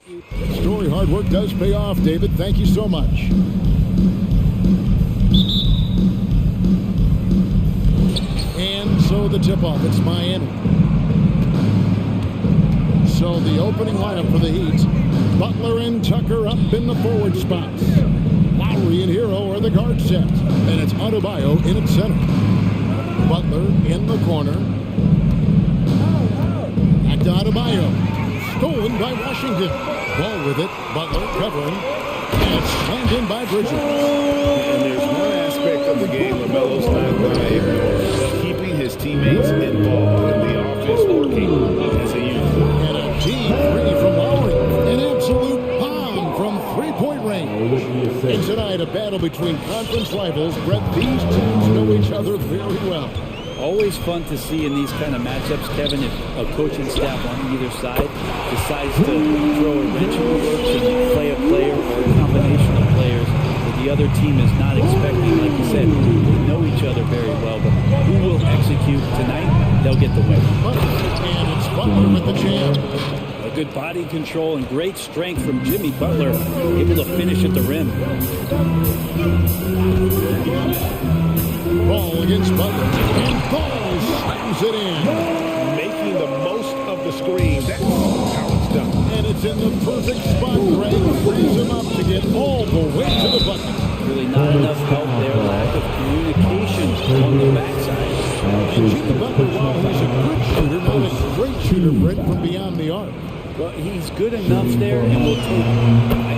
Story hard work does pay off, David. Thank you so much. And so the tip-off, it's Miami. So the opening lineup for the Heat. Butler and Tucker up in the forward spots. Lowry and Hero are the guard sets. And it's Adebayo in at center. Butler in the corner. Back to Adebayo. Stolen by Washington. Ball with it. Butler covering. And it's slammed in by Bridges. And there's one aspect of the game LaMelo's not going to ignore. Keeping his teammates involved in the offense working as a unit. And a deep three from Lowry. An absolute bomb from three-point range. And tonight, a battle between conference rivals. Brett, these teams know each other very well. Always fun to see in these kind of matchups, Kevin, if a coaching staff on either side decides to throw a wrench in the works and play a player or a combination of players that the other team is not expecting. Like you said, they know each other very well, but who will execute tonight, they'll get the win. And it's Butler with the jam. A good body control and great strength from Jimmy Butler, able to finish at the rim. Ball against Butler. And Ball slams it in. Making the most of the screen. That's how it's done. And it's in the perfect spot. Greg frees him up to get all the way to the bucket. Really not enough help there. Lack of communication on the backside. And Jimmy Butler, while he's a good shooter, not a great shooter, Brett, from beyond the arc. Well, he's good enough there, and will take,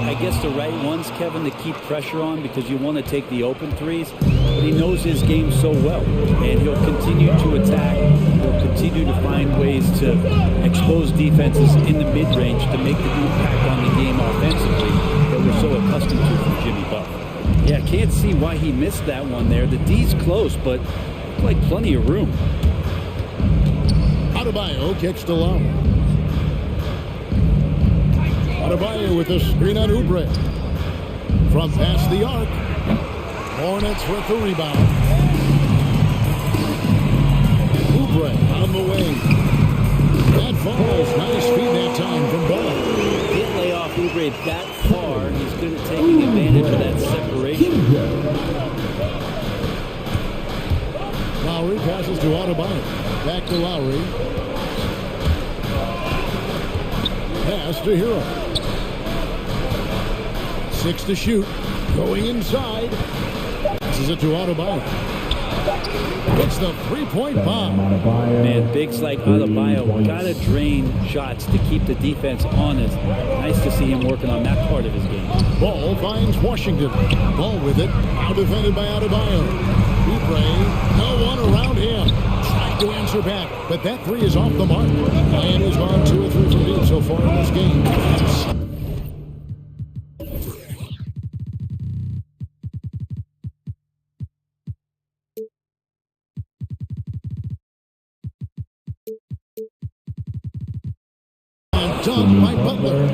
I guess, the right ones, Kevin, to keep pressure on because you want to take the open threes. But he knows his game so well, and he'll continue to attack. He'll continue to find ways to expose defenses in the mid-range to make the impact on the game offensively that we're so accustomed to from Jimmy Butler. Yeah, can't see why he missed that one there. The D's close, but looked like plenty of room. Adebayo kicks to Lowry. Adebayo with a screen on Oubre. From past the arc. Hornets with the rebound. Oubre on the wing. That falls. Nice feed that time from Ball. Didn't lay off Oubre that far. He's good at taking advantage of that separation. Lowry passes to Adebayo. Back to Lowry. Pass to Hero. 6 to shoot. Going inside. Passes it to Adebayo. It's the three-point bomb. Man, bigs like Adebayo gotta drain shots to keep the defense honest. Nice to see him working on that part of his game. Ball finds Washington. Ball with it. Now defended by Adebayo. Oubre. No one around him. Trying to answer back, but that three is off the mark. Miami's gone 2 or 3 from deep so far in this game. Done by Butler.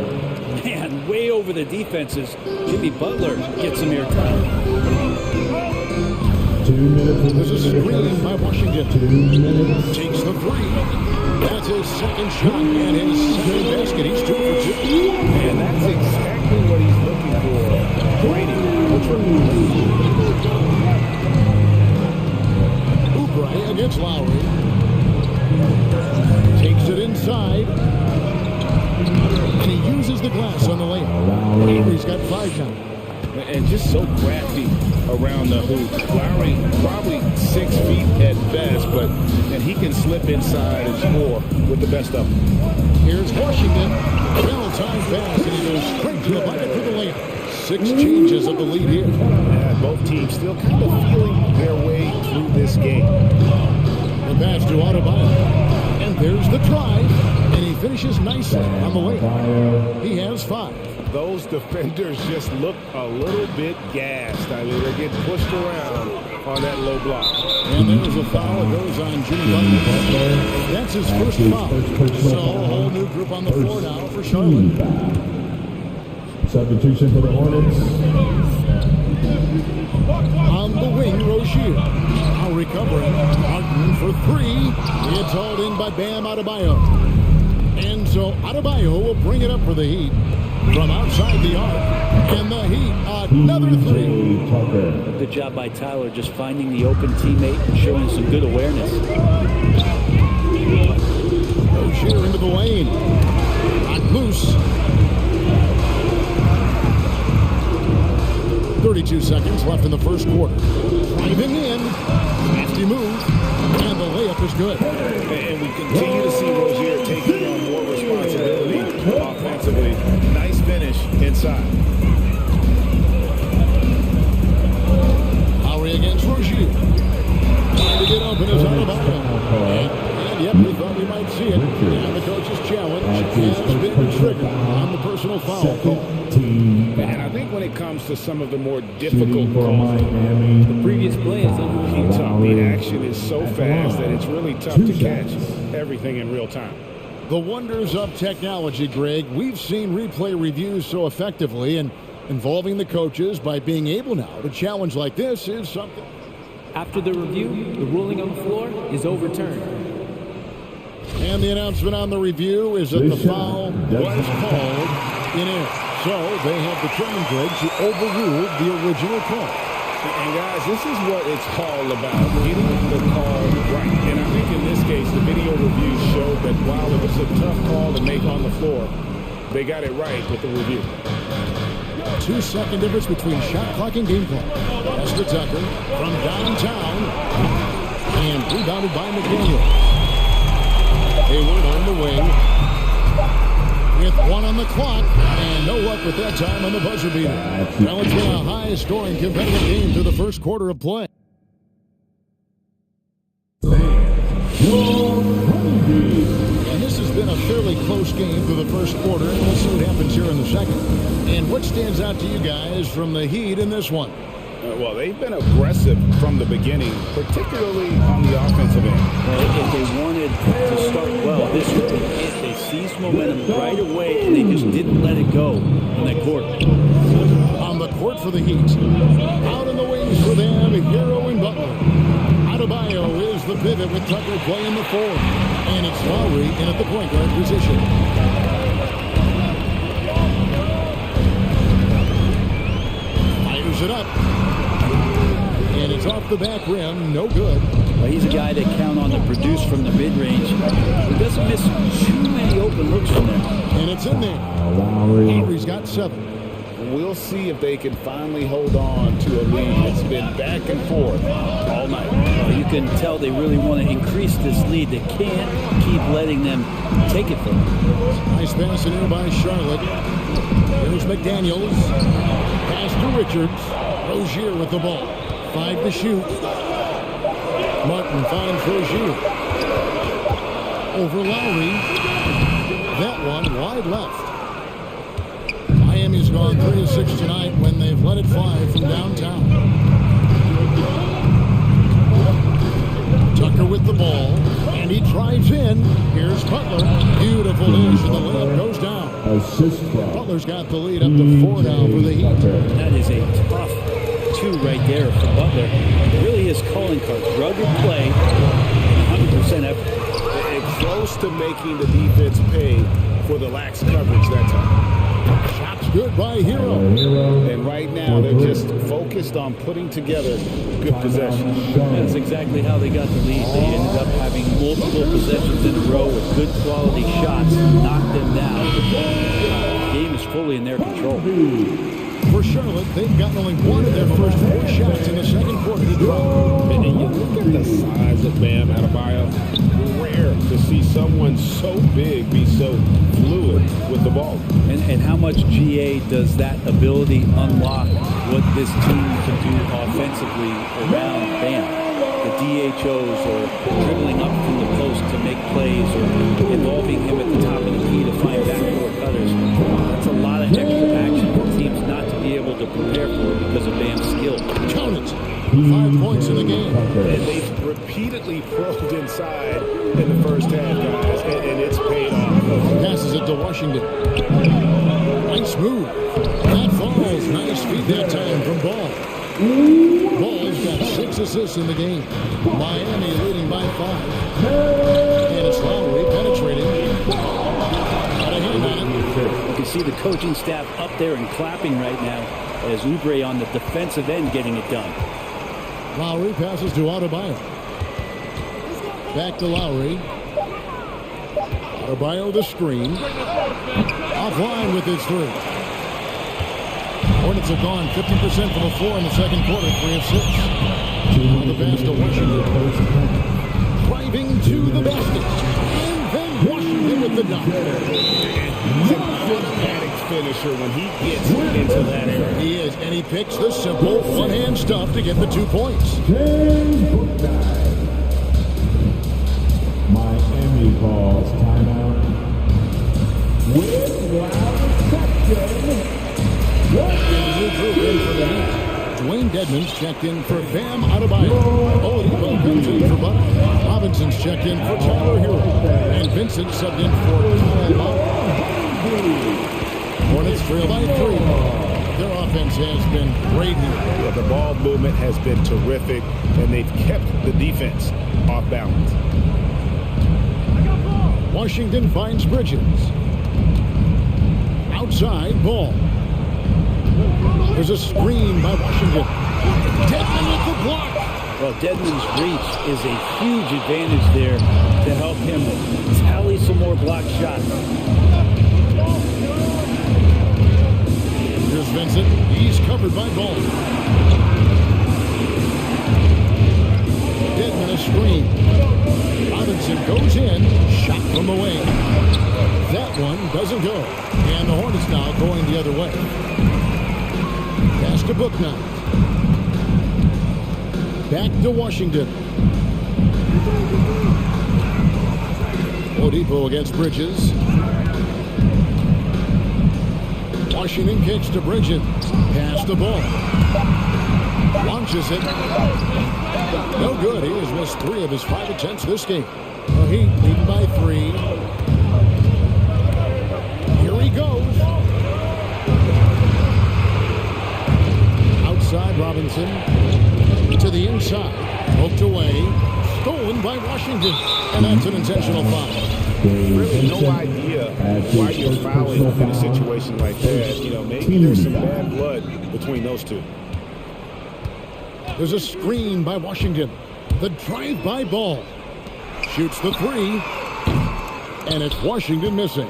Man, way over the defenses. Jimmy Butler gets some airtime. 2 minutes. There's a screen by Washington. 2 minutes. Takes the three. That's his second shot and his second basket. He's 2 for 2. And that's exactly what he's looking for. Training. Oubre against Lowry. Takes it inside. And he uses the glass on the layup. Lowry's got 5 now. And just so crafty around the hoop. Lowry probably 6 feet at best, and he can slip inside and score with the best of them. Here's Washington. Well-timed pass, and he goes straight to the bucket for the layup. 6 changes of the lead here. And both teams still kind of feeling their way through this game. The pass to Adebayo. And there's the drive, and he finishes nicely on the layup. He has 5. Those defenders just look a little bit gassed. I mean, they're getting pushed around on that low block. And there's a foul. It goes on Jimmy Butler. That's his first foul. So a whole new group on the floor now for Charlotte. Substitution for the Hornets. On the wing, Rozier. Now recovering. Martin for 3. It's hauled in by Bam Adebayo. And so Adebayo will bring it up for the Heat. from outside the arc. And the Heat, another three. Good job by Tyler just finding the open teammate and showing some good awareness. Rozier into the lane. Knocked loose. 32 seconds left in the first quarter. Driving in. Nasty move. And the layup is good. And we continue to see Rozier taking on more responsibility offensively. Nice finish inside. Lowry against Rozier. Trying to get open is out of bounds. And yep, we thought we might see it. And the coach's challenge has been triggered on the personal foul call. And I think when it comes to some of the more difficult calls, The previous play is tough. The action is so fast that it's really tough to catch everything in real time. The wonders of technology, Greg. We've seen replay reviews so effectively, and involving the coaches by being able now to challenge like this is something. After the review, the ruling on the floor is overturned. And the announcement on the review is that the foul was called in air. So they have determined, Greg, to overrule the original call. And guys, this is what it's all about, getting the call right. And I think in this case, the video review showed that while it was a tough call to make on the floor, they got it right with the review. 2-second difference between shot clock and game clock. Esther Tucker from downtown. And rebounded by McDaniel. Hayward on the wing. With one on the clock. And no luck with that time on the buzzer beater. Well, it's been a high-scoring competitive game through the first quarter of play. And this has been a fairly close game through the first quarter, and we'll see what happens here in the second. And what stands out to you guys from the Heat in this one? Well, they've been aggressive from the beginning, particularly on the offensive end. Well, if they wanted to start well, this would be it. They seized momentum right away, and they just didn't let it go in that quarter. On the court for the Heat. Out in the wings for them, Hero and Butler. Adebayo is the pivot with Tucker playing the four. And it's Lowry in at the point guard position. Fires it up. And it's off the back rim. No good. Well, he's a guy that count on to produce from the mid-range. He doesn't miss too many open looks from there. And it's in there. Lowry's got 7. We'll see if they can finally hold on to a lead. It's been back and forth all night. Well, you can tell they really want to increase this lead. They can't keep letting them take it from them. Nice pass in here by Charlotte. Here's McDaniels. Pass to Richards. Rozier with the ball. 5 to shoot. Martin finds Rozier. Over Lowry. That one wide left. Miami's gone 3-6 tonight when they've let it fly from downtown. Tucker with the ball, and he drives in. Here's Butler. Beautiful dish, and the layup goes down. Butler's got the lead up to 4 now for the Heat. That is a tough 2 right there for Butler. Really his calling card. Rugged play, 100% effort. And close to making the defense pay for the lax coverage that time. Shots good by Hero. And right now, they're just focused on putting together good possessions. That's exactly how they got the lead. They ended up having multiple possessions in a row with good quality shots, knocked them down. The game is fully in their control. For Charlotte, they've gotten only one of their first 4 shots in the second quarter to drop. And you look at the size of Bam Adebayo. Rare to see someone so big be so fluid with the ball. And how much GA does that ability unlock what this team can do offensively around Bam? The DHOs or dribbling up from the post to make plays or involving him at the top of the key to find backdoor cutters. That's a lot of extra action for teams not to be able to prepare for because of Bam's skill. Count it. 5 points in the game. And they've repeatedly probed inside in the first half, guys, and it's paid off. Passes it to Washington. Nice move. That falls. Nice feed that time from Ball. Ball's got 6 assists in the game. Miami leading by 5. And it's Lowry penetrating. Got a hand on it. You can see the coaching staff up there and clapping right now as Oubre on the defensive end getting it done. Lowry passes to Adebayo. Back to Lowry. Adebayo the screen. Offline with his three. Hornets have gone 50% from the floor in the second quarter, 3 of 6. On the pass to Washington. Driving to the basket. And then Washington with the dunk. He's an automatic finisher when he gets into that area. He is, and he picks the simple one-hand stuff to get the 2 points. Miami calls timeout. With round section. Dwayne Dedmon's checked in for Bam Adebayo. Oladipo comes in for Buck. Robinson's checked in for Tyler Hero. And Vincent subbed in for Kyle Lowry. Hornets trail by 3. Their offense has been great here. Yeah, the ball movement has been terrific, and they've kept the defense off balance. Washington finds Bridges. Outside, Ball. There's a screen by Washington. Dedmon with the block. Well, Dedmon's reach is a huge advantage there to help him tally some more block shots. Here's Vincent. He's covered by Ball. Dedmon a screen. Robinson goes in. Shot from the wing. That one doesn't go. And the Hornets now going the other way. Pass to Booknight. Back to Washington. Oladipo against Bridges. Washington kicks to Bridges. Pass the ball. Launches it. No good. He has missed 3 of his 5 attempts this game. The Heat leading by 3. Here he goes. Outside Robinson. To the inside. Poked away. Stolen by Washington. And that's an intentional foul. Really no idea why you're fouling in a situation like that. You know, maybe there's some bad blood between those two. There's a screen by Washington. The drive by Ball. Shoots the 3. And it's Washington missing.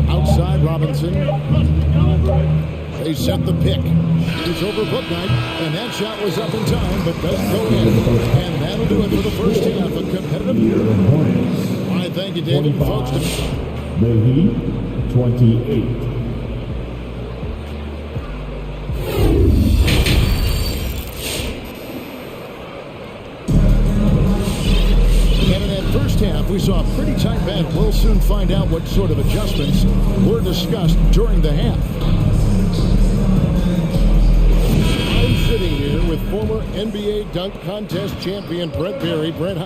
Outside Robinson. They set the pick. Shoots over Booknight. And that shot was up in time, but doesn't go in. And that'll do it for the first half. A competitive year. All right, thank you, David. Folks, The Heat, 28. First half, we saw a pretty tight battle. We'll soon find out what sort of adjustments were discussed during the half. I'm sitting here with former NBA dunk contest champion Brent Berry. Brent,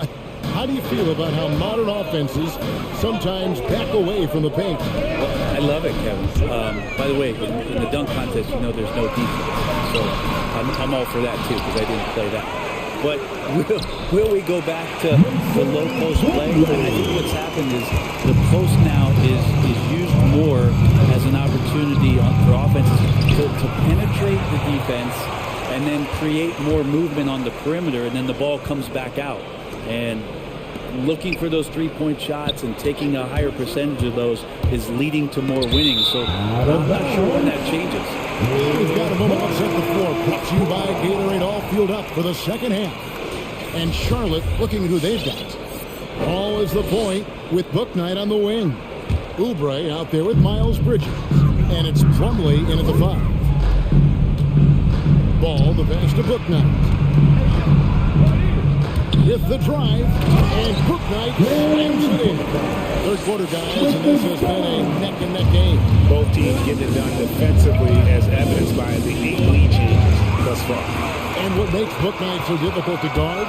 how do you feel about how modern offenses sometimes back away from the paint? Well, I love it, Kevin. By the way, in the dunk contest, you know there's no defense. So I'm all for that, too, because I didn't play that. But will we go back to the low post play? I think what's happened is the post now is used more as an opportunity for offenses to penetrate the defense and then create more movement on the perimeter, and then the ball comes back out. And looking for those three-point shots and taking a higher percentage of those is leading to more winning. So I'm not sure when that changes. We've got a moment to set the floor. Brought to you by Gatorade, all fueled up for the second half. And Charlotte looking at who they've got. Ball is the point with Booknight on the wing. Oubre out there with Miles Bridges. And it's Plumlee in at the 5. Ball, the pass to Booknight. With the drive, and Booknight slams it in. Third quarter, guys, and this has been a neck-and-neck game. Both teams getting it done defensively, as evidenced by the 8 lead teams thus far. And what makes Booknight so difficult to guard?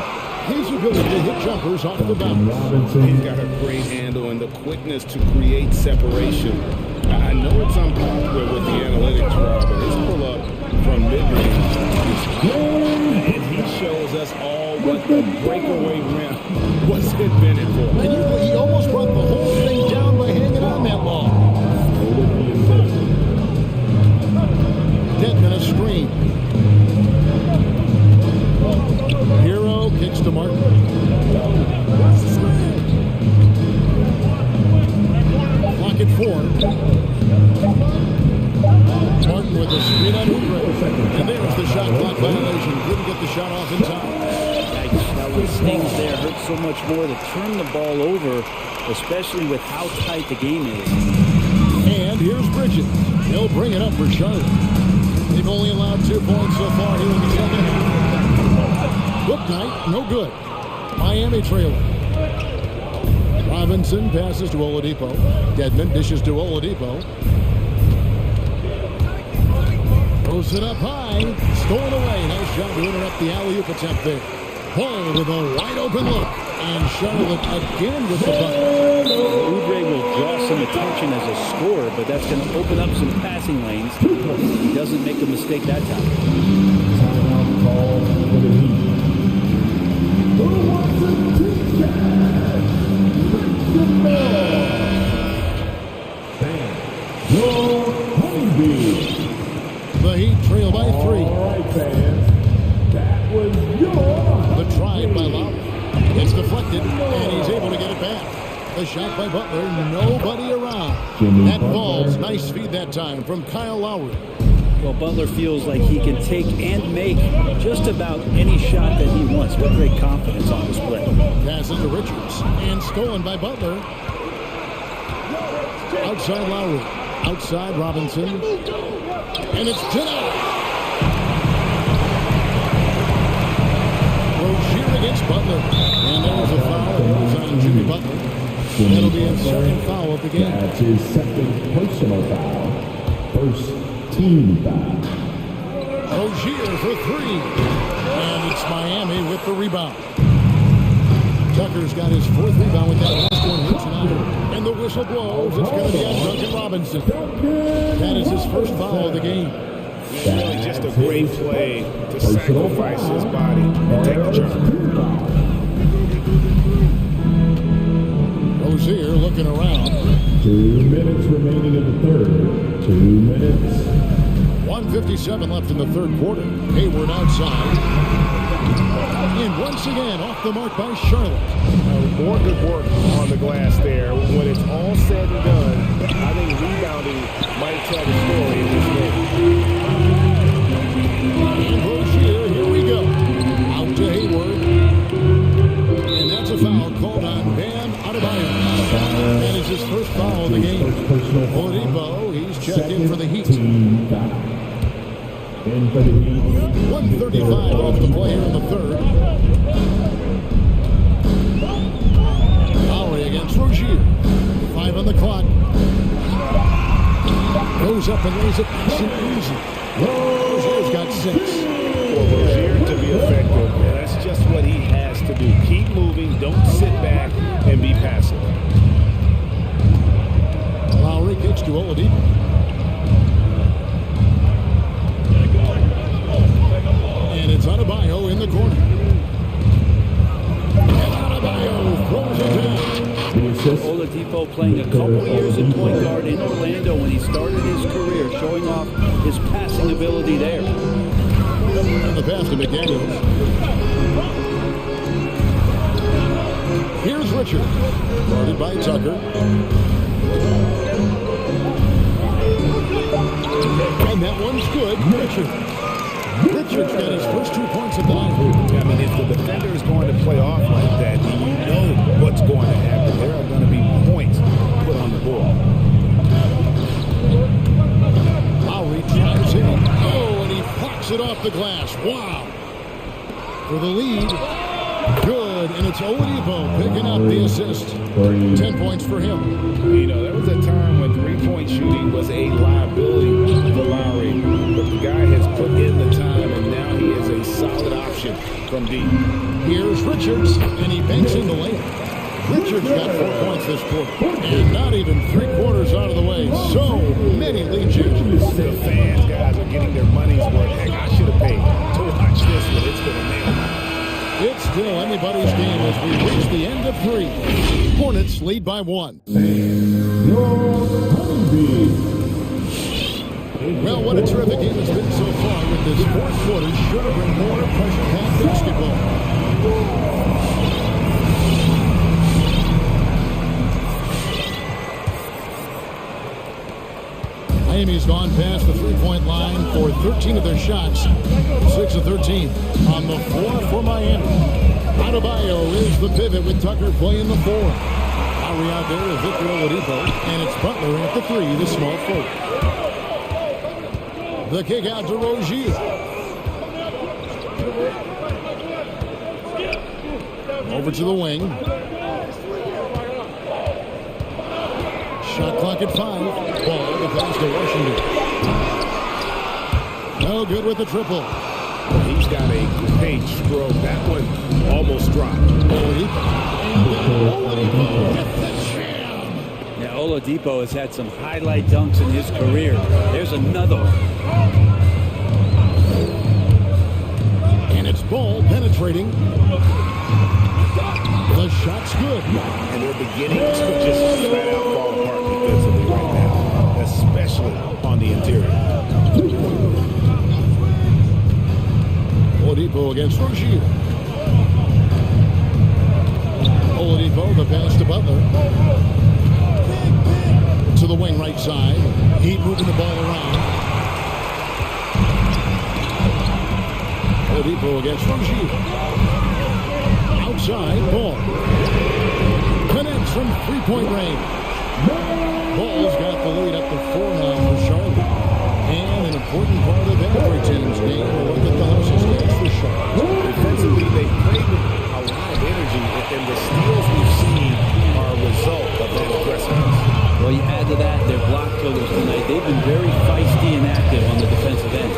His ability to hit jumpers off the bounce. He's got a great handle and the quickness to create separation. I know it's unpopular with the analytics, Rob, but his pull-up from mid-range is good. And he shows us all what the breakaway rim was invented for. And he almost brought the whole thing down Martin with the screen on Oubre. And there's the shot clock violation. Couldn't get the shot off in time. Now what stings there hurts so much more to turn the ball over, especially with how tight the game is. And here's Bridges. He'll bring it up for Charlotte. They've only allowed 2 points so far here in the second half. Book night, no good. Miami trailing. Robinson passes to Oladipo. Dedmon dishes to Oladipo. Throws it up high. Stolen away. Nice job to interrupt the alley-oop attempt there. Paul with a wide open look. And Charlotte again with the bucket. Oubre will draw some attention as a scorer, but that's going to open up some passing lanes. He doesn't make a mistake that time. Timeout call for the Heat. Who wants a kick? Make the ball. Your Honeybee. The Heat trail by 3. All right, fans. That was your. The drive by Lowry. It's deflected, and he's able to get it back. The shot by Butler, nobody around. That ball's nice feed that time from Kyle Lowry. Well, Butler feels like he can take and make just about any shot that he wants with great confidence on display. Passes to Richards, and stolen by Butler. Outside Lowry, outside Robinson, and it's denied. Rozier against Butler, and there's a foul. It goes on Jimmy Butler. That'll be his second foul of the game. That's his second personal foul. First team foul. Rozier for 3. And it's Miami with the rebound. Tucker's got his 4th rebound with that last one here tonight. And the whistle blows. It's going to be on Duncan Robinson. That is his first foul of the game. It's really just a great play to sacrifice his body and take the charge. Rozier looking around. 2 minutes remaining in the third. 2 minutes. 1:57 left in the third quarter. Hayward outside. And once again, off the mark by Charlotte. More good work on the glass there. When it's all said and done, I think rebounding might tell the story in this game. And Rozier, here we go. Out to Hayward. And that's a foul called on Bam Adebayo. That is his first foul of the game. Oladipo, he's checked in for the Heat. In for the Heat. 1:35 left to play here in the third. Lowry against Rozier. 5 on the clock. Goes up and lays it nice and easy. Rozier's got 6. For Rozier to be effective, that's just what he has to do. Keep moving, don't sit back and be passive. Lowry kicks to Oladipo. And it's Adebayo in the corner. And Adebayo throws it down. Oladipo playing a couple years at point guard in Orlando when he started his career, showing off his passing ability there. And the pass to McDaniels. Here's Richard. Guarded by Tucker. And that one's good. Richard's got his first 2 points of the night. I mean, if the defender is going to play off like that, then you know what's going to happen. There are going to be points put on the board. Lowry drives in. Oh, and he knocks it off the glass. Wow. For the lead. Good. And it's Oladipo picking up the assist. 10 points for him. You know, there was a time when three-point shooting was a liability for Lowry. But the guy has put in the time, and now he is a solid option from deep. Here's Richards, and he banks in the layup. Richards got 4 points this quarter, and not even 3/4 out of the way. So many lead changes. The fans, guys, are getting their money's worth. Heck, I should have paid to watch this one. It's going to nail it. It's still anybody's game as we reach the end of 3. Hornets lead by 1. Well, what a terrific game it's been so far with this fourth quarter. Sure to bring more pressure-packed basketball. Miami's gone past the three-point line for 13 of their shots, 6 of 13 on the floor for Miami. Adebayo is the pivot with Tucker playing the 4. Lowry out there is Victor Oladipo, and it's Butler at the 3, the small forward. The kick out to Rozier. Over to the wing. Shot clock at 5. Ball the pass to Washington. No good with the triple. He's got a great stroke. That one almost dropped. Yeah, Oladipo has had some highlight dunks in his career. There's another one. And it's Ball penetrating. The shot's good. And they're beginning to just flat out fall apart defensively right now, especially on the interior. Oladipo against Rozier. Oladipo, the pass to Butler. To the wing right side. Heat moving the ball around. Oladipo against Rozier. Outside, Ball. Connects from three-point range. Ball's got the lead up to 4 now for Charlotte. And an important part of every team's game. Look at the houses games for Charlotte. Defensively, they played with a lot of energy, and the steals we've seen are a result of that aggressiveness. Well, you add to that their block killers tonight. They've been very feisty and active on the defensive end.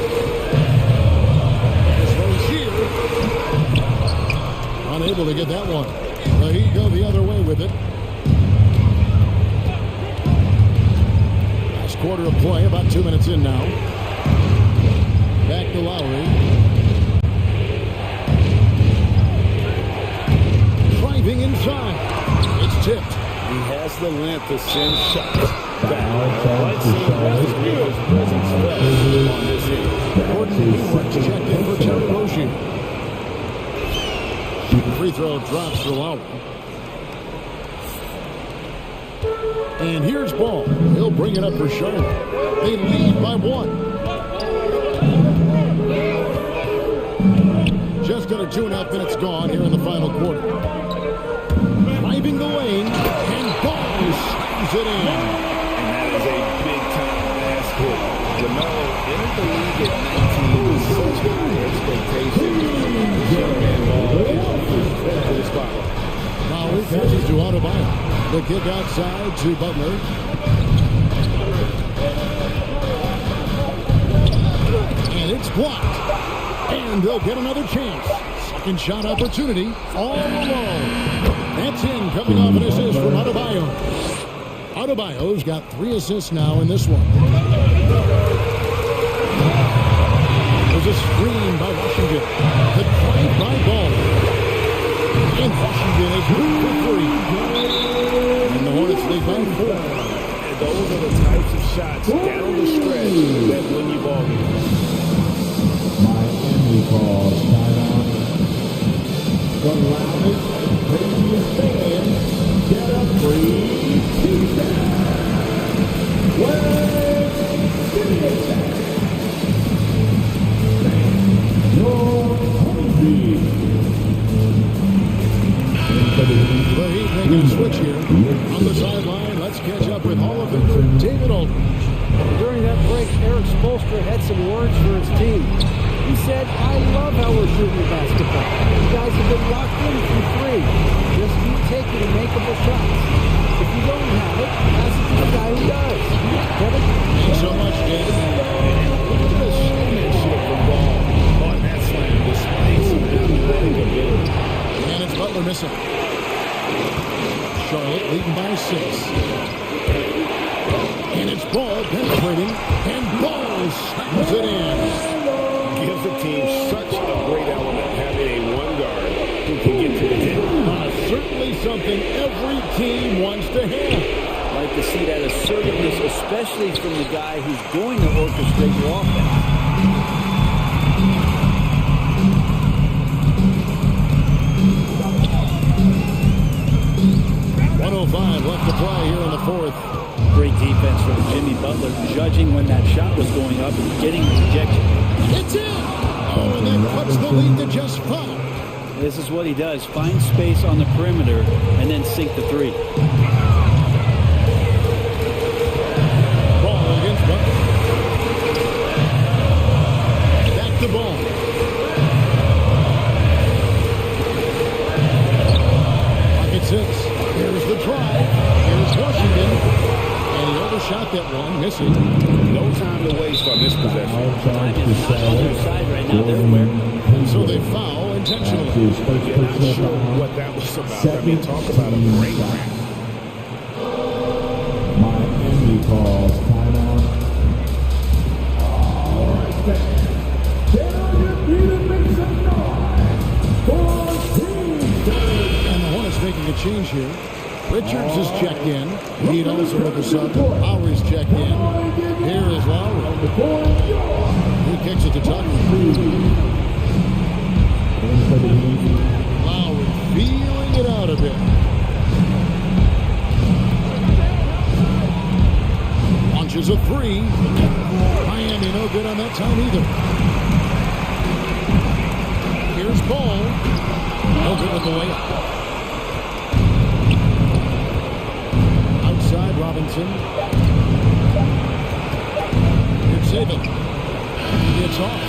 Unable to get that one. The Heat go the other way with it. Last quarter of play, about 2 minutes in now. Back to Lowry. Driving inside. It's tipped. He has the length to send shots back. Let's see what his presence does on this end. Gordon Hayward checked in for Terry Rozier. Free throw drops for Lowry. And here's Ball. He'll bring it up for Charlotte. They lead by 1. Just under 2.5 minutes gone here in the final quarter. Driving the lane, and Ball slams it in. And that is a big-time basket. LaMelo entered the league at 19 with such high expectations. Young man Ball is to the spot. Lowry passes to Adebayo. The kick outside to Butler. And it's blocked. And they'll get another chance. Second shot opportunity all alone. That's in, coming off an assist from Adebayo. Adebayo's got 3 assists now in this one. There's a screen by Washington. The drive by Ball. And Washington is good for 3. And the Hornets lead by 4. And those are the types of shots down the stretch that win you ball games. Miami calls timeout. The loudest and craziest fans get a free pizza. West Pizza. Your hungry. The Heat making a switch here. On the sideline, let's catch up with Hall of Famer David Aldridge. During that break, Eric Spoelstra had some words for his team. He said, I love how we're shooting the basketball. You guys have been locked in from 3. Just keep taking makeable shots. If you don't have it, pass it to the guy who does. Kevin? Thanks so much, David. Look at the showmanship from Ball on that slam, displaying some athletic ability. And it's Butler missing. Charlotte leading by 6. And it's Ball penetrating. And Ball slams it in. Gives the team such a great element having a one guard who can get to the tip. Certainly something every team wants to have. Like to see that assertiveness, especially from the guy who's going to orchestrate your offense. .105 left to play here in the 4th. Great defense from Jimmy Butler, judging when that shot was going up and getting the projection. It's in! Oh, and that cuts the lead to just 5. This is what he does. Find space on the perimeter and then sink the three. Ball against Butler. Back to ball. Pocket 6. Here's the drive. Here's Washington. And he overshot that one, missing. No time to waste on this possession. Time is not on their side right now. They're aware. And so they foul intentionally. You're not sure what that was about. I mean, talk about a brain crack. Miami calls timeout. All right, then. Get on your feet and make some noise for Team. And the Hornets making a change here. Richards is checked in. Heat also with the sub. Lowry's checked in. Here is Lowry. He kicks it to Tucker. Lowry feeling it out a bit. Launches a 3. Miami no good on that time either. Here's Ball. No good with the layup. Outside Robinson. It's Saban. It's off.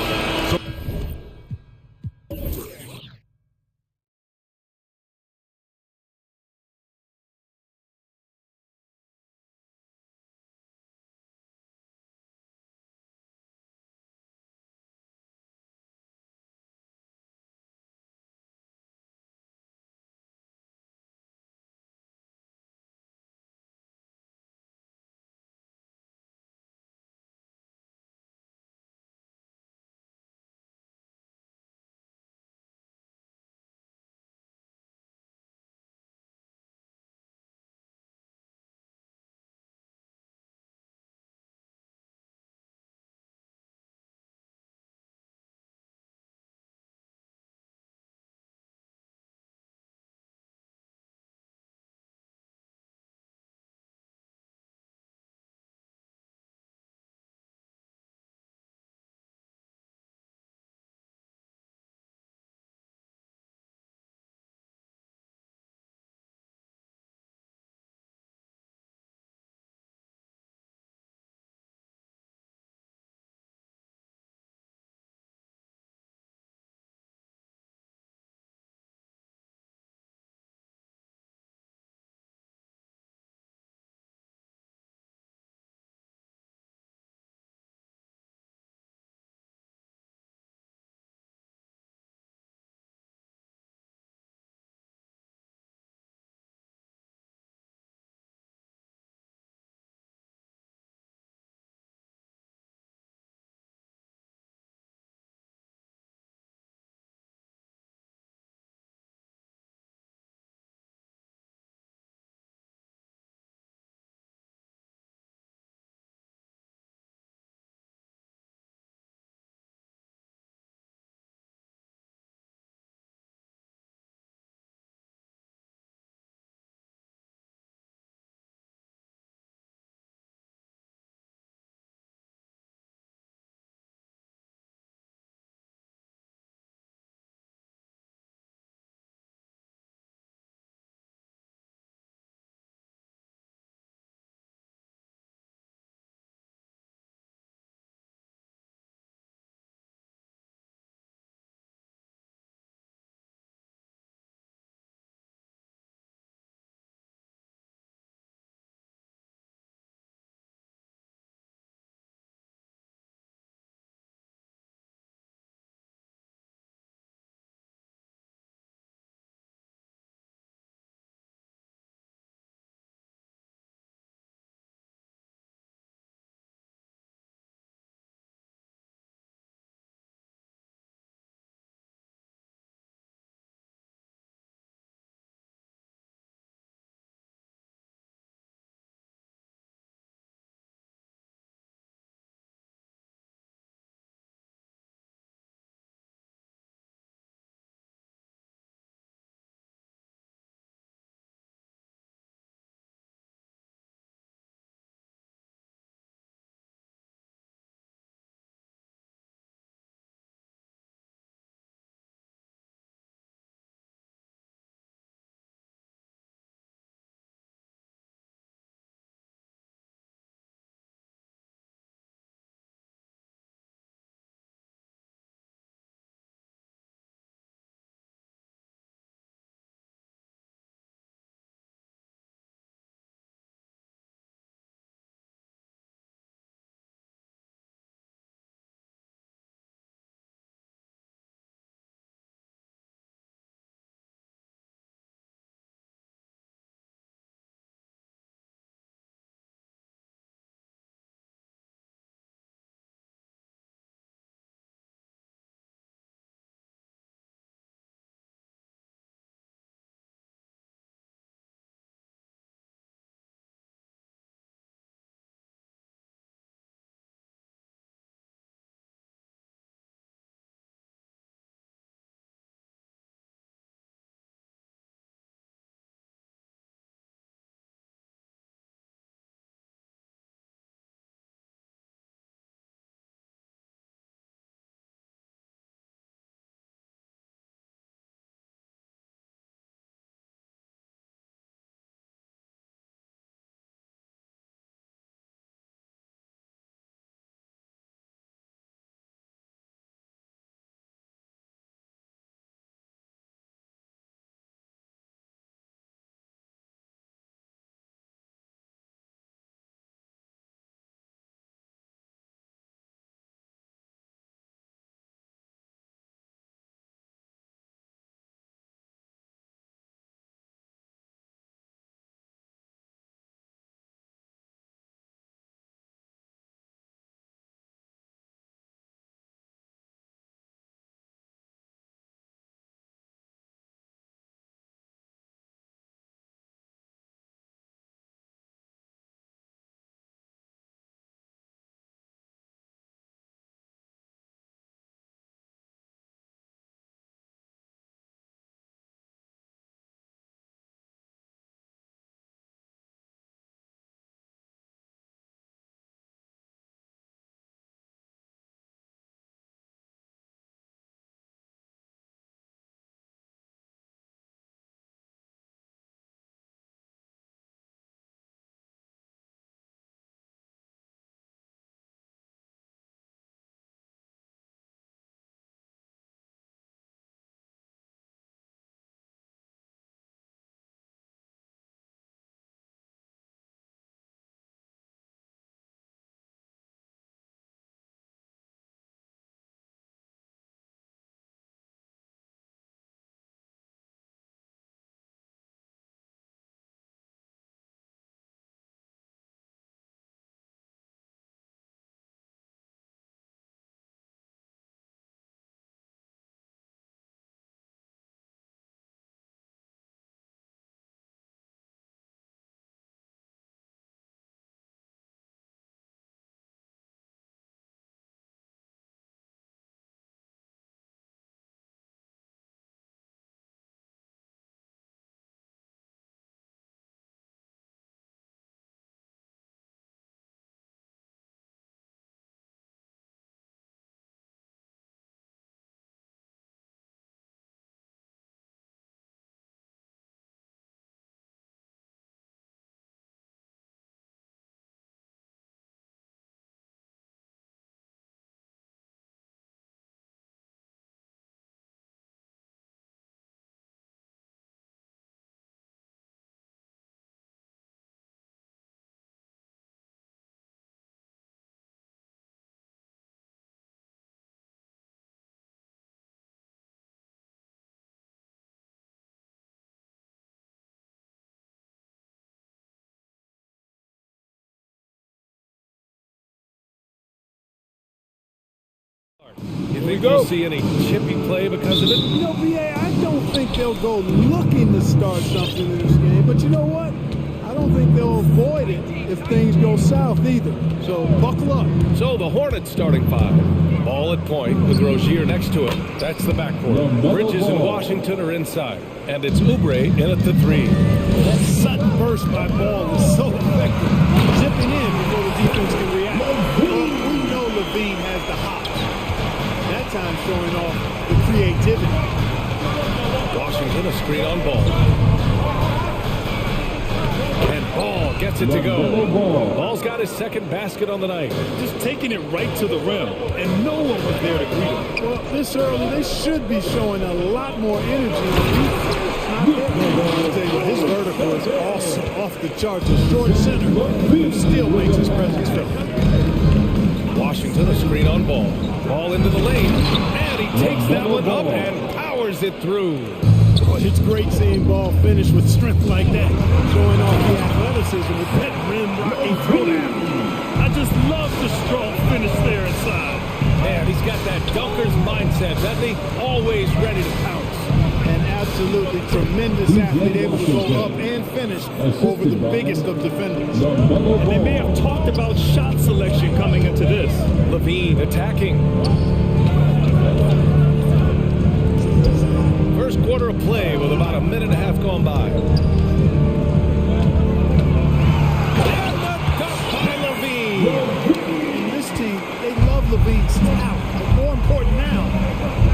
think we'll see any chippy play because of it? You know, BA, I don't think they'll go looking to start something in this game. But you know what? I don't think they'll avoid it if things go south either. So buckle up. So the Hornets starting five. Ball at point with Rozier next to it. That's the backcourt. Bridges and Washington are inside. And it's Oubre in at the three. That sudden burst by Ball is so effective. Zipping in before the defense can react. We know Levine has the hops. That time showing off the creativity. Washington a screen on Ball. And Ball gets it to go. Ball's got his second basket on the night. Just taking it right to the rim, and no one was there to greet him. Well, this early, they should be showing a lot more energy. Not there. His vertical is awesome, off the charts. A short center, but still makes his presence felt. Washington a screen on Ball. Ball into the lane, and he takes that one up and powers it through. Well, it's great seeing Ball finish with strength like that, showing off the athleticism with that rim rocking throwdown. I just love the strong finish there inside. Man, he's got that dunker's mindset, doesn't he? Always ready to pounce. An absolutely tremendous athlete, able to go up and finish over the biggest of defenders. And they may have talked about shot selection coming into this. Levine attacking. First quarter of play with about a minute and a half gone by. And the dunk by Levine. And this team, they love Levine's talent, but more important now,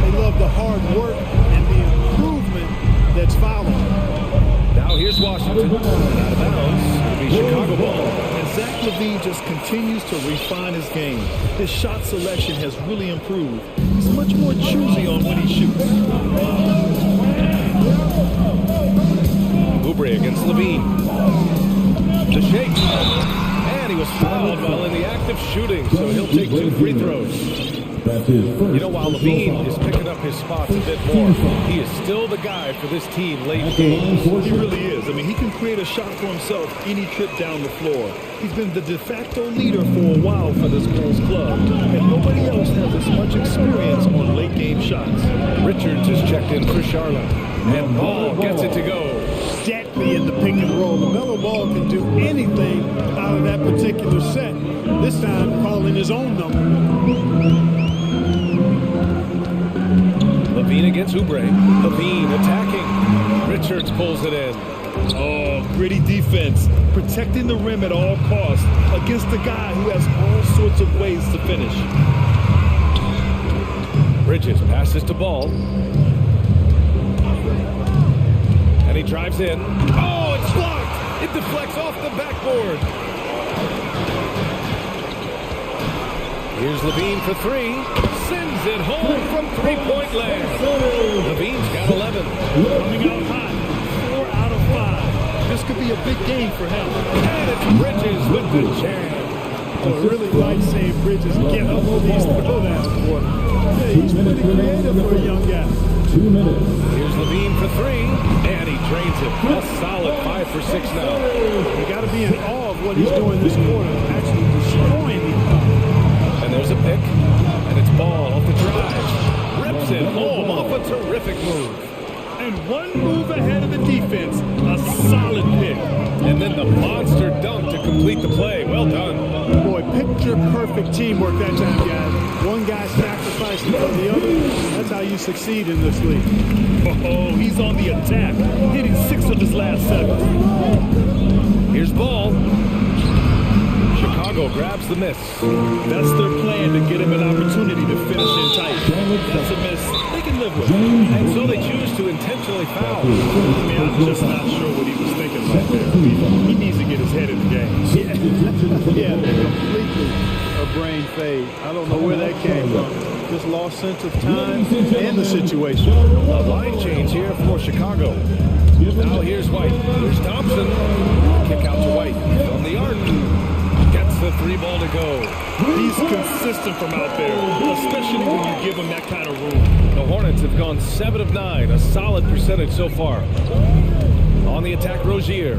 they love the hard work and the improvement that's following. Now here's Washington. Out of bounds. It'll be Chicago ball. And Zach Levine just continues to refine his game. His shot selection has really improved. He's much more choosy on when he shoots. Oubre against Levine. The shake. And he was fouled while in the act of shooting, so he'll take 2 free throws. You know, while Levine is picking up his spots a bit more, he is still the guy for this team late in games. He really is. I mean, he can create a shot for himself any trip down the floor. He's been the de facto leader for a while for this Bulls club, and nobody else has as much experience on late game shots. Richards is checked in for Charlotte, and Ball gets it to go. Deadly in the pick and roll. LaMelo Ball can do anything out of that particular set. This time calling his own number. Levine against Oubre. Levine attacking. Richards pulls it in. Oh, gritty defense. Protecting the rim at all costs against a guy who has all sorts of ways to finish. Bridges passes to Ball. And he drives in. Oh, it's blocked! It deflects off the backboard. Here's Levine for 3. Sends it home from three-point land. Levine's got 11. Coming out hot. 4 out of 5. This could be a big game for him. And it's Bridges with the jam. I really like seeing Bridges get up with these throwdowns for him. Yeah, he's pretty creative for a young guy. 2 minutes. Here's Levine for 3. And he drains it. A solid 5 for 6 now. You got to be in awe of what he's doing this quarter. Actually destroying the And there's a pick, and it's Ball off the drive. Rips it home off a terrific move. And one move ahead of the defense, a solid pick. And then the monster dunk to complete the play. Well done. Boy, picture perfect teamwork that time, guys. One guy sacrificing for the other. That's how you succeed in this league. Oh, he's on the attack, hitting 6 of his last 7. Here's Ball. Chicago grabs the miss. That's their plan, to get him an opportunity to finish in tight. That's a miss they can live with. And so they choose to intentionally foul. I mean, I'm just not sure what he was thinking right there. He needs to get his head in the game. Yeah, completely a brain fade. I don't know where that came from. Just lost sense of time and the situation. A line change here for Chicago. Now here's White. Here's Thompson. Kick out to White from the arc. Gets the 3 ball to go. He's consistent from out there, especially when you give him that kind of room. The Hornets have gone 7 of 9, a solid percentage so far. On the attack, Rozier.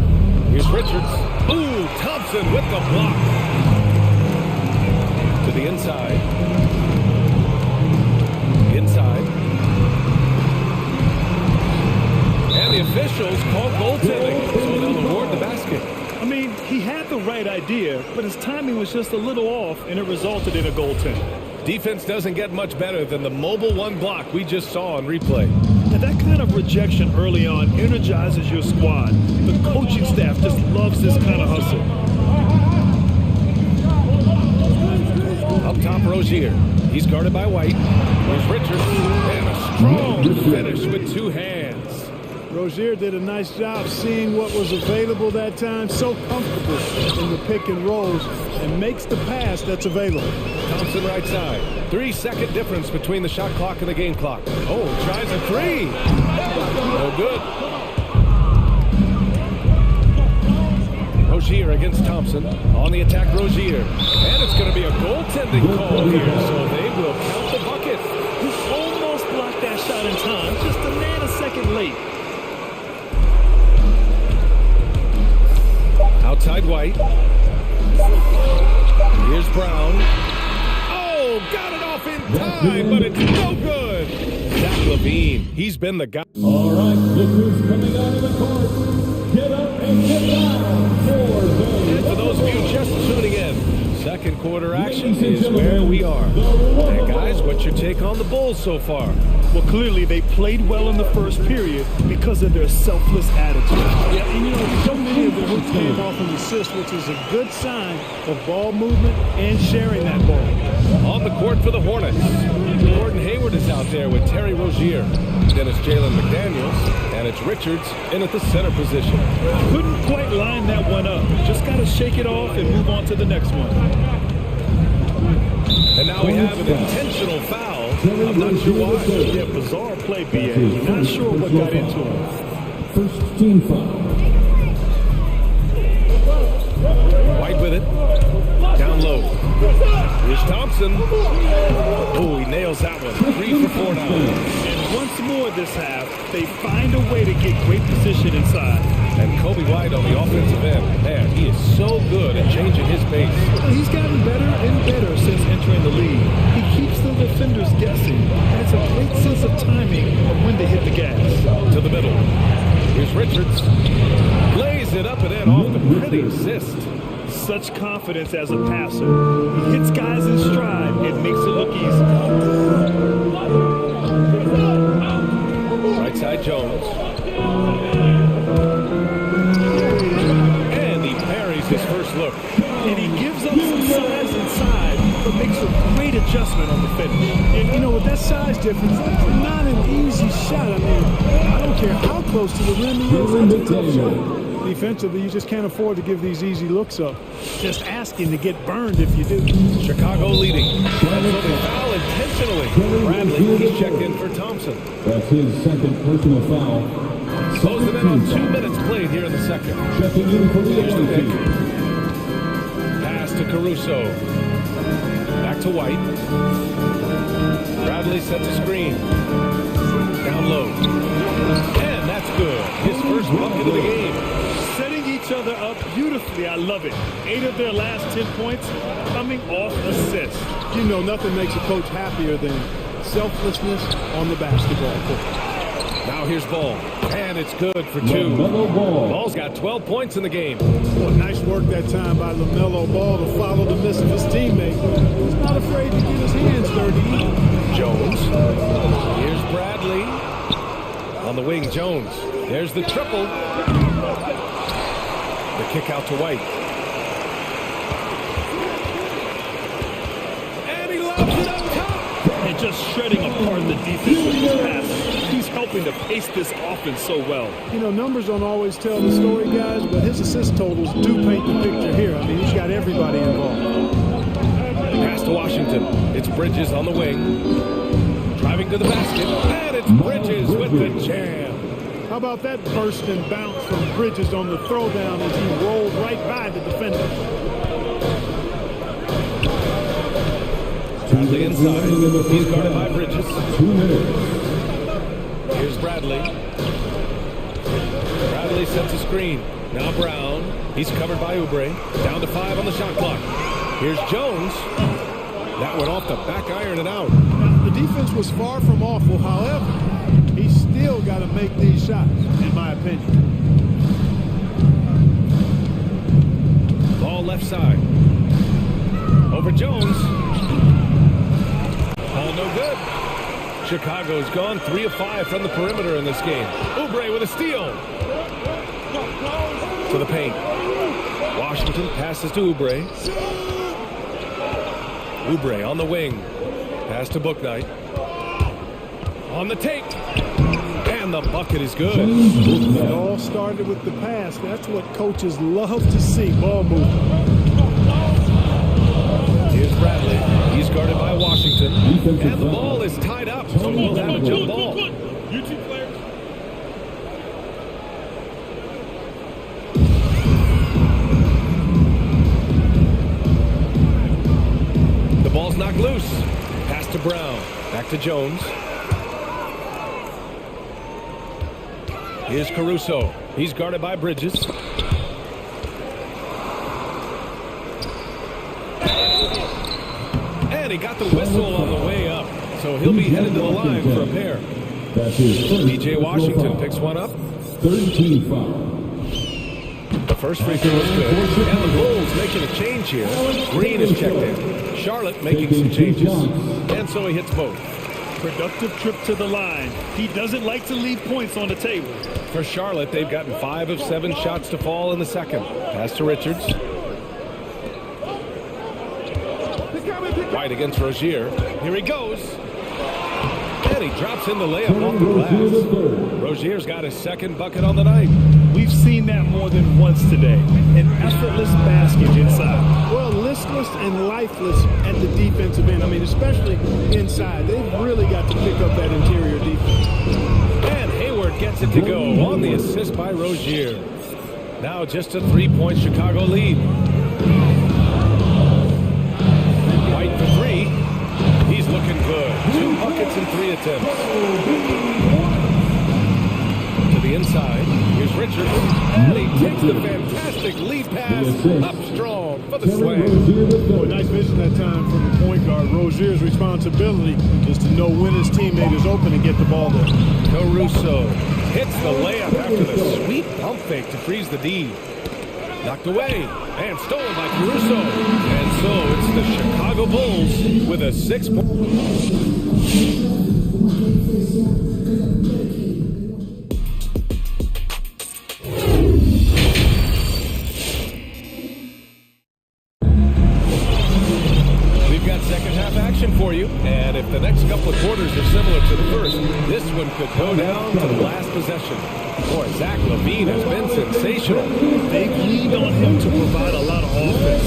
Here's Richards. Ooh, Thompson with the block. To the inside. officials call goaltending, so they'll award the basket. I mean, he had the right idea, but his timing was just a little off, and it resulted in a goaltending. Defense doesn't get much better than the mobile one block we just saw on replay. And that kind of rejection early on energizes your squad. The coaching staff just loves this kind of hustle. Up top, Rozier. He's guarded by White. Here's Richards. And a strong finish with two hands. Rozier did a nice job seeing what was available that time. So comfortable in the pick and rolls and makes the pass that's available. Thompson right side. 3-second difference between the shot clock and the game clock. Oh, tries a three. No good. Rozier against Thompson. On the attack, Rozier. And it's going to be a goaltending call here, so they will count the bucket. He almost blocked that shot in time, just a nanosecond late. Outside White. Here's Brown. Oh, got it off in time, but it's no good. Zach Levine, he's been the guy. All right, look who's coming out of the court. Get up and get down for And for those of you just tuning in, second quarter action is where we are. And guys, what's your take on the Bulls so far? Well, clearly they played well in the first period because of their selfless attitude. Yeah, and you know, so many of the hoops came off an assist, which is a good sign of ball movement and sharing that ball. On the court for the Hornets, Gordon Hayward is out there with Terry Rozier. Then it's Jalen McDaniels, and it's Richards in at the center position. Couldn't quite line that one up. Just got to shake it off and move on to the next one. And now we have an intentional foul. I'm not sure why. Yeah, bizarre play, B.A. Not sure what got into him. First team foul. White with it. Down low. Here's Thompson. Oh, he nails that one. 3 for 4 now. And once more this half, they find a way to get great position inside. And Kobe White on the offensive end. Man, he is so good at changing his pace. He's gotten better and better since entering the league. He keeps the defenders guessing, and it's a great sense of timing of when to hit the gas. To the middle. Here's Richards. Lays it up and in off the pretty assist. Such confidence as a passer. He hits guys in stride and makes it look easy. Right side Jones. And he parries his first look. And he gives up some size inside, but makes a great adjustment on the finish. And you know, with that size difference, that's not an easy shot. I mean, I don't care how close to the rim he is, that's a tough shot. Defensively, you just can't afford to give these easy looks up. Just asking to get burned if you do. Chicago leading. So they foul intentionally. Bradley, he's checked in for Thompson. That's his second personal foul. Closing in on 2 minutes played here in the second. Checking in for the Here's the other pick. team. Pass to Caruso. Back to White. Bradley sets a screen. Down low. And that's good. His first bucket of the game. Setting each other up beautifully. I love it. 8 of their last 10 points coming off assists. You know, nothing makes a coach happier than selflessness on the basketball court. Now here's Ball. And it's good for 2. Ball's got 12 points in the game. Well, nice work that time by LaMelo Ball to follow the miss of his teammate. He's not afraid to get his hands dirty either. Jones. Here's Bradley. On the wing, Jones. There's the triple. The kick out to White. And he lobs it up top. And just shredding apart the defense with his passes. He's helping to pace this offense so well. You know, numbers don't always tell the story, guys, but his assist totals do paint the picture here. I mean, he's got everybody involved. Pass to Washington. It's Bridges on the wing. Driving to the basket. And it's Bridges with the jam. How about that burst and bounce from Bridges on the throwdown as he rolled right by the defender? Bradley inside. He's guarded by Bridges. 2 minutes. Here's Bradley. Bradley sets a screen. Now Brown. He's covered by Oubre. Down to 5 on the shot clock. Here's Jones. That went off the back iron and out. Now, the defense was far from awful. However, he still still got to make these shots, in my opinion. Ball left side. Over Jones. Ball no good. Chicago's gone 3 of 5 from the perimeter in this game. Oubre with a steal. To the paint. Washington passes to Oubre. Oubre on the wing. Pass to Bouknight. On the take. And the bucket is good. It all started with the pass. That's what coaches love to see. Ball movement. Here's Bradley. He's guarded by Washington. And the ball is tied up, so we'll have a jump ball. You two players. The ball's knocked loose. Pass to Brown. Back to Jones. Here's Caruso. He's guarded by Bridges. And he got the whistle on the way up, so he'll be headed to the line for a pair. DJ Washington picks one up. 13 foul. The first free throw is good. And the Bulls making a change here. Green is checked in. Charlotte making some changes. And so he hits both. Productive trip to the line. He doesn't like to leave points on the table. For Charlotte, they've gotten 5 of 7 shots to fall in the second. Pass to Richards. White against Rozier. Here he goes. And he drops in the layup off the glass. Rozier's got his second bucket on the night. We've seen that more than once today. An effortless basket inside. Well, listless and lifeless at the defensive end. I mean, especially inside. They've really got to pick up that interior defense. And Hayward gets it to go on the assist by Rozier. Now just a 3-point Chicago lead. White for 3. He's looking good. 2 buckets in 3 attempts. To the inside. Here's Richards. And he takes the fantastic lead pass up strong for the slam. Boy, nice vision that time from the point guard. Rozier's responsibility is to know when his teammate is open and get the ball there. Caruso hits the layup after the sweet pump fake to freeze the D. Knocked away and stolen by Caruso. And so it's the Chicago Bulls with a 6-point. For you, and if the next couple of quarters are similar to the first, this one could go down to the last possession. Boy, Zach LaVine has been sensational. They've leaned on him to provide a lot of offense.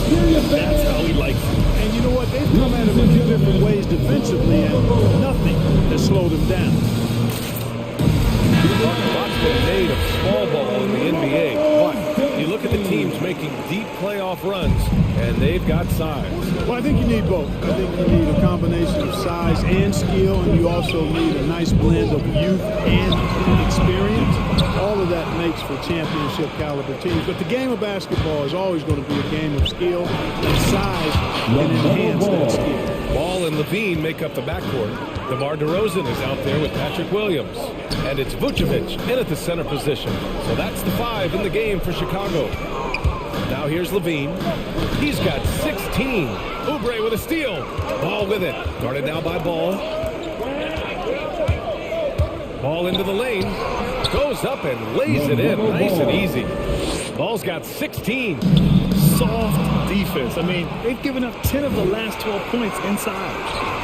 That's how he likes it. And you know what? They've come at him in 2 different ways defensively, and nothing has slowed him down. Lots been made of small ball in the NBA, but you look at the teams making deep playoff runs, and they've got size. Well, I think you need both. I think you need a combination of size and skill, and you also need a nice blend of youth and experience. All of that makes for championship caliber teams. But the game of basketball is always going to be a game of skill, and size can enhance that skill. Ball and LaVine make up the backcourt. DeMar DeRozan is out there with Patrick Williams. And it's Vucevic in at the center position. So that's the 5 in the game for Chicago. Now here's LaVine. He's got 16. Oubre with a steal. Ball with it. Guarded now by Ball. Ball into the lane. Goes up and lays it in. Nice and easy. Ball's got 16. Soft defense. I mean, they've given up 10 of the last 12 points inside.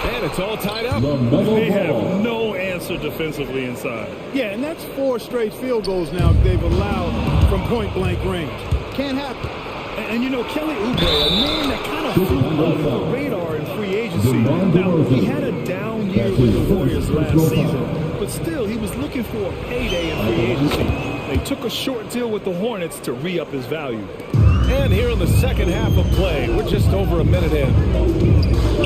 And it's all tied up. They have no answer defensively inside. Yeah, and that's 4 straight field goals now they've allowed from point-blank range. Can't happen. And you know, Kelly Oubre, a name that kind of flew under the radar in free agency. Now, he had a down year with the Warriors last season, but still, he was looking for a payday in free agency. They took a short deal with the Hornets to re-up his value. And here in the second half of play, we're just over a minute in.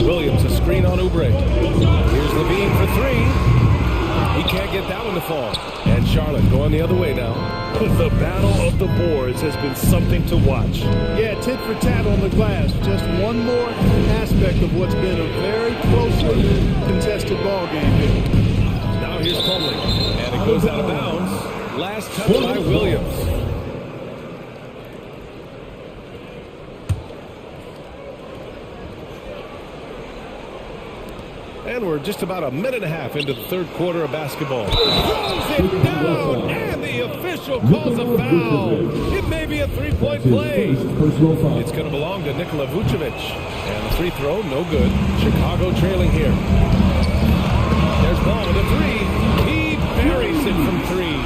Williams, a screen on Oubre. Here's LaVine for 3. He can't get that one to fall. And Charlotte going the other way now. The battle of the boards has been something to watch. Yeah, tit for tat on the glass. Just one more aspect of what's been a very closely contested ball game here. Now here's Plumlee. And it goes out of bounds. Last touch by Williams. And we're just about a minute and a half into the third quarter of basketball. Throws it down, and the official calls a foul. It may be a three-point play. It's going to belong to Nikola Vucevic. And the free throw, no good. Chicago trailing here. There's Ball with a three. He buries it from three.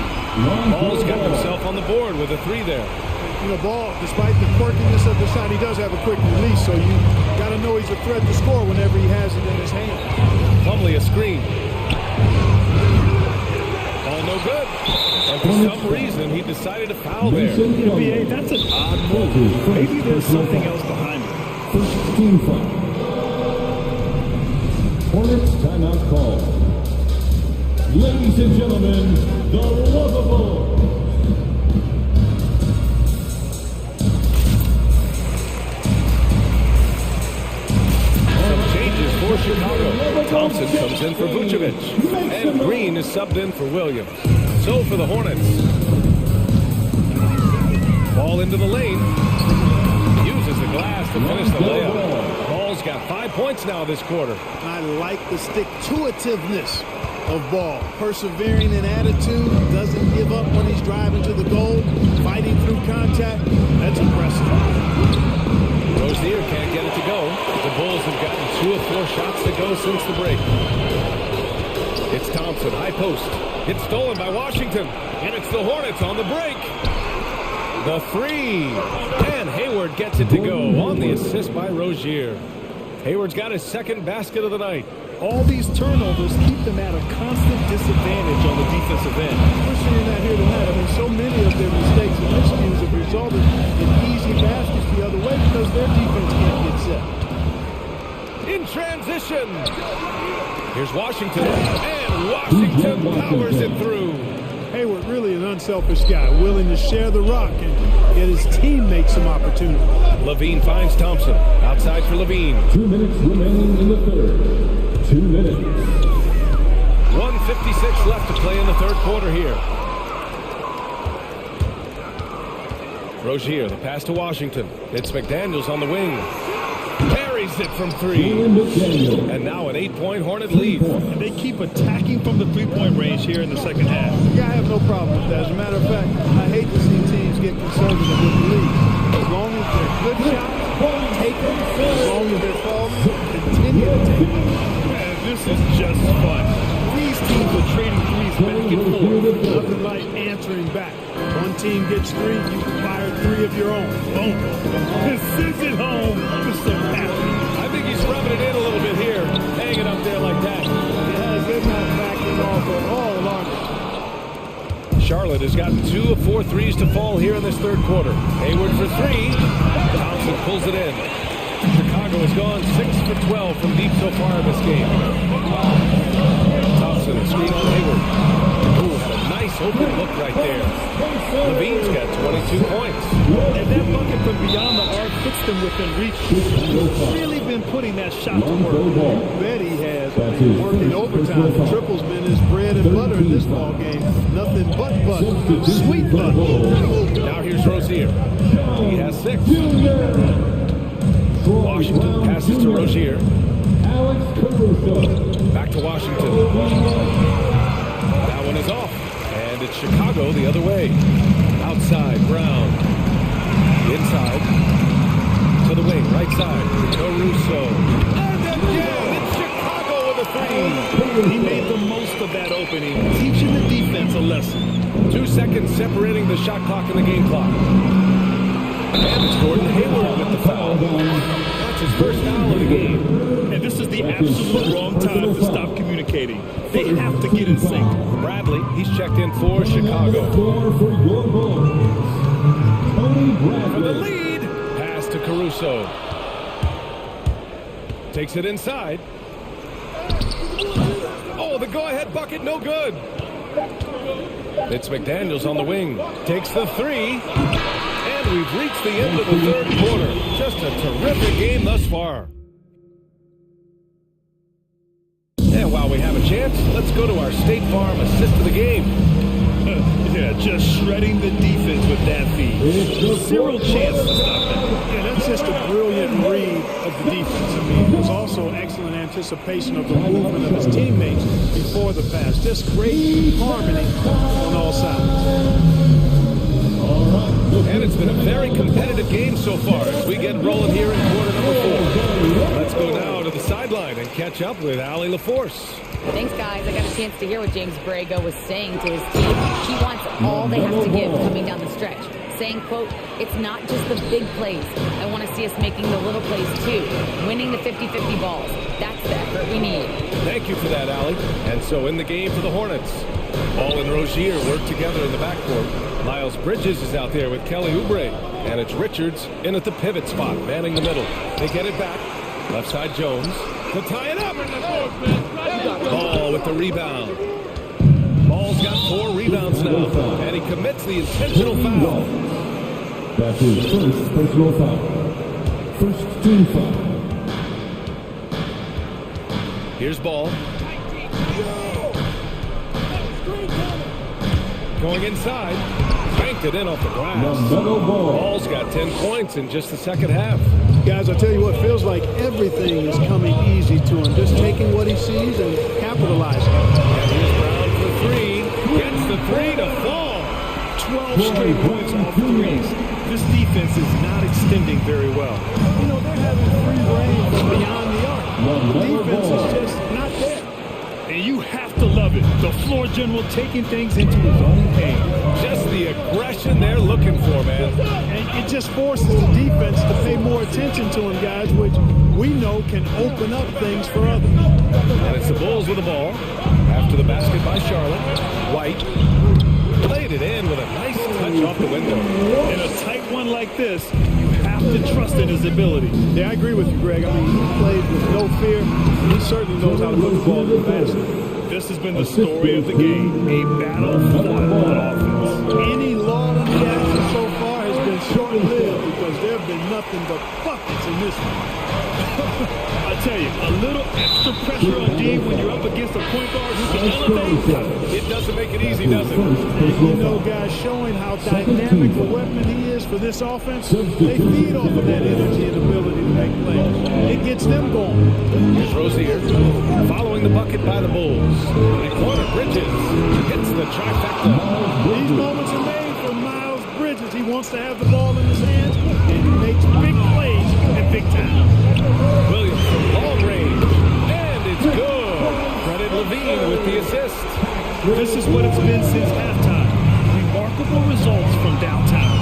Ball's got himself on the board with a three there. You know, Ball, despite the quirkiness of the shot, he does have a quick release, so you got to know he's a threat to score whenever he has it in his hand. Plumlee a screen. Ball no good. And for some reason, he decided to foul there. NBA, that's an odd move. Maybe there's something else behind it. First team foul. Hornets timeout call. Ladies and gentlemen, the lovable. For Chicago, Thompson comes in for Vucevic, and Green is subbed in for Williams. So for the Hornets, ball into the lane, uses the glass to finish the layup. Ball's got 5 points now this quarter. I like the stick-to-itiveness of Ball. Persevering in attitude, doesn't give up when he's driving to the goal, fighting through contact. That's impressive. Rozier can't get it to go. The Bulls have gotten 2 of 4 shots to go since the break. It's Thompson, high post. It's stolen by Washington, and it's the Hornets on the break. The three, and Hayward gets it to go on the assist by Rozier. Hayward's got his second basket of the night. All these turnovers keep them at a constant disadvantage on the defensive end. We're seeing that here tonight. I mean, so many of their mistakes and miscues have resulted in easy baskets the other way because their defense can't get set. In transition. Here's Washington, and Washington powers it through. Hayward, really an unselfish guy, willing to share the rock and get his teammates some opportunity. Levine finds Thompson. Outside for Levine. 2 minutes remaining in the third. 2 minutes. 1:56 left to play in the third quarter here. Rozier, the pass to Washington. It's McDaniels on the wing. Carries it from three. And now an 8-point Hornet lead. And they keep attacking from the three-point range here in the second half. Yeah, I have no problem with that. As a matter of fact, I hate to see teams get conservative with the lead. As long as they're good shots, take them. As long as they're falling, continue to take them. Man, this is just fun. These teams are trading threes back and forth. Nothing like answering back. One team gets 3, you fire 3 of your own. Boom. This is it home. I'm so happy. I think he's rubbing it in a little bit here. Hang it up there like that. Yeah, they're not backing off at all longer. Charlotte has gotten 2 of 4 threes to fall here in this third quarter. Hayward for 3. Thompson pulls it in. Chicago has gone 6 for 12 from deep so far in this game. Thompson, screen on Hayward. Ooh, had a nice open look right there. Levine's got 22 points. And that bucket from beyond the arc puts them within reach. He's really been putting that shot to work. Bet he has. Working overtime. The triple's been his bread and butter in this ball game. Nothing but butter. Sweet butter. Now here's Rozier. He has 6. Washington passes to Rozier. Back to Washington. That one is off. And it's Chicago the other way. Outside, Brown. Inside. To the wing, right side. Caruso. And again, it's Chicago with a 3. He made the most of that opening, teaching the defense a lesson. 2 seconds separating the shot clock and the game clock. And it's Gordon Hayward with the foul. That's his first foul of the game. And this is the absolute wrong time to stop communicating. They have to get in sync. Bradley, he's checked in for Chicago. For the lead. Pass to Caruso. Takes it inside. Oh, the go-ahead bucket, no good. It's McDaniels on the wing. Takes the 3. And we've reached the end of the third quarter. Just a terrific game thus far. And while we have a chance, chance? Let's go to our State Farm assist of the game. Yeah, just shredding the defense with that feed. Zero chance to stop that. Yeah, that's just a brilliant read of the defense. I mean, there's also excellent anticipation of the movement of his teammates before the pass. Just great harmony on all sides. And it's been a very competitive game so far as we get rolling here in quarter number 4. Let's go now to the sideline and catch up with Allie LaForce. Thanks, guys. I got a chance to hear what James Borrego was saying to his team. He wants all they have to give coming down the stretch. Saying, quote, it's not just the big plays. I want to see us making the little plays too. Winning the 50-50 balls. That's the effort we need. Thank you for that, Allie. And so in the game for the Hornets. Ball and Rozier work together in the backcourt. Miles Bridges is out there with Kelly Oubre. And it's Richards in at the pivot spot, manning the middle. They get it back. Left side Jones. To tie it up. Ball with the rebound. Ball's got 4 rebounds now. And he commits the intentional foul. That's his first personal foul. First team foul. Here's Ball. Going inside. Banked it in off the glass. Ball's got 10 points in just the second half. Guys, I'll tell you what, feels like everything is coming easy to him. Just taking what he sees and capitalizing. And here's Brown for 3. Gets the 3 to fall. 12 straight points off threes. This defense is not extending very well. You know, they're having free reign from beyond the arc. The defense is just not there. And you have to love it. The floor general taking things into his own hands. Just the aggression they're looking for, man. And it just forces the defense to pay more attention to him, guys, which we know can open up things for others. And it's the Bulls with the ball. After the basket by Charlotte. White played it in with a nice touch off the window. In a tight one like this, you have to trust in his ability. Yeah, I agree with you, Greg. I mean, he plays with no fear. He certainly knows how to put the ball in the basket. This has been the story of the game. A battle fought on offense. Any lull in the action so far has been short-lived because there have been nothing but buckets in this one. I tell you, a little extra pressure on D when you're up against a point guard who can elevate. It doesn't make it easy, does it? And you know, guys, showing how dynamic a weapon he is for this offense, they feed off of that energy and ability to make plays. It gets them going. Here's Rozier following the bucket by the Bulls. And corner Bridges hits the trifecta. These moments are made for Miles Bridges. He wants to have the ball in his hands, and he makes big plays at big time. Williams from long range. And it's good. Credit Levine with the assist. This is what it's been since halftime. Remarkable results from downtown.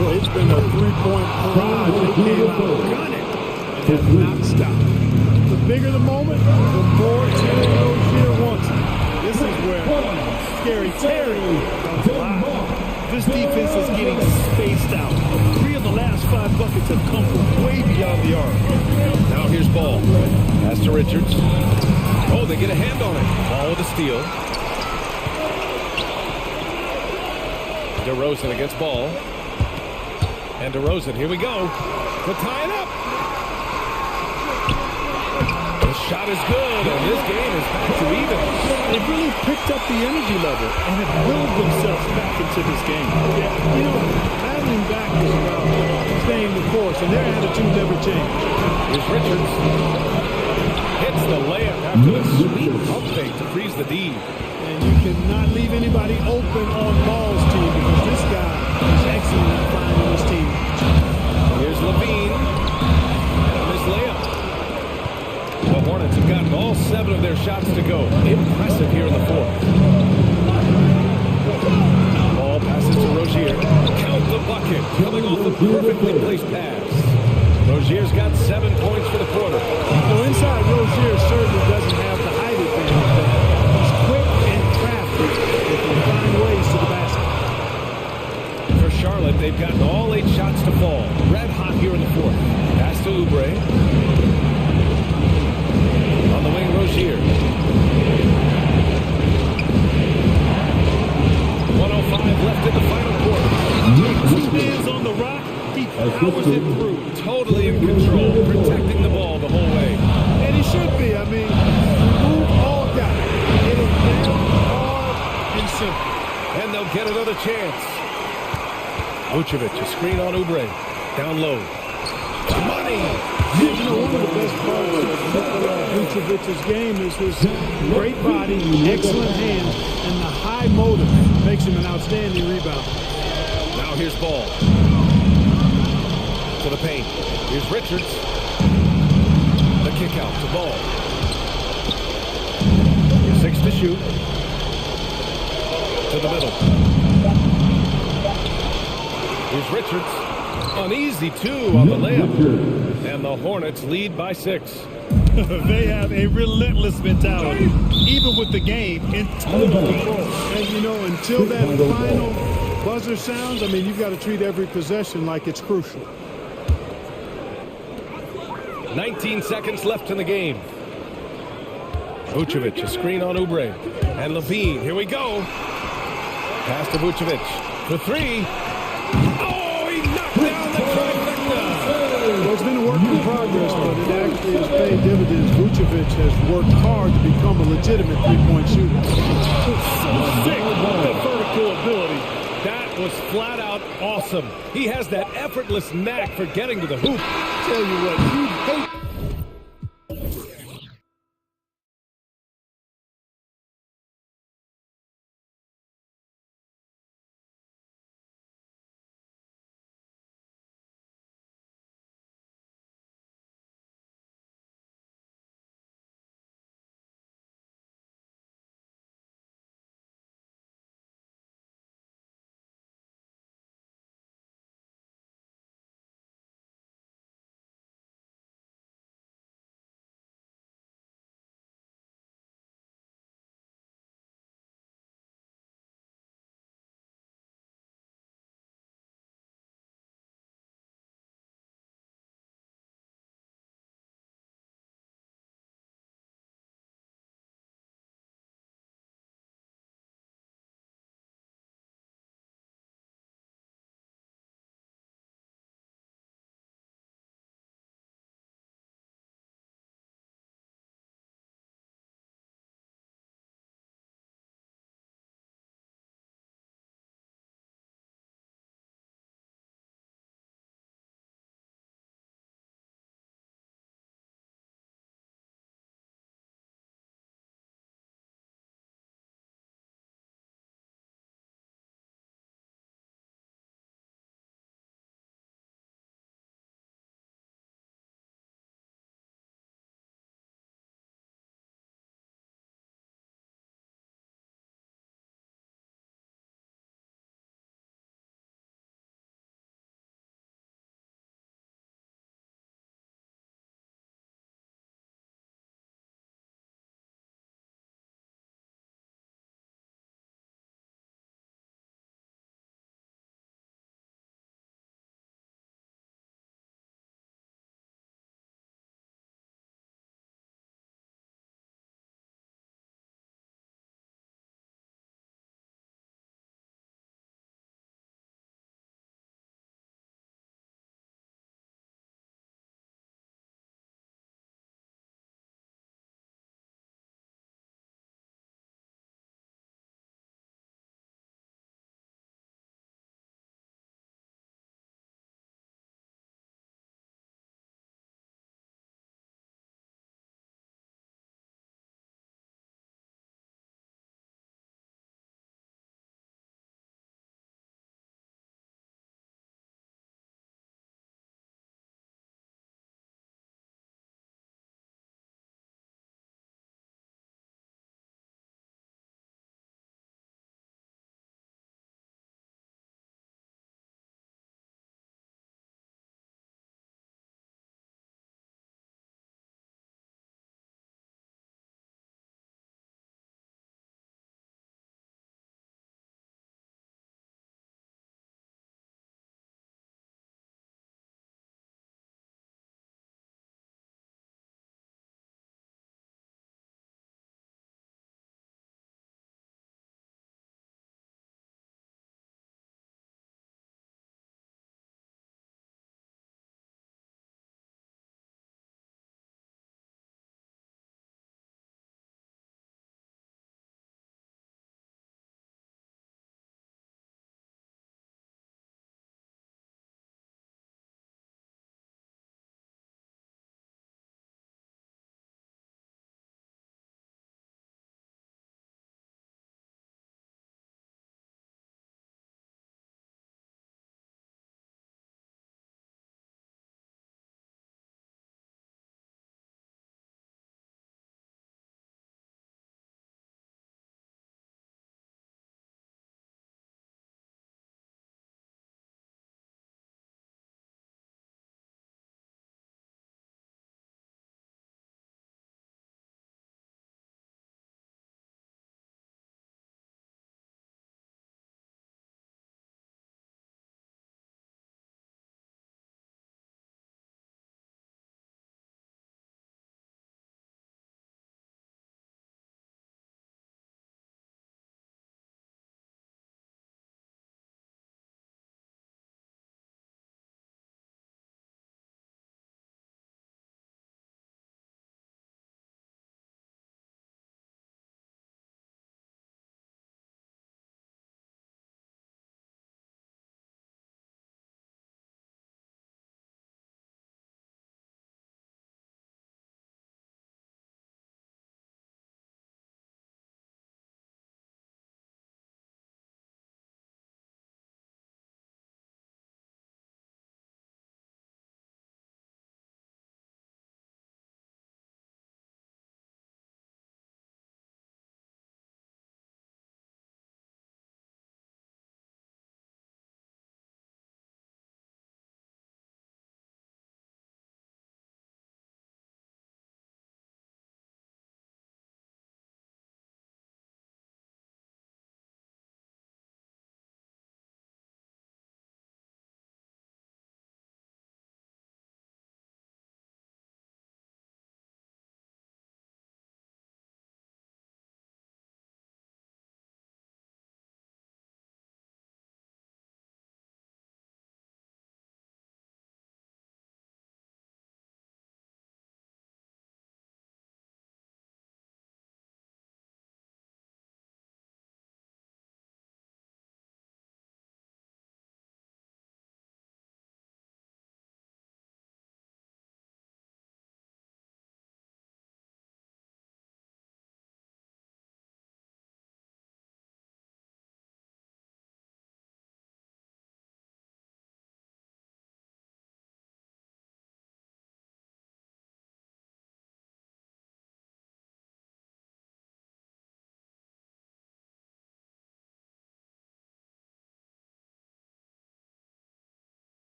Well, it's been a three-point barrage. They came out gunning and have not stopped. The bigger the moment, the more Terry Rozier wants it. This is where Scary Terry comes alive. This defense is getting spaced out. 3 of the last 5 buckets have come from way beyond the arc. Now here's Ball. Pass to Richards. Oh, they get a hand on it. Ball with a steal. DeRozan against Ball. And DeRozan, here we go. To tie it up. The shot is good, and this game is back to even. They've really picked up the energy level and have willed themselves back into this game. Yeah, you know, battling back is about staying the course, and their attitude never changed. Here's Richards. Hits the layup after the sweet pump fake to freeze the D. And you cannot leave anybody open on Ball's team because this guy is excellent at finding his team. Here's Levine. And his layup. The Hornets have gotten all 7 of their shots to go. Impressive here in the 4th. Ball passes to Rozier. Count the bucket. Coming off the perfectly placed pass. Rozier's got 7 points for the quarter. So inside, Rozier certainly doesn't have the height advantage, but he's quick and crafty. They can find ways to the basket. For Charlotte, they've gotten all 8 shots to fall. Red hot here in the 4th. Pass to Oubre. On the wing, Rozier. 1:05 left in the final quarter. He stands on the rock. He powers it through. Totally in control, protecting the ball the whole way. And he should be. I mean, remove all doubt. It chance. Vucevic, a screen on Oubre. Down low. Money! You know, one of the best parts of Vucevic's game is his great body, excellent hands, and the high motive makes him an outstanding rebounder. Now here's Ball. To the paint. Here's Richards. The kick out to Ball. Here's 6 to shoot. To the middle. Here's Richards. An easy 2 on the layup. And the Hornets lead by 6. They have a relentless mentality, even with the game in total control. And you know, until that final buzzer sounds, I mean, you've got to treat every possession like it's crucial. 19 seconds left in the game. Vucevic, a screen on Oubre. And Levine, here we go. Pass to Vucevic for 3. Oh, he knocked down the trifecta. Well, it's been a work in progress, but it actually has paid dividends. Vucevic has worked hard to become a legitimate three-point shooter. So sick with the vertical ability. That was flat out awesome. He has that effortless knack for getting to the hoop. Tell you what, you hate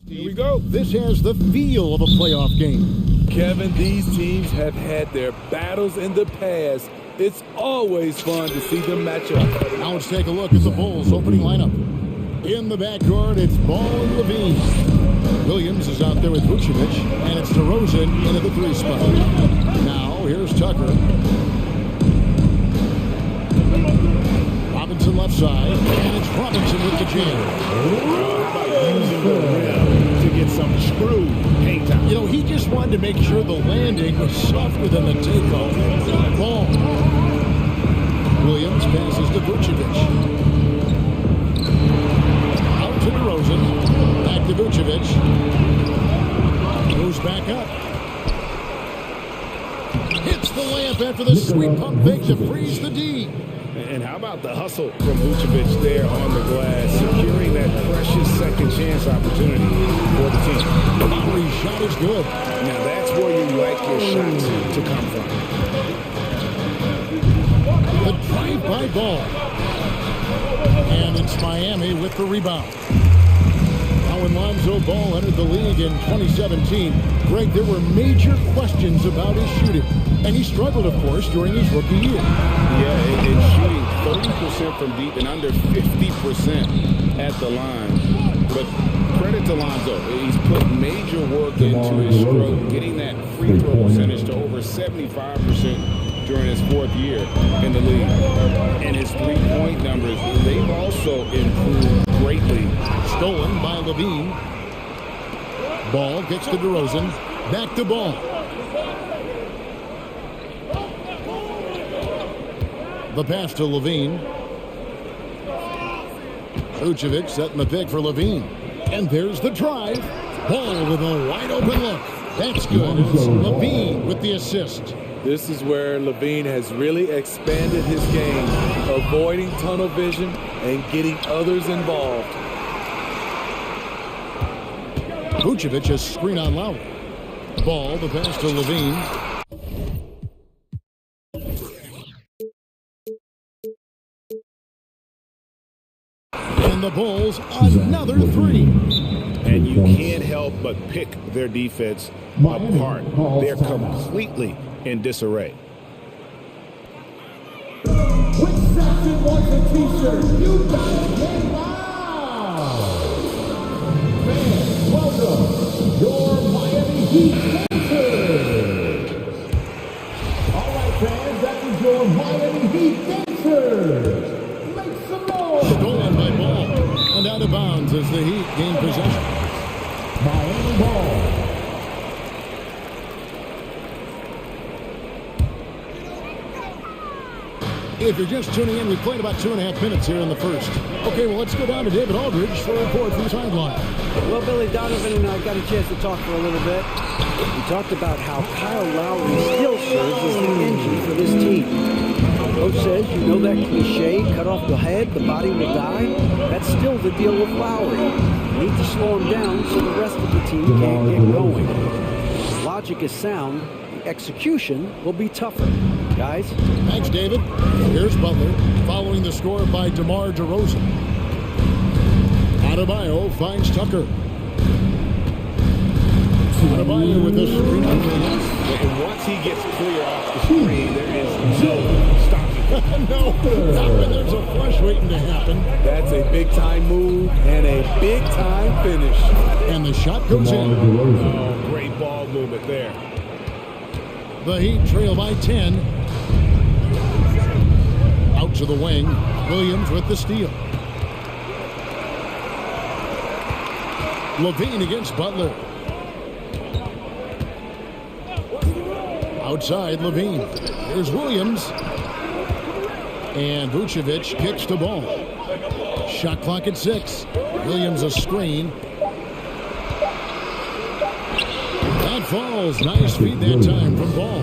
Here we go. This has the feel of a playoff game. Kevin, these teams have had their battles in the past. It's always fun to see them match up. Now let's take a look at the Bulls' opening lineup. In the backcourt, it's Ball and Levine. Williams is out there with Vucevic, and it's DeRozan into the three spot. Now, here's Tucker. Robinson left side, and it's Robinson with the jam. How about using the rim to get some true paint out? You know, he just wanted to make sure the landing was softer than the takeoff. Ball. Williams passes to Vucevic. Out to DeRozan. Back to Vucevic. Moves back up. Hits the layup after the sweet pump fake to freeze the D. And how about the hustle from Vucevic there on the glass, securing that precious second chance opportunity for the team. Lowry's shot is good. Now that's where you like your shots to come from. The drive-by Ball. And it's Miami with the rebound. Now when Lonzo Ball entered the league in 2017, Greg, there were major questions about his shooting. And he struggled, of course, during his rookie year. Yeah, it's shooting 30% from deep and under 50% at the line. But credit to Lonzo. He's put major work into his stroke, getting that free throw percentage to over 75% during his fourth year in the league. And his three-point numbers, they've also improved greatly. Stolen by Levine. Ball gets to DeRozan. Back to Ball. The pass to Levine. Vucevic setting the pick for Levine. And there's the drive. Ball with a wide open look. That's good. It's Levine with the assist. This is where Levine has really expanded his game, avoiding tunnel vision and getting others involved. Vucevic has screen on Lowry. Ball, the pass to Levine. And the Bulls, another three. And you can't help but pick their defense apart. They're completely in disarray. Which section wants a t-shirt? You got it. Wow! Fans, welcome your Miami Heat dancers. All right, fans, that is your Miami Heat dancers. Make some noise. Stolen by Ball. And out of bounds as the Heat gain possession. Miami ball. If you're just tuning in, we played about 2.5 minutes here in the first. Okay, well, let's go down to David Aldridge for a report from the sideline. Well, Billy, Donovan and I got a chance to talk for a little bit. We talked about how Kyle Lowry still serves as the engine for this team. Coach says, you know that cliche, cut off the head, the body will die? That's still the deal with Lowry. You need to slow him down so the rest of the team can't get going. Logic is sound. The execution will be tougher. Guys? Thanks, David. Here's Butler, following the score by DeMar DeRozan. Adebayo finds Tucker. Adebayo with the screen. And once he gets clear off the screen, there is no stopping. No, not when there's a flush waiting to happen. That's a big-time move and a big-time finish. And the shot goes in. Oh, great ball movement there. The Heat trail by 10. Out to the wing. Williams with the steal. Levine against Butler. Outside Levine. Here's Williams. And Vucevic kicks the ball. Shot clock at 6. Williams a screen. That falls. Nice feed that time from Ball.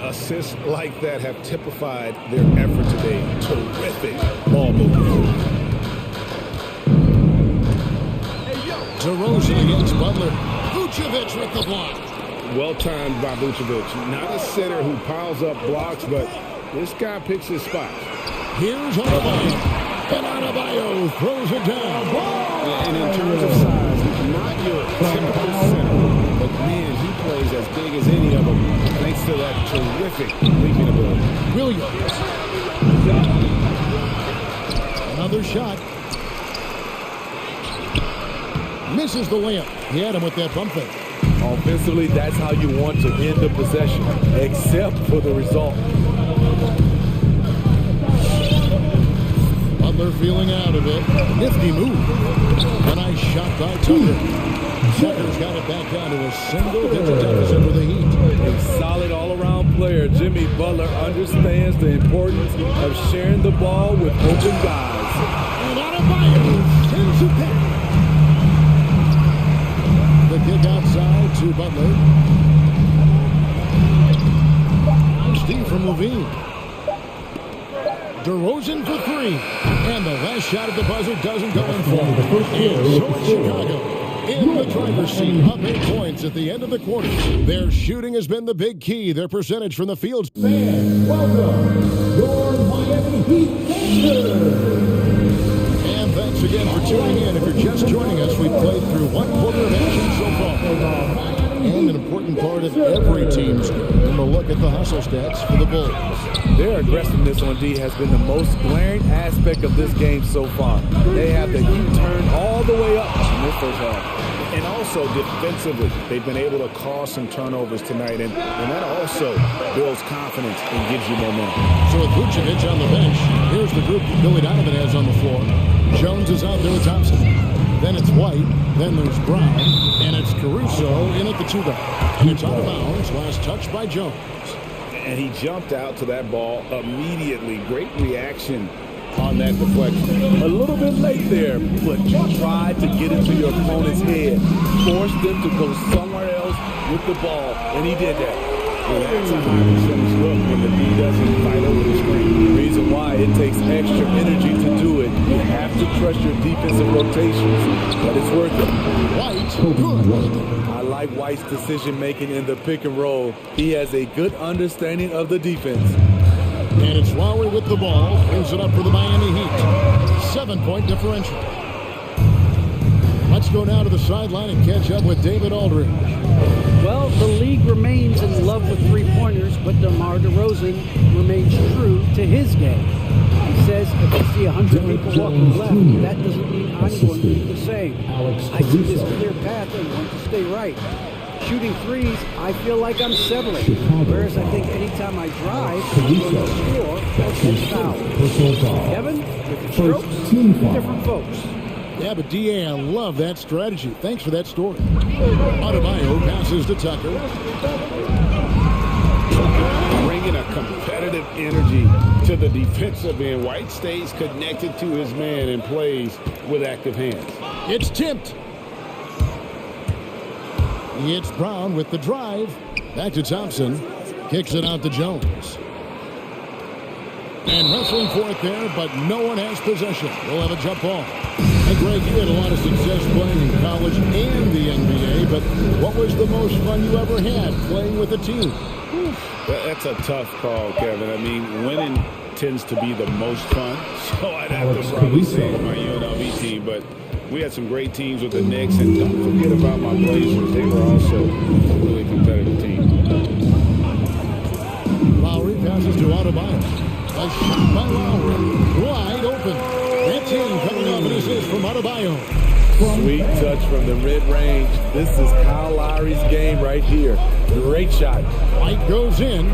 Assists like that have typified their effort today. Terrific ball movement. DeRozan against Butler. Vucevic with the block. Well timed by Vucevic. Not a center who piles up blocks, but this guy picks his spots. Here's Adebayo. And Adebayo throws it down. And in terms of size, not your typical center, but man, he plays as big as any of them thanks to that terrific leaping ability. Williams. Another shot. Misses the layup. He had him with that bump fake. Offensively, that's how you want to end the possession, except for the result. Butler feeling out of it. Nifty move. A nice shot by Tucker. Tucker's got it back down to a single-digit deficit for the Heat. A solid all-around player, Jimmy Butler understands the importance of sharing the ball with open guys. And Adebayo sends it back. The kick outside to Butler. Steve from Levine. DeRozan for three. And the last shot at the buzzer doesn't go in for him. And so it's Chicago in the driver's seat, up 8 points at the end of the quarter. Their shooting has been the big key. Their percentage from the field. Fans, welcome your Miami Heat And thanks again for tuning in. If you're just joining us, we've played through 1 quarter of action so far. And an important part of every team's game, a look at the hustle stats for the Bulls. Their aggressiveness on D has been the most glaring aspect of this game so far. They have the heat turned all the way up in this first half. And also defensively, they've been able to cause some turnovers tonight, and that also builds confidence and gives you momentum. So with Vucevic on the bench, here's the group Billy Donovan has on the floor. Jones is out there with Thompson. Then it's White, then there's Brown, and it's Caruso in at the 2-guard. And it's out of bounds, last touch by Jones. And he jumped out to that ball immediately. Great reaction on that deflection. A little bit late there, but you tried to get into your opponent's head, force them to go somewhere else with the ball, and he did that. Well, that's a high percentage look when the D doesn't fight over the screen. The reason why it takes extra energy to do it. You have to trust your defensive rotations, but it's worth it. White, good. I like White's decision-making in the pick and roll. He has a good understanding of the defense. And it's Lowry with the ball. Brings it up for the Miami Heat. 7-point differential. Let's go now to the sideline and catch up with David Aldridge. Well, the league remains in love with three-pointers, but DeMar DeRozan remains true to his game. He says if I see 100 people walking left, that doesn't mean I'm going to do the same. I see this clear path and want to stay right. Shooting threes, I feel like I'm settling. Whereas I think anytime I drive, I'm going to score or get fouled. Kevin, with the strokes, different folks. Yeah, but D.A., I love that strategy. Thanks for that story. Adebayo passes to Tucker. Bringing a competitive energy to the defensive end. White stays connected to his man and plays with active hands. It's tipped. It's Brown with the drive. Back to Thompson. Kicks it out to Jones. And wrestling for it there, but no one has possession. We'll have a jump ball. And Greg, you had a lot of success playing in college and the NBA, but what was the most fun you ever had playing with a team? That's a tough call, Kevin. I mean, winning tends to be the most fun, so I'd have to probably say my UNLV team, but we had some great teams with the Knicks, and don't forget about my Blazers. They were also a really competitive team. Lowry passes to Adebayo. A shot by Lowry. Wide open. That's in coming up, and this is from Adebayo. Sweet touch from the mid-range. This is Kyle Lowry's game right here. Great shot. White goes in.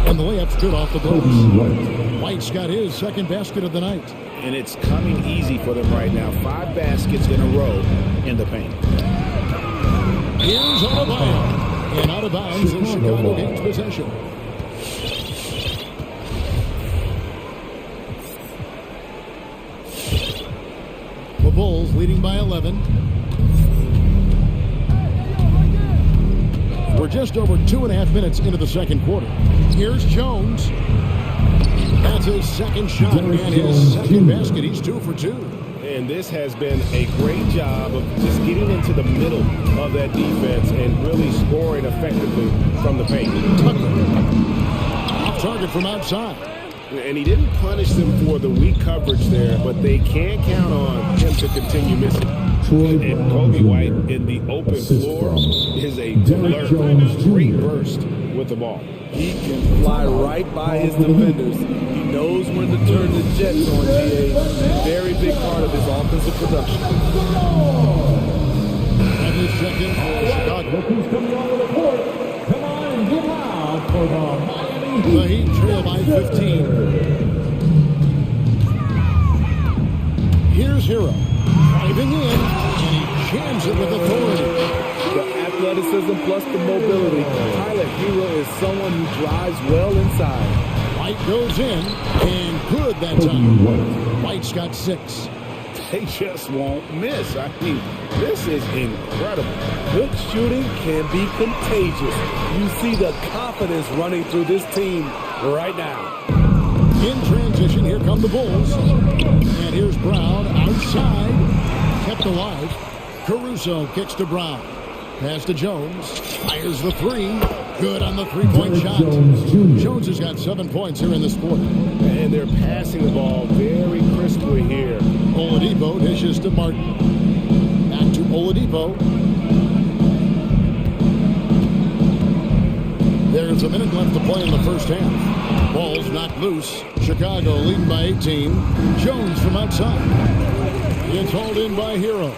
And the layup's good off the glass. White's got his second basket of the night. And it's coming easy for them right now. 5 baskets in a row in the paint. Here's Adebayo. And out of bounds in Chicago gains possession. The Bulls leading by 11. We're just over 2.5 minutes into the second quarter. Here's Jones. That's his second shot and his second basket. He's 2 for 2. And this has been a great job of just getting into the middle of that defense and really scoring effectively from the paint. Off target from outside. And he didn't punish them for the weak coverage there, but they can't count on him to continue missing. And Kobe White in the open floor is a alert, great burst with the ball. He can fly right by his defenders. He knows when to turn the jets on, GA. Very big part of his offensive production. And his second for Chicago. Who's coming on the court? Come on and get loud for the Miami Heat. The Heat trail by 15. Here's Hero. Driving in, and he jams it with authority. The athleticism plus the mobility. Tyler Hero is someone who drives well inside. White goes in, and good that time. White's got 6. They just won't miss. I mean, this is incredible. Good shooting can be contagious. You see the confidence running through this team right now. In transition, here come the Bulls. And here's Brown outside. Kept alive. Caruso kicks to Brown. Pass to Jones. Fires the 3. Good on the three-point shot. Jones has got 7 points here in this quarter. And they're passing the ball very crisply here. Oladipo dishes to Martin. Back to Oladipo. There's a minute left to play in the first half. Ball's knocked loose. Chicago leading by 18. Jones from outside. It's hauled in by Hero.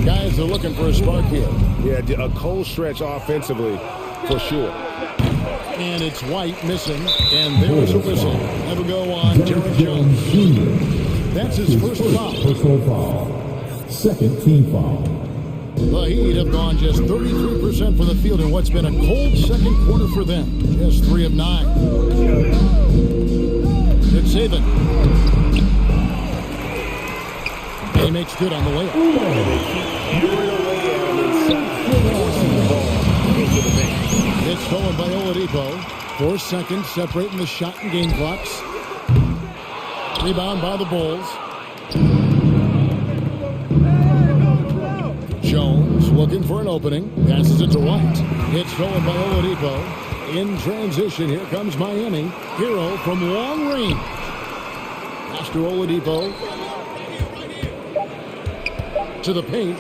Guys are looking for a spark here. Yeah, a cold stretch offensively, for sure. And it's White missing. And there's a whistle. Have a go on Derrick Jones. That's his first foul. Personal foul. Second team foul. The Heat have gone just 33% from the field in what's been a cold second quarter for them. Just 3 of 9. It's Saban. And he makes good on the layup. It's stolen by Oladipo. 4 seconds separating the shot and game clocks. Rebound by the Bulls. Jones looking for an opening. Passes it to White. It's stolen by Oladipo. In transition, here comes Miami. Hero from long range. Pass to Oladipo. To the paint.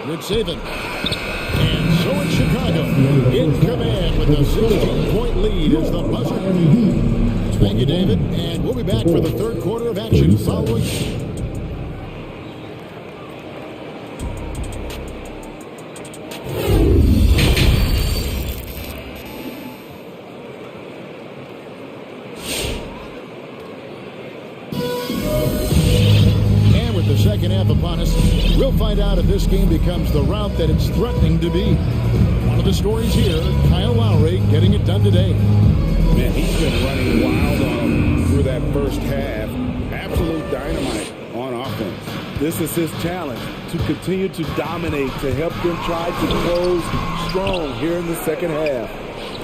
It's Saban. And so it's Chicago in command with a 16-point lead as the buzzer. Thank you, David. And we'll be back for the third quarter of action following. Second half upon us. We'll find out if this game becomes the route that it's threatening to be. One of the stories here, Kyle Lowry getting it done today. Man, he's been running wild on him through that first half. Absolute dynamite on offense. This is his challenge, to continue to dominate, to help them try to close strong here in the second half.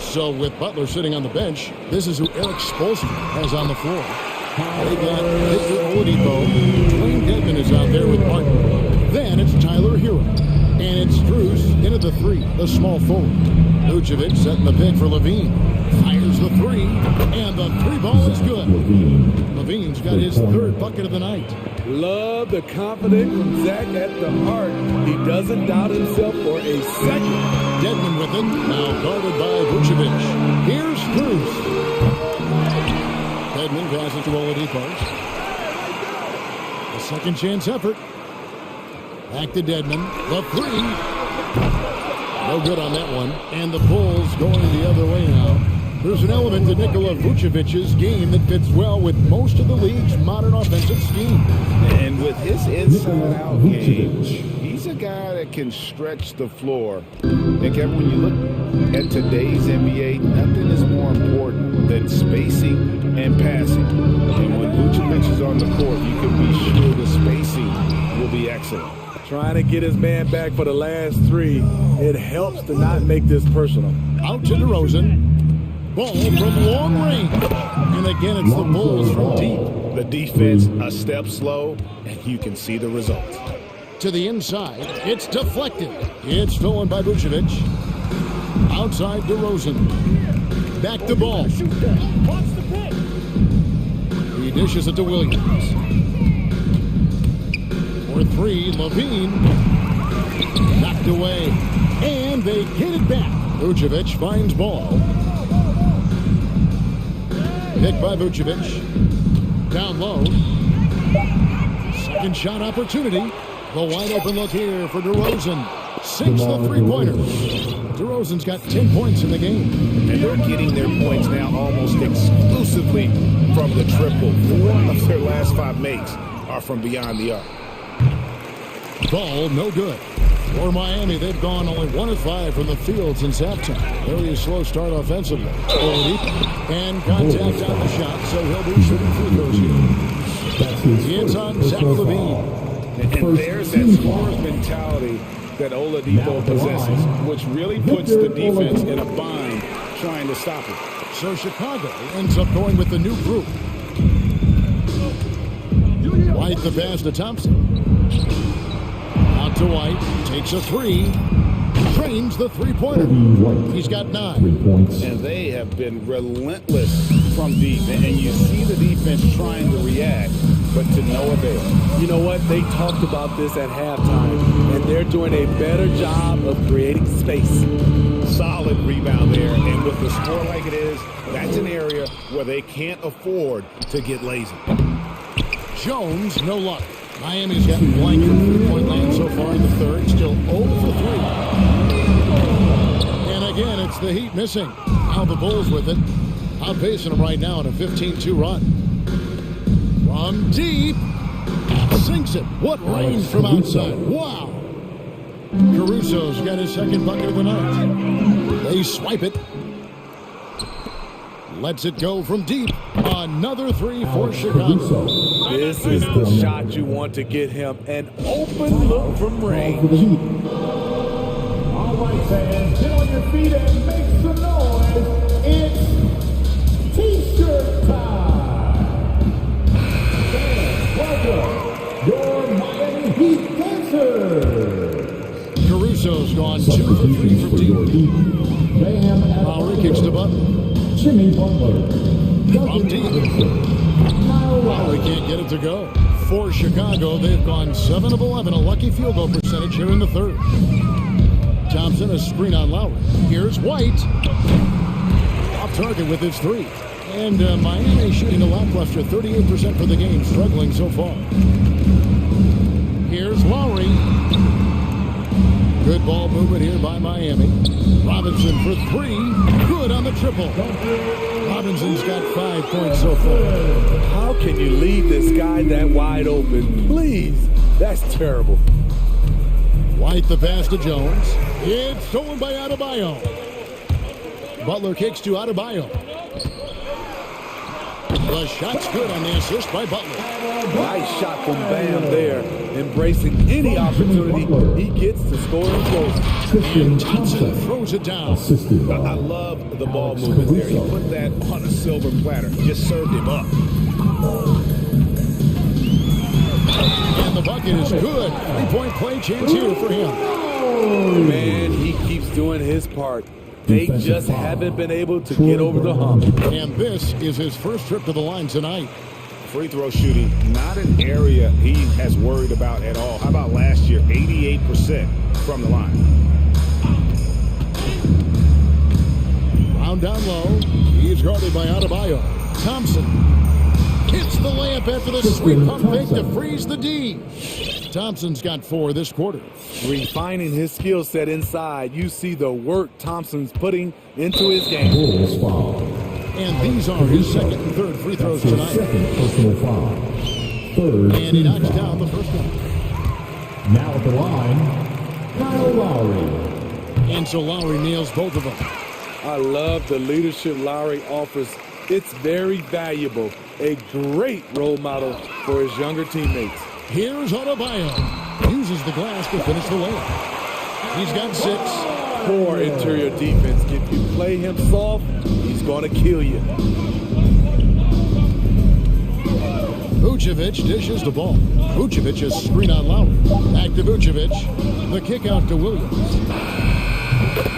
So with Butler sitting on the bench, this is who Eric Spoelstra has on the floor. They got Victor Oladipo. Dwayne Dedmon is out there with Martin. Then it's Tyler Hero. And it's Strus into the 3, the small forward. Vucevic setting the pick for Levine. Fires the 3, and the 3 ball is good. Levine's got his 3rd bucket of the night. Love the confidence from Zach at the heart. He doesn't doubt himself for a second. Dedmon with him, now guarded by Vucevic. Here's Strus. Dedmon passes to Oladipo. A second chance effort. Back to Dedmon. The 3. No good on that one. And the Bulls going the other way now. There's an element to Nikola Vucevic's game that fits well with most of the league's modern offensive scheme. And with his inside-out game, he's a guy that can stretch the floor. And Kevin, when you look at today's NBA, nothing is more important than spacing and passing. And when Vucevic is on the court, you can be sure the spacing will be excellent. Trying to get his man back for the last 3. It helps to not make this personal. Out to DeRozan. Ball from long range. And again, it's the Bulls from deep. The defense a step slow, and you can see the result. To the inside. It's deflected. It's stolen by Vucevic. Outside DeRozan. Back to ball. He dishes it to Williams. For three, Levine. Knocked away. And they get it back. Vucevic finds ball. Picked by Vucevic. Down low. Second shot opportunity. The wide open look here for DeRozan. Sinks the three-pointer. DeRozan's got 10 points in the game. And they're getting their points now almost exclusively from the triple. 4 of their last 5 makes are from beyond the arc. Ball no good. For Miami, they've gone only 1 of 5 from the field since halftime. Very slow start offensively. And contact on the shot, so he'll be shooting free throws here. It's on Zach LaVine. And there's that scorer's mentality that Oladipo possesses, which really puts the defense in a bind trying to stop it. So Chicago ends up going with the new group. White the pass to Thompson. Out to White, takes a three, trains the three-pointer. He's got 9. 3 points. And they have been relentless from deep. And you see the defense trying to react, but to no avail. You know what? They talked about this at halftime, and they're doing a better job of creating space. Solid rebound there, and with the score like it is, that's an area where they can't afford to get lazy. Jones, no luck. Miami's gotten blank from three-point land so far in the third, still 0 for 3. And again, it's the Heat missing. Now the Bulls with it, outpacing them right now in a 15-2 run. From deep, sinks it. What range from outside. Wow. Caruso's got his second bucket of the night. They swipe it. Lets it go from deep. Another 3 for Chicago. This is the shot you want to get him. An open look from range. All right, fans, get on your feet and make some noise. It's T-shirt time. Fans, welcome your Miami Heat dancers. Caruso's gone 2 for 3 from deep. Lowry kicks to Butler. Jimmy Butler. From deep. Lowry can't get it to go. For Chicago, they've gone 7 of 11, a lucky field goal percentage here in the third. Thompson, a screen on Lowry. Here's White. Off target with his 3. And Miami shooting a lackluster 38% for the game, struggling so far. Here's Lowry. Good ball movement here by Miami. Robinson for 3. Good on the triple. Robinson's got 5 points so far. How can you leave this guy that wide open? Please. That's terrible. White the pass to Jones. It's stolen by Adebayo. Butler kicks to Adebayo. The shot's good on the assist by Butler. Nice shot from Bam there. Embracing any opportunity he gets to score and close. And Thompson throws it down. I love the ball movement there. He put that on a silver platter. Just served him up. And the bucket is good. 3-point play chance here for him. Man, he keeps doing his part. They just haven't been able to get over the hump. And this is his first trip to the line tonight. Free throw shooting, not an area he has worried about at all. How about last year? 88% from the line. Round down low. He's guarded by Adebayo. Thompson hits the layup after the sweep pump fake to freeze the D. Thompson's got 4 this quarter. Refining his skill set inside, you see the work Thompson's putting into his game. And these are his second and third free throws tonight. Personal foul. Third. And he knocks down the first one. Now at the line, Kyle Lowry. And so Lowry nails both of them. I love the leadership Lowry offers. It's very valuable. A great role model for his younger teammates. Here's Adebayo. Uses the glass to finish the layup. He's got 6. Poor interior defense. If you play him soft, he's going to kill you. Vucevic dishes the ball. Vucevic is screen on Lowry. Back to Vucevic. The kick out to Williams.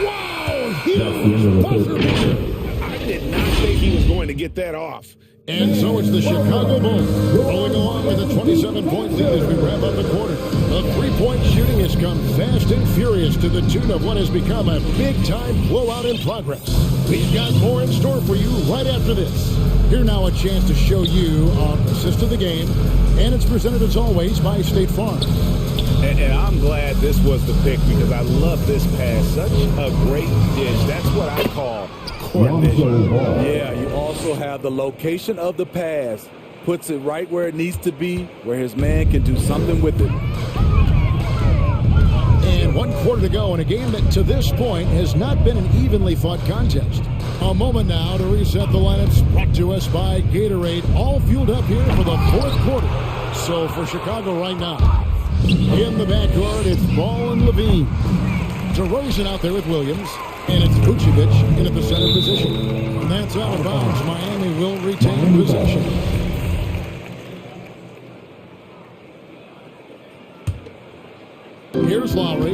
Wow! Huge buzzer beater. I did think he was going to get that off. And so it's the Chicago Bulls rolling along with a 27-point lead as we wrap up the quarter. The three-point shooting has come fast and furious to the tune of what has become a big-time blowout in progress. We've got more in store for you right after this. Here now a chance to show you our assist of the game, and it's presented as always by State Farm. And I'm glad this was the pick because I love this pass. Such a great dish. That's what I call court vision. Yeah, you also have the location of the pass. Puts it right where it needs to be, where his man can do something with it. And 1 quarter to go in a game that to this point has not been an evenly fought contest. A moment now to reset the lineups, brought to us by Gatorade, all fueled up here for the fourth quarter. So for Chicago right now, in the backcourt, it's Ball and Levine. DeRozan out there with Williams, and it's Vucevic in at the center position. And that's out of bounds. Miami will retain possession. Here's Lowry.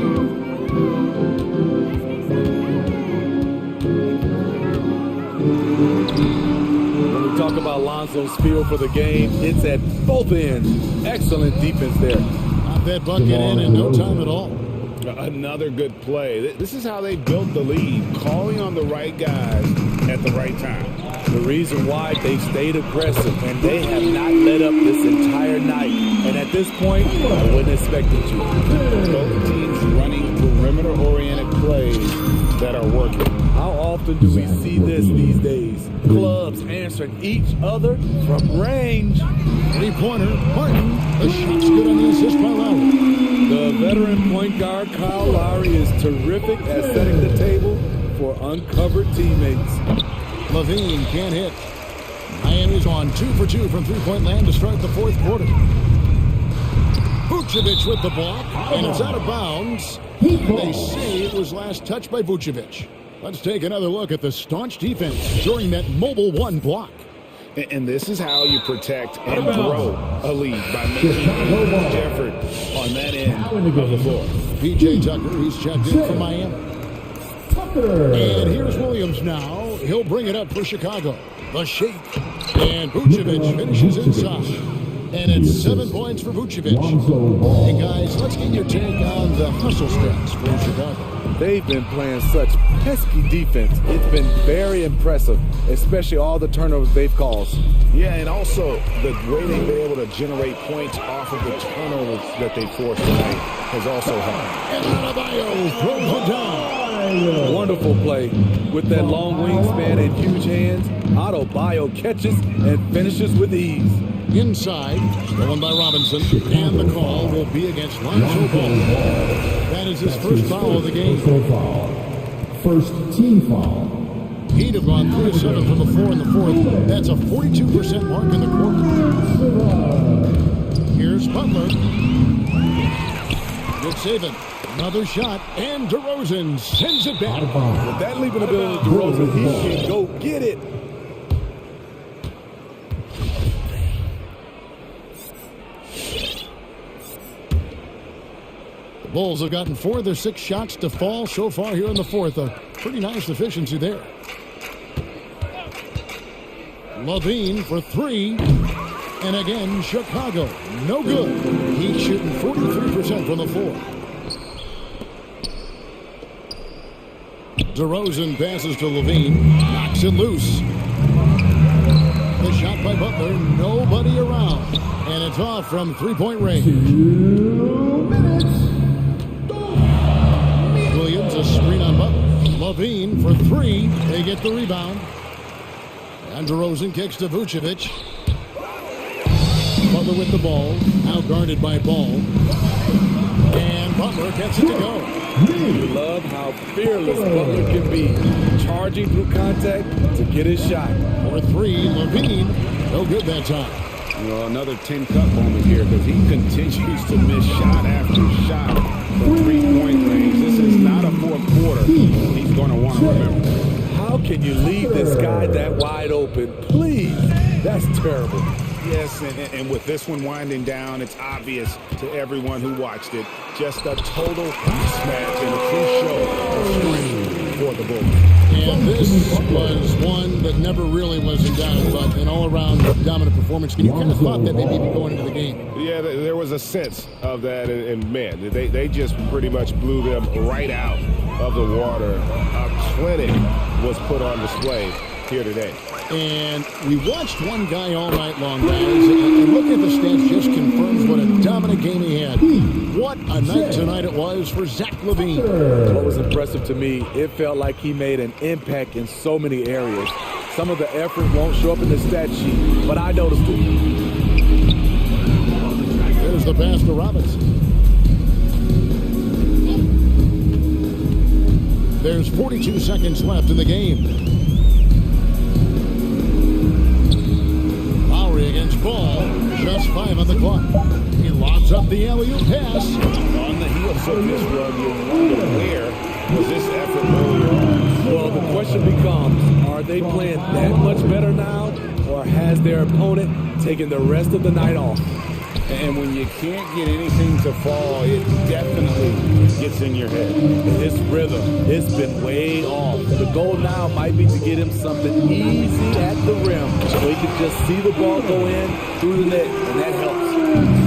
When we talk about Lonzo's feel for the game, it's at both ends. Excellent defense there. Got that bucket in no time at all. Another good play. This is how they built the lead, calling on the right guys at the right time. The reason why they stayed aggressive, and they have not let up this entire night. And at this point, I wouldn't expect it to. Both teams running perimeter-oriented plays that are working. How often do we see this these days? Clubs answering each other from range. Three-pointer, Martin. The shot's good on the assist by Lowry. The veteran point guard Kyle Lowry is terrific at setting the table for uncovered teammates. Levine can't hit. Miami's on 2 for 2 from three-point land to start the fourth quarter. Vucevic with the block, and it's out of bounds. They say it was last touched by Vucevic. Let's take another look at the staunch defense during that mobile one block. And this is how you protect and grow a lead, by making a huge effort on that end of the floor. P.J. Tucker, he's checked in for Miami. And here's Williams now. He'll bring it up for Chicago. The shake. And Vucevic finishes inside. And it's 7 points for Vucevic. Hey, guys, let's get your take on the hustle stats for Chicago. They've been playing such pesky defense. It's been very impressive, especially all the turnovers they've caused. Yeah, and also the way they've been able to generate points off of the turnovers that they forced tonight has also helped. And Adebayo throws it down. Wonderful play. With that long wingspan and huge hands, Adebayo catches and finishes with ease. Inside, stolen by Robinson, and the call will be against Lonzo Ball. That is his first foul of the game. First team foul. He'd have gone 3 of 7 from the floor in the fourth. That's a 42% mark in the quarter. Here's Butler. Good saving. Another shot, and DeRozan sends it back. With that leaping ability, DeRozan, he can go get it. The Bulls have gotten 4 of their 6 shots to fall so far here in the fourth. A pretty nice efficiency there. Levine for 3. And again, Chicago, no good. He's shooting 43% from the floor. DeRozan passes to Levine, knocks it loose. The shot by Butler, nobody around. And it's off from three-point range. 2 minutes. Williams, a screen on Butler. Levine for 3. They get the rebound. And DeRozan kicks to Vucevic. Butler with the ball, now guarded by Ball. And Butler gets it to go. You love how fearless Butler can be, charging through contact to get his shot. For 3, Levine, no good that time. You know, another 10-cut moment here because he continues to miss shot after shot from three-point range. This is not a fourth quarter he's going to want to remember. How can you leave this guy that wide open? Please, that's terrible. Yes, and with this one winding down, it's obvious to everyone who watched it. Just a total mismatch and a true show of strength for the Bulls. And this was one that never really was in doubt, but an all-around dominant performance. You kind of thought that maybe he'd be going into the game. Yeah, there was a sense of that, and man, they just pretty much blew them right out of the water. A clinic was put on display here today. And we watched one guy all night long, guys, and looking at the stats just confirms what a dominant game he had. What a night tonight it was for Zach LaVine. What was impressive to me, it felt like he made an impact in so many areas. Some of the effort won't show up in the stat sheet, but I noticed it. There's the pass to Robinson. There's 42 seconds left in the game. Against Ball, just 5 on the clock. He lobs up the alley-oop pass. On the heels of this run, you wonder where was this effort earlier on? Well, the question becomes, are they playing that much better now, or has their opponent taken the rest of the night off? And when you can't get anything to fall, it definitely gets in your head. His rhythm, it's been way off. The goal now might be to get him something easy at the rim so he can just see the ball go in through the net, and that helps.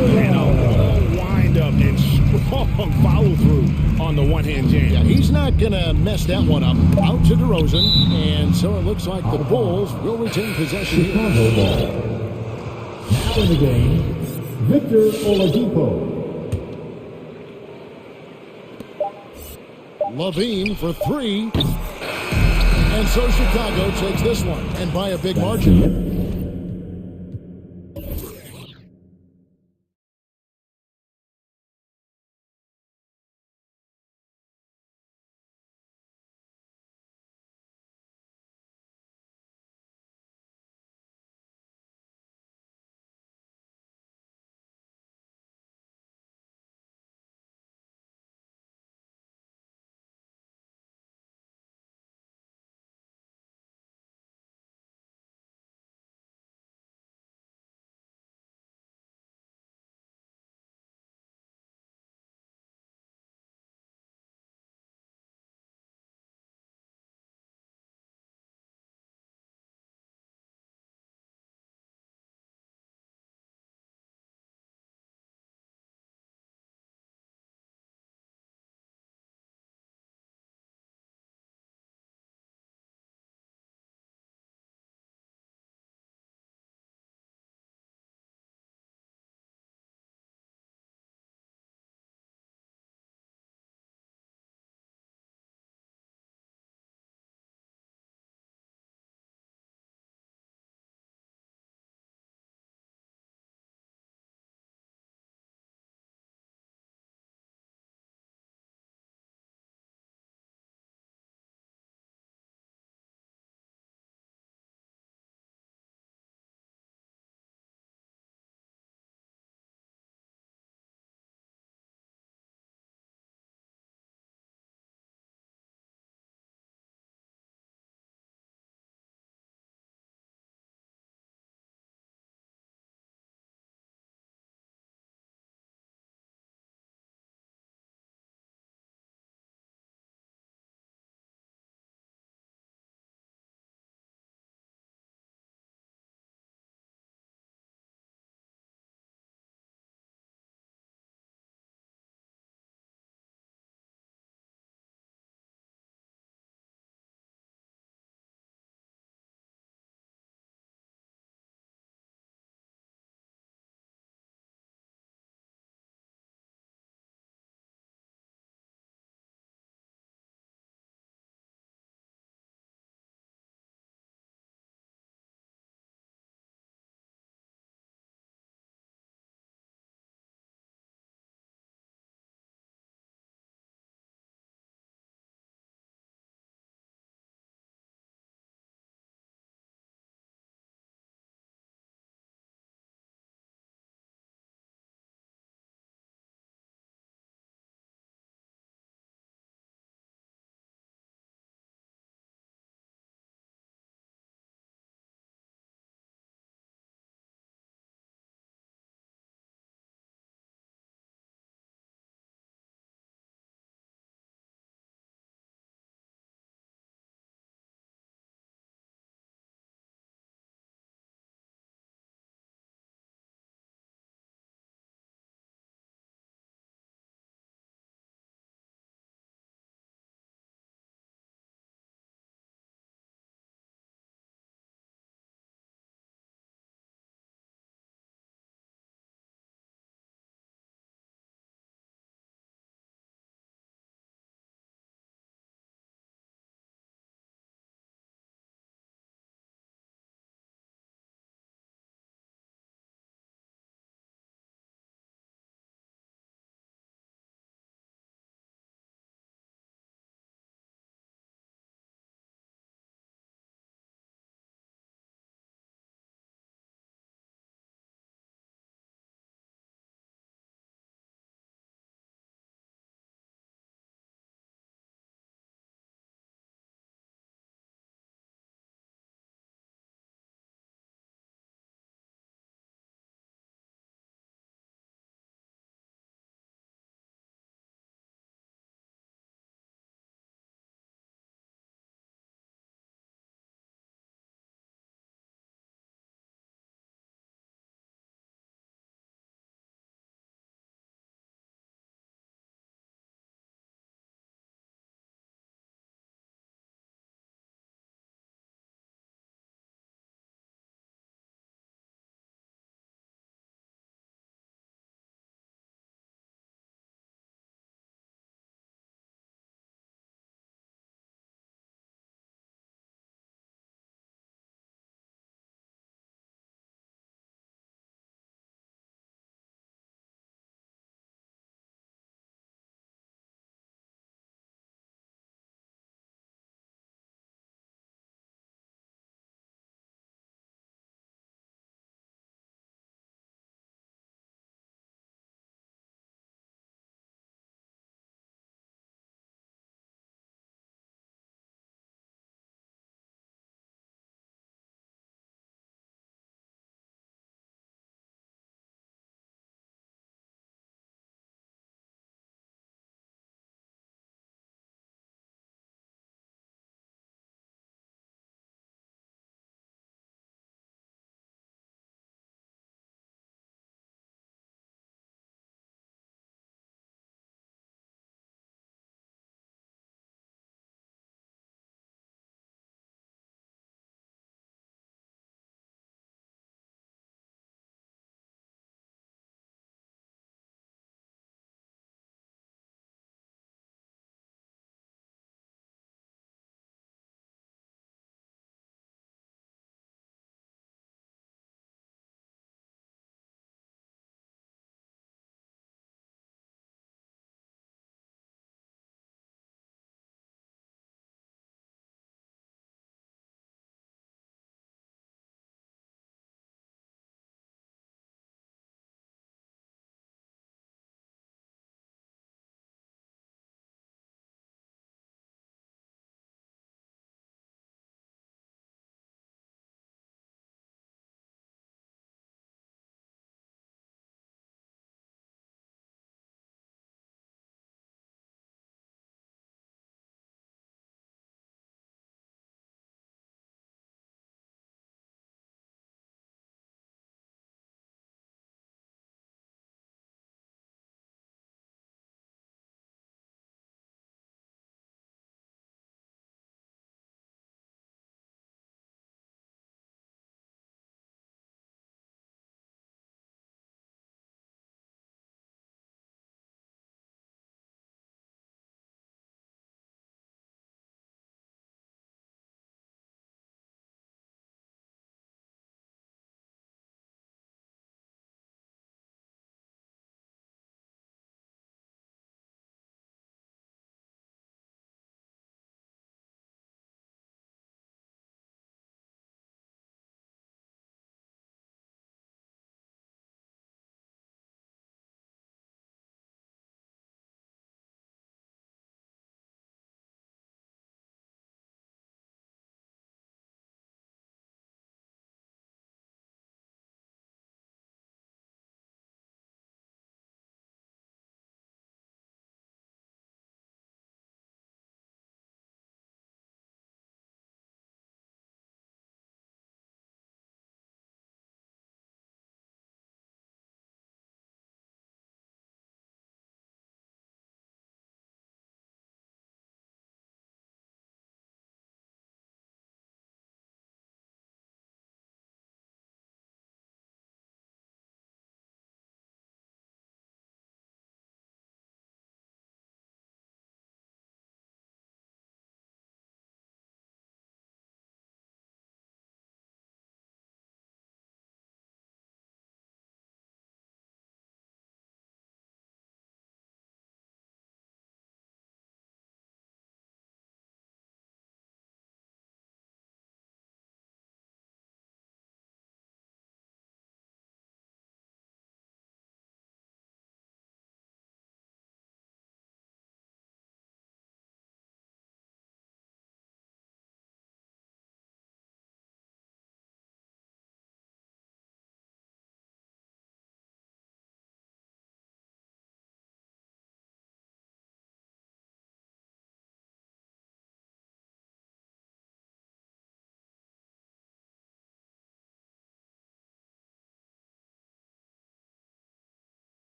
And a wind up and strong follow through on the one-hand jam. Yeah, he's not going to mess that one up. Out to DeRozan, and so it looks like the Bulls will retain possession here. Now in the game, Victor Oladipo. LaVine for 3. And so Chicago takes this one, and by a big margin.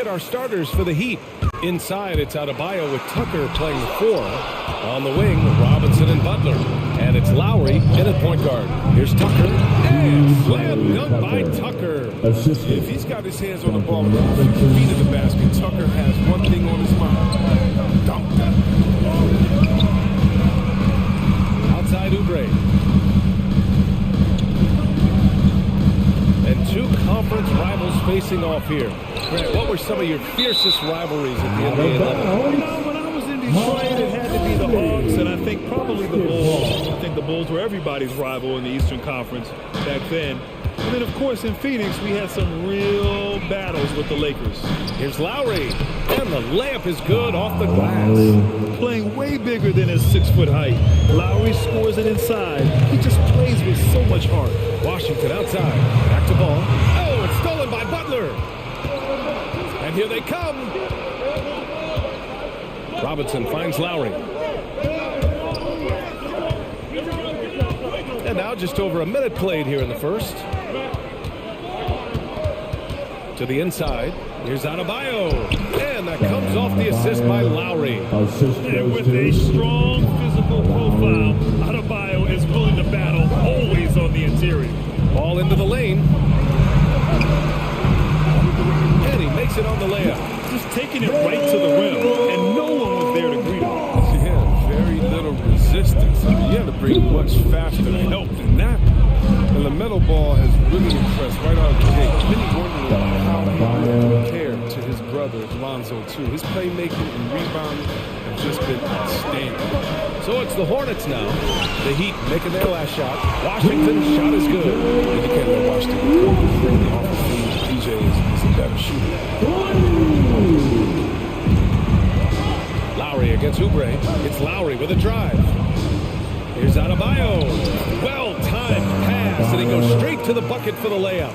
at our starters for the Heat. Inside, it's Adebayo with Tucker playing the 4. On the wing, Robinson and Butler. And it's Lowry in at point guard. Here's Tucker. And slam dunk by Tucker. If he's got his hands on the ball with a few feet of the basket, Tucker has one thing on his mind. Dunk that. Outside Oubre. And two conference rivals facing off here. Grant, what were some of your fiercest rivalries at the NBA level? When I was in Detroit, it had to be the Hawks, and I think probably the Bulls. I think the Bulls were everybody's rival in the Eastern Conference back then. And then, of course, in Phoenix, we had some real battles with the Lakers. Here's Lowry, and the layup is good off the glass. Playing way bigger than his 6-foot height. Lowry scores it inside. He just plays with so much heart. Washington outside, back to ball. Oh, it's stolen by Butler. And here they come. Robinson finds Lowry. And now just over a minute played here in the first. To the inside. Here's Adebayo. And that comes off the assist by Lowry. And with a strong physical profile, Adebayo is willing to battle always on the interior. Ball into the lane. And he makes it on the layup. Just taking it right to the rim, and no one was there to greet him. Yeah, very little resistance. I mean, you had to bring much faster help than that. And the metal ball has really impressed right out of the gate. Many wondering how he will compare to his brother, Lonzo, too. His playmaking and rebounding have just been outstanding. So it's the Hornets now. The Heat making their last shot. Washington's shot is good. You can't let Washington the offensive. PJ is a better shooter. Lowry against Oubre. It's Lowry with a drive. Here's Adebayo. Well-timed pass, and he goes straight to the bucket for the layup.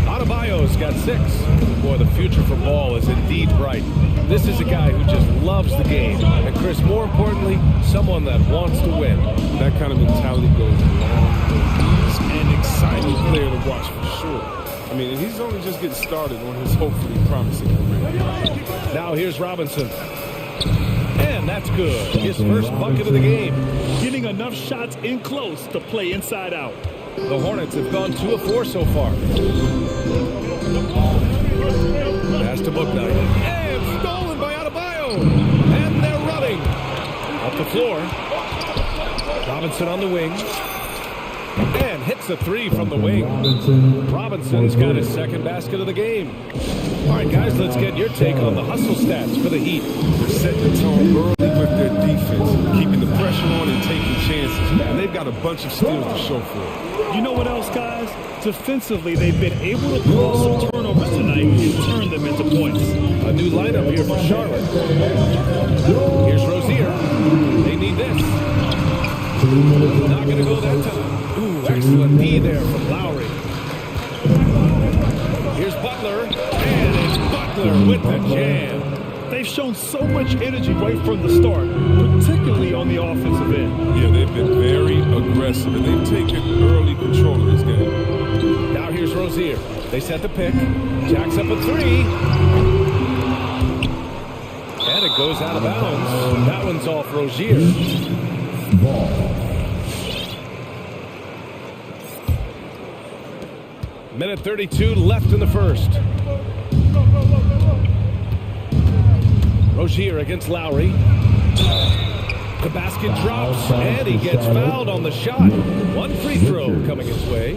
Adebayo's got 6. Boy, the future for ball is indeed bright. This is a guy who just loves the game. And Chris, more importantly, someone that wants to win. That kind of mentality goes along. He's an exciting player to watch for sure. I mean, he's only just getting started on his hopefully promising career. Now here's Robinson. And that's good. His first bucket of the game. Getting enough shots in close to play inside out. The Hornets have gone 2 of 4 so far. Pass to Booknight. And stolen by Adebayo. And they're running. Up the floor. Robinson on the wing. And hits the 3 from the wing. Robinson's got his second basket of the game. All right, guys, let's get your take on the hustle stats for the Heat. They're setting the tone early with their defense, keeping the pressure on and taking chances. And they've got a bunch of steals to show for it. You know what else, guys? Defensively, they've been able to cause some turnovers tonight and turn them into points. A new lineup here for Charlotte. Here's Rozier. They need this. Not going to go that time. Ooh, excellent D there from Lowry. Here's Butler. And it's Butler with the jam. They've shown so much energy right from the start, particularly on the offensive end. Yeah, they've been very aggressive, and they've taken early control of this game. Now here's Rozier. They set the pick. Jacks up a 3. And it goes out of bounds. That one's off Rozier. Minute 32 left in the first. Rozier against Lowry. The basket drops, and he gets fouled on the shot. One free throw coming his way.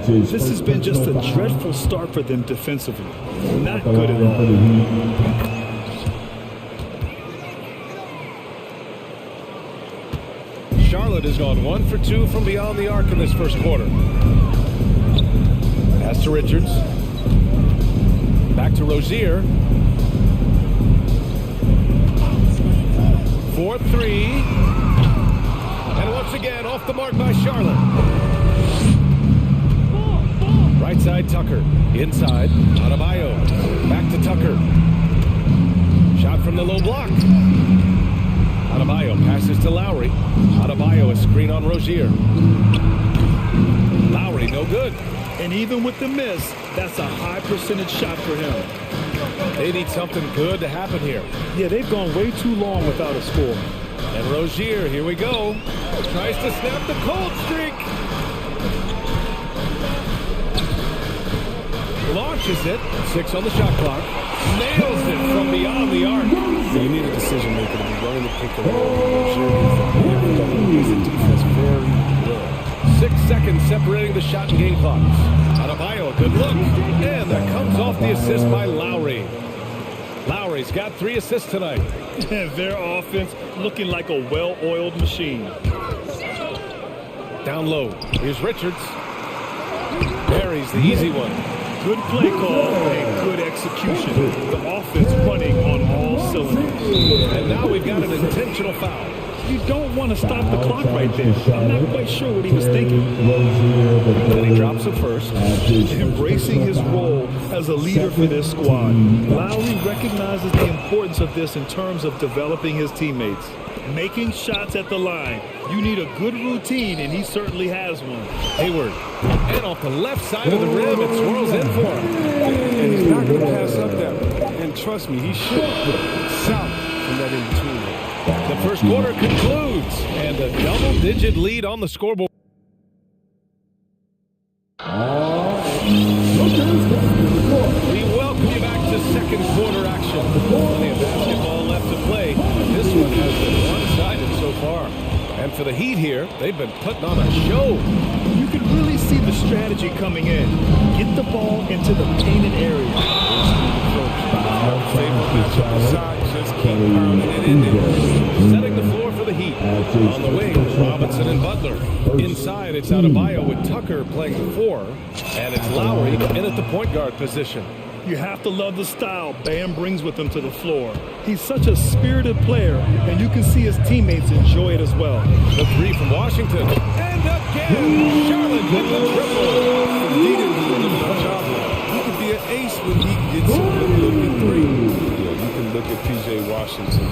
This has been just a dreadful start for them defensively. Not good at all. Charlotte has gone 1 for 2 from beyond the arc in this first quarter. Pass to Richards. Back to Rozier. 4-3. And once again, off the mark by Charlotte. Right side, Tucker. Inside, Adebayo. Back to Tucker. Shot from the low block. Adebayo passes to Lowry. Adebayo, a screen on Rozier. Lowry, no good. And even with the miss, that's a high percentage shot for him. They need something good to happen here. Yeah, they've gone way too long without a score. And Rozier, here we go. Tries to snap the cold streak. Launches it. 6 on the shot clock. Nails it from beyond the arc. You need a decision maker to be willing to pick the He's a defense very well. 6 seconds separating the shot and game clocks. Adebayo, good look. And that comes off the assist by Lowry. Lowry's got 3 assists tonight. Their offense looking like a well-oiled machine. Down low. Here's Richards. Buries the easy one. Good play call and good execution. The offense running on all cylinders. And now we've got an intentional foul. You don't want to stop the clock right there. I'm not quite sure what he was thinking. Then he drops it first. Embracing his role as a leader for this squad. Lowry recognizes the importance of this in terms of developing his teammates. Making shots at the line. You need a good routine, and he certainly has one. Hayward. And off the left side of the rim, it swirls in for him. And he's not going to pass up that one. And trust me, he should south from that in-between. The first quarter concludes, and a double-digit lead on the scoreboard. We welcome you back to second quarter action. Plenty of basketball left to play. This one has been one-sided so far. And for the Heat here, they've been putting on a show. You can really see the strategy coming in. Get the ball into the painted area. Just keep pounding it in there. Setting the floor for the Heat. On the wing, Robinson and Butler. Inside, it's Adebayo with Tucker playing the 4. And it's Lowry in at the point guard position. You have to love the style Bam brings with him to the floor. He's such a spirited player, and you can see his teammates enjoy it as well. The 3 from Washington. And again, Charlotte with the triple. He didn't do a good job. He could be an ace when he gets a good look at 3. Yeah, you can look at P.J. Washington.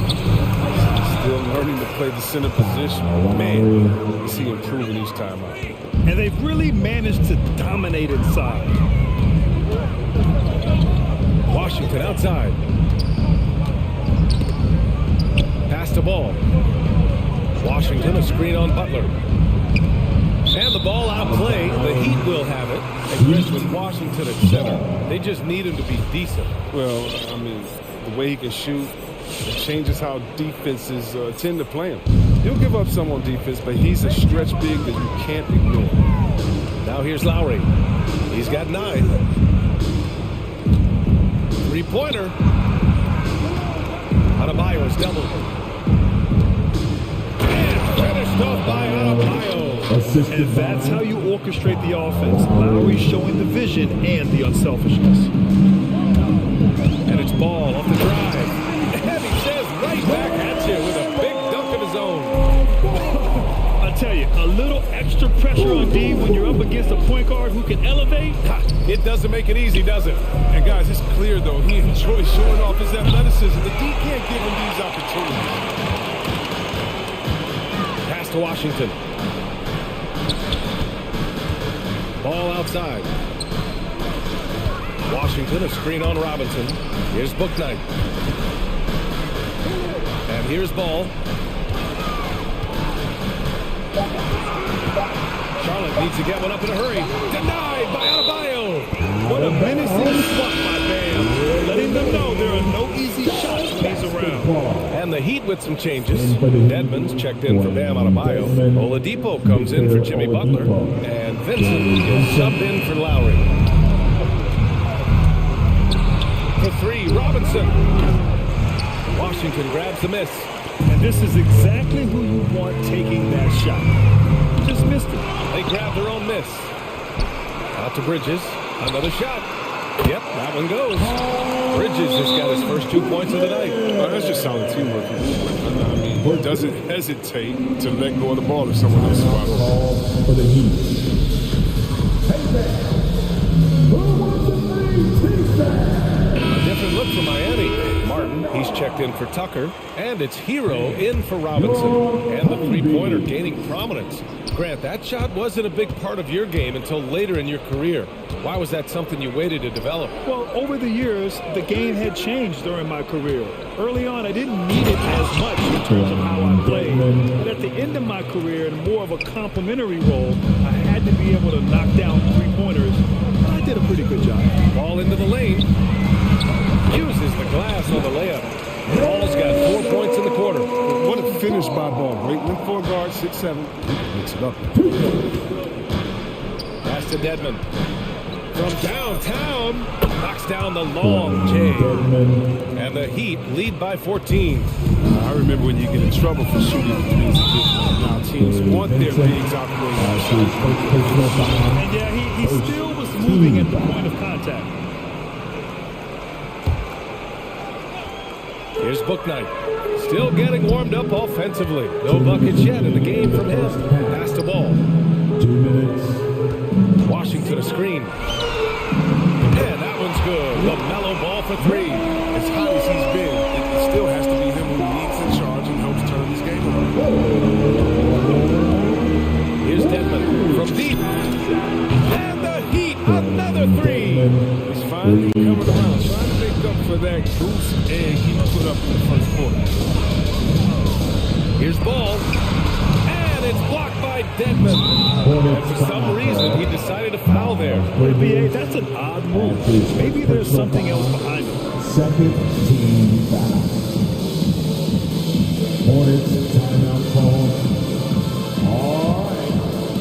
Still learning to play the center position. Man, is he improving each time out. And they've really managed to dominate inside. Washington outside. Pass the ball. Washington, a screen on Butler. And the ball outplay. The Heat will have it. And Chris with Washington at center. They just need him to be decent. Well, I mean, the way he can shoot, it changes how defenses tend to play him. He'll give up some on defense, but he's a stretch big that you can't ignore. Now here's Lowry. He's got 9. 3-pointer. Adebayo is doubled. And finished off by Adebayo. And that's how you orchestrate the offense. Lowry showing the vision and the unselfishness. And it's Ball off the drive. And he says right back at you with a big dunk of his own. I tell you, a little extra pressure on D when you're up against a point guard who can elevate. It doesn't make it easy, does it? And guys, it's clear though, he enjoys showing off his athleticism. The D can't give him these opportunities. Pass to Washington. Ball outside. Washington, a screen on Robinson. Here's Bouknight. And here's Ball. Charlotte needs to get one up in a hurry. Denied by Adebayo. What a menacing spot by Bam. Letting them know there are no easy shots when he's around. And the Heat with some changes. Dedmon's checked in for Bam Adebayo. Oladipo comes in for Jimmy Butler. And Vincent is subbed in for Lowry. For 3, Robinson. Washington grabs the miss. And this is exactly who you want taking that shot. Just missed it. They grab their own miss. Out to Bridges. Another shot. Yep, that one goes. Bridges just got his first 2 points of the night. That's just solid teamwork. I mean, he doesn't hesitate to let go of the ball if someone else is for the Heat. A different look for Miami. Martin. He's checked in for Tucker. And it's Hero in for Robinson. And the three-pointer gaining prominence. Grant, that shot wasn't a big part of your game until later in your career. Why was that something you waited to develop? Well, over the years, the game had changed during my career. Early on, I didn't need it as much in terms of how I played. But at the end of my career, in more of a complementary role, I had to be able to knock down three-pointers. I did a pretty good job. Ball into the lane. Uses the glass on the layup. Ball's got 4 points in the quarter. What a finish by Ball. Great win for a guard, 6'7". Mix it up. Pass to Dedmon. From downtown, knocks down the long J. And the Heat lead by 14. I remember when you get in trouble for shooting threes. Now teams want their bigs out the way. And yeah, he still was moving at the point of contact. Here's Bouknight. Still getting warmed up offensively. No buckets yet in the game from him. Pass to Ball. 2 minutes. Washington a screen. And that one's good. LaMelo Ball for three. As hot as he's been, it still has to be him who leads in charge and helps turn this game around. Here's Dedmon from deep. And the Heat, another three. He's finally coming around, trying to make up for that goose egg he put up in the first quarter. Here's Ball. And it's blocked by Dedmon. And for some reason, he decided to foul there. But BA, that's an odd move. Maybe there's something else behind it. Second team foul. Hornets timeout call. All right.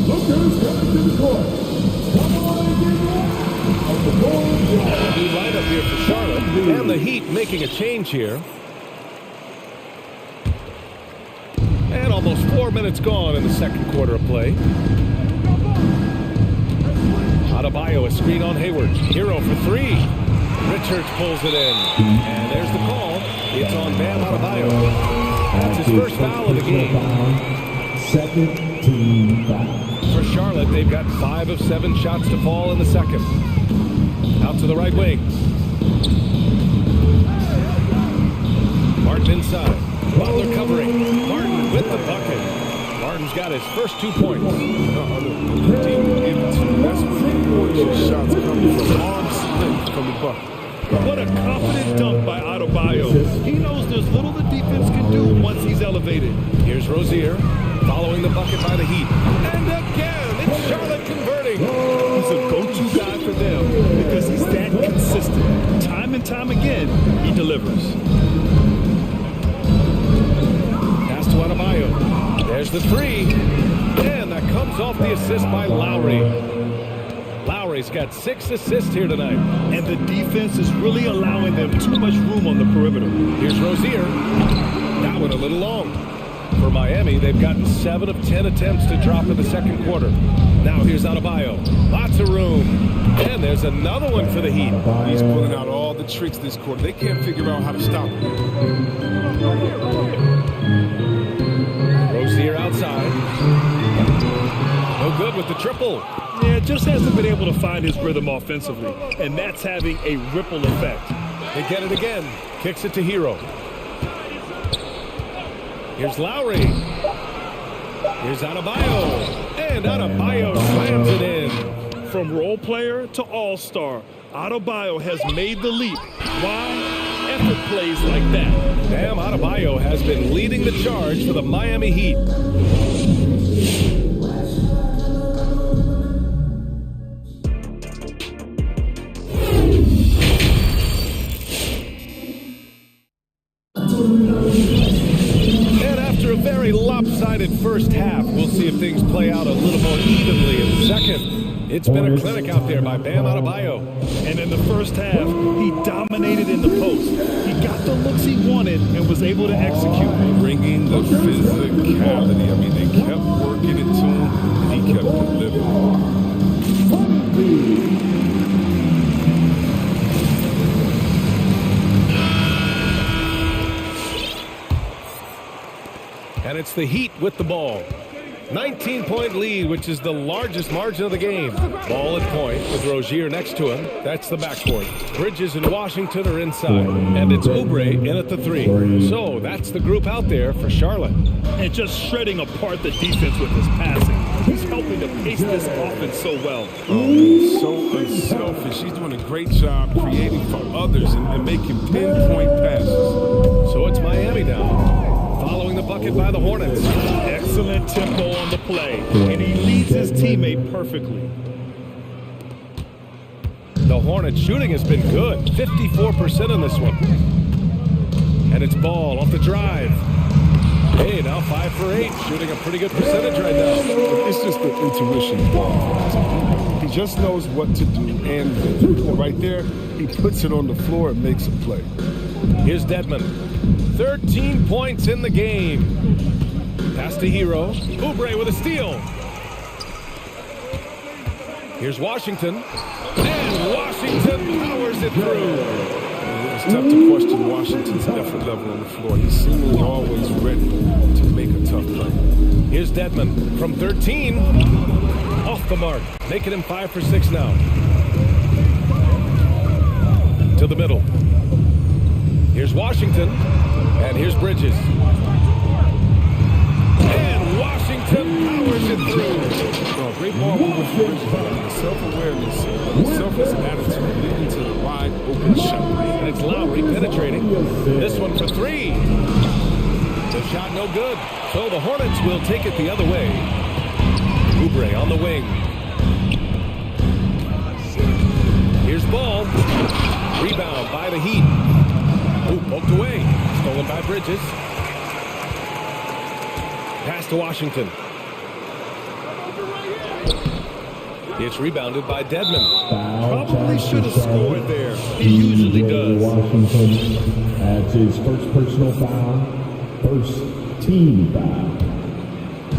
Look who's coming to the court. Come on and get ready. New lineup here for Charlotte. And the Heat making a change here. And almost 4 minutes gone in the second quarter of play. Adebayo, a screen on Hayward. Hero for three. Richards pulls it in. And there's the call. It's on Bam Adebayo. That's his first foul of the game. Second team foul. For Charlotte, they've got 5 of 7 shots to fall in the second. Out to the right wing. Martin inside. Butler covering. Martin with the bucket. Martin's got his first 2 points. That's where the important shots come from. Arms length from the bucket. What a confident dunk by Adebayo. He knows there's little the defense can do once he's elevated. Here's Rozier following the bucket by the Heat. And again, it's Charlotte converting. He's a go-to guy for them because he's that consistent. Time and time again, he delivers. Pass to Adebayo. There's the three. And that comes off the assist by Lowry. Lowry's got 6 assists here tonight. And the defense is really allowing them too much room on the perimeter. Here's Rozier. That one a little long. For Miami, they've gotten 7 of 10 attempts to drop in the second quarter. Now here's Adebayo. Lots of room. And there's another one for the Heat. He's pulling out all the tricks this quarter. They can't figure out how to stop him. Rozier outside. No good with the triple. Yeah, just hasn't been able to find his rhythm offensively. And that's having a ripple effect. They get it again. Kicks it to Hero. Here's Lowry. Here's Adebayo. And Adebayo slams it in. From role player to all-star, Adebayo has made the leap. Why? Effort plays like that. Bam Adebayo has been leading the charge for the Miami Heat. And after a very lopsided first half, we'll see if things play out a little more evenly in the second. It's been a clinic out there by Bam Adebayo. And in the first half, he dominated in the post. He got the looks he wanted and was able to execute. Bringing the physicality. I mean, they kept working it to him, and he kept delivering. And it's the Heat with the ball. 19-point lead, which is the largest margin of the game. Ball at point with Rozier next to him. That's the backcourt. Bridges and Washington are inside. And it's Oubre in at the 3. So that's the group out there for Charlotte. And just shredding apart the defense with his passing. He's helping to pace this offense so well. Oh, he's so unselfish. He's doing a great job creating for others and making pinpoint passes. So it's Miami now, following the bucket by the Hornets. Excellent tempo on the play, and he leads his teammate perfectly. The Hornets shooting has been good, 54% on this one. And it's Ball off the drive. Hey, now 5 for 8, shooting a pretty good percentage right now. It's just the intuition ball. He just knows what to do, and right there, he puts it on the floor and makes a play. Here's Dedmon. 13 points in the game. Pass to Hero. Oubre with a steal. Here's Washington. And Washington powers it through. It's tough to question Washington's effort level on the floor. He's seemingly always ready to make a tough play. Here's Dedmon from 13. Off the mark, making him 5 for 6 now. To the middle. Here's Washington, and here's Bridges. And Washington powers it through. Oh, great ball movement for Bridges. Self-awareness, selfless attitude leading to the wide open shot. And it's Lowry penetrating. This one for 3. The shot no good. So the Hornets will take it the other way. Oubre on the wing. Here's Ball. Rebound by the Heat. Ooh, poked away. Stolen by Bridges. Pass to Washington. It's rebounded by Dedmon. Probably should have scored there. He usually does. Washington adds his first personal foul, first team foul.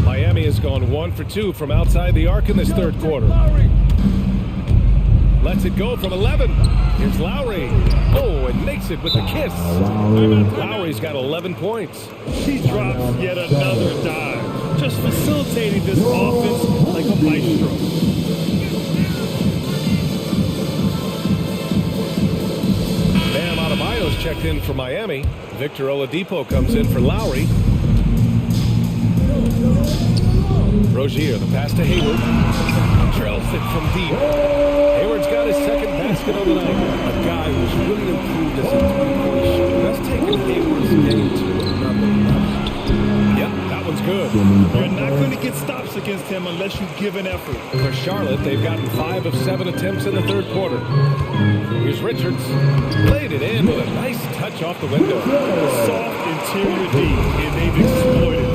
Miami has gone 1 for 2 from outside the arc in this third quarter. Lets it go from 11. Here's Lowry. Oh, and makes it with the kiss. Lowry's got 11 points. He drops yet another dive, just facilitating this offense like a maestro. Bam Adebayo's checked in for Miami. Victor Oladipo comes in for Lowry. Rozier, the pass to Hayward. Trails it from deep. Hayward's got his second basket of the night. A guy who's really improved as a three-point shooter. That's taken Hayward's game to another level. Yep, that one's good. You're not going to get stops against him unless you give an effort. For Charlotte, they've gotten 5 of 7 attempts in the third quarter. Here's Richards. Played it in with a nice touch off the window. Soft interior D, and they've exploited.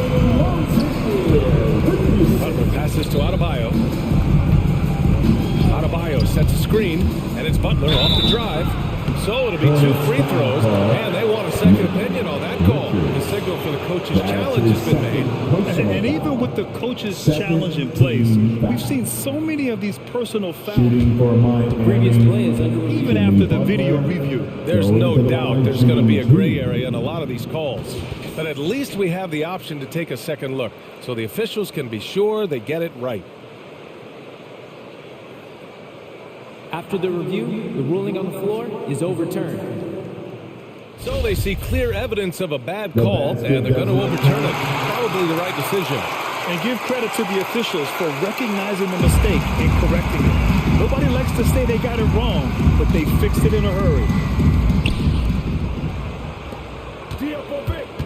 Butler passes to Adebayo. Adebayo sets a screen, and it's Butler off the drive. So it'll be 2 free throws, and they want a second opinion on that call. The signal for the coach's challenge has been made. And even with the coach's challenge in place, we've seen so many of these personal fouls. The previous play is under review. Even after the video review. There's no doubt there's going to be a gray area in a lot of these calls. But at least we have the option to take a second look, so the officials can be sure they get it right. After the review, the ruling on the floor is overturned. So they see clear evidence of a bad call, and they're going to overturn it. Probably the right decision. And give credit to the officials for recognizing the mistake and correcting it. Nobody likes to say they got it wrong, but they fixed it in a hurry.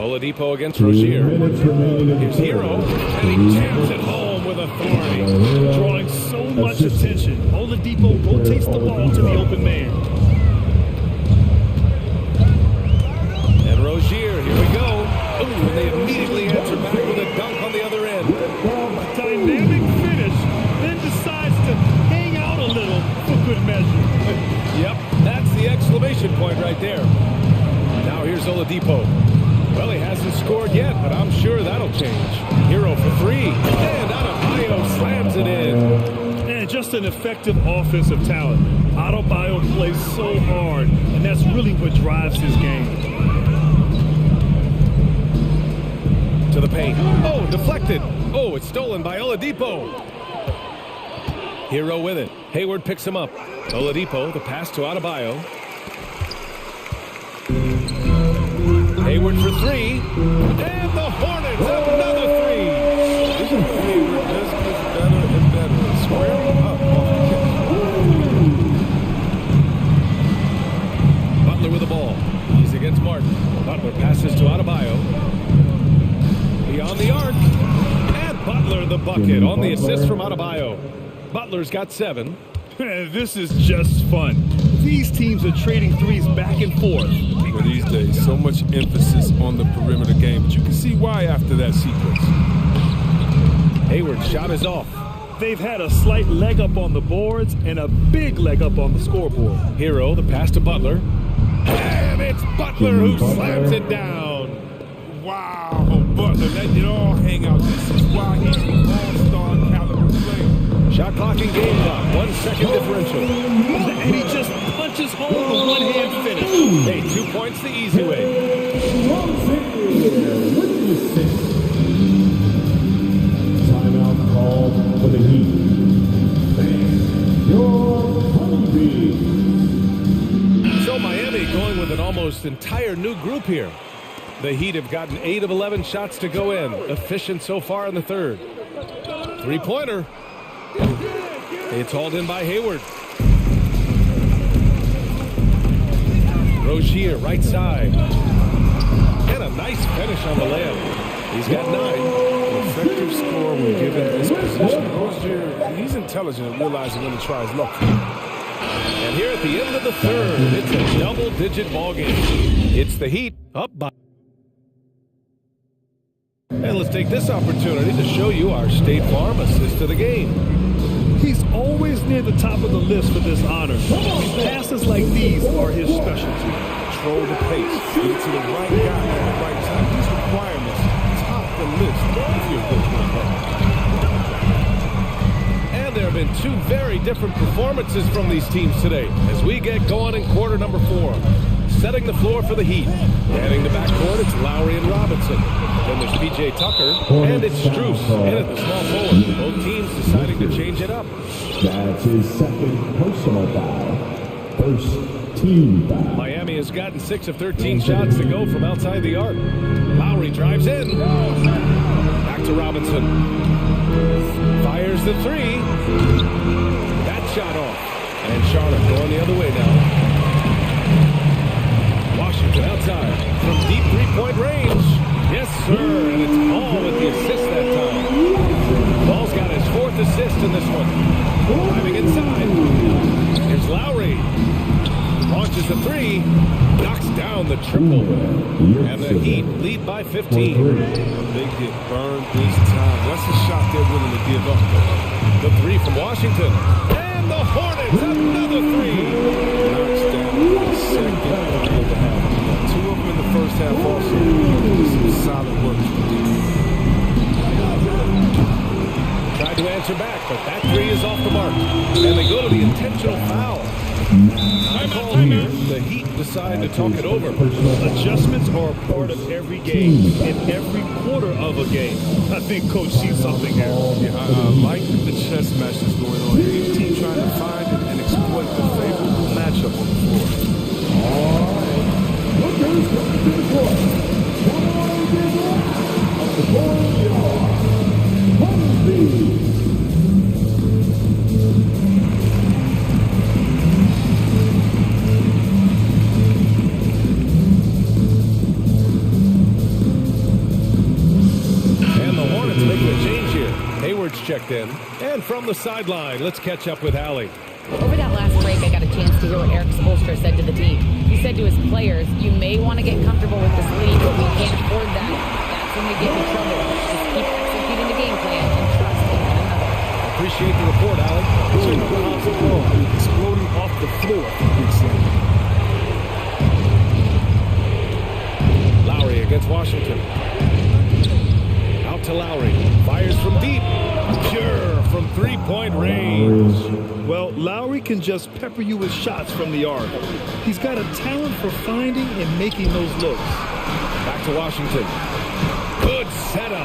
Oladipo against Rozier. Here's Hero, and he jams it home with authority. Drawing so much attention, Oladipo rotates the ball to the open man. And Rozier, here we go. Ooh, and they immediately answer back with a dunk on the other end. A dynamic finish, then decides to hang out a little for good measure. Yep, that's the exclamation point right there. Now here's Oladipo. Well, he hasn't scored yet, but I'm sure that'll change. Hero for 3, and Adebayo slams it in. And just an effective offensive talent. Adebayo plays so hard, and that's really what drives his game. To to the paint. Oh, deflected. Oh, it's stolen by Oladipo. Hero with it. Hayward picks him up. Oladipo, the pass to Adebayo. Hayward for three. And the Hornets have another three. Hayward just gets better and better. Squaring up off the catch. Butler with the ball. He's against Martin. Butler passes to Adebayo. Beyond the arc. And Butler the bucket on the assist from Adebayo. Butler's got 7. This is just fun. These teams are trading threes back and forth. Well, these days, so much emphasis on the perimeter game, but you can see why after that sequence. Hayward's shot is off. They've had a slight leg up on the boards and a big leg up on the scoreboard. Hero, the pass to Butler. And it's Butler who slams it down. Wow, Butler letting it all hang out. This is why he's an all-star caliber player. Shot clock and game clock. 1 second differential. And he just punches home the one-hand finish. Hey, 2 points the easy way. Timeout called for the Heat. Your honeybee. So Miami going with an almost entire new group here. The Heat have gotten 8 of 11 shots to go in. Efficient so far in the third. Three-pointer. It's hauled in by Hayward. Rozier, right side. And a nice finish on the layup. He's got 9. An effective score when given this position. Rozier, he's intelligent at realizing when to try his luck. And here at the end of the third, it's a double-digit ball game. It's the Heat up by. And let's take this opportunity to show you our State Farm assist of the game. He's always near the top of the list for this honor. Passes like these are his specialty. Control the pace. Get it to the right guy at the right time. These requirements top the list if you're a good player. And there have been 2 very different performances from these teams today as we get going in quarter number 4. Setting the floor for the Heat. Heading the backcourt, it's Lowry and Robinson. Then there's P.J. Tucker, and it's Strus in at the small forward. Both teams deciding to change it up. That's his second personal foul. First team foul. Miami has gotten 6 of 13 shots to go from outside the arc. Lowry drives in. Back to Robinson. Fires the 3. That shot off. And Charlotte going the other way now. Washington outside from deep three-point range. Yes, sir, and it's Paul with the assist that time. Paul's got his 4th assist in this one. Driving inside. Here's Lowry. Launches the 3. Knocks down the triple. And the Heat lead by 15. They get burned this time. That's a shot they're willing to give up. The 3 from Washington. And the Hornets, another 3. Knocks down the second of the half. 2 of them in the first half also. Some solid work. Tried to answer back, but that 3 is off the mark. And they go to the intentional foul. I call here. The Heat decide to talk it over. Adjustments are a part of every game, in every quarter of a game. I think Coach sees something here. Yeah, I like the chess match that's going on. Each team trying to find it and exploit the favorable matchup on the floor. All right. Lookers coming to the court. One on the right of the courtyard. Honeybee. Checked in. And from the sideline, let's catch up with Allie. Over that last break, I got a chance to hear what Eric Spoelstra said to the team. He said to his players, you may want to get comfortable with this lead, but we can't afford that. That's when we get in trouble. Just keep executing the game plan and trust in one another. Appreciate the report, Allie. Exploding off the floor. Lowry against Washington. Out to Lowry. Fires from deep. Pure from three-point range. Well, Lowry can just pepper you with shots from the arc. He's got a talent for finding and making those looks. Back to Washington. Good setup.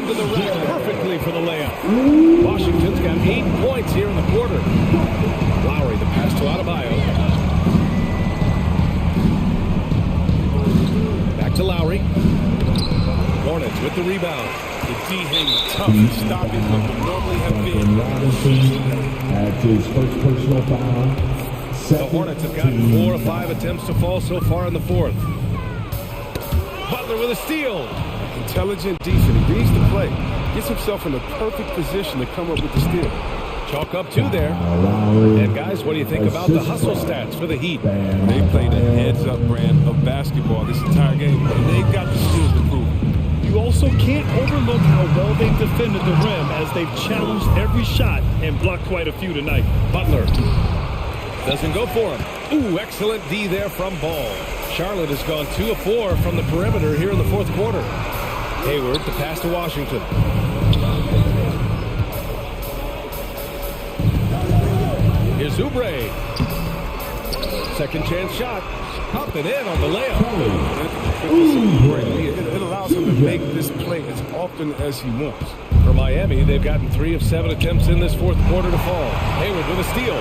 into the rack perfectly for the layup. Washington's got 8 points here in the quarter. Lowry, the pass to Adebayo. Back to Lowry. Hornets with the rebound. The D hanging tough and stopping what would normally have been. That's his first personal foul. The Hornets have gotten 4 or 5 attempts to fall so far in the fourth. Butler with a steal. Intelligent defense. He reads the play. Gets himself in the perfect position to come up with the steal. Chalk up 2 there. And guys, what do you think about the hustle stats for the Heat? They played a heads-up brand of basketball this entire game, and they've got the skills to prove it. You also can't overlook how well they've defended the rim as they've challenged every shot and blocked quite a few tonight. Butler doesn't go for him. Ooh, excellent D there from Ball. Charlotte has gone 2 of 4 from the perimeter here in the fourth quarter. Hayward, the pass to Washington. Here's Oubre. Second chance shot. Up and in on the layup. It allows him to make this play as often as he wants. For Miami, they've gotten 3 of 7 attempts in this fourth quarter to fall. Hayward with a steal.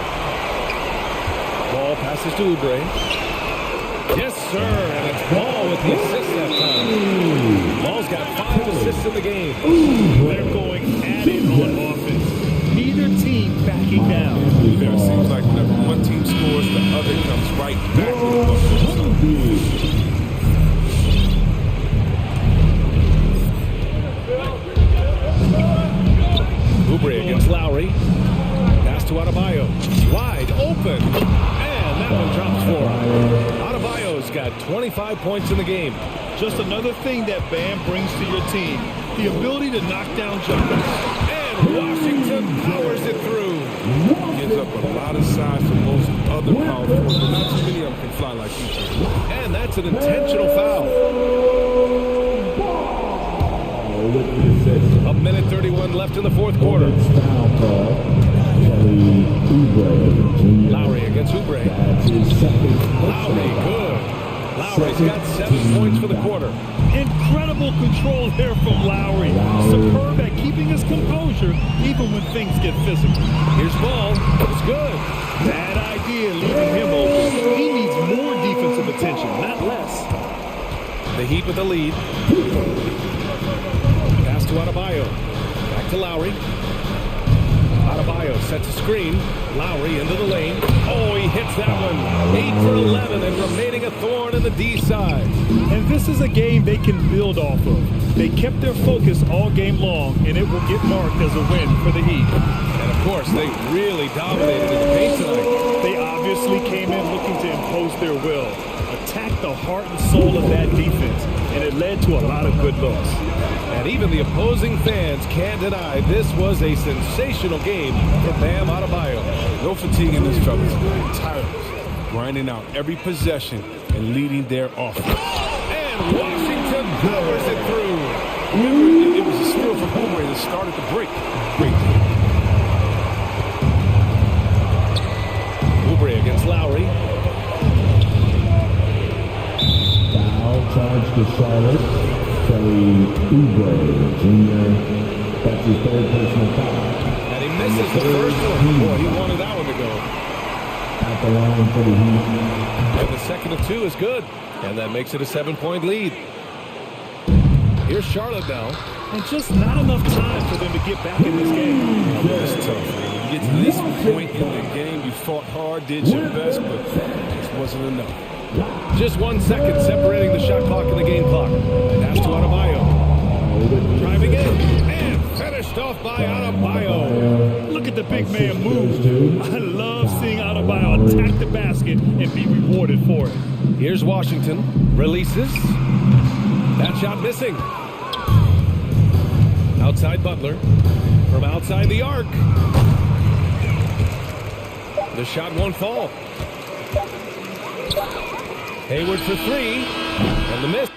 Ball passes to Oubre. Yes, sir, and it's Ball with the assist that time. Ball's got 5 assists in the game. They're going at it on offense. Neither team backing down. It seems like whenever one team scores, the other comes right back with the Oubre against Lowry. Pass to Adebayo. Wide open. And that one drops for him. Adebayo's got 25 points in the game. Just another thing that Bam brings to your team. The ability to knock down jumpers. And Washington powers it through. Gives up a lot of size for most other power forwards, but not too many of them can fly like he can. And that's an intentional foul. A minute 31 left in the fourth quarter. Lowry against Oubre. Lowry, good. Lowry's got 7 points for the quarter. Incredible control there from Lowry. Superb at keeping his composure even when things get physical. Here's Ball. It's good. Bad idea leaving him open. He needs more defensive attention, not less. The Heat with the lead. Pass to Adebayo. Back to Lowry. Adebayo sets a screen. Lowry into the lane. Oh, he hits that one. 8 for 11 and remaining a thorn in the D side. And this is a game they can build off of. They kept their focus all game long, and it will get marked as a win for the Heat. And of course, they really dominated in the paint tonight. They obviously came in looking to impose their will, attack the heart and soul of that defense, and it led to a lot of good looks. And even the opposing fans can't deny this was a sensational game for Bam Adebayo. No fatigue in this, fellas. Tireless, grinding out every possession and leading their offense. And Washington powers it through. It was a steal from Oubre that started the break. Great. Oubre against Lowry. Foul charge to Charlotte. Kelly Oubre, Jr. That's his third personal foul. And he misses the first one. Boy, he wanted that one to go. At the line for the Heat. And the second of 2 is good. And that makes it a 7-point lead. Here's Charlotte now. And just not enough time for them to get back in this game. It's tough. You get to this point in the game, you fought hard, did your best, but it just wasn't enough. Just 1 second separating the shot clock and the game clock. Pass to Adebayo. Driving in and finished off by Adebayo. Look at the big man move. I love seeing Adebayo attack the basket and be rewarded for it. Here's Washington. Releases. That shot missing. Outside Butler. From outside the arc. The shot won't fall. Hayward for 3. And the miss.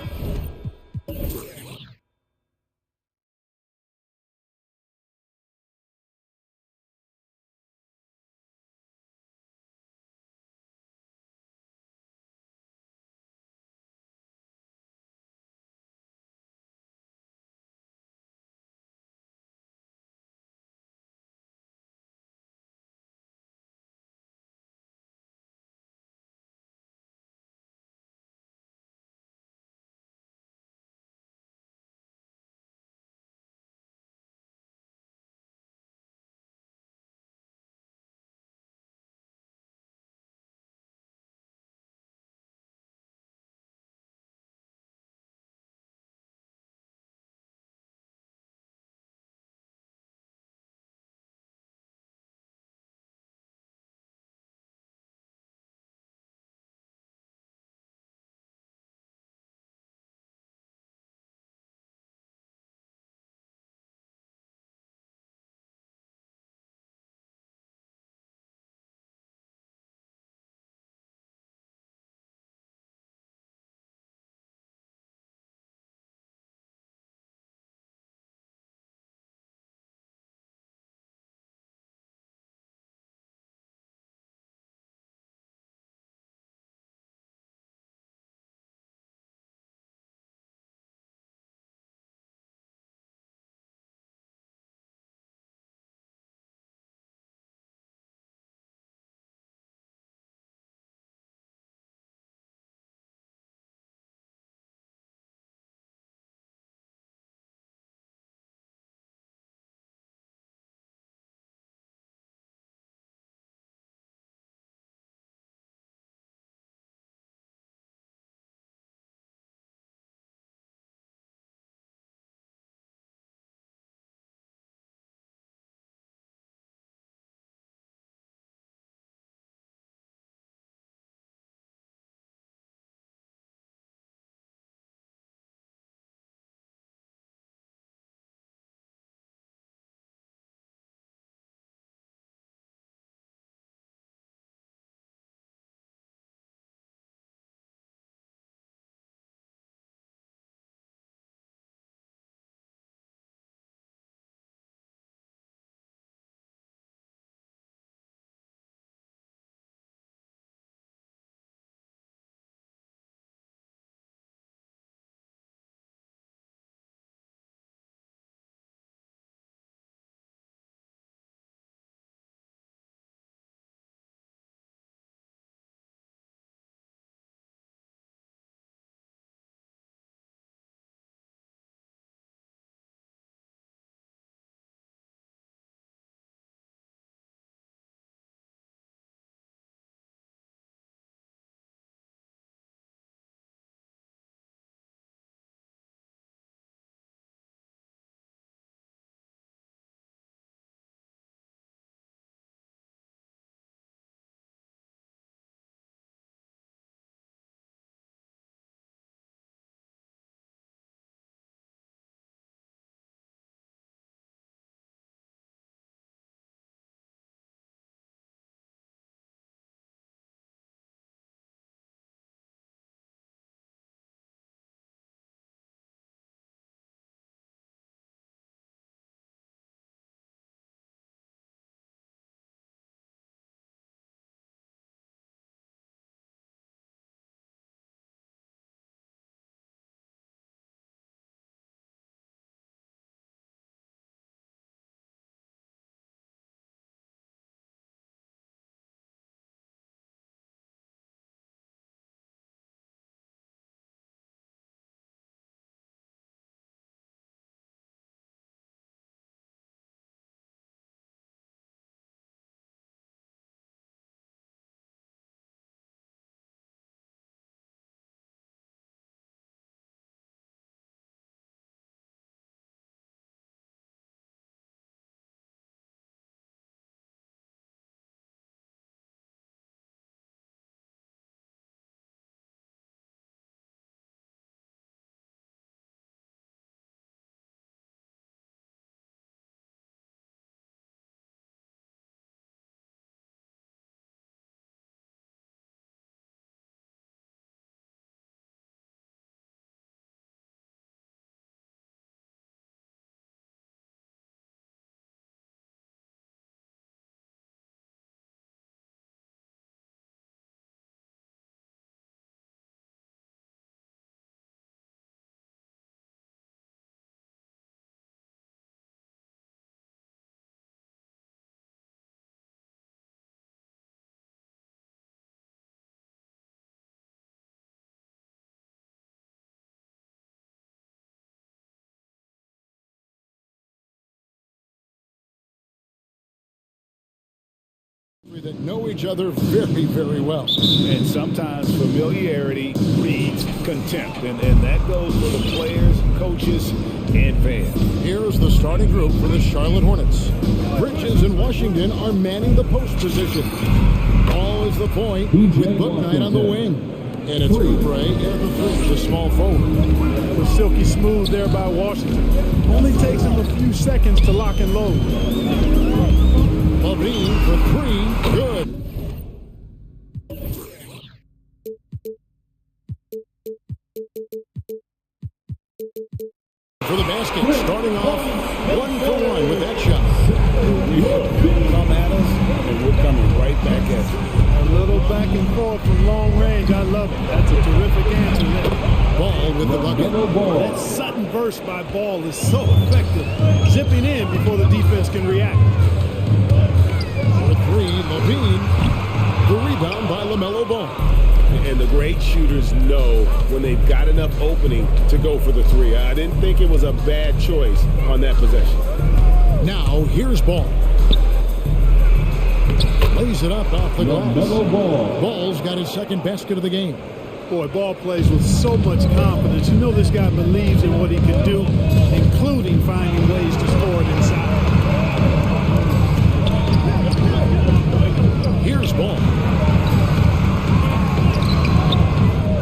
That know each other very, very well. And sometimes familiarity breeds contempt. And that goes for the players, coaches, and fans. Here's the starting group for the Charlotte Hornets. Bridges and Washington are manning the post position. Ball is the point with Booknight on the wing. And it's Oubre at the three, the small forward. It was silky smooth there by Washington. Only takes him a few seconds to lock and load. Levine for three, good. For the basket, starting off 1-for-1 with that shot. Come at us, and we're coming right back at you. A little back and forth from long range. I love it. That's a terrific answer there. Ball with the bucket. That sudden burst by Ball is so effective. Zipping in before the defense can react. For three, Levine. The rebound by LaMelo Ball. And the great shooters know when they've got enough opening to go for the three. I didn't think it was a bad choice on that possession. Now, here's Ball. Lays it up off the glass. Ball's got his second basket of the game. Boy, Ball plays with so much confidence. You know this guy believes in what he can do, including finding ways to score it inside. Here's Ball.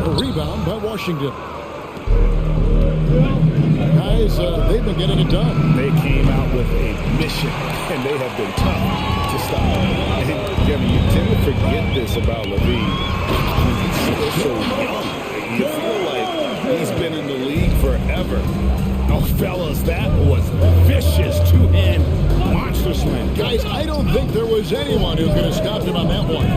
A rebound by Washington. Guys, they've been getting it done. They came out with a mission, and they have been tough to stop. And Jimmy, you tend to forget this about Levine. He's so young. You feel like he's been in the league forever. Oh, fellas, that was vicious two-hand monster slam. Guys, I don't think there was anyone who could have stopped him on that one.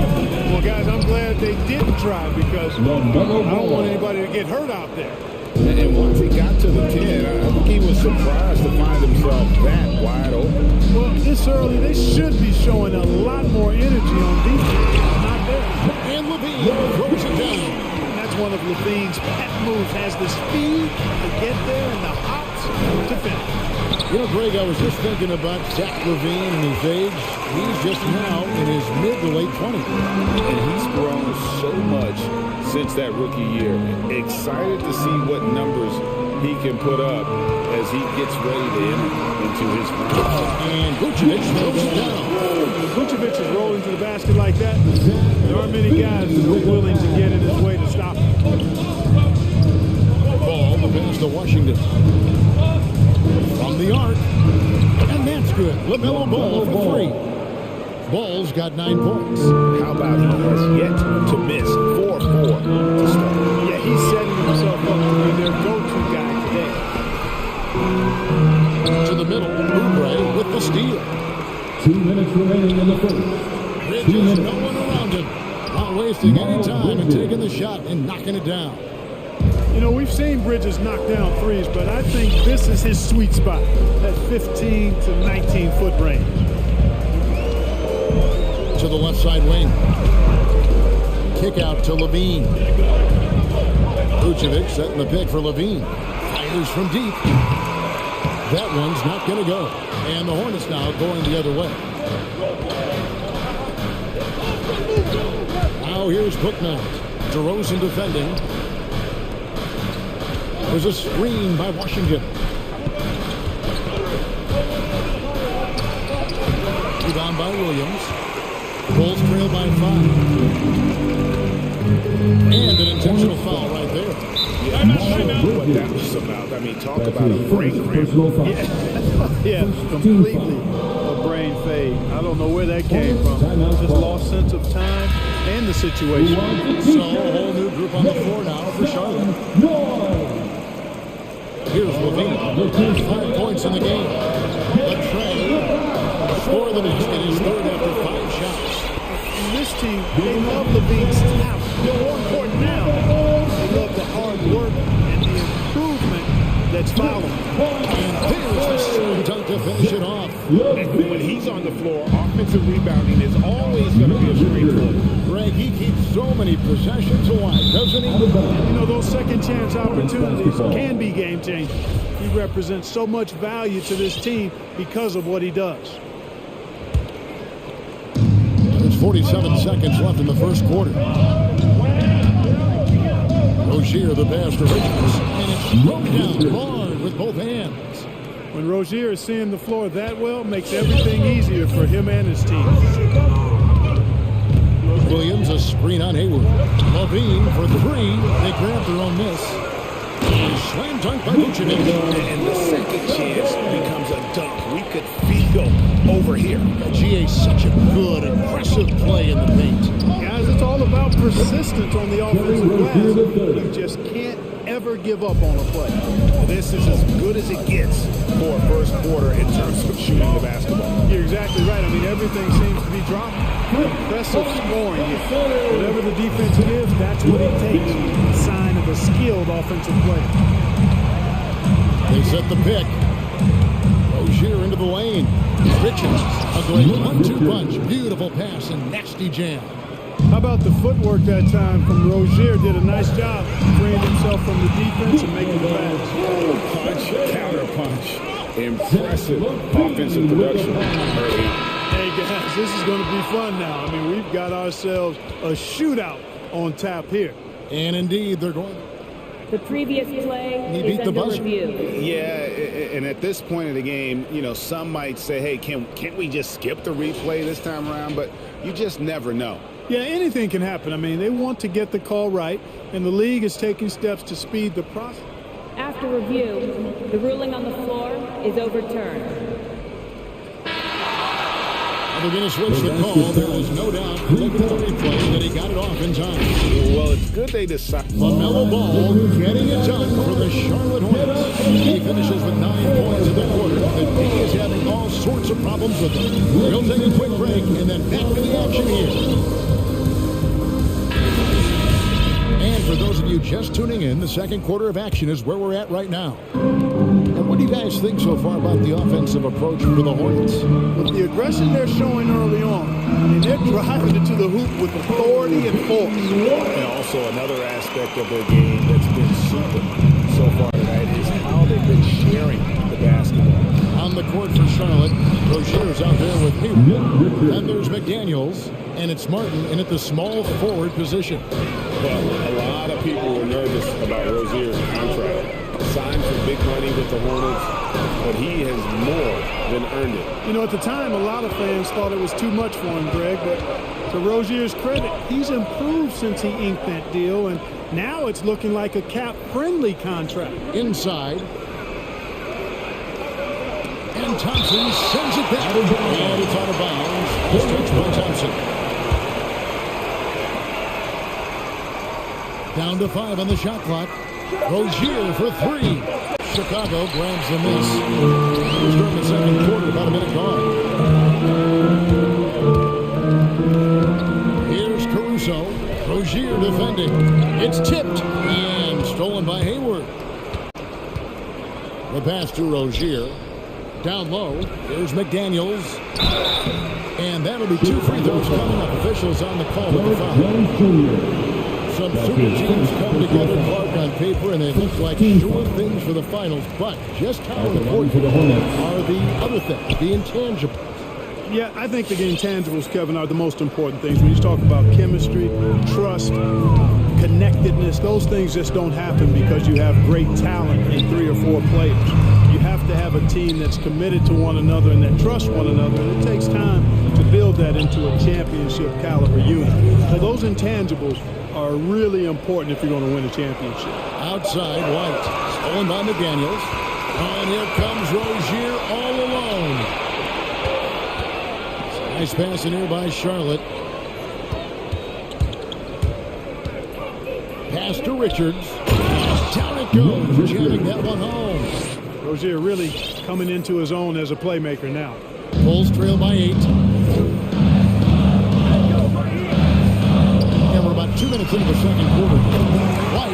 Well, guys, I'm glad they didn't try because I don't want anybody to get hurt out there. And once he got to the 10, I think he was surprised to find himself that wide open. Well, this early, they should be showing a lot more energy on defense. Not there. And Levine throws it down. That's one of Levine's pet moves. Has the speed to get there and the hops to finish. You know, Greg, I was just thinking about Zach Levine and his age. He's just now in his mid to late 20s. And he's grown so much since that rookie year. Excited to see what numbers he can put up as he gets ready to enter into his prime. And Vucevic throws it down. Vucevic is rolling to the basket like that. There aren't many guys who are willing to get in his way to stop him. Ball defends to Washington. From the arc. And that's good. LaMelo Ball for three. Ball's got 9 points. How about he has yet to miss 4-4 to start? Yeah, he's setting himself up to be their go-to guy today. To the middle, Oubre with the steal. 2 minutes remaining in the first. Bridges, no one around him. Not wasting any time and taking the shot and knocking it down. You know, we've seen Bridges knock down threes, but I think this is his sweet spot, that 15 to 19-foot range. To the left side wing. Kick out to Levine. Vucevic setting the pick for Levine. Fires from deep. That one's not going to go. And the Hornets now going the other way. Now here's Booknight. DeRozan defending. There's a screen by Washington. Rebound by Williams. Bulls trail by 5. And an intentional foul right there. Yeah, I'm not sure what that was about. I mean, talk about a brain cramp. Yeah, completely a brain fade. I don't know where that came from. Just lost sense of time and the situation. So a whole new group on the floor now for Charlotte. Here's Levine. 5 points in the game. Trey score the basket. His third after 5 shots. And this team, they love Levine's talent. They're more important now. They love the hard work and the improvement that's following. And there's the slam dunk to finish it off. And when he's on the floor, offensive rebounding is always going to be a strength for him. Greg, he keeps so many possessions alive, doesn't he? You know, those second chance opportunities can be game changing. He represents so much value to this team because of what he does. There's 4 47 seconds left in the first quarter. Rozier, the pass to Richards, and it's thrown down hard with both hands. When Rozier is seeing the floor that well, makes everything easier for him and his team. Williams, a screen on Hayward. Levine for three. They grab their own miss. Slam dunk by Vucevic. And the second chance becomes a dunk. We could feel over here. GA, such a good, impressive play in the paint. Guys, it's all about persistence on the offensive glass. You just can't ever give up on a play. This is as good as it gets for a first quarter in terms of shooting the basketball. You're exactly right. I mean, everything seems to be dropping. Impressive scoring here. Whatever the defense gives, that's what it takes. A sign of a skilled offensive player. They set the pick. Rozier into the lane. Richards, a great 1-2 punch. Beautiful pass and nasty jam. How about the footwork that time from Rozier? Did a nice job freeing himself from the defense and making the pass. Punch, counter punch. Impressive offensive production early. Hey guys, this is going to be fun now. I mean, we've got ourselves a shootout on tap here. And indeed, they're going. The previous play He beat is the under buzzer. review. Yeah, and at this point of the game, you know, some might say, hey, can't we just skip the replay this time around? But you just never know. Yeah, anything can happen. I mean, they want to get the call right, and the league is taking steps to speed the process. After review, the ruling on the floor is overturned. They're going to switch the call. There was no doubt, looking at the replay, that he got it off in time. Well, it's good they decided. LaMelo Ball getting it done for the Charlotte Hornets. He finishes with 9 points in the quarter. The D is having all sorts of problems with him. We'll take a quick break and then back to the action here. And for those of you just tuning in, the second quarter of action is where we're at right now. And what do you guys think so far about the offensive approach for the Hornets? With the aggression they're showing early on, I mean, they're driving it to the hoop with authority and force. And also another aspect of their game that's been super so far tonight is how they've been sharing the basketball. On the court for Charlotte, Rozier's out there with Hayward. Then there's McDaniels, and it's Martin in at the small forward position. Well, a lot of people were nervous about Rozier's contract. Signed for big money with the Hornets, but he has more than earned it. You know, at the time, a lot of fans thought it was too much for him, Greg, but to Rozier's credit, he's improved since he inked that deal, and now it's looking like a cap-friendly contract. Inside. And Thompson sends it back. And it's out of bounds. It's touched by Thompson. Down to 5 on the shot clock. Rozier for 3. Chicago grabs the miss. We're starting the second quarter, about a minute gone. Here's Caruso. Rozier defending. It's tipped and stolen by Hayward. The pass to Rozier. Down low. Here's McDaniels. And that'll be 2 free throws coming up. Officials on the call with the foul. Some super teams come together, Clark, on paper, and they look like sure things for the finals. But just how important are the other things, the intangibles? Yeah, I think the intangibles, Kevin, are the most important things. When you talk about chemistry, trust, connectedness, those things just don't happen because you have great talent in 3 or 4 players. You have to have a team that's committed to one another and that trusts one another. And it takes time to build that into a championship caliber unit. So those intangibles are really important if you're going to win a championship. Outside, White. Stolen by McDaniels. And here comes Rozier all alone. Nice pass in here by Charlotte. Pass to Richards. Down it goes. Jamming that one home. Rozier really coming into his own as a playmaker now. Bulls trail by 8. And we're about 2 minutes into the second quarter. White.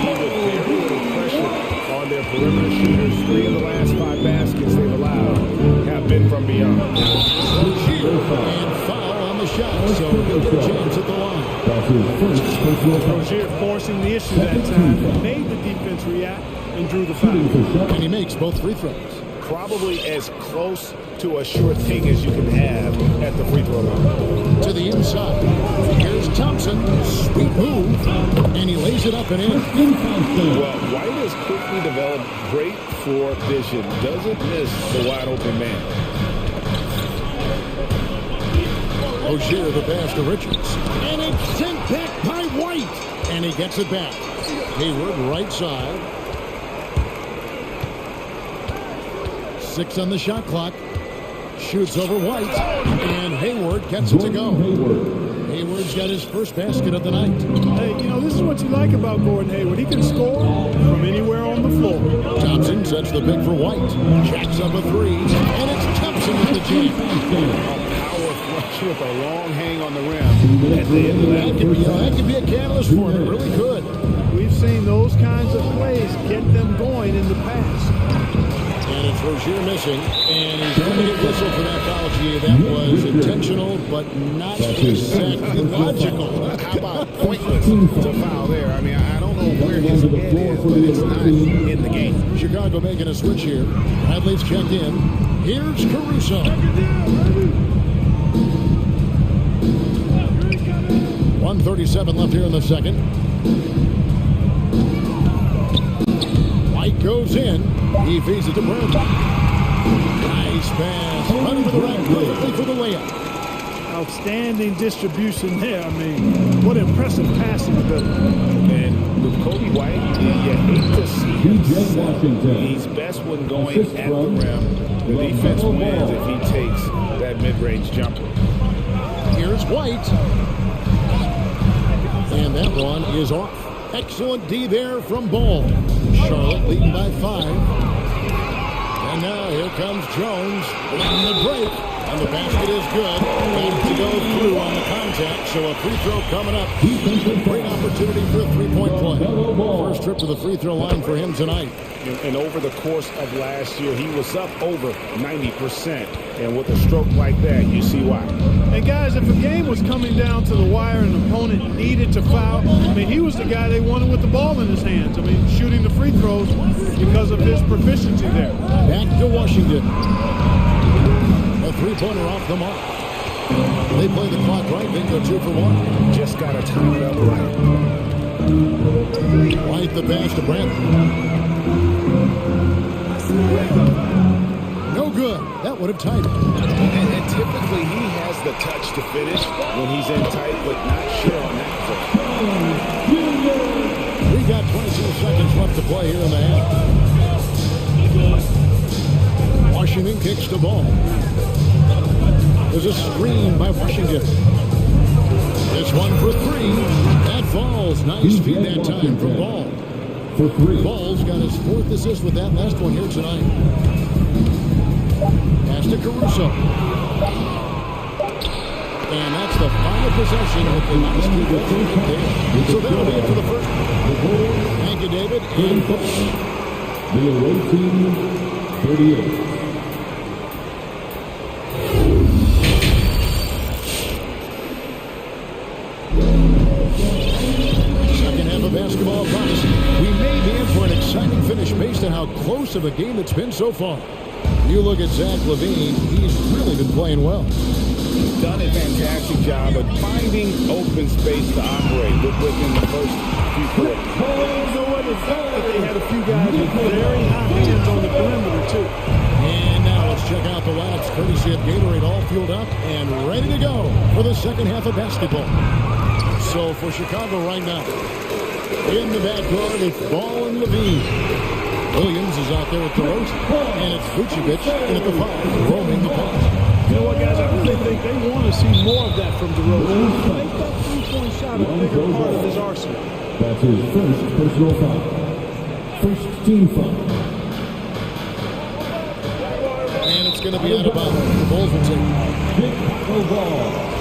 He was very good pressure on their perimeter shooters. 3 of the last 5 baskets they've allowed have been from beyond. And foul on the shot, so he'll get a chance at the line. Rozier forcing the issue that time, made the defense react, and drew the foul. And he makes both free throws. probably as close to a sure thing as you can have at the free throw line. To the inside. Here's Thompson. Sweet move. And he lays it up and in. Well, White has quickly developed great floor vision. Doesn't miss the wide open man. Rozier the pass to Richards. And it's sent back by White. And he gets it back. Hayward right side. 6 on the shot clock. Shoots over White. And Hayward gets it to go. Hayward's got his first basket of the night. Hey, you know, this is what you like about Gordon Hayward. He can score from anywhere on the floor. Thompson sets the big for White. Jacks up a three. And it's Thompson with the jam. Power flush with a long hang on the rim. At the end of that could be a catalyst for him. It really could. We've seen those kinds of plays get them going in the past. And it's Rozier missing, and he's going to get whistled for that foul. That was intentional, but not exactly logical. How about pointless to foul there? I mean, I don't know where his head is, but it's not in the game. Chicago making a switch here. Bradley's checked in. Here's Caruso. 1:37 left here in the second. White goes in. He feeds it to Bradley. Nice pass. Running to the right perfectly for the layup. Outstanding distribution there. I mean, what impressive passing ability. And with Kobe White, you hate to see him set. He's best when going at the rim. The defense wins if he takes that mid-range jumper. Here's White. And that one is off. Excellent D there from Ball. Charlotte leading by 5. And now here comes Jones on the break. And the basket is good. Able to go through on the contact. So a free throw coming up. Great opportunity for a three-point play. First trip to the free throw line for him tonight. And over the course of last year, he was up over 90%. And with a stroke like that, you see why. And guys, if a game was coming down to the wire and an opponent needed to foul, I mean, he was the guy they wanted with the ball in his hands. I mean, shooting the free throws because of his proficiency there. Back to Washington. A three-pointer off the mark. They play the clock right. They go 2 for 1. Just got to time it up right. White the pass to Brandon. No good. That would have tied it. And typically he has the touch to finish when he's in tight, but not sure on that play. We got 22 seconds left to play here in the half. Washington kicks the ball. There's a screen by Washington. This one for 3. That falls. Nice feed that time from Ball. For 3. Ball's got his 4th assist with that last one here tonight. Pass to Caruso. And that's the final possession with the nice feed there. So that'll be it for the first. Thank you, David. And the away team, 38. Basketball promising. We may be in for an exciting finish based on how close of a game it's been so far. You look at Zach LaVine, he's really been playing well. He's done a fantastic job of finding open space to operate within the first few quarters. They had a few guys with very hot hands on the perimeter, too. And now let's check out the lads, courtesy of Gatorade, all fueled up and ready to go for the second half of basketball. So for Chicago right now, in the backcourt, it's Ball and LaVine. Williams is out there with DeRozan. And it's Vucevic in at the 5, roaming the paint. You know what, guys? I really think they want to see more of that from DeRozan. Make that three-point shot a bigger part of his arsenal. That's his first personal foul. First team foul. And it's going to be out of bounds. The Bulls will take Chicago ball.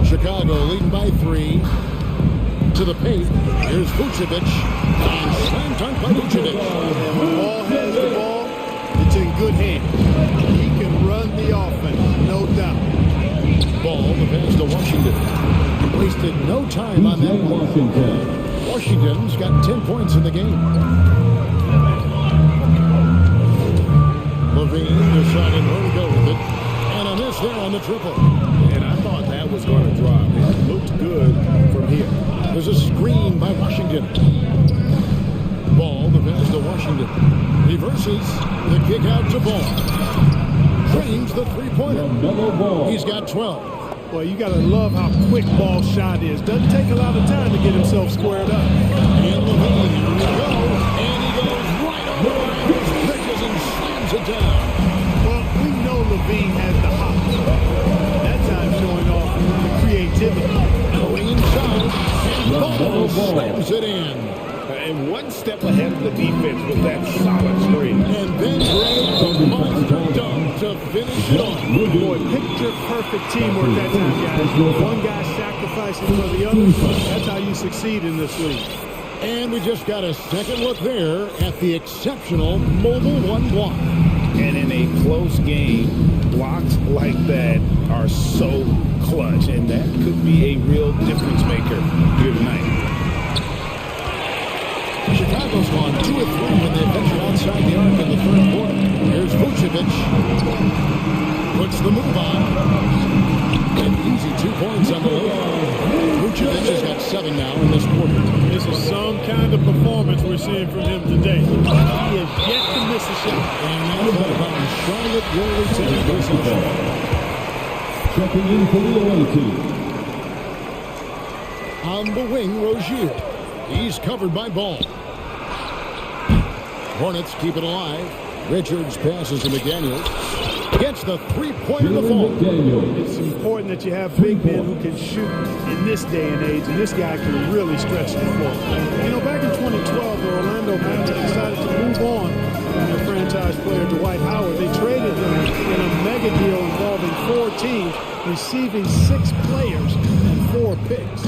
Chicago leading by 3 to the paint. Here's Vucevic. And slam dunk by Vucevic. And when Ball has the ball, it's in good hands. He can run the offense, no doubt. Ball, the pass to Washington. Wasted no time on that one. Washington's got 10 points in the game. Levine deciding where to go with it. And a miss there on the triple. And I thought that was going to drop. It looked good from here. There's a screen by Washington. Ball, the pass to Washington. Reverses the kick out to Ball. Drains the three-pointer. He's got 12. Well, you got to love how quick Ball shot is. Doesn't take a lot of time to get himself squared up. And Levine, here we go. And he goes right up the line. Bridges and slams it down. Well, we know Levine has the hop. That time showing off the creativity. Going inside. And Ball slams it in. And one step ahead of the defense with that solid screen. And then Greg, the monster dunk to finish it off. Boy, picture-perfect teamwork that time, guys. One guy sacrificing for the other. That's how you succeed in this league. And we just got a second look there at the exceptional mobile one block. And in a close game, blocks like that are so clutch. And that could be a real difference maker here tonight. Chicago's gone 2 of 3 when they venture outside the arc in the third quarter. Here's Vucevic. Puts the move on. And easy 2 points on the layup. Vucevic has got 7 now in this quarter. This is some kind of performance we're seeing from him today. He has yet to miss a shot. And now the Charlotte will retain possession. Checking in for the away team. On the wing, Rozier. He's covered by Ball. Hornets keep it alive. Richards passes to McDaniels. Gets the three-pointer to fall. It's important that you have big men who can shoot in this day and age, and this guy can really stretch the floor. You know, back in 2012, the Orlando Magic decided to move on from their franchise player Dwight Howard. They traded him in a mega deal involving 4 teams, receiving 6 players and 4 picks.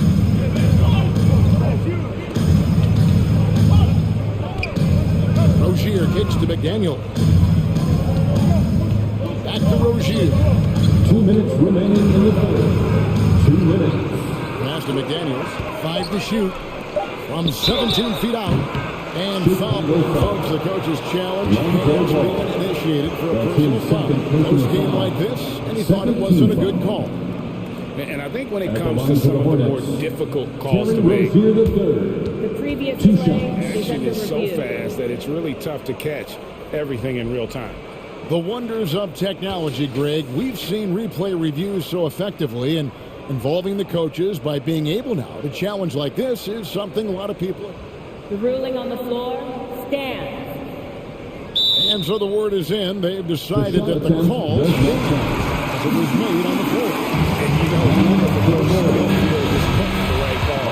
Rozier kicks to McDaniel. Back to Rozier. 2 minutes remaining in the third. 2 minutes. Pass to McDaniels. 5 to shoot. From 17 feet out. And foul. Folks, the coach's challenge has been initiated for a personal foul. Close game like this, and he thought it wasn't a good call. And I think when it comes to some of the more difficult calls to make, The previous play action is so fast that it's really tough to catch everything in real time. The wonders of technology, Greg. We've seen replay reviews so effectively, and involving the coaches by being able now to challenge like this is something a lot of people... The ruling on the floor stands. And so the word is in. They've decided that the call as it was made on the floor. And you know, the right call.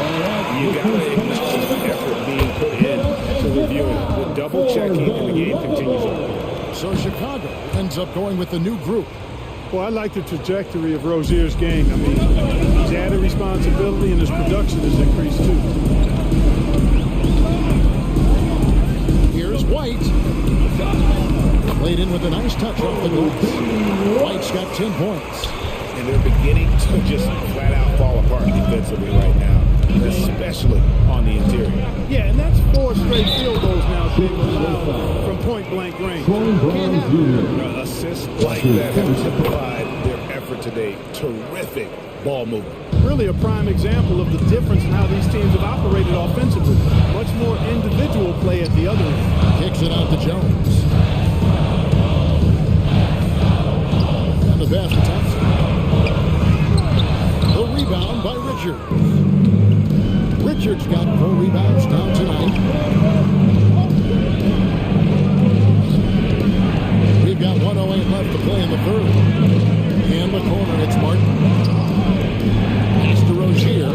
You got to acknowledge the effort being put in to reviewing it. The double checking and the game continues on. So Chicago ends up going with the new group. Well, I like the trajectory of Rozier's game. I mean, he's added responsibility and his production has increased too. Here's White. Played in with a nice touch off the glass. White's got 10 points. And they're beginning to just flat out fall apart defensively right now, especially on the interior. Yeah, and that's 4 straight field goals now they've allowed from point-blank range. Assists like that have typified their effort today. Terrific ball movement. Really a prime example of the difference in how these teams have operated offensively. Much more individual play at the other end. Kicks it out to Jones. And the pass to Thompson. The rebound by Richards. Richards got 4 rebounds down tonight. We've got 1:08 left to play in the third. In the corner, it's Martin. Pass to Rozier.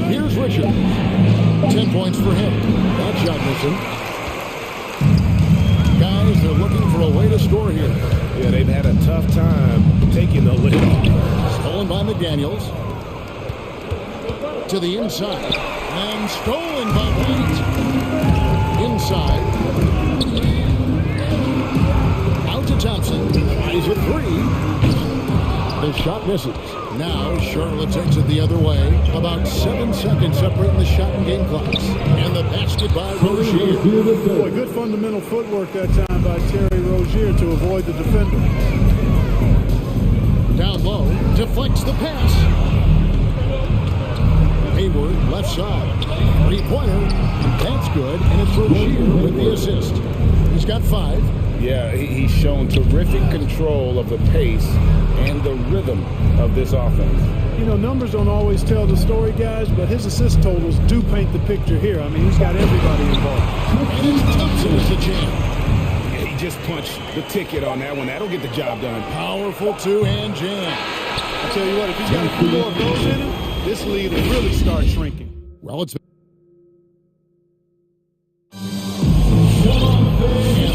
Here's Richards. 10 points for him. That shot missing. Guys, they're looking for a way to score here. Yeah, they've had a tough time taking the lead. Stolen by McDaniels. To the inside. And stolen by White. Inside. Out to Thompson. He's a 3. The shot misses. Now Charlotte takes it the other way. About 7 seconds separating the shot and game clocks. And the basket by Rozier. Boy, good fundamental footwork that time by Terry Rozier to avoid the defender. Down low, deflects the pass. Hayward, left side. Three-pointer. That's good, and it's Rozier with the assist. He's got 5. Yeah, he's shown terrific control of the pace and the rhythm of this offense. You know, numbers don't always tell the story, guys, but his assist totals do paint the picture here. I mean, he's got everybody involved. And Thompson is the jam. He just punched the ticket on that one. That'll get the job done. Powerful two-hand jam. I tell you what, if he's got a few more of those in him, this lead will really start shrinking. Well, it's...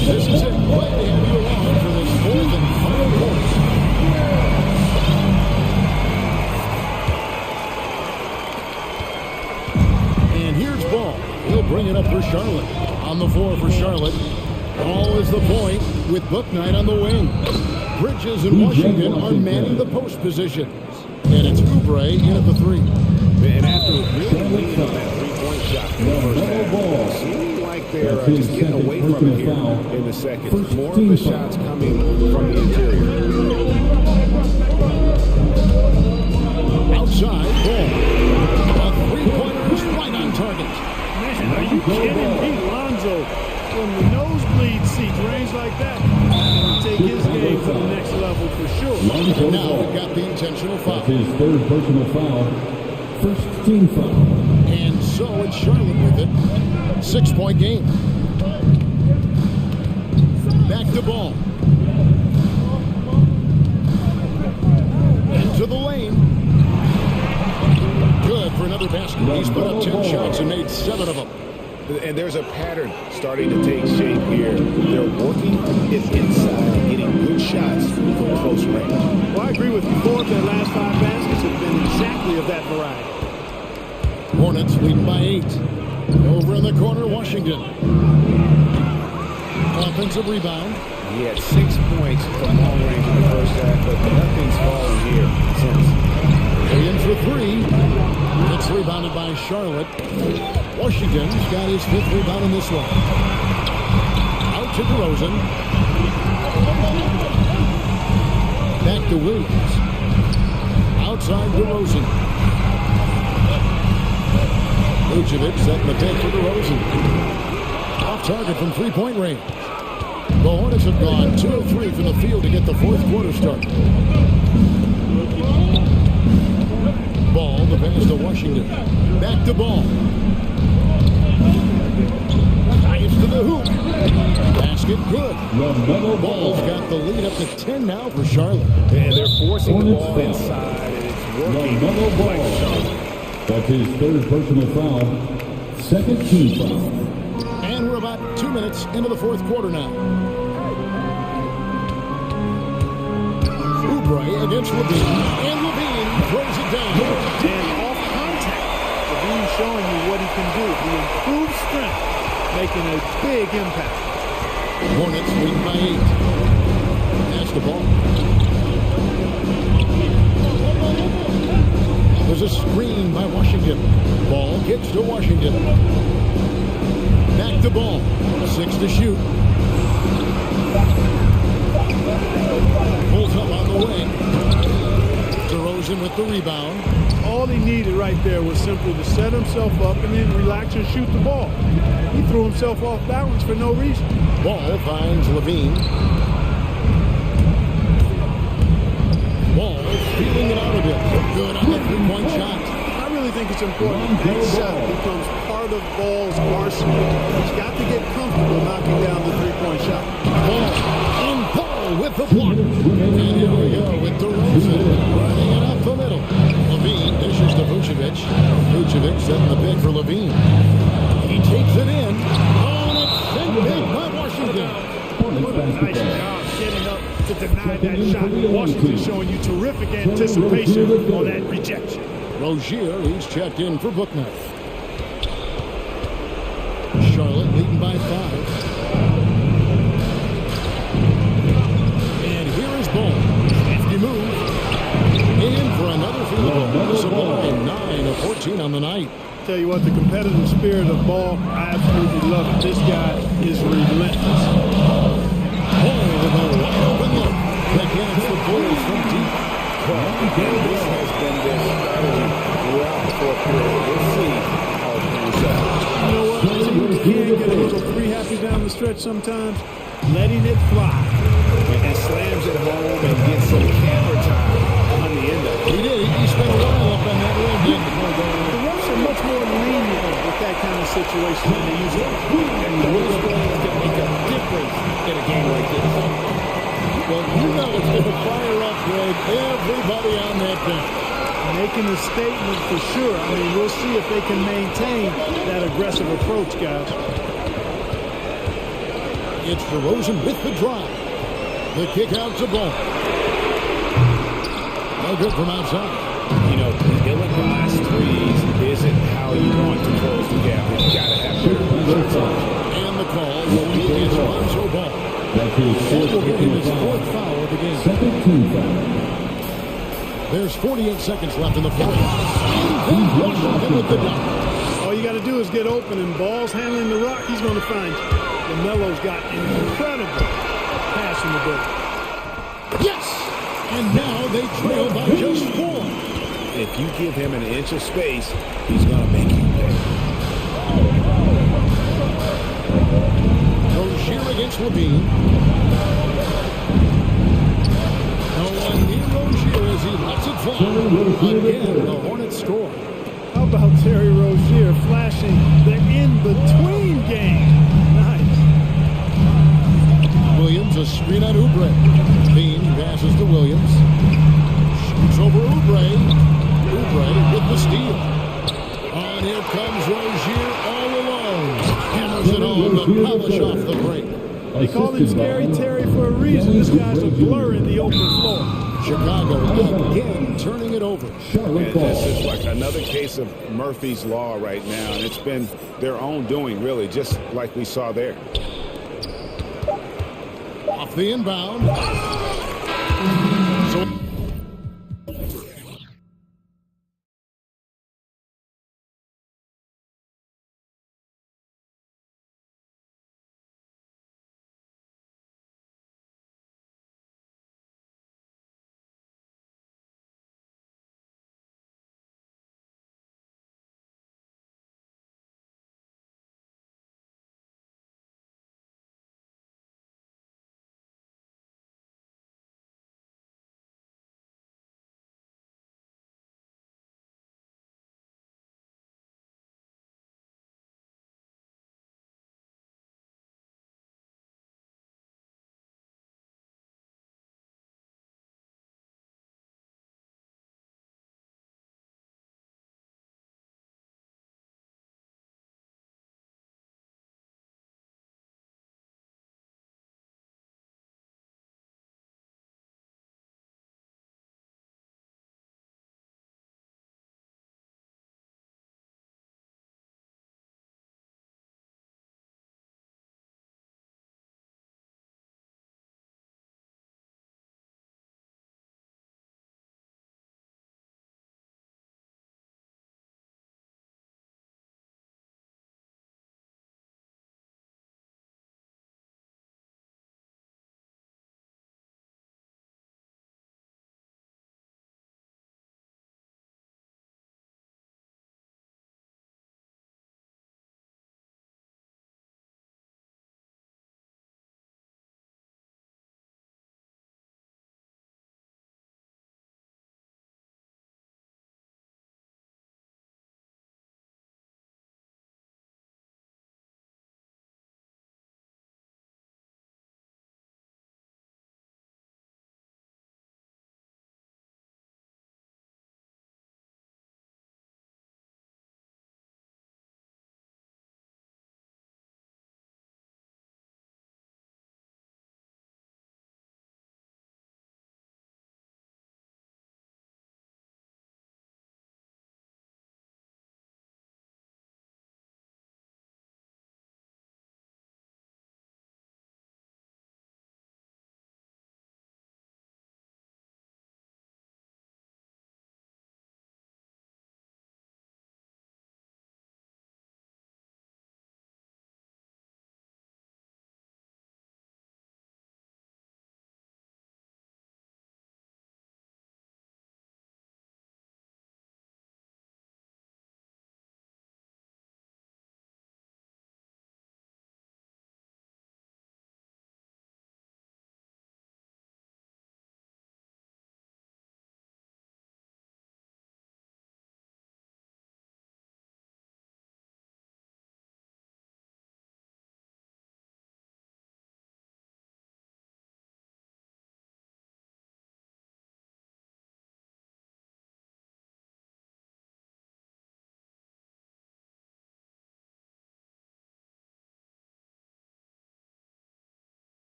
This is it. Glad to have you along for this 4th and final quarter. And here's Ball. He'll bring it up for Charlotte. On the floor for Charlotte. Ball is the point with Bouknight on the wing. Bridges and Washington are manning the post positions. And it's Oubre in at the 3. And after really leaning on that three-point shot in the first half, seeming like they're just getting away from it here in the second. More of the shots coming from the interior. Outside, Ball. A three-pointer is right on target. Man, are you kidding me? Lonzo, from the nosebleed seat, range like that, will take his game to the next level for sure. Now we've got the intentional foul. His third personal foul. First team foul. And so it's Charlotte with it. 6-point game. Back to Ball. Into the lane. Good for another basket. He's put up 10 shots and made 7 of them. And there's a pattern starting to take shape here. They're working it inside and getting good shots from close range. Well, I agree with you. 4 of their last 5 baskets have been exactly of that variety. Hornets leading by 8. Over in the corner, Washington. Offensive rebound. He had 6 points from long range in the first half, but nothing's fallen here since. Williams for 3. It's rebounded by Charlotte. Washington's got his 5th rebound in this one. Out to DeRozan. Back to Williams. Outside DeRozan. Vucevic setting the pick for DeRozan. Off target from 3-point range. The Hornets have gone 2 of 3 from the field to get the 4th quarter started. Ball, the pass to Washington. Back to Ball. Dives to the hoop. Basket good. Ball's got the lead up to 10 now for Charlotte. And they're forcing the ball inside, and it's working like Charlotte. That's his third personal foul. Second team foul. And we're about 2 minutes into the 4th quarter now. Oubre against Levine. And Levine throws it down. And off contact, Levine showing you what he can do. The improved strength, making a big impact. Hornets leading by 8. Pass the ball. There's a screen by Washington. Ball kicks to Washington. Back to Ball. 6 to shoot. Pulls up on the wing. DeRozan with the rebound. All he needed right there was simply to set himself up and then relax and shoot the ball. He threw himself off balance for no reason. Ball finds Levine. Ball feeling it out a bit. Good on the 3-point shot. I really think it's important that shot becomes part of Ball's arsenal. He's got to get comfortable knocking down the 3-point shot. Ball in Ball with the block. And here we go with DeRozan running it up the middle. Levine dishes to Vucevic. Vucevic setting the pick for Levine. He takes it in. Oh, and it's sent back by Washington. Nice job getting up to deny that shot. Washington showing you terrific anticipation on that rejection. Rozier, he's checked in for Bouknight. Charlotte leading by 5. And here is Ball. Hefty move. night. Tell you what, the competitive spirit of ball, I absolutely love it. This guy is relentless. Boy, with a wide open look. Against the Bulls from deep. And this has been their strategy throughout the fourth period. We'll see how it plays out. You know what? Teams can get a little free happy down the stretch sometimes. Letting it fly. And slams it home and gets some camera time on the end of it. He did. He spent a while up in that rim. The refs are much more lenient with that kind of situation than they usually are. And those goals can make a difference in a game like this. Well, you know it's going to fire up, Greg, everybody on that bench. Making a statement for sure. I mean, we'll see if they can maintain that aggressive approach, guys. It's DeRozan with the drive. The kick out to Ball. No good from outside. You know, ill-advised threes isn't how you want to close the gap. You've got to have better. And the call will be against Lonzo Ball. That will give him his fourth foul of the game. Second team foul. There's 48 seconds left in the fourth. And then Washington with the dunk. All you got to do is get open, and Ball's handling the rock. He's going to find you. LaMelo's got an incredible pass in the book. Yes! And now they trail by just 4. If you give him an inch of space, he's going to make you pay. Rozier against Levine. No one near Rozier as he lets it fly. Again, the Hornets score. How about Terry Rozier flashing the in-between game? Nice. Williams, a screen on Oubre. Bean passes to Williams. Shoots over Oubre. Oubre with the steal. And here comes Rozier all alone. Hammers it home to polish off the break. They call him Scary Terry for a reason. This guy's a blur in the open floor. Chicago again turning it over. And this is like another case of Murphy's Law right now, and it's been their own doing, really, just like we saw there. Off the inbound. So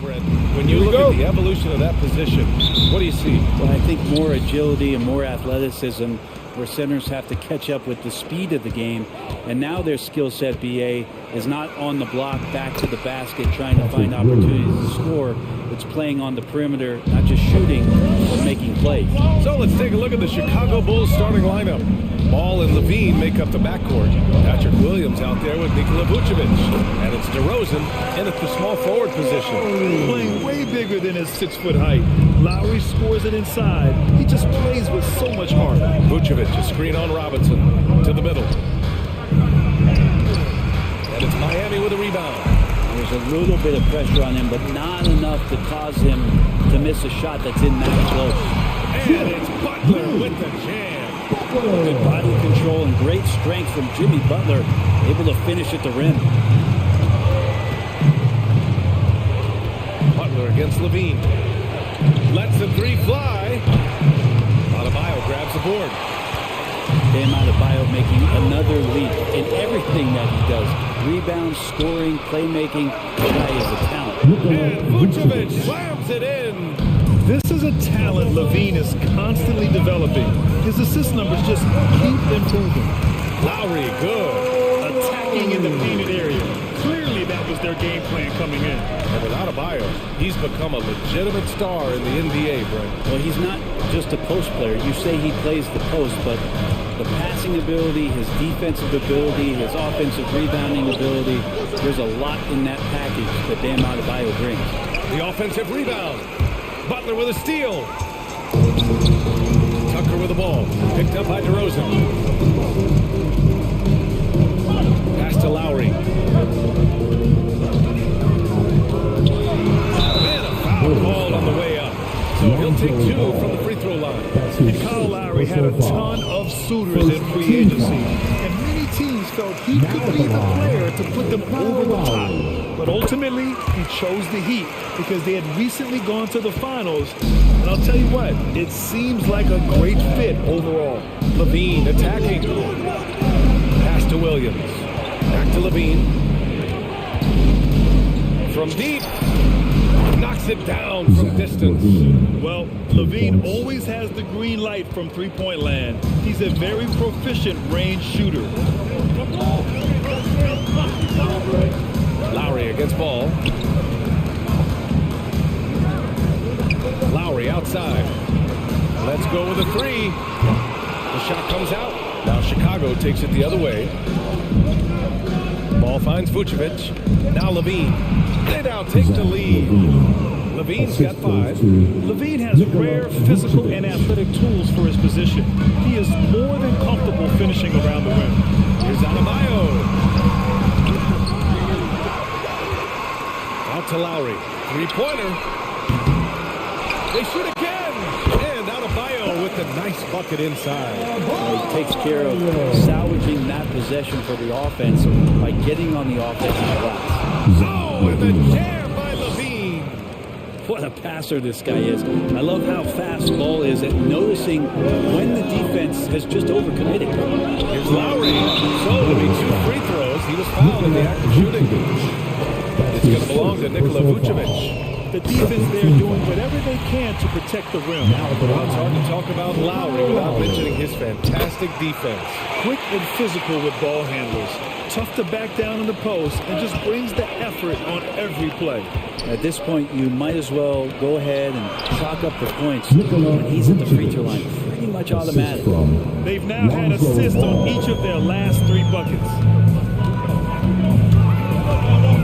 Brent. When you look at the evolution of that position, what do you see? Well, I think more agility and more athleticism, where centers have to catch up with the speed of the game. And now their skill set, BA, is not on the block, back to the basket, trying to find opportunities to score. It's playing on the perimeter, not just shooting, but making plays. So let's take a look at the Chicago Bulls starting lineup. Ball and Levine make up the backcourt. Patrick Williams out there with Nikola Vucevic. And it's DeRozan in at the small forward position. Playing way bigger than his 6-foot height. Lowry scores it inside. He just plays with so much heart. Vucevic, a screen on Robinson to the middle. And it's Miami with a rebound. There's a little bit of pressure on him, but not enough to cause him to miss a shot that's in that close. And it's Butler with the jam. Good body control and great strength from Jimmy Butler, able to finish at the rim. Butler against Levine. Lets the three fly. Adebayo grabs the board. Bam Adebayo making another leap in everything that he does. Rebounds, scoring, playmaking. The guy is a talent. And Vucevic slams it in. This is a talent Levine is constantly developing. His assist numbers just keep improving. Lowry, good. Attacking in the painted area. Clearly that was their game plan coming in. And with Adebayo, he's become a legitimate star in the NBA, Brent. Well, he's not just a post player. You say he plays the post, but the passing ability, his defensive ability, his offensive rebounding ability, there's a lot in that package that Bam Adebayo brings. The offensive rebound. Butler with a steal. Tucker with the ball. Picked up by DeRozan. Pass to Lowry. And a foul called on the way up. So he'll take two from the free throw line. And Kyle Lowry had a ton of suitors in free agency. And many teams felt he could be the player to put them over the top. But ultimately, he chose the Heat because they had recently gone to the finals. And I'll tell you what, it seems like a great fit overall. Levine attacking. Pass to Williams. Back to Levine. From deep. Knocks it down from distance. Well, Levine always has the green light from three-point land. He's a very proficient range shooter. Lowry against Ball. Lowry outside. Let's go with a three. The shot comes out. Now Chicago takes it the other way. Ball finds Vucevic. Now Levine. They now take the lead. Levine's got 5. Levine has rare physical and athletic tools for his position. He is more than comfortable finishing around the rim. Here's Adebayo. Out to Lowry. Three-pointer. They shoot again. And Adebayo with the nice bucket inside. He takes care of salvaging that possession for the offense by getting on the offensive glass. Oh, and the jam by Levine. What a passer this guy is. I love how fast Ball is at noticing when the defense has just overcommitted. Here's Lowry. So it'll be 2 free throws. He was fouled in the act of shooting. It's going to belong to Nikola Vucevic. The defense there doing whatever they can to protect the rim. Now, it's hard to talk about Lowry without mentioning his fantastic defense. Quick and physical with ball handlers. Tough to back down in the post and just brings the effort on every play. At this point, you might as well go ahead and chalk up the points when he's at the free throw line. Pretty much automatic. They've now had assists on each of their last 3 buckets.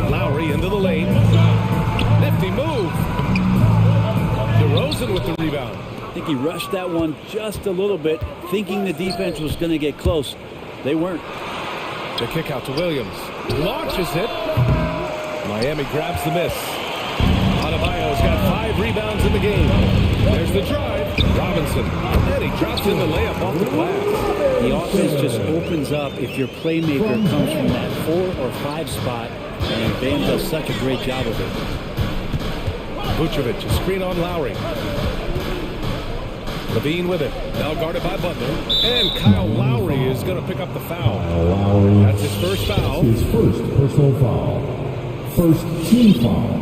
Lowry into the lane. Nifty move. DeRozan with the rebound. I think he rushed that one just a little bit, thinking the defense was going to get close. They weren't. The kick out to Williams. Launches it. Miami grabs the miss. Adebayo's got 5 rebounds in the game. There's the drive. Robinson. And he drops in the layup off the glass. The offense just opens up if your playmaker comes from that 4 or 5 spot, and Bam does such a great job of it. Vucevic, a screen on Lowry. Levine with it. Now guarded by Butler. And Kyle Lowry is going to pick up the foul. That's his first foul. His first personal foul. First team foul.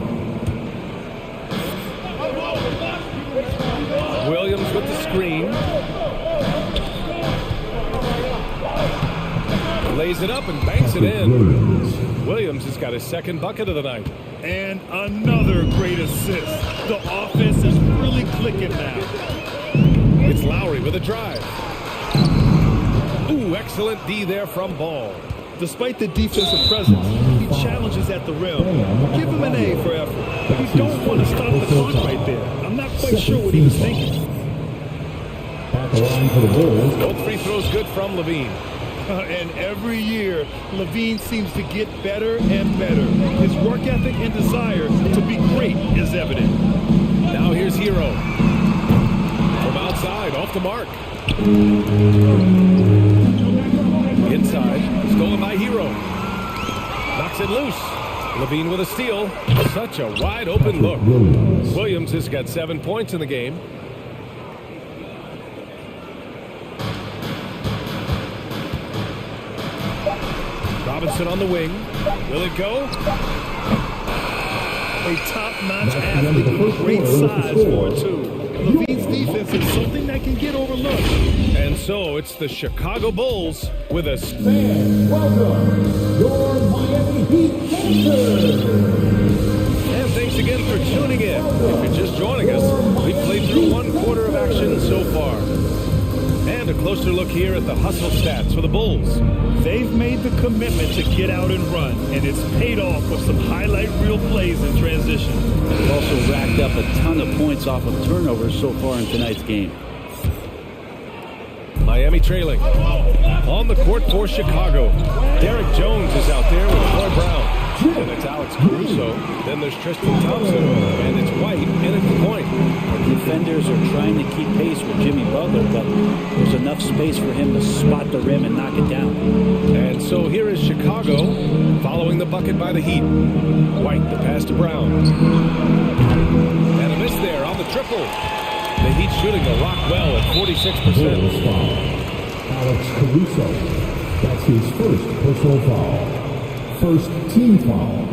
lays it up and banks it in. Williams has got his second bucket of the night. And another great assist. The offense is really clicking now. It's Lowry with a drive. Ooh, excellent D there from Ball. Despite the defensive presence, he challenges at the rim. Give him an A for effort. But you don't want to stop the clock right there. I'm not quite sure what he was thinking. At the line for the Bulls. Both free throws good from Levine. And every year, Levine seems to get better and better. His work ethic and desire to be great is evident. Now here's Hero. From outside, off the mark. Inside, stolen by Hero. Knocks it loose. Levine with a steal. Such a wide open look. Williams has got 7 points in the game. Robinson on the wing. Will it go? A top-notch athlete with great size for it, too. Levine's defense is something that can get overlooked. And so it's the Chicago Bulls with a... Fans, welcome your Miami Heat Panthers. And thanks again for tuning in. If you're just joining us, we've played through 1 quarter of action so far. And a closer look here at the hustle stats for the Bulls. They've made the commitment to get out and run, and it's paid off with some highlight reel plays in transition. They've also racked up a ton of points off of turnovers so far in tonight's game. Miami trailing. On the court for Chicago. Derek Jones is out there with Troy Brown. And it's Alex Caruso. Then there's Tristan Thompson. And it's White in at the point. The defenders are trying to keep pace with Jimmy Butler, but there's enough space for him to spot the rim and knock it down. And so here is Chicago following the bucket by the Heat. White, the pass to Brown. And a miss there on the triple. The Heat shooting the rock well at 46%. Alex Caruso. That's his first personal foul. First team foul.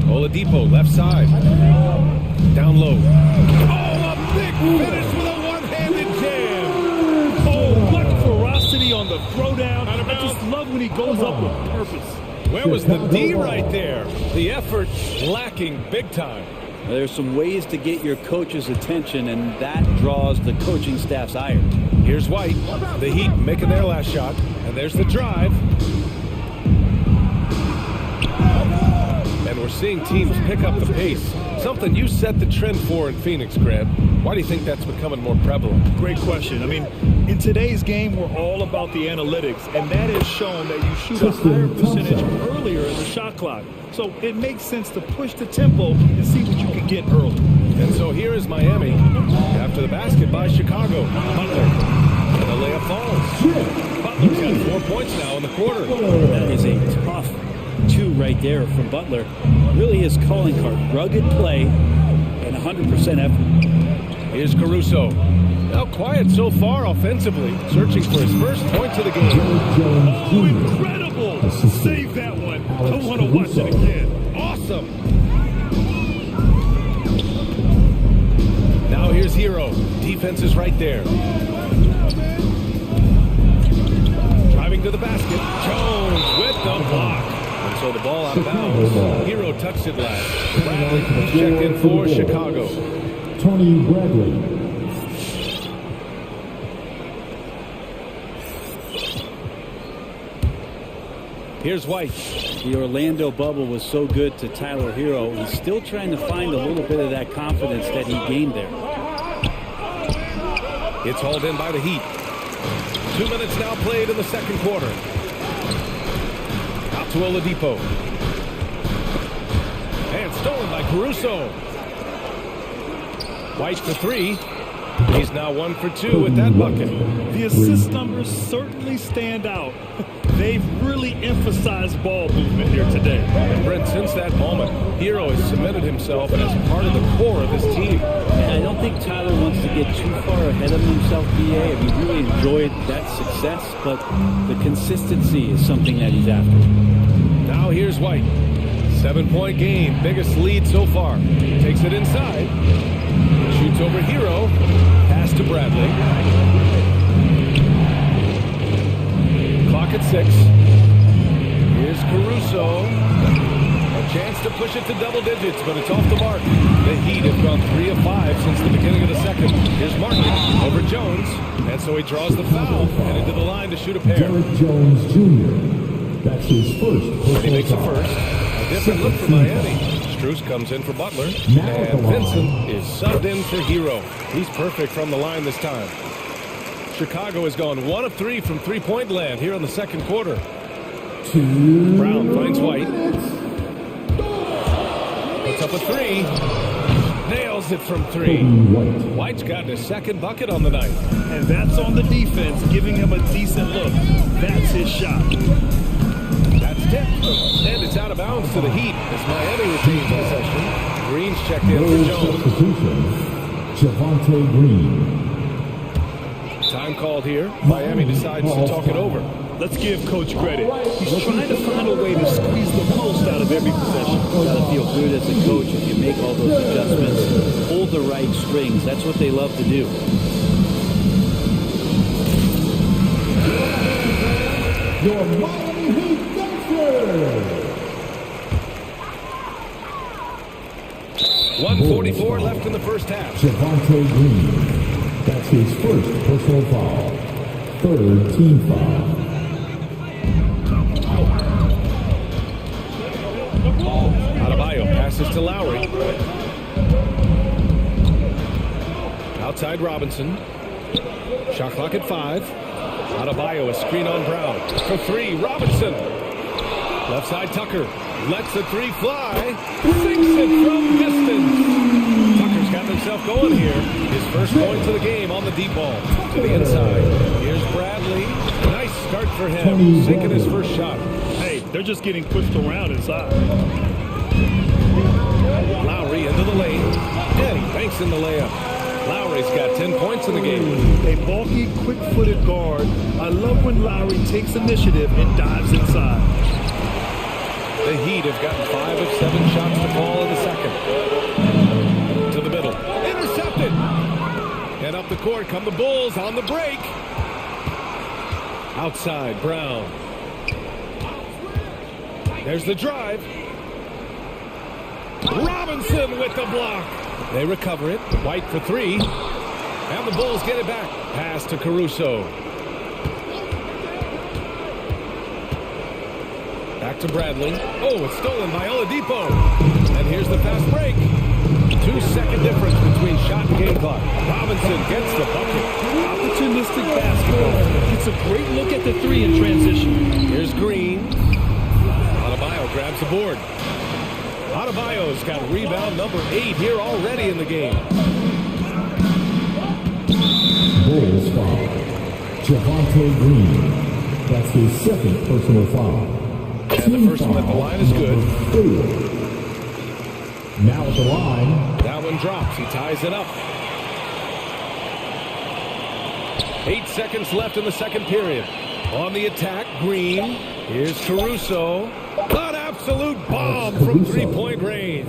Oladipo, left side. Down low. Oh, a big finish with a one-handed jam. Oh, what ferocity on the throwdown. I just love when he goes up with purpose. Where was the D right there? The effort lacking big time. There's some ways to get your coach's attention, and that draws the coaching staff's ire. Here's White. The Heat making their last shot. And there's the drive. And we're seeing teams pick up the pace. Something you set the trend for in Phoenix, Grant. Why do you think that's becoming more prevalent? Great question. I mean, in today's game, we're all about the analytics, and that has shown that you shoot a higher percentage earlier in the shot clock. So it makes sense to push the tempo and see what you can get early. And so here is Miami after the basket by Chicago. Butler. And the layup falls. Butler's got 4 points now in the quarter. That is a tough 2 right there from Butler. Really his calling card. Rugged play and 100% effort. Here's Caruso. Now quiet so far offensively. Searching for his first points of the game. Oh, incredible! Save that one. I want to watch it again. Awesome. Now here's Hero. Defense is right there. Driving to the basket. Jones with the block. And so the ball out of bounds. Hero touched it last. Bradley checked in for Chicago. Tony Bradley. Here's White. The Orlando bubble was so good to Tyler Hero. He's still trying to find a little bit of that confidence that he gained there. It's hauled in by the Heat. 2 minutes now played in the second quarter. Out to Oladipo. And stolen by Caruso. White for 3. He's now 1 for 2 with that bucket. The assist numbers certainly stand out. They've really emphasized ball movement here today. And Brent, since that moment, Hero has cemented himself as part of the core of this team. And I don't think Tyler wants to get too far ahead of himself, BA. He really enjoyed that success, but the consistency is something that he's after. Now here's White. 7-point game, biggest lead so far. Takes it inside. Shoots over Hero. Pass to Bradley. clock at 6. Here's Caruso. A chance to push it to double digits, but it's off the mark. The Heat have gone 3 of 5 since the beginning of the second. Here's Martin over Jones, and so he draws the foul, headed to the line to shoot a pair. Derek Jones Jr. That's his first. And he makes the first. A different look for Miami. Strus comes in for Butler, and Vincent is subbed in for Hero. He's perfect from the line this time. Chicago has gone 1 of 3 from three-point land here in the second quarter. Brown finds White. Puts up a 3. Nails it from 3. White's got his second bucket on the night. And that's on the defense, giving him a decent look. That's his shot. That's tipped. And it's out of bounds to the Heat as Miami retains possession. Green's checked in for Jones. Javonte Green. Time called here. Miami decides to talk it over. Let's give Coach credit. He's trying to find a way to squeeze the most out of every possession. You gotta feel good as a coach if you make all those adjustments. Hold the right strings. That's what they love to do. Your Miami Heat Dancers. 1:44 left in the first half. Javonte Green. That's his first personal foul. Third team foul. Adebayo passes to Lowry. Outside Robinson. Shot clock at 5. Adebayo a screen on Brown. For 3, Robinson. Left side Tucker. Lets the 3 fly. Sinks it from distance. Tucker's got himself going here. His first point to the game on the deep ball. To the inside. Here's Bradley. Nice start for him. Sinking his first shot. Hey, they're just getting pushed around inside. Lowry into the lane. And he banks in the layup. Lowry's got 10 points in the game. A bulky, quick-footed guard. I love when Lowry takes initiative and dives inside. The Heat have gotten 5 of 7 shots to fall in the second. To the middle. Intercepted. And up the court come the Bulls on the break. Outside, Brown. There's the drive. Robinson with the block. They recover it. White for 3. And the Bulls get it back. Pass to Caruso. Back to Bradley. Oh, it's stolen by Oladipo. And here's the fast break. 2-second difference between shot and game clock. Robinson gets the bucket. Opportunistic basketball. It's a great look at the 3 in transition. Here's Green. Adebayo grabs the board. Adebayo's got rebound number 8 here already in the game. Bulls foul. Javonte Green. That's his second personal foul. And the first one at the line is good. Now at the line. That one drops. He ties it up. 8 seconds left in the second period. On the attack, Green. Here's Caruso. An absolute bomb from three-point range.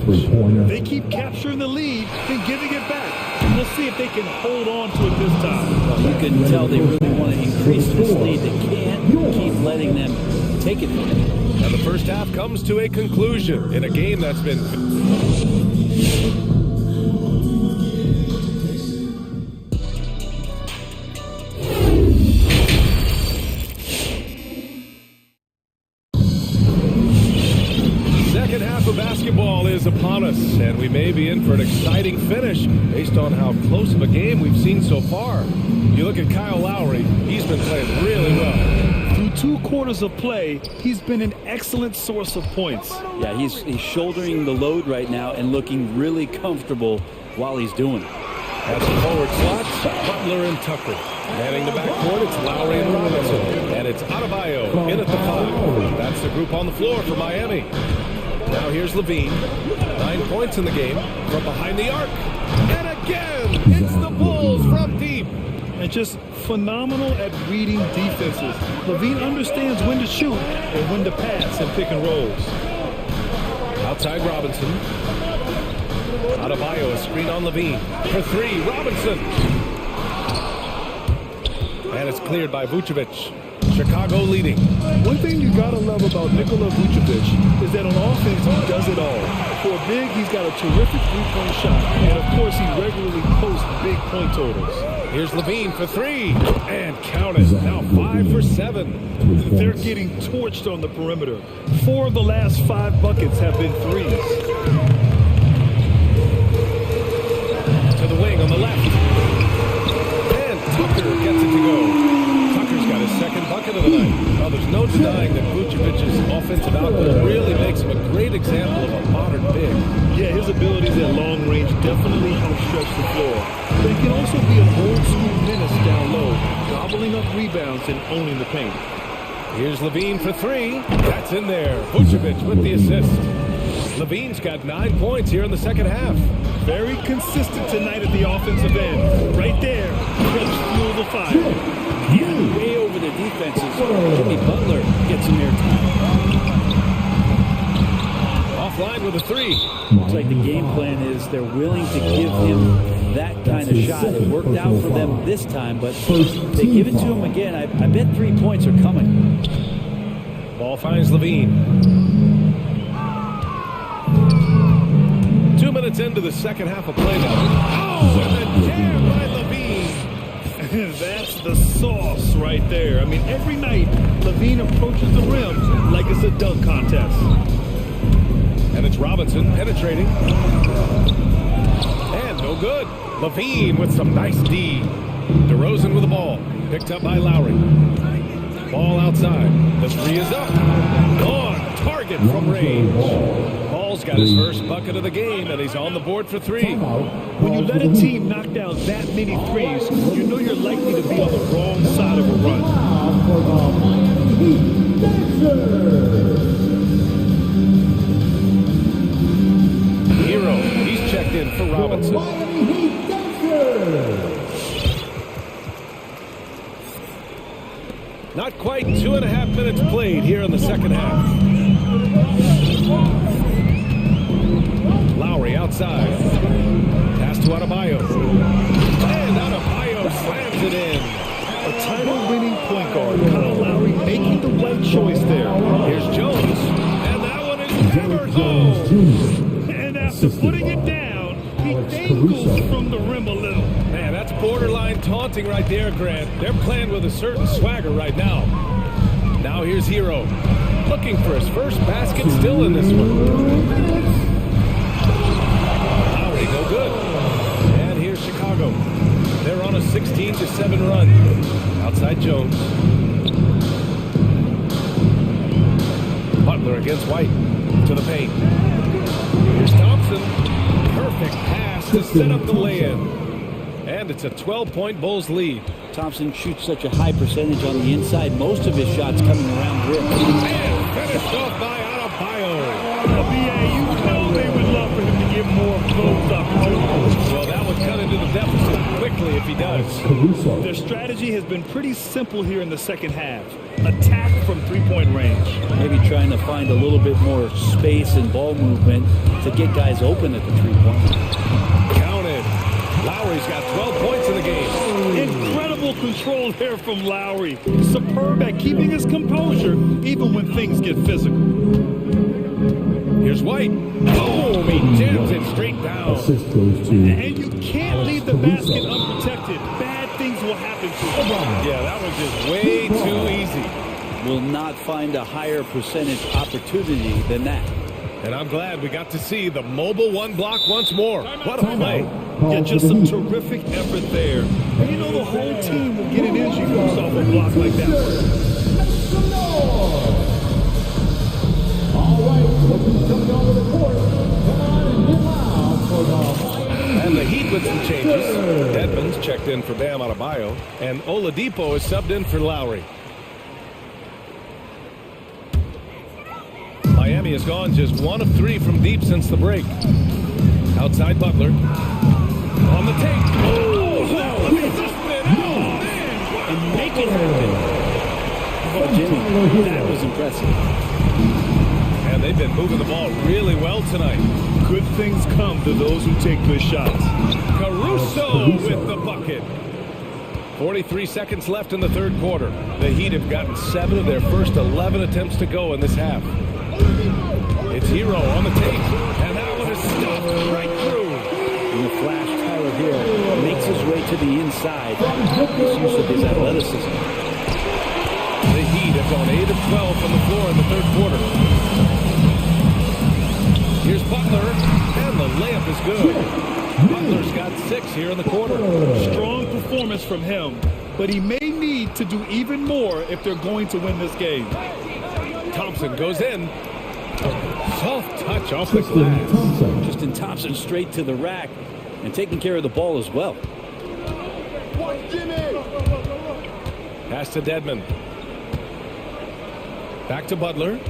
They keep capturing the lead and giving it back. We'll see if they can hold on to it this time. Well, you can tell they really want to increase this lead. They can't keep letting them take it from them. And the first half comes to a conclusion in a game that's been... Second half of basketball is upon us, and we may be in for an exciting finish based on how close of a game we've seen so far. You look at Kyle Lowry, he's been playing really well. Through 2 quarters of play, he's been an excellent source of points. Yeah, he's shouldering the load right now and looking really comfortable while he's doing it. As the forward slots, Butler and Tucker. Manning the backcourt, it's Lowry and Robinson. And it's Adebayo in at the 5. That's the group on the floor for Miami. Now here's Levine. 9 points in the game from behind the arc. And again, it's the Bulls from deep. And just phenomenal at reading defenses. Levine understands when to shoot and when to pass and pick and rolls. Outside Robinson. Adebayo a screen on Levine. For 3, Robinson. And it's cleared by Vucevic. Chicago leading. One thing you gotta love about Nikola Vucevic is that on offense, he does it all. For a big, he's got a terrific three-point shot. And of course, he regularly posts big point totals. Here's Levine for three. And count it. Now 5 for 7. They're getting torched on the perimeter. 4 of the last 5 buckets have been threes. To the wing on the left. And Tucker gets it to go. Tucker's got his second bucket of the night. Well, there's no denying that Vucevic's offensive output really makes him a great example of a modern big. Yeah, his abilities at long range definitely help stretch the floor. But he can also be an old-school menace down low, gobbling up rebounds and owning the paint. Here's Levine for three. That's in there. Vucevic with the assist. Levine's got 9 points here in the second half. Very consistent tonight at the offensive end. Right there, helps fuel the fire. Yeah, way over the defenses. Jimmy Butler gets some airtime. Offline with a three. Looks like the game plan is they're willing to give him that kind of shot. It worked out for them this time, but they give it to him again. I bet 3 points are coming. Ball finds Levine. 2 minutes into the second half of play now. Oh, and the jam by Levine. That's the sauce right there. I mean, every night, Levine approaches the rim like it's a dunk contest. And it's Robinson penetrating. And no good. Levine with some nice D. DeRozan with the ball. Picked up by Lowry. Ball outside. The three is up. On target from range. Ball's got his first bucket of the game, and he's on the board for three. When you let a team knock down that many threes, you know you're likely to be on the wrong side of a run. Hero, he's checked in for Robinson. Not quite 2.5 minutes played here in the second half. Lowry outside. Pass to Adebayo. And Adebayo slams it in. A title-winning point guard, Kyle Lowry making the right choice there. Here's Jones. And that one is hammered home. And after putting it down, he dangles from the rim a little. Man, that's borderline taunting right there, Grant. They're playing with a certain swagger right now. Now here's Hero. Looking for his first basket still in this one. Lowry, no good. And here's Chicago. They're on a 16-7 run. Outside Jones. Butler against White. To the paint. Here's Thompson. Perfect pass to set up the lay-in. And it's a 12-point Bulls lead. Thompson shoots such a high percentage on the inside. Most of his shots coming around rim. And finished off by Adebayo. You know they would love for him to get more of those opportunities. Well, that would cut into the deficit quickly if he does. Their strategy has been pretty simple here in the second half. Attack from three-point range. Maybe trying to find a little bit more space and ball movement to get guys open at the three-point. Counted. Lowry's got 12 points in the game. Incredible control there from Lowry. Superb at keeping his composure even when things get physical. Here's White. Boom! He jams it straight down. And you can't leave the basket unprotected. Bad things will happen to you. Yeah, that was just way too easy. Will not find a higher percentage opportunity than that. And I'm glad we got to see the mobile one block once more. What a play. Yeah, just some terrific effort there. And you know the whole team will get an edge off a block like that. And the Heat with some changes. Edmonds checked in for Bam Adebayo. And Oladipo is subbed in for Lowry. Miami has gone just 1 of 3 from deep since the break. Outside Butler. On the take. Oh, let me just spin out. And make it happen. Oh, Jimmy, that was impressive. And they've been moving the ball really well tonight. Good things come to those who take good shots. Caruso with the bucket. 43 seconds left in the third quarter. The Heat have gotten 7 of their first 11 attempts to go in this half. It's Hero on the tape, and that one is stuffed right through. In the flash, Tyler Hero makes his way to the inside. His use of his athleticism. The Heat have gone 8 of 12 from the floor in the third quarter. Here's Butler, and the layup is good. Butler's got 6 here in the quarter. Strong performance from him, but he may need to do even more if they're going to win this game. Thompson goes in. Soft touch off the glass. Justin Thompson straight to the rack and taking care of the ball as well. Pass to Dedmon. Back to Butler.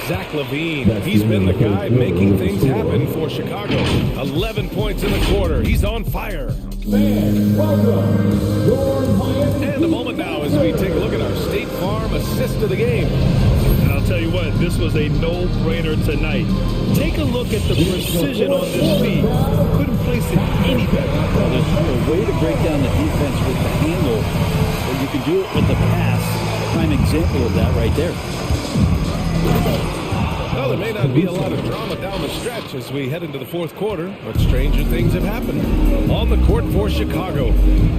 Zach LaVine, he's been the guy making things happen for Chicago. 11 points in the quarter. He's on fire. And a moment now as we take a look at our State Farm assist of the game. And I'll tell you what, this was a no-brainer tonight. Take a look at the precision on this feed. Couldn't place it any better. Well, there's a way to break down the defense with the handle, but you can do it with the pass. Prime example of that right there. Well, there may not be a lot of drama down the stretch as we head into the fourth quarter, but stranger things have happened. On the court for Chicago,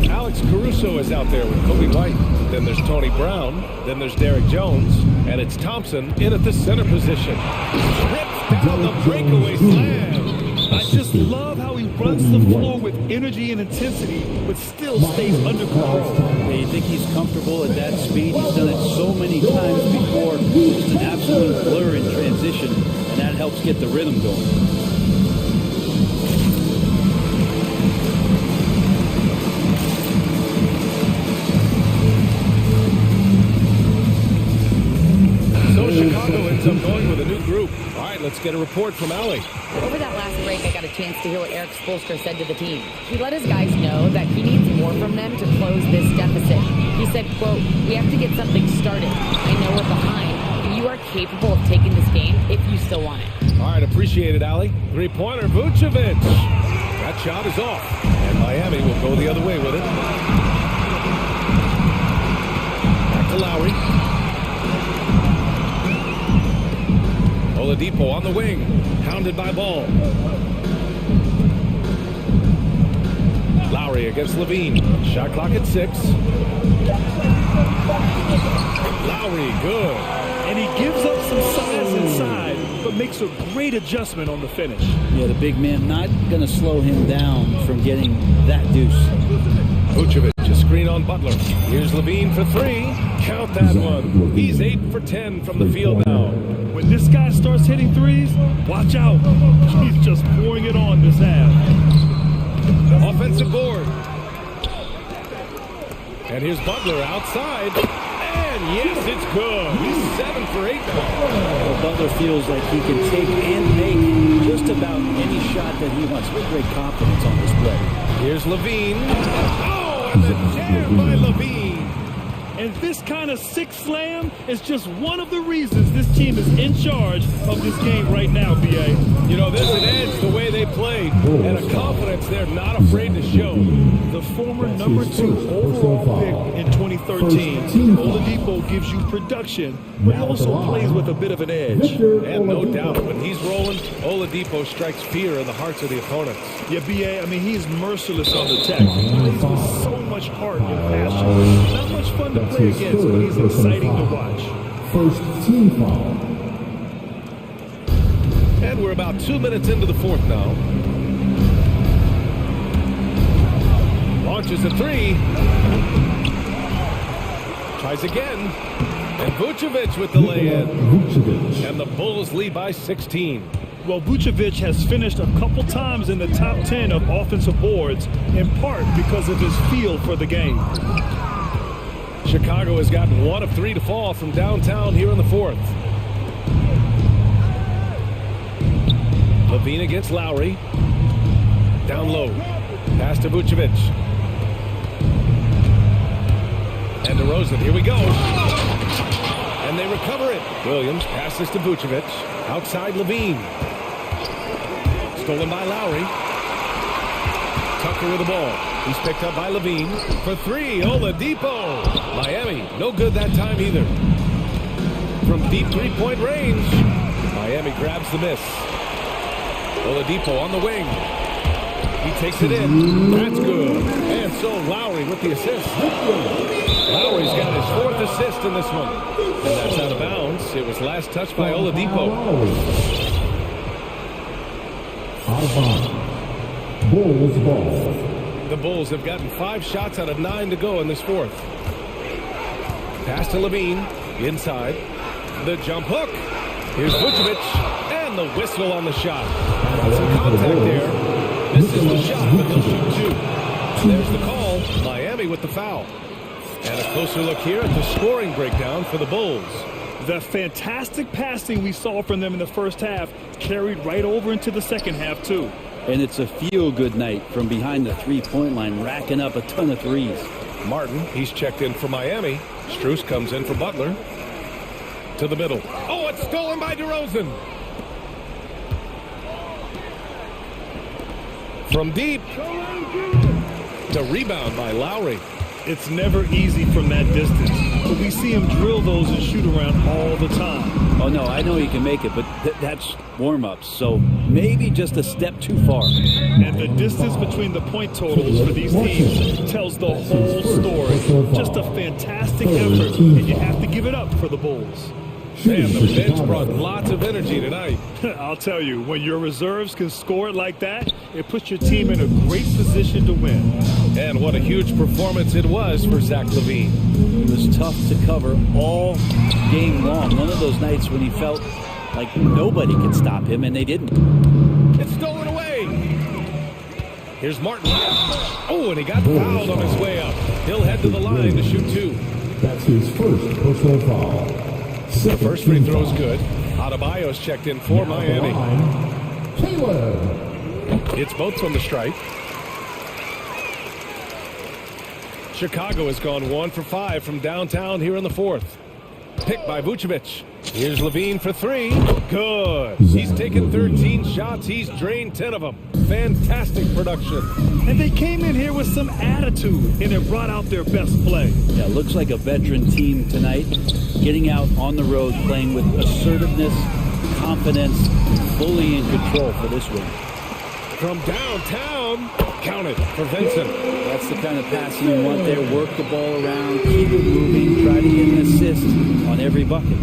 Alex Caruso is out there with Kobe White. Then there's Tony Brown. Then there's Derek Jones. And it's Thompson in at the center position. Trips down the breakaway slam. I just love how he runs the floor with energy and intensity, but still stays under control. You think he's comfortable at that speed? He's done it so many times before. It's an absolute blur in transition, and that helps get the rhythm going. So Chicago ends up going with a new group. All right, let's get a report from Allie. Over that last break, I got a chance to hear what Eric Spoelstra said to the team. He let his guys know that he needs more from them to close this deficit. He said, quote, "We have to get something started. I know we're behind, but you are capable of taking this game if you still want it." All right, appreciate it, Allie. Three-pointer, Vucevic. That shot is off, and Miami will go the other way with it. Back to Lowry. Oladipo on the wing, hounded by Ball. Lowry against LaVine. Shot clock at 6. Lowry, good. And he gives up some size inside, but makes a great adjustment on the finish. Yeah, the big man not going to slow him down from getting that deuce. Vucevic, a screen on Butler. Here's LaVine for 3. Count that one. He's 8 for 10 from the field now. When this guy starts hitting threes, watch out. He's just pouring it on this half. Offensive board. And here's Butler outside. And yes, it's good. He's 7 for 8 now. Well, Butler feels like he can take and make just about any shot that he wants with great confidence on this play. Here's LaVine. Oh, and the jam by LaVine. And this kind of sick slam is just one of the reasons this team is in charge of this game right now, B.A. You know, there's an edge the way they played and a confidence they're not afraid to show. The former number 2 overall pick in 2013, Oladipo gives you production, but he also plays with a bit of an edge. And no doubt, when he's rolling, Oladipo strikes fear in the hearts of the opponents. Yeah, B.A., I mean, he's merciless on the tech. He plays with so much heart and passion. Not much fun to play against, but he's exciting to watch. First team foul. And we're about 2 minutes into the fourth now. Launches a 3. Tries again. And Vucevic with the lay-in. And the Bulls lead by 16. Well, Vucevic has finished a couple times in the top 10 of offensive boards, in part because of his feel for the game. Chicago has gotten 1 of 3 to fall from downtown here in the fourth. LaVine against Lowry. Down low. Pass to Vucevic. And DeRozan, here we go. And they recover it. Williams passes to Vucevic. Outside LaVine. Stolen by Lowry. Tucker with the ball. He's picked up by Levine. For three, Oladipo. Miami, no good that time either. From deep three-point range, Miami grabs the miss. Oladipo on the wing. He takes it in. That's good. And so Lowry with the assist. Lowry's got his fourth assist in this one. And that's out of bounds. It was last touched by Oladipo. Out of bounds. Bulls ball. The Bulls have gotten 5 shots out of 9 to go in this fourth. Pass to Levine. Inside. The jump hook. Here's Vucevic. And the whistle on the shot. Some contact there. This is the shot, but they'll shoot 2. There's the call. Miami with the foul. And a closer look here at the scoring breakdown for the Bulls. The fantastic passing we saw from them in the first half carried right over into the second half, too. And it's a feel-good night from behind the three-point line, racking up a ton of threes. Martin, he's checked in for Miami. Strus comes in for Butler. To the middle. Oh, it's stolen by DeRozan. From deep. The rebound by Lowry. It's never easy from that distance, but we see him drill those and shoot around all the time. Oh, no, I know he can make it, but that's warm-ups, so maybe just a step too far. And the distance between the point totals for these teams tells the whole story. Just a fantastic effort, and you have to give it up for the Bulls. Man, the bench brought lots of energy tonight. I'll tell you, when your reserves can score it like that, it puts your team in a great position to win. And what a huge performance it was for Zach LaVine. It was tough to cover all game long. One of those nights when he felt like nobody could stop him, and they didn't. It's stolen away. Here's Martin. Oh, and he got fouled on his way up. He'll head to the line to shoot 2. That's his first personal foul. The first free throw is good. Adebayo's checked in for Miami. Taylor. It's both from the stripe. Chicago has gone 1 for 5 from downtown here in the fourth. Picked by Vucevic. Here's Levine for 3. Good. He's taken 13 shots. He's drained 10 of them. Fantastic production. And they came in here with some attitude, and it brought out their best play. Yeah, looks like a veteran team tonight, getting out on the road, playing with assertiveness, confidence, fully in control for this win. From downtown, count it for Vincent. That's the kind of passing you want there. Work the ball around, keep it moving, try to get an assist on every bucket.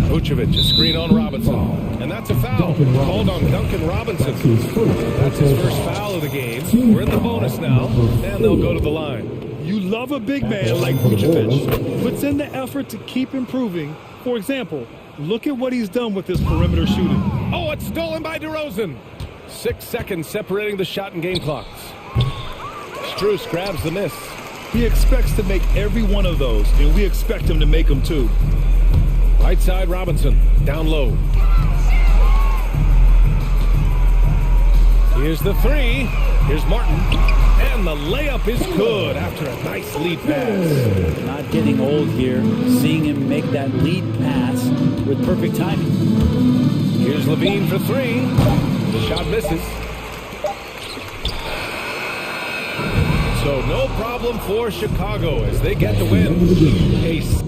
Vucevic, a screen on Robinson. And that's a foul called on Duncan Robinson. That's his first foul of the game. We're in the bonus now, and they'll go to the line. You love a big man like Vucevic. Puts in the effort to keep improving. For example, look at what he's done with his perimeter shooting. Oh, it's stolen by DeRozan. 6 seconds separating the shot and game clocks. Strus grabs the miss. He expects to make every one of those, and we expect him to make them too. Right side Robinson, down low. Here's the 3. Here's Martin. And the layup is good after a nice lead pass. Not getting old here, seeing him make that lead pass with perfect timing. Here's Levine for 3. The shot misses. So no problem for Chicago as they get the win. A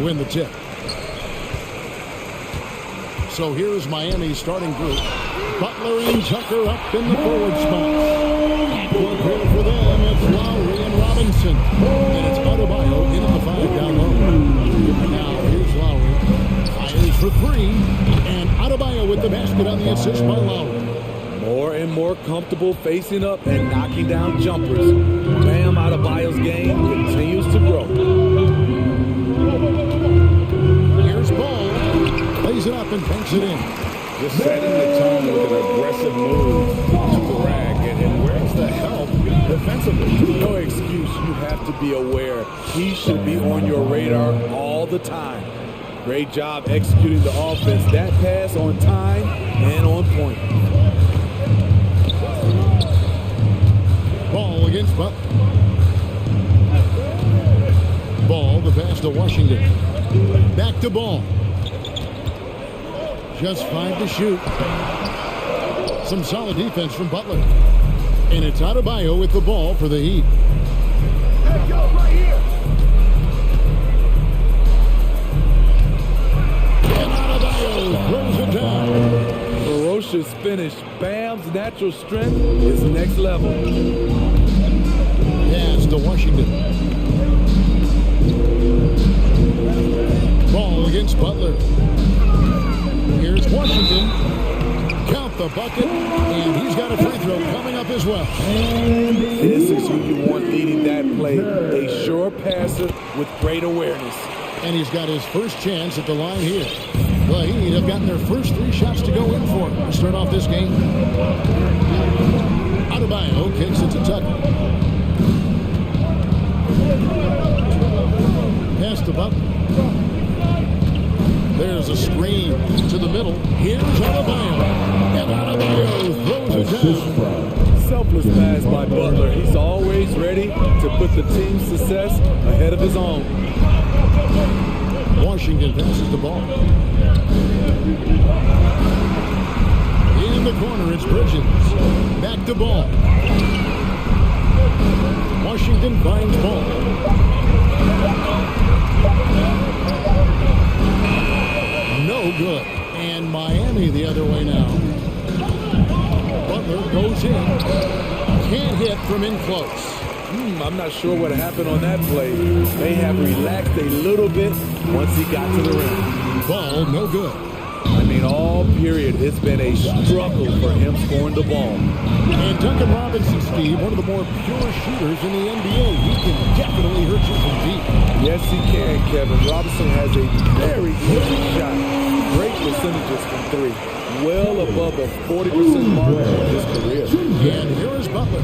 win the tip. So here is Miami's starting group. Butler and Tucker up in the forward spot. Backcourt here for them. It's Lowry and Robinson. And it's Adebayo in at the 5 down low. Now here's Lowry. Fires for 3. And Adebayo with the basket on the assist by Lowry. More and more comfortable facing up and knocking down jumpers. Bam Adebayo's game continues to grow. Here's Ball. Plays it up and banks it in. Just setting the tone with an aggressive move to the rack. And where's the help defensively? No excuse. You have to be aware. He should be on your radar all the time. Great job executing the offense. That pass on time and on point. Ball against Butler. Ball, the pass to Washington. Back to Ball. Just 5 to shoot. Some solid defense from Butler. And it's Adebayo with the ball for the Heat. And Adebayo throws it down. Ferocious finish. Bam's natural strength is next level. Pass to Washington. Ball against Butler. Here's Washington. Count the bucket, and he's got a free throw coming up as well. This is who you want leading that play. A sure passer with great awareness. And he's got his first chance at the line here. The Heat have gotten their first 3 shots to go in for to start off this game. Adebayo kicks it to Tucker. Pass to Butler. There's a screen to the middle. Here's Adebayo. And Adebayo throws it down. Selfless pass by Butler. He's always ready to put the team's success ahead of his own. Washington passes the ball. In the corner, it's Bridges. Back to Ball. Washington finds Ball. No good. And Miami the other way now. Butler goes in. Can't hit from in close. I'm not sure what happened on that play. May have relaxed a little bit once he got to the rim. Ball no good. I mean, all period, it's been a struggle for him scoring the ball. And Duncan Robinson, Steve, one of the more pure shooters in the NBA. He can definitely hurt you from deep. Yes, he can, Kevin. Robinson has a very easy shot. Great percentages from 3. Well above the 40% mark of his career. And here is Butler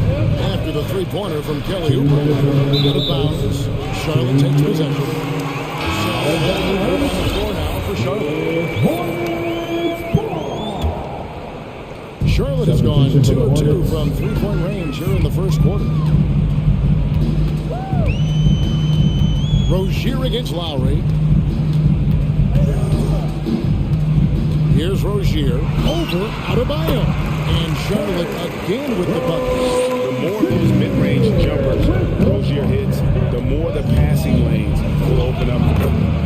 after the 3-pointer from Kelly Oubre. Out of bounds. Charlotte takes possession. So on the floor now for Charlotte. Charlotte has gone 2 of 2 from 3-point range here in the first quarter. Rozier against Lowry. Here's Rozier over Adebayo. And Charlotte again with the bucket. The more those mid-range jumpers Rozier hits, the more the passing lanes will open up.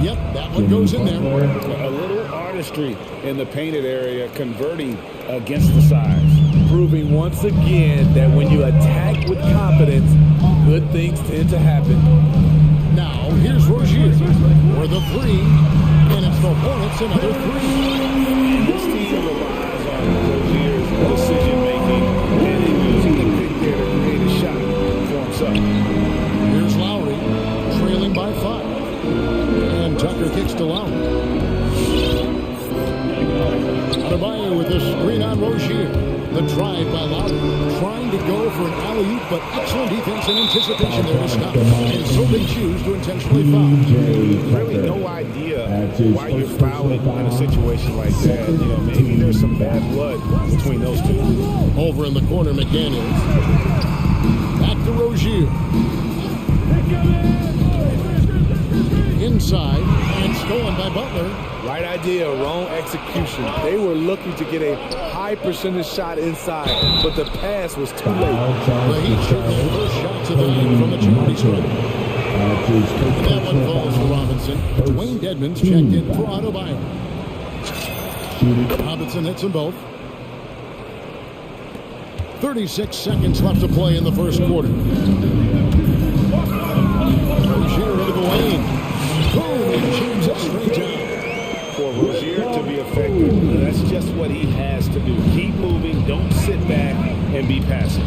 Yep, that one goes in there. A little artistry in the painted area, converting against the size. Proving once again that when you attack with confidence, good things tend to happen. Now, here's Rozier for the 3. And it's the Hornets another 3. This team relies on Rozier's decision-making and in using the pick there to create a shot for himself. Here's Lowry, trailing by 5. And Tucker kicks to Lowry. Adebayo with the screen on Rozier. The drive by Lowry, trying to go for an alley-oop, but excellent defense and anticipation there to stop. And so they choose to intentionally foul. Really no idea why you're fouling in a situation like that. You know, maybe there's some bad blood between those two. Over in the corner, McDaniels. Back to Rozier. Inside, and stolen by Butler. Right idea, wrong execution. They were looking to get a high percentage shot inside, but the pass was too late. The Heat shoot their first shots of the game from the charity stripe. That one falls for Robinson. Dwayne Dedmon's checked in for Adebayo. Robinson hits them both. 36 seconds left to play in the first quarter. Rozier into the lane. Boom, and jams it straight down. For Rozier to be effective, that's just what he has to do. Keep moving, don't sit back and be passive.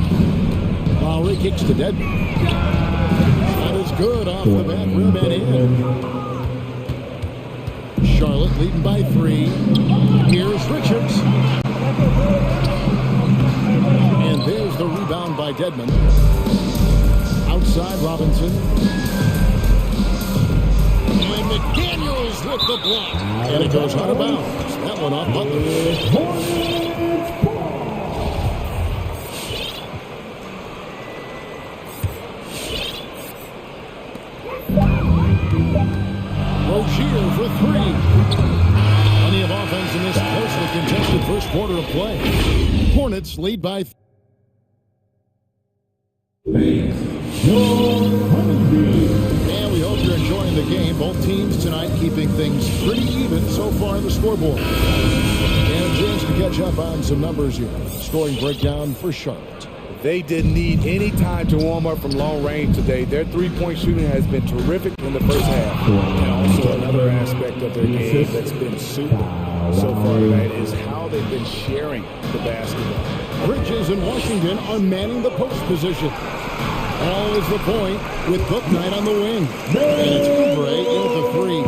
Lowry kicks to Dedmon. That is good off the back rim and in. Charlotte leading by 3. Here's Richards. And there's the rebound by Dedmon. Outside Robinson. And McDaniels with the block. And it goes out of bounds. That one off Butler. Rozier for 3. Plenty of offense in this closely contested first quarter of play. Hornets lead by 3. And we hope you're enjoying the game. Both teams tonight keeping things pretty even so far in the scoreboard. And a chance to catch up on some numbers here. Scoring breakdown for Charlotte. They didn't need any time to warm up from long range today. Their three-point shooting has been terrific in the first half. And also another aspect of their game that's been super so far tonight is how they've been sharing the basketball. Bridges and Washington are manning the post position. All is the point with Booknight on the wing. And it's Oubre in at the 3.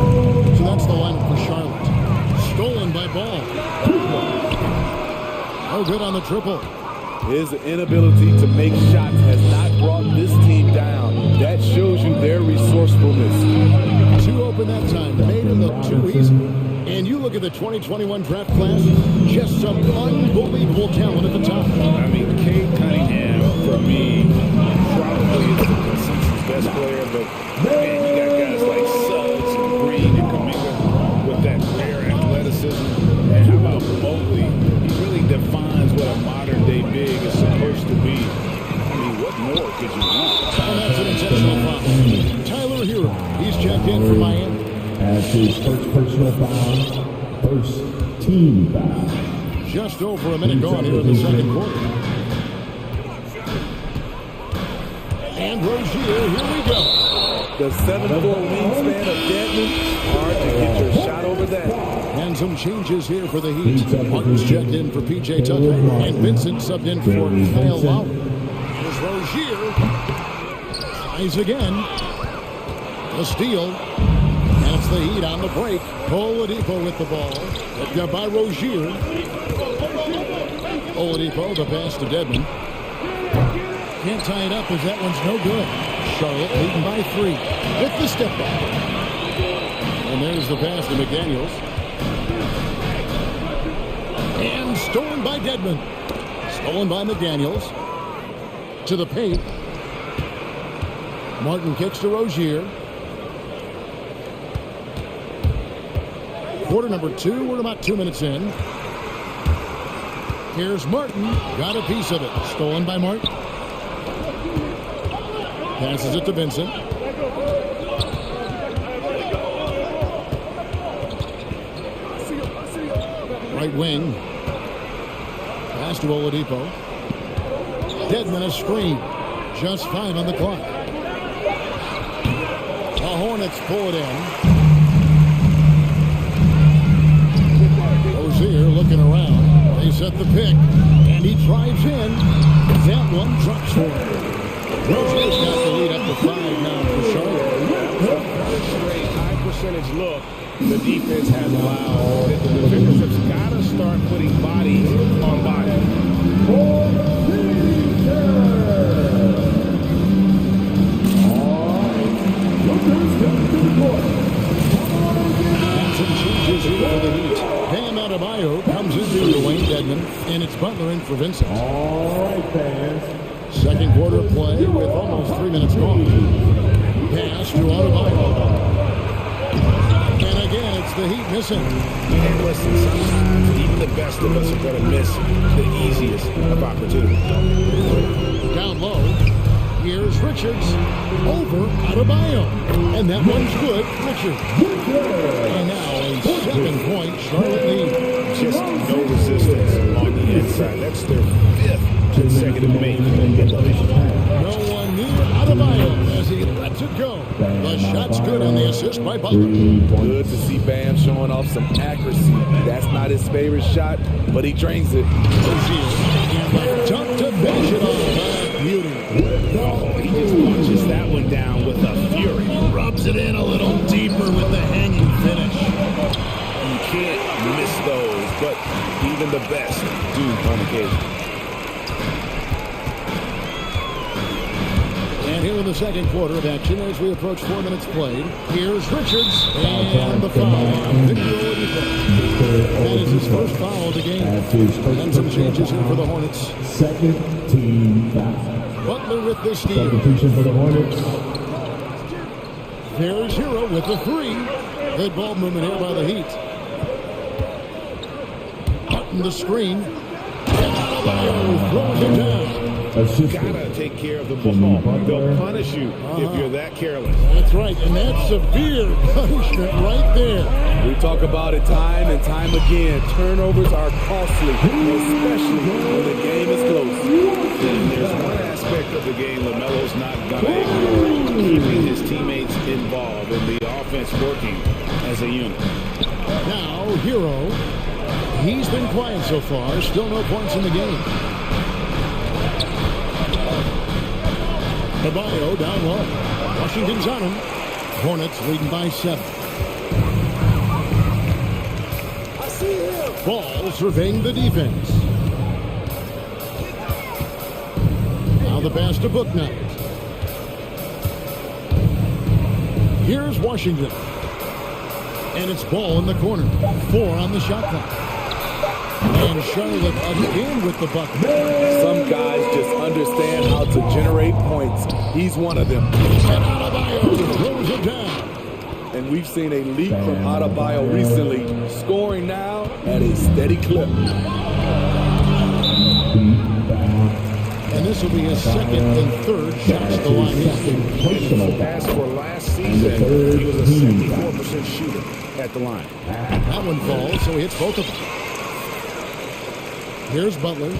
So that's the lineup for Charlotte. Stolen by Ball. Oh, good on the triple. His inability to make shots has not brought this team down. That shows you their resourcefulness. 2 open that time. Made it look too easy. And you look at the 2021 draft class, just some unbelievable talent at the top. I mean, Cade Cunningham, for me, probably is the consensus best player, but man, you got guys like Suggs and Green and Kuminga with that rare athleticism. And how about Mobley? He really defines what a modern-day big is supposed to be. I mean, what more could you want? And that's an intentional foul. Tyler Hero, he's checked in for Miami. As his first personal foul, first team foul. Just over a minute gone here in the second quarter. And Rozier, here we go. The 7'4" wingspan of Dedmon, hard to get your shot over that. And some changes here for the Heat. Martin's checked in for P.J. Tucker, and Vincent subbed in for Kyle Lowry. Here's Rozier. Tries again. The steal. And it's the Heat on the break. Oladipo with the ball. Picked up by Rozier. Oladipo, the pass to Dedmon. Can't tie it up as that one's no good. Charlotte leading by 3 with the step back. And there's the pass to McDaniels. And stolen by Dedmon. Stolen by McDaniels. To the paint. Martin kicks to Rozier. Quarter number 2. We're about 2 minutes in. Here's Martin. Got a piece of it. Stolen by Martin. Passes it to Vincent. Right wing. Pass to Oladipo. Dedmon a screen. Just 5 on the clock. The Hornets pull it in. Rozier looking around. They set the pick. And he drives in. That one drops for him. Rozier's got the lead up to 5 now for Charlotte. Straight high percentage look. The defense has allowed. The defenders have got to start putting body on body. And some changes here for the Heat. Bam Adebayo comes into Dwayne Dedmon, and it's Butler in for Vincent. All right, fans. Second quarter of play with almost 3 minutes gone. Pass to Adebayo. And again, it's the Heat missing. And listen, sometimes even the best of us are going to miss the easiest of opportunities. Down low. Here's Here's Richards over Adebayo. And that one's good. Richards. And now a 7-point Charlotte lead. Just no resistance on the inside. That's their 5th consecutive make. No one near Adebayo as he lets it go. The shot's good on the assist by Butler. Good to see Bam showing off some accuracy. That's not his favorite shot, but he drains it. Tough to finish it off. Beauty. Oh, he just launches that one down with a fury. Rubs it in a little deeper with the hanging finish. You can't miss those, but even the best do on occasion. And here in the second quarter of action, as we approach 4 minutes played, here's Richards and the foul. That is his first foul of the game. And some changes here for the Hornets. Second team foul. Butler with the steal. Substitution for the Hornets. There's Hero with the 3. Good ball movement here by the Heat. Cutting the screen. And Adebayo throws it down. Gotta take care of the ball. They'll punish you if you're that careless. That's right, and that's severe punishment right there. We talk about it time and time again. Turnovers are costly, especially when the game is close. And there's one aspect of the game LaMelo's not gonna ignore, keeping his teammates involved and the offense working as a unit. Now, Hero, he's been quiet so far, still no points in the game. Adebayo down low. Washington's on him. Hornets leading by 7. Ball surveying the defense. Now the pass to Booknight. Here's Washington. And it's Ball in the corner. 4 on the shot clock. And Charlotte again with the bucket. Some guys just understand how to generate points. He's one of them. And Adebayo throws it down. And we've seen a leap from Adebayo recently, scoring now at a steady clip. And this will be his second and third shots to line. Personal pass for last season. He was a 74% shooter at the line. That one falls, so he hits both of them. Here's Butler.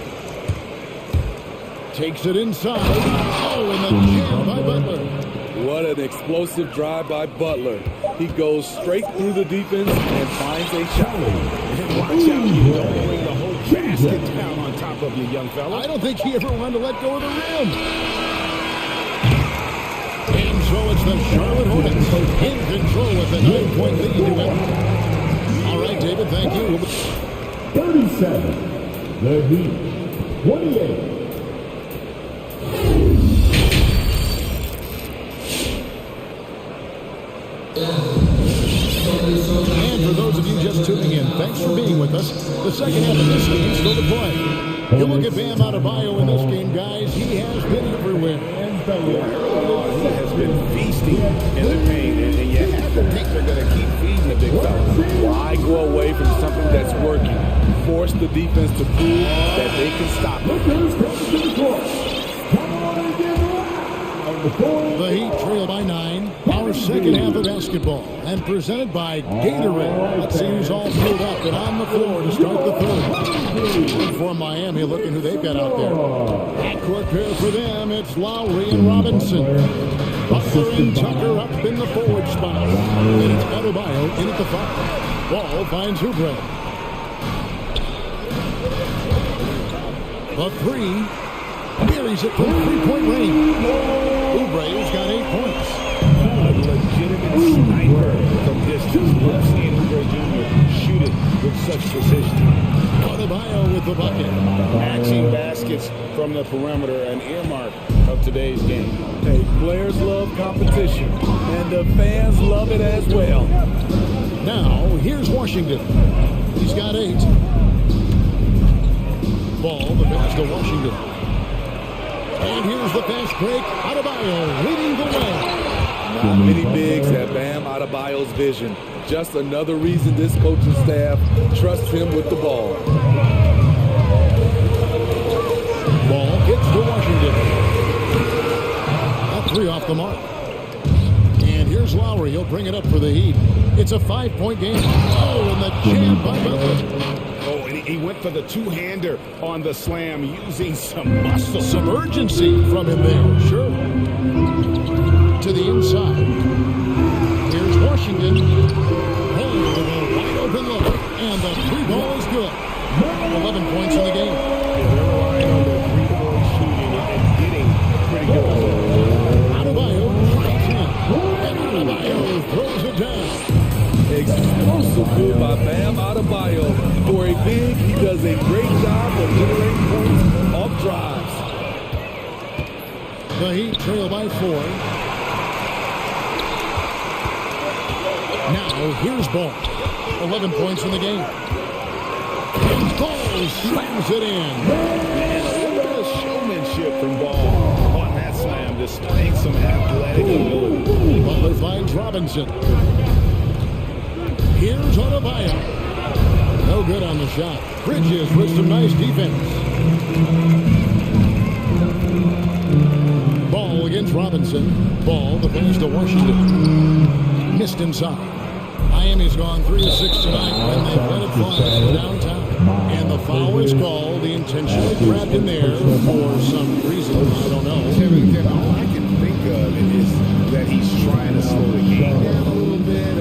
Takes it inside. Oh, and the jam by Butler. What an explosive drive by Butler. He goes straight through the defense and finds a shot. And watch out, you don't bring the whole basket down on top of you, young fella. I don't think he ever wanted to let go of the rim. And so it's the Charlotte Hornets in control with a 9-point lead to win. All right, David, thank you. 37. The Heat. 28. And for those of you just tuning in, thanks for being with us. The second half of this game is still to play. You look at Bam Adebayo in this game, guys. He has been everywhere. He has been feasting in the paint, and you have to think they're going to keep feeding the big fella. Why go away from something that's working? Force the defense to prove that they can stop it. The Heat trail by 9. Our second half of basketball, and presented by Gatorade. Let's see who's all filled up and on the floor to start the third. For Miami, looking who they've got out there. Backcourt pair for them, it's Lowry and Robinson. Butler and Tucker up in the forward spot. And it's Adebayo in at the 5. Ball finds Oubre. The 3. Buries it from 3-point range. Oubre's got 8 points. A legitimate sniper from distance. We've seen Oubre Jr. shoot it with such precision. Adebayo with the bucket. Maxing baskets from the perimeter, an earmark of today's game. Hey, players love competition, and the fans love it as well. Now, here's Washington. He's got 8. Ball, the pass to Washington. And here's the fast break. Adebayo leading the way. Not many bigs have Bam Adebayo's vision. Just another reason this coaching staff trusts him with the ball. Ball gets to Washington. 3 off the mark. And here's Lowry. He'll bring it up for the Heat. It's a 5-point game. Oh, and the jam by Butler. Oh, and he went for the two-hander on the slam using some muscle. Some urgency from him there. Sure. To the inside. Here's Washington. Oh, with a wide open look. And the 3-ball is good. 11 points in the game. Yeah, they're relying on their 3-point shooting and getting pretty good. Adebayo tries him. And Adebayo throws it down. Explosive move by Bam Adebayo. For a big, he does a great job of generating points off drives. The Heat trail by 4. Now, here's Ball. 11 points in the game. And Ball slams it in. And a little bit of showmanship from Ball on that slam, displaying some athletic ability. Butler finds Robinson. Here's Adebayo. No good on the shot. Bridges with some nice defense. Ball against Robinson. Ball, the pass to Washington. Missed inside. Miami's gone 3 of 6 tonight when they've let it fly downtown. And the foul is called. The intentionally grabbed in there for some reason. I don't know. Kevin, all I can think of is that he's trying to slow the game down a little bit.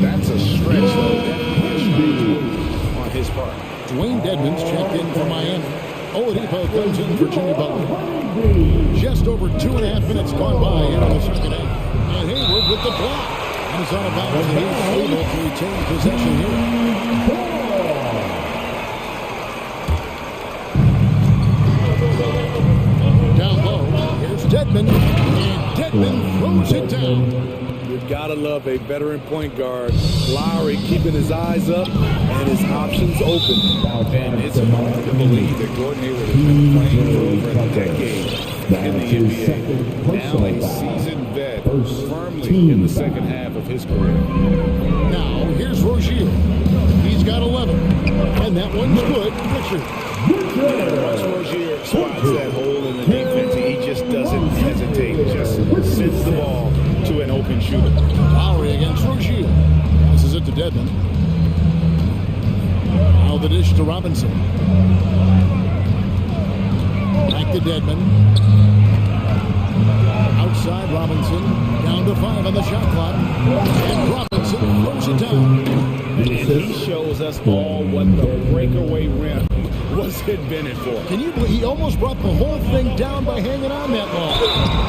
That's a stretch, though. Definitely a strange move on his part. Dwayne Dedmon's checked in for Miami. Oladipo comes in for Jimmy Butler. Just over 2.5 minutes gone by here in the second half. And Hayward with the block. And it's on a bounce, and he's able to retain possession here. Down low, here's Dedmon. And Dedmon throws it down. You've got to love a veteran point guard. Lowry keeping his eyes up and his options open. And it's hard to believe that Gordon Hayward has been playing for over a decade in the NBA. Now a seasoned vet firmly in the second half of his career. Now, here's Rozier. He's got 11. And that one's good. Richard. Once Rozier spots that hole in the defense, he just doesn't hesitate. Just sends the ball to an open shooter. Lowry against Rozier. Passes it to Dedmon. Now the dish to Robinson. Back to Dedmon. Outside Robinson. Down to 5 on the shot clock. And Robinson throws it down. And he shows us all what the breakaway rim was invented for. Can you believe he almost brought the whole thing down by hanging on that long?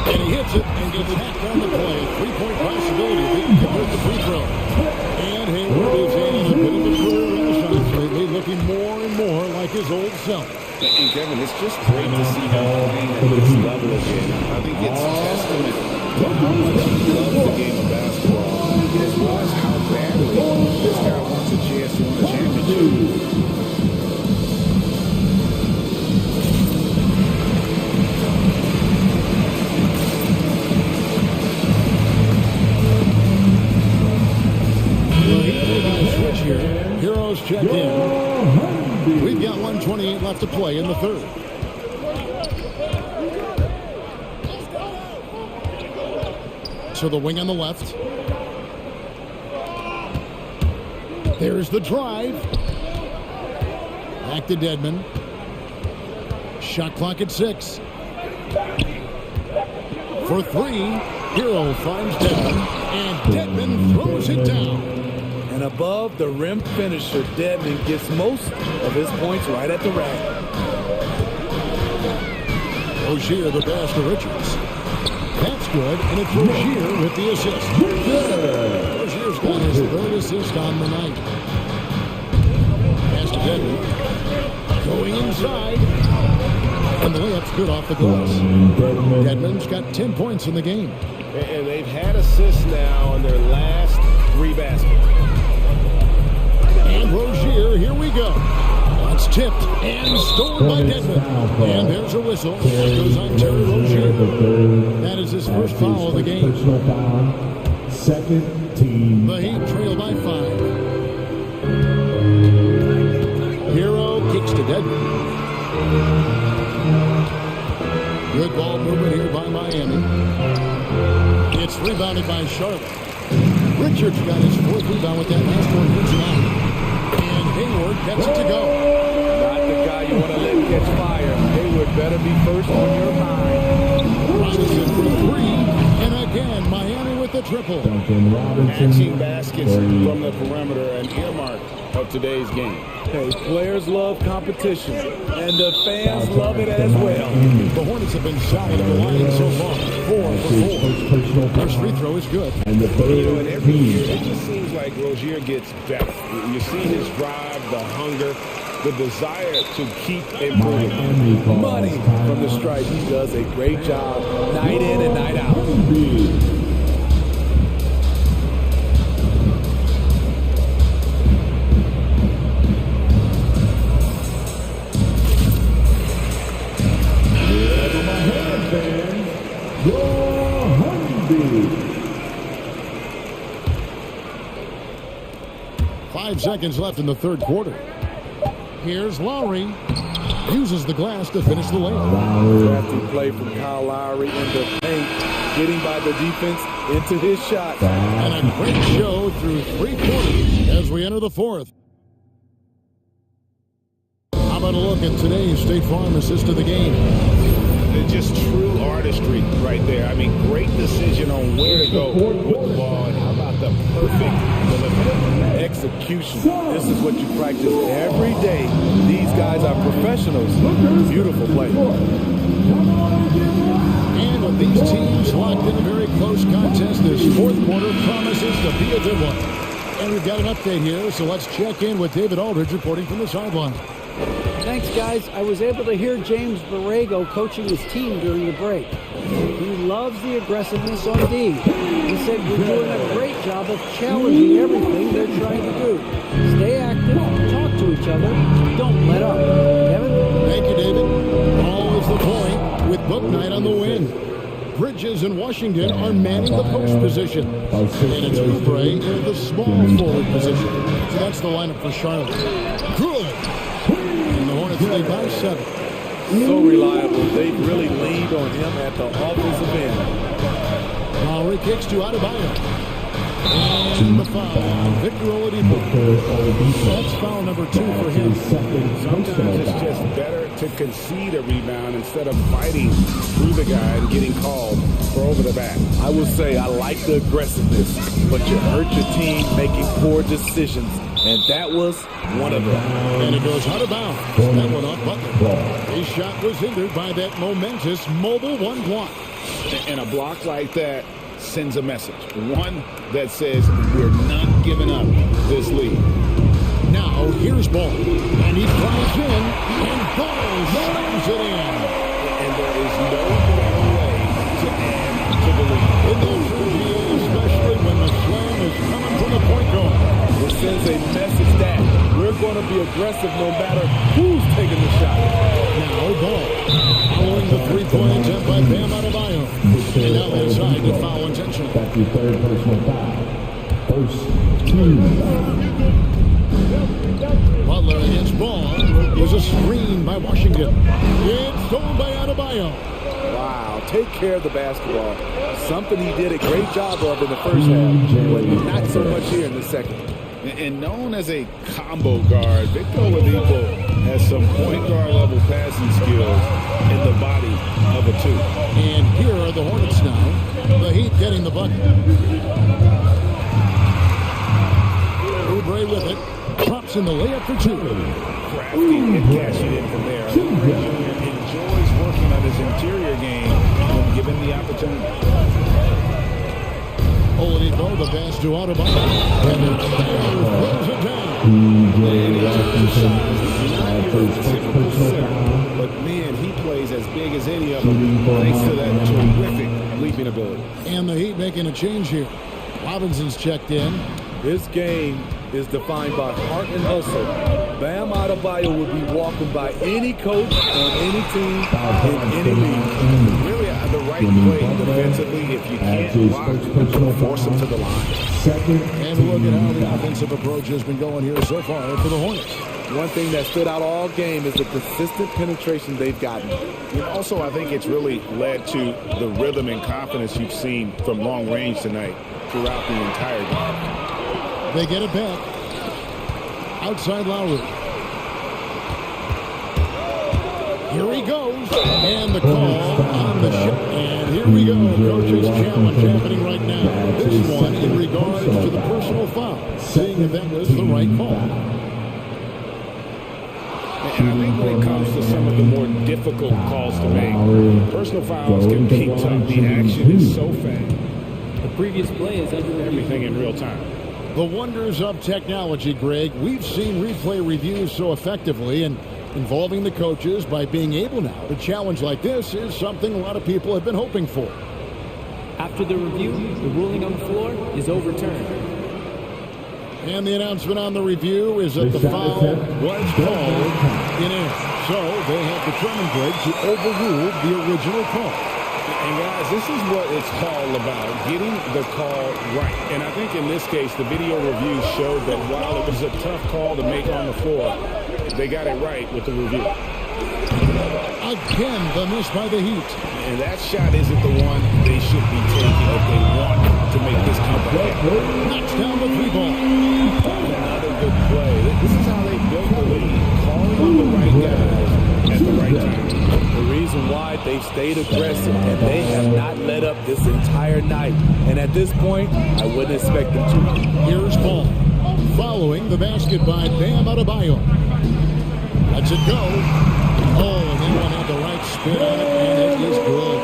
And he hits it and gets hacked on the play. 3-point possibility if he can convert the free throw. And Hayward is in a bit of a career in the shots lately, looking more and more like his old self. And Kevin, it's just great to see him playing at this level again. I think it's a testament to how much he loves the game of basketball, as well as how badly this guy wants a chance to win a championship. Switch here. Heroes checked in. We've got 1:28 left to play in the third. So the wing on the left. There's the drive. Back to Dedmon. Shot clock at 6. For 3. Hero finds Dedmon. And Dedmon throws it down. And above the rim finisher, Dedmon gets most of his points right at the rack. Rozier the pass to Richards. That's good, and it's Rozier with the assist. Rozier's got his 3rd assist on the night. Pass to Dedmon. Going inside. And the layup's good off the glass. Dedmon's got 10 points in the game. And they've had assists now on their last 3 baskets. And Rozier, here we go. It's tipped and stolen by Dedmon. And there's a whistle. That goes on Terry Rozier. That is his first foul of the game. Second team. The Heat trail by 5. Hero kicks to Dedmon. Good ball movement here by Miami. It's rebounded by Charlotte. Richards got his fourth rebound with that last one here tonight. And Hayward gets it to go. Not the guy you want to let catch fire. Hayward better be first on your mind. Robinson for three. And again, Miami with the triple. Matching baskets from the perimeter, an earmark of today's game. Hey, players love competition, and the fans love it as well. The Hornets have been solid at the line so far. 4 for 4. First free throw is good. And every year, it just seems like Rozier gets better. You see his drive, the hunger, the desire to keep improving. Money from the stripe. He does a great job night in and night out. Five seconds left in the third quarter. Here's Lowry. Uses the glass to finish the layup. Drafting play from Kyle Lowry in the paint, getting by the defense into his shot. And a great show through 3 quarters as we enter the fourth. How about a look at today's State Farm assist of the game? It's just true artistry right there. I mean, great decision on where to go with the ball, and how about the perfect delivery. Execution. This is what you practice every day. These guys are professionals. Beautiful play. And with these teams locked in a very close contest, this fourth quarter promises to be a good one. And we've got an update here, so let's check in with David Aldridge reporting from the sideline. Thanks, guys. I was able to hear James Borrego coaching his team during the break. He loves the aggressiveness on D. He said we're doing a great job of challenging everything they're trying to do. Stay active, talk to each other, don't let up. Kevin? Thank you, David. Always the point with Book Night on the win. Bridges and Washington are manning the post position. And it's Oubre in the small forward position. So that's the lineup for Charlotte. Good. And the Hornets lead by 7. So reliable. They really leaned on him at the offensive end. Lowry kicks to Adebayo. And the foul. Victor Oladipo. That's foul number 2 for him. Sometimes it's just better to concede a rebound instead of fighting through the guy and getting called for over the back. I will say I like the aggressiveness, but you hurt your team making poor decisions, and that was one of them. And it goes out of bounds. That one off Butler. His shot was hindered by that momentous mobile one block. And a block like that sends a message. One that says we're not giving up this lead. Now here's Ball. And he flies in, and Ball slams it in. And there is no better way to add to the lead. In those reviews, especially when the slam is coming from the point guard. It sends a message that we're going to be aggressive no matter who's taking the shot. Now Ball. Following the three-point attempt by Bam Adebayo. And now inside the foul intentional. That's your third personal foul. First team. Butler against Ball. Is a screen by Washington. It's stolen by Adebayo. Wow, take care of the basketball. Something he did a great job of in the first half, but not so much here in the second. And known as a combo guard, Victor Oladipo has some point guard level passing skills in the body of a 2. And here are the Hornets now. The Heat getting the bucket. Oubre with it. Drops in the layup for 2. Crafty and cashing in from there. Enjoys working on his interior game when given the opportunity. Oladipo, the pass to Adebayo. And it throws it down. But man, he plays as big as any of them thanks to that terrific leaping ability. And the Heat making a change here. Robinson's checked in. This game is defined by heart and hustle. Bam Adebayo would be walking by any coach on any team in any league. Really, the right right play defensively. If you can't block, force them to the line. And look at how the offensive approach has been going here so far for the Hornets. One thing that stood out all game is the consistent penetration they've gotten. And also, I think it's really led to the rhythm and confidence you've seen from long range tonight throughout the entire game. They get it back. Outside Lowry. Here he goes. And the call on the shot. And here we go. Coach's challenge happening right now. This one in regards to the personal foul. Seeing if that was the right call. And I think when it comes to some of the more difficult calls to make, personal fouls can be tough. The action is so fast. The previous play is under everything in real time. The wonders of technology, Greg. We've seen replay reviews so effectively, and involving the coaches by being able now to challenge like this is something a lot of people have been hoping for. After the review, the ruling on the floor is overturned. And the announcement on the review is that the foul was called in air. So they have determined, Greg, to overrule the original call. And guys, this is what it's all about, getting the call right. And I think in this case, the video review showed that while it was a tough call to make on the floor, they got it right with the review. Again, the miss by the Heat. And that shot isn't the one they should be taking if they want to make this comeback. Knocks down the three ball. Another good play. This is how they built the lead, calling on the right guys at the right time. The reason why they've stayed aggressive and they have not let up this entire night. And at this point, I wouldn't expect them to. Here's Paul. Following the basket by Bam Adebayo. Lets it go. Oh, and then one had the right spin on it, and it is good.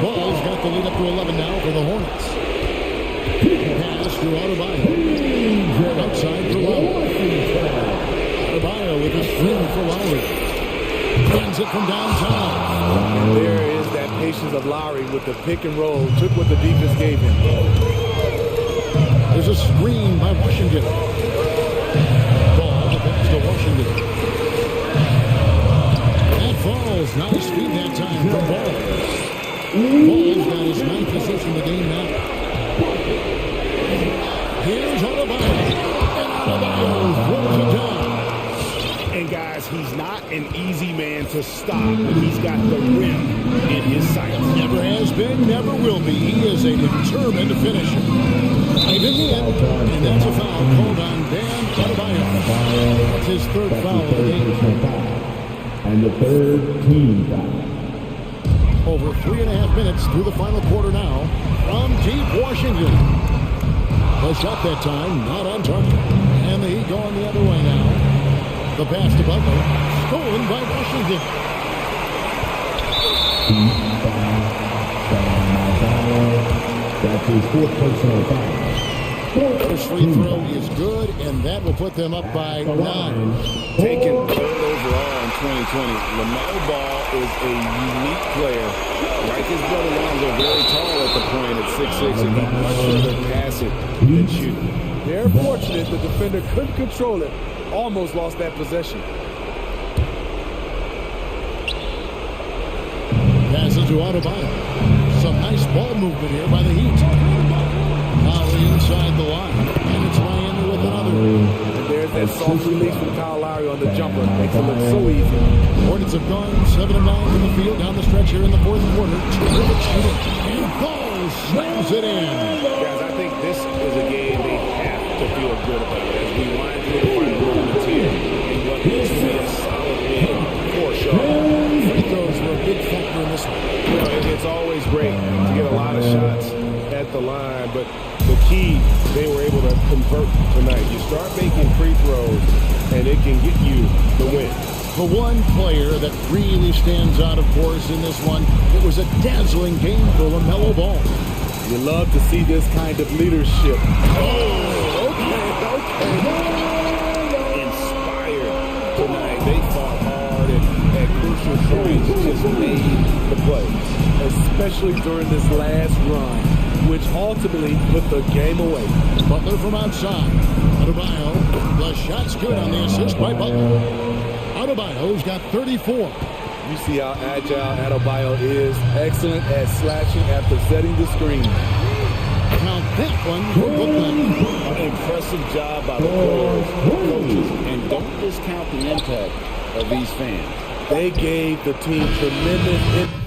Ball's got the lead up to 11 now for the Hornets. Pass to Adebayo. Outside for Lowry. Adebayo with a swing for Lowry. Runs it from downtown. And there is that patience of Lowry with the pick and roll. Took what the defense gave him. There's a screen by Washington. Ball pass to Washington. That falls. Nice feed that time from Ball. Ball's got his ninth assist in the game now. Here's Adebayo. And Adebayo throws it down. And guys, he's not an easy man to stop. He's got the rim in his sights. Never has been, never will be. He is a determined finisher. Right in the end, and that's a foul called on Bam Adebayo. That's his third foul of the game. And the third team foul. Over 3.5 minutes through the final quarter now from deep Washington. The shot that time, not on target. And the Heat going the other way now. The pass to Butler, stolen by Washington. That's his fourth personal foul. First free throw is good, and that will put them up by 9. Taken third overall in 2020, LaMelo Ball is a unique player. Like his brother Lonzo, very tall at the point at 6'6", and he'd much rather pass it than shoot. They're fortunate the defender couldn't control it. Almost lost that possession. Passes to Adebayo. Some nice ball movement here by the Heat. Lowry inside the line. And it's Miami with another. And there's that soft release from Kyle Lowry on the jumper. Makes it look so easy. Hornets have gone 7 of 9 from the field down the stretch here in the fourth quarter. Terrific shooting. And Ball slams it in. Guys, I think this is a game they have to feel good about as we wind through the final moments here. And what needs to be a solid win for sure. Free throws were a big factor in this one. You know, it's always great to get a lot of shots at the line, but the key, they were able to convert tonight. You start making free throws, and it can get you the win. The one player that really stands out, of course, in this one, it was a dazzling game for LaMelo Ball. You love to see this kind of leadership. Oh, okay. Inspired tonight. They fought hard and at crucial points just made the play. Especially during this last run, which ultimately put the game away. Butler from outside. Adebayo, the shot's good on the assist by Butler. Adebayo's got 34. You see how agile Adebayo is. Excellent at slashing after setting the screen. Count that one for Brooklyn. An impressive job by the players, coaches, and don't discount the impact of these fans. They gave the team tremendous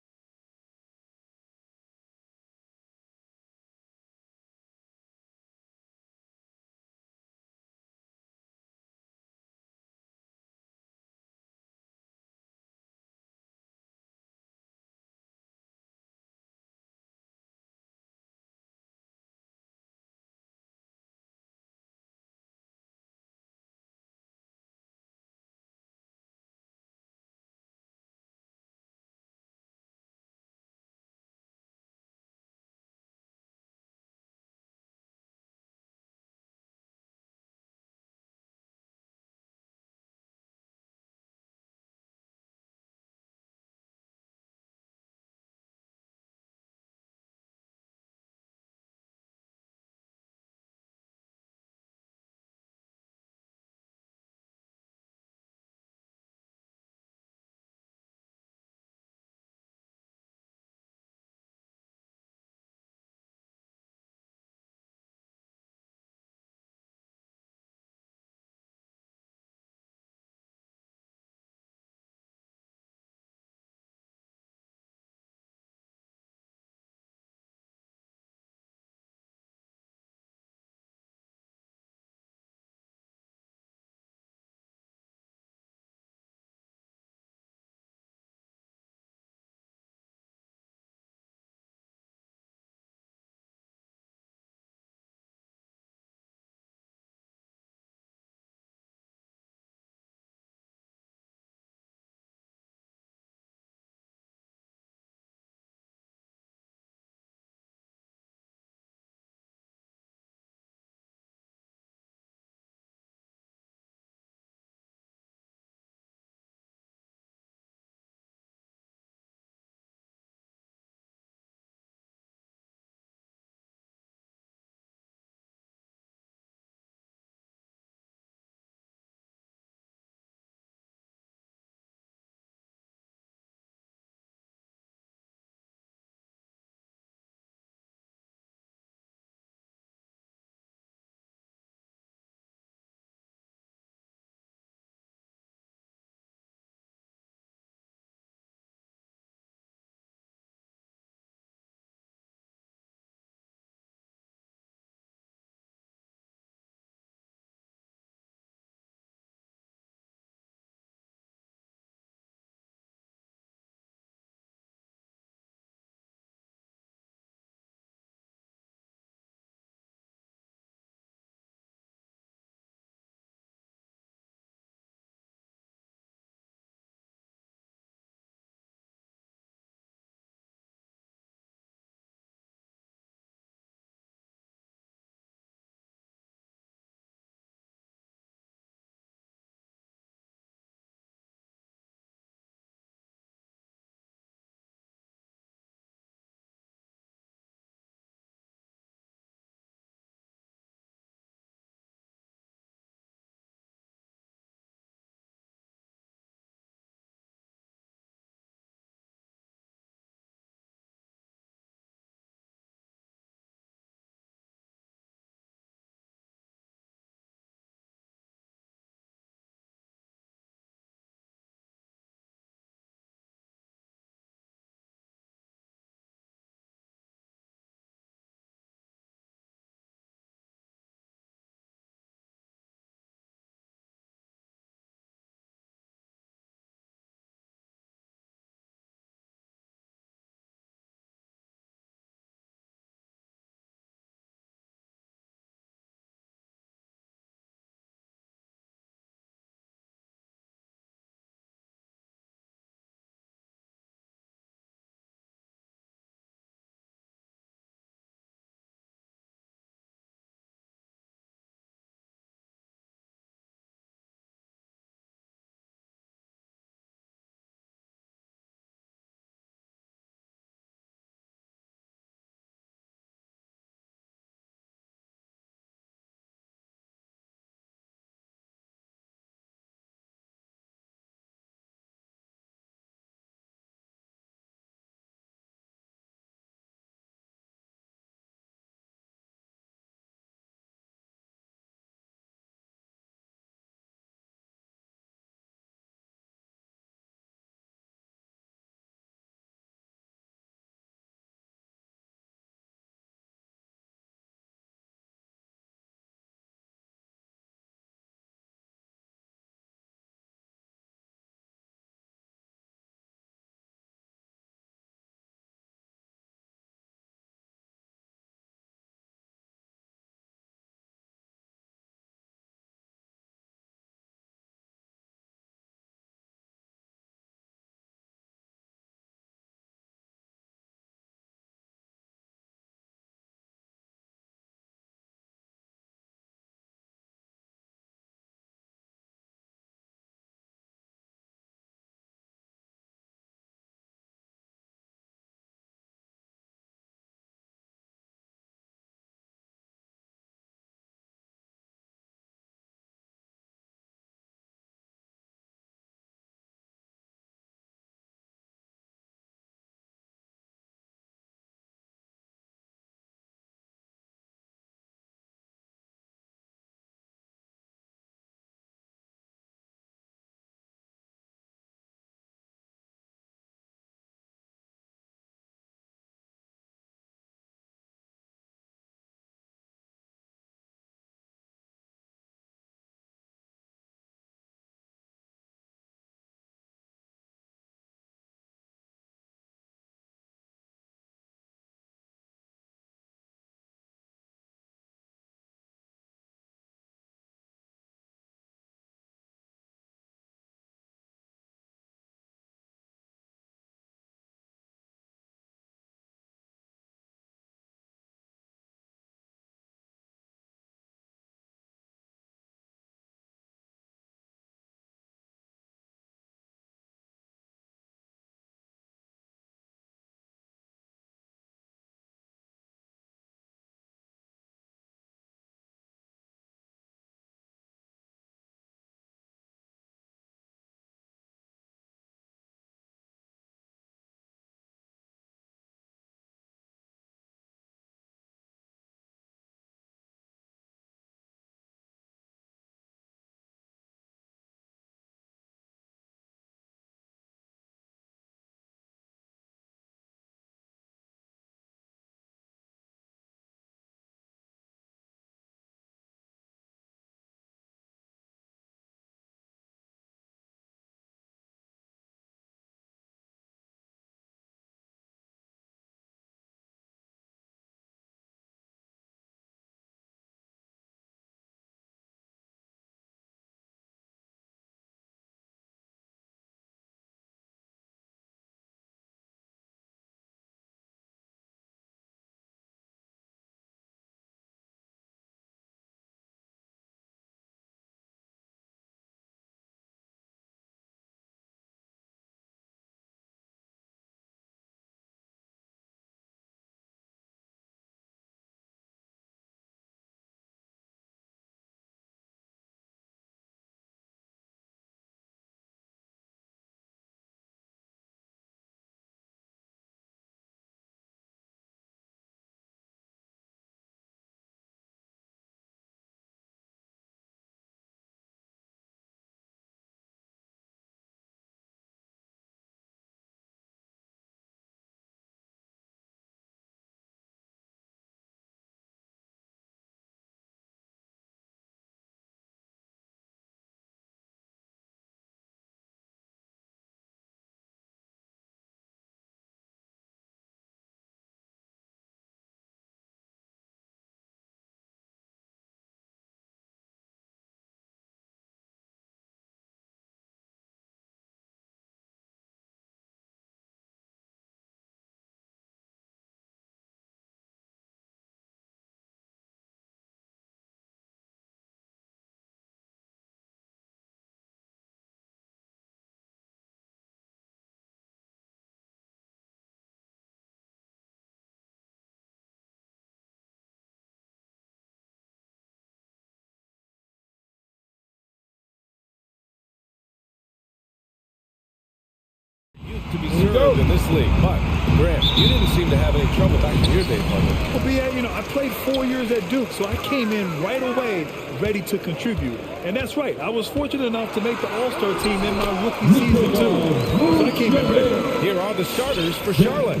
third in this league. But, Graham, you didn't seem to have any trouble back in your day, partner. Well, B.A., you know, I played 4 years at Duke, so I came in right away ready to contribute. And that's right. I was fortunate enough to make the All-Star team in my rookie season, too. So I came in ready. Here are the starters for Charlotte.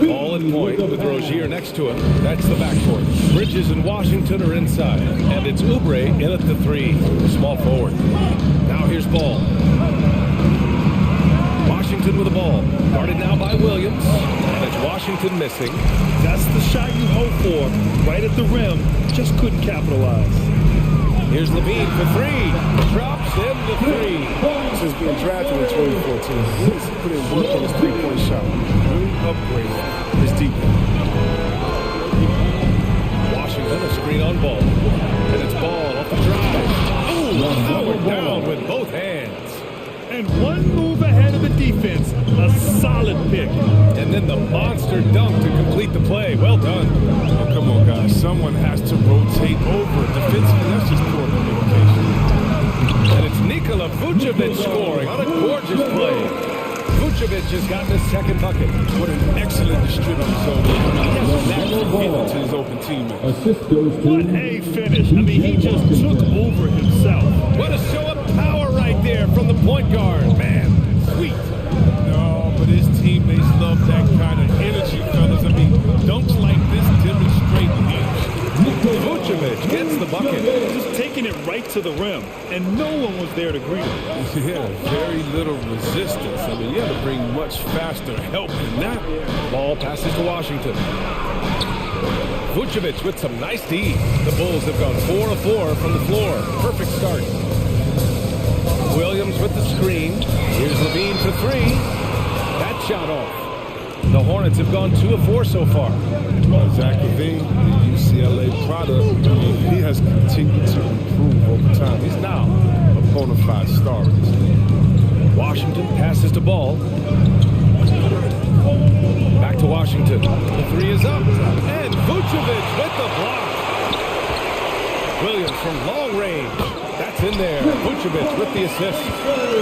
All in point with Rozier next to him. That's the backcourt. Bridges and Washington are inside. And it's Oubre in at the 3, small forward. Now here's Ball. Washington with the ball. Guarded now by Williams. And it's Washington missing. That's the shot you hope for. Right at the rim. Just couldn't capitalize. Here's Levine for 3. Drops in the 3. Since being drafted in 2014, he's put in work on his three-point shot. Really upgraded his defense. Washington, a screen on Ball. And it's Ball off the drive. Ooh, powered down with both hands. And one move ahead of the defense. A solid pick. And then the monster dunk to complete the play. Well done. Oh, come on, guys. Someone has to rotate over. Defensively, that's just poor communication. And it's Nikola Vucevic scoring on a gorgeous play. Vucevic has gotten his second bucket. What an excellent distributor. So he has a knack for getting to his open teammates. Assist goes to What a finish. I mean, he just took over himself. What a show of power right there from the point guard. Man, sweet. No, but his teammates love that kind of energy, fellas. I mean, dunks like this demonstrate leadership. Vucevic gets the bucket. Just taking it right to the rim. And no one was there to greet him. Yeah, very little resistance. I mean, you had to bring much faster help than that. Ball passes to Washington. Vucevic with some nice D. The Bulls have gone 4 of 4 from the floor. Perfect start. Williams with the screen. Here's Levine for 3. That shot off. The Hornets have gone 2 of 4 so far. Zach Levine, the UCLA product, he has continued to improve over time. He's now a bona fide star in this league. Washington passes to Ball. Back to Washington. The 3 is up. And Vucevic with the block. Williams from long range. That's in there. Vucevic with the assist.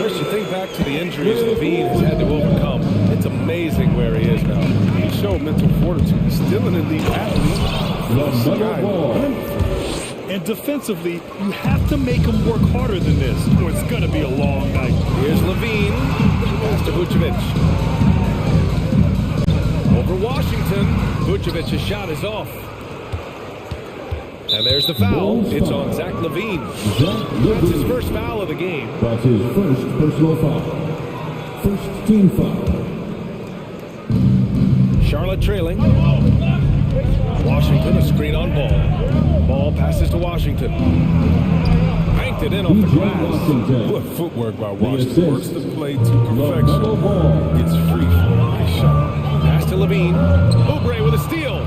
First, you think back to the injuries Levine has had to overcome. It's amazing where he is now. He showed mental fortitude. He's still an elite athlete. And defensively, you have to make him work harder than this, or it's going to be a long night. Here's Levine. Pass to Vucevic. Over Washington. Vucevic's shot is off. And there's the foul. It's on Zach Levine. That's his first foul of the game. That's his first personal foul. First team foul. Charlotte trailing. Washington, a screen on Ball. Ball passes to Washington. Banked it in off the glass. What footwork by Washington. Works the play to perfection. Gets free for a nice shot. Pass to Levine. Oubre with a steal.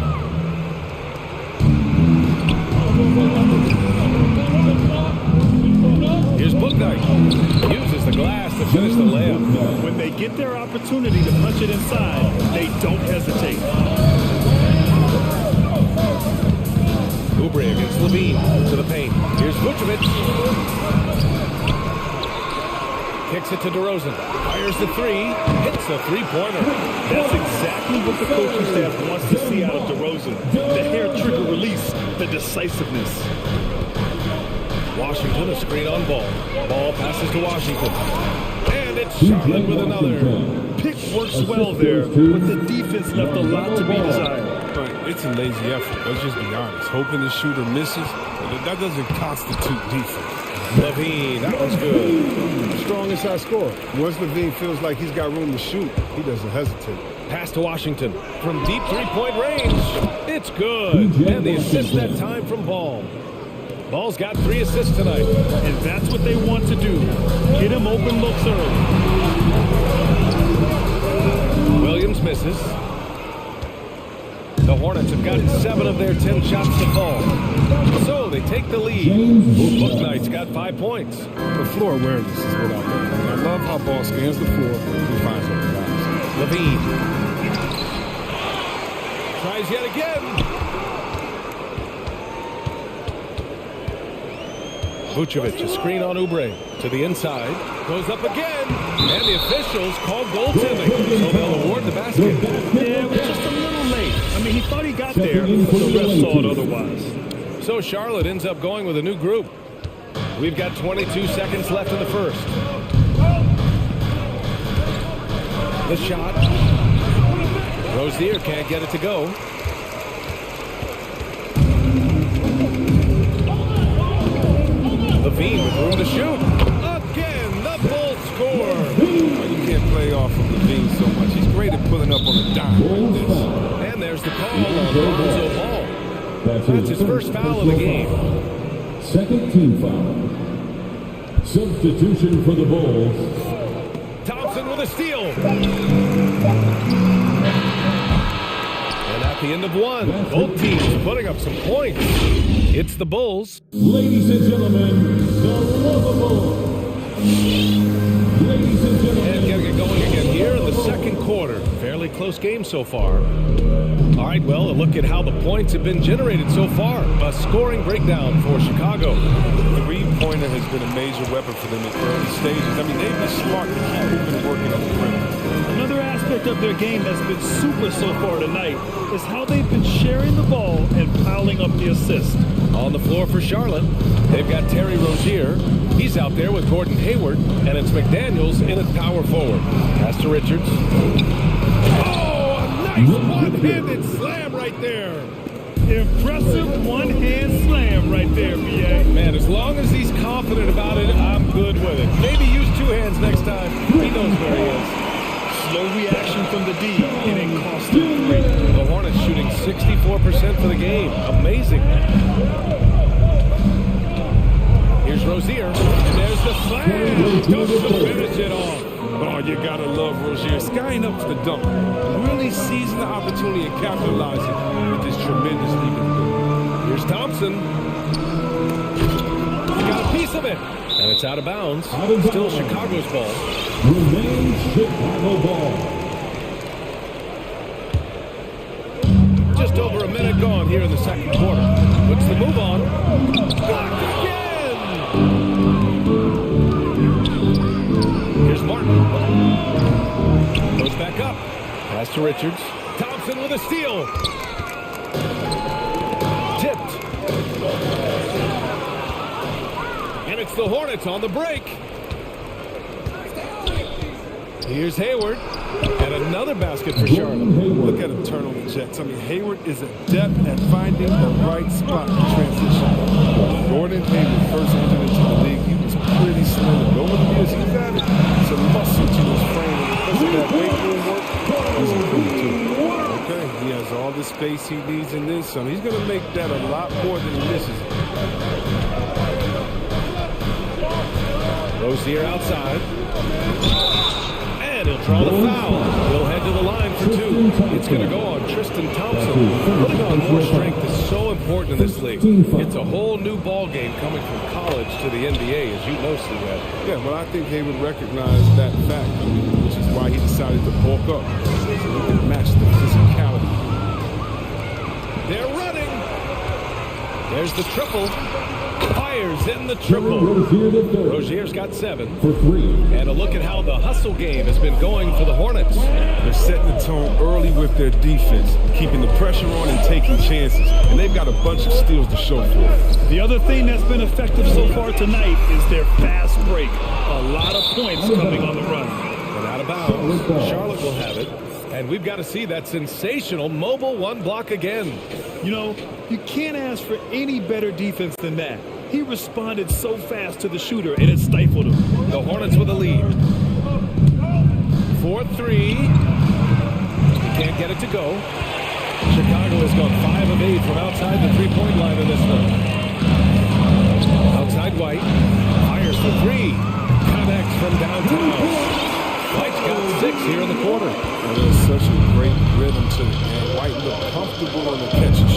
Here's Booknight. Uses the glass to finish the layup. When they get their opportunity to punch it inside, they don't hesitate. Oubre against Levine to the paint. Here's Vucevic. Kicks it to DeRozan. Fires the 3. Hits a three-pointer. That's exactly what the coaching staff wants to see out of DeRozan. The hair trigger release, the decisiveness. Washington, a screen on Ball. Ball passes to Washington. And it's Charlotte with another. Pick works well there, but the defense left a lot to be desired. But it's a lazy effort. Let's just be honest. Hoping the shooter misses, that doesn't constitute defense. Levine, that was good. Strong inside scorer. Once Levine feels like he's got room to shoot, he doesn't hesitate. Pass to Washington from deep three-point range. It's good. And the assist that time from Ball. Ball's got 3 assists tonight. And that's what they want to do. Get him open looks early. Williams misses. The Hornets have gotten 7 of their 10 shots to fall. So they take the lead. Booknight's got 5 points. The floor awareness is what I love. I love how Ball scans the floor and finds other guys. Levine tries yet again. Vucevic, a screen on Oubre. To the inside. Goes up again. And the officials called goaltending. So they'll award the basket. Yeah, it was just a little late. I mean, he thought he got there, but the ref saw it otherwise. So Charlotte ends up going with a new group. We've got 22 seconds left in the first. The shot. Rozier can't get it to go. Levine with room to shoot. Again, the Bulls score. You can't play off of Levine so much. He's great at pulling up on the dime like this. And there's the call on Lonzo Ball. That's his first foul of the game. Second team foul. Substitution for the Bulls. Thompson with a steal. And at the end of one, both teams putting up some points. It's the Bulls. Ladies and gentlemen, the lovable. Ladies and gentlemen. And getting it going again here in the second quarter. Fairly close game so far. All right, well, a look at how the points have been generated so far. A scoring breakdown for Chicago. Three-pointer has been a major weapon for them at early stages. I mean, they've been smart to keep moving and working on the perimeter. Another aspect of their game that's been super so far tonight is how they've been sharing the ball and piling up the assist. On the floor for Charlotte, they've got Terry Rozier. He's out there with Gordon Hayward, and it's McDaniels in at power forward. Pass to Richards. Oh, a nice one-handed slam right there. Impressive one-hand slam right there, B.A. Man, as long as he's confident about it, I'm good with it. Maybe use two hands next time. He knows where he is. Slow reaction from the D, and it cost him three. The Hornets shooting 64% for the game. Amazing. Here's Rozier, and there's the slam. Don't finish it off. Oh, you gotta love Rozier. Skying up to the dunk. Really seizing the opportunity and capitalizing with this tremendous lead. Here's Thompson. He got a piece of it. And it's out of bounds. Still Chicago's ball. Remains Chicago ball. Just over a minute gone here in the second quarter. Puts the move on. Blocked again! Here's Martin. Goes back up. Pass to Richards. Thompson with a steal. Tipped. And it's the Hornets on the break. Here's Hayward. And another basket for Charlotte. Look at him turn on the Jets. I mean, Hayward is adept at finding the right spot in transition. Gordon Hayward first entered into the league. He was pretty slim. And over the years, he's added some muscle to his frame. And because of that weight room work, he's improved too. Okay, he has all the space he needs in this, so he's going to make that a lot more than he misses. Rozier outside. And he'll draw the foul. He'll head to the line for two. It's going to go on Tristan Thompson. Putting on more strength is so important in this league. It's a whole new ball game coming from college to the NBA, as you know, Steve. Yeah, well, I think Hayward recognized that fact, which is why he decided to bulk up. So he can match the physicality. They're running. There's the triple. Fires in the triple. Rozier's got 7. For 3. And a look at how the hustle game has been going for the Hornets. They're setting the tone early with their defense, keeping the pressure on and taking chances. And they've got a bunch of steals to show for it. The other thing that's been effective so far tonight is their fast break. A lot of points coming on the run. And out of bounds, Charlotte will have it. And we've got to see that sensational mobile one block again. You know, you can't ask for any better defense than that. He responded so fast to the shooter, and it stifled him. The Hornets with a lead. 4-3. Can't get it to go. Chicago has gone 5 of 8 from outside the three-point line in this one. Outside White. Fires for 3. Connects from downtown. White's got 6 here in the quarter. And there's such a great rhythm to it, man. White looked comfortable on the catches.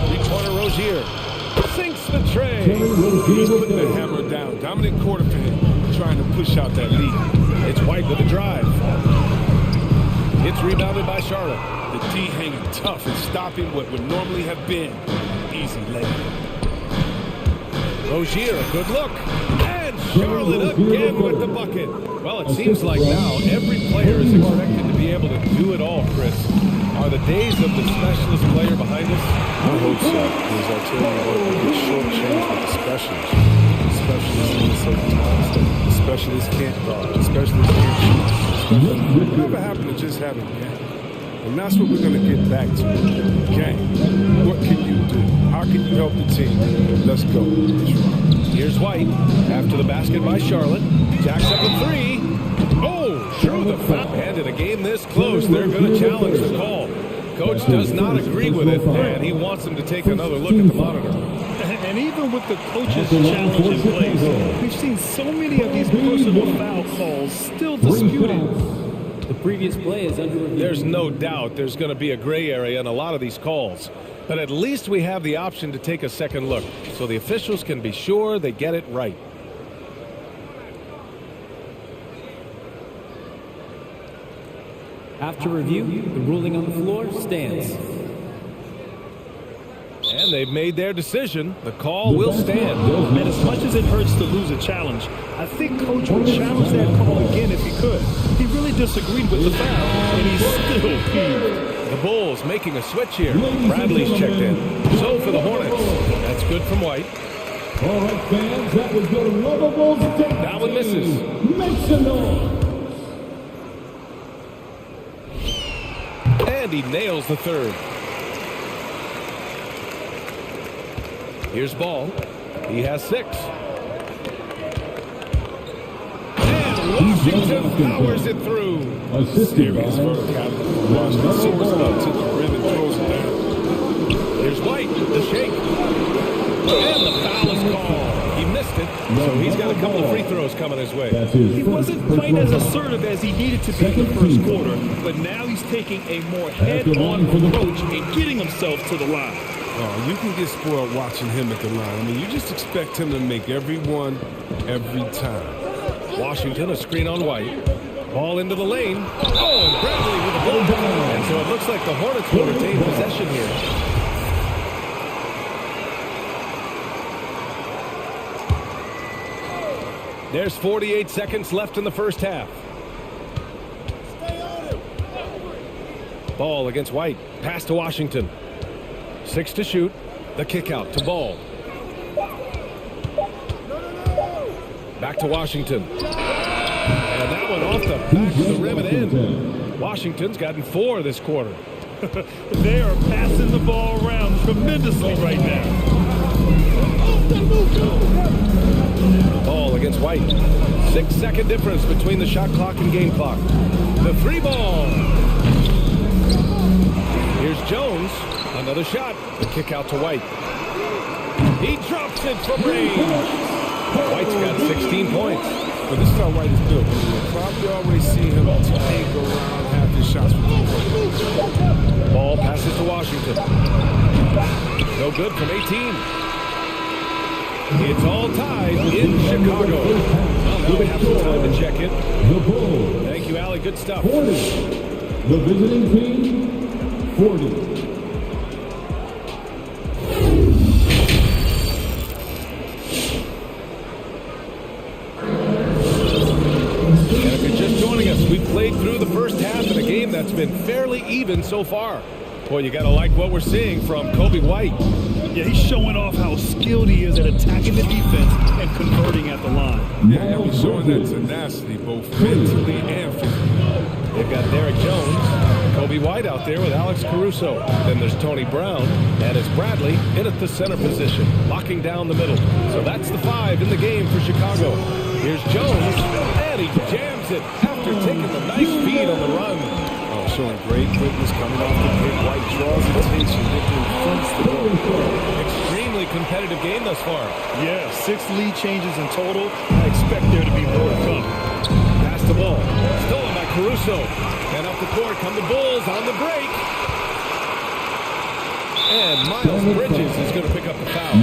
Three-pointer Rozier. Sinks the tray. He's putting the hammer down. Dominant quarter for him, trying to push out that lead. It's White with a drive. It's rebounded by Charlotte. The D hanging tough and stopping what would normally have been easy layup. Rozier, a good look. And Charlotte again with the bucket. Well, it seems like now every player is expected to be able to do it all, Chris. Are the days of the specialist player behind us? I hope so, because I tell you what, we get shortchanged with the specialists. The specialists in certain times. The specialists can't guard. The specialists can't shoot. Whatever happened to just having game? And that's what we're going to get back to. Game. What can you do? How can you help the team? Let's go. Here's White after the basket by Charlotte. Jacks up a three. Oh, through the foul. And in a game this close, they're going to challenge the call. Coach does not agree with it, and he wants them to take another look at the monitor. And even with the coach's challenge in place, we've seen so many of these personal foul calls still disputed. The previous play is under review. There's no doubt there's going to be a gray area in a lot of these calls. But at least we have the option to take a second look, so the officials can be sure they get it right. After review, the ruling on the floor stands. And they've made their decision. The call will stand. And as much as it hurts to lose a challenge, I think Coach would challenge that call again if he could. He really disagreed with the foul, and he's still peeved. The Bulls making a switch here. Bradley's checked in. So for the Hornets. That's good from White. All right, fans, that was your lovable day. That one misses. Make some noise. And he nails the third. Here's Ball. He has 6. And Washington powers it through. Serious verticality. Washington soars up to the rim and throws it down. Here's White, the shake. And the foul is called. He missed it, so he's got a couple of free throws coming his way. He wasn't quite as assertive as he needed to be in the first quarter, but now he's taking a more head-on approach and getting himself to the line. Oh, you can get spoiled watching him at the line. I mean, you just expect him to make every one, every time. Washington, a screen on White. Ball into the lane. Oh, and Bradley with a block. And so it looks like the Hornets will retain possession here. There's 48 seconds left in the first half. Ball against White. Pass to Washington. 6 to shoot. The kick out to Ball. Back to Washington. And that one off the back of the rim and in. Washington's gotten 4 this quarter. They are passing the ball around tremendously right now. Ball against White. 6-second difference between the shot clock and game clock. The 3 ball. Here's Jones. Another shot. The kick out to White. He drops it from range. White's got 16 points. But this is how White is built. You probably already see him take around half his shots. Ball passes to Washington. No good from 18. It's all tied in Chicago. Well, now we have some time to check it. Thank you, Allie. Good stuff. 40. The visiting team, 40. And if you're just joining us, we've played through the first half in a game that's been fairly even so far. Boy, you gotta like what we're seeing from Kobe White. Yeah, he's showing off how skilled he is at attacking the defense and converting at the line. Yeah, and he's showing that tenacity both mentally and physically. They've got Derek Jones, Kobe White out there with Alex Caruso. Then there's Tony Brown, and it's Bradley in at the center position, locking down the middle. So that's the 5 in the game for Chicago. Here's Jones, and he jams it after taking the nice feed on the run. Oh, showing great quickness coming off the pick. White draws attention, making fronts to go. Extremely competitive game thus far. Yeah, 6 lead changes in total. I expect there to be more to come. Pass the ball. Stolen by Caruso. And up the court come the Bulls on the break. And Miles Bridges is going to pick up the foul.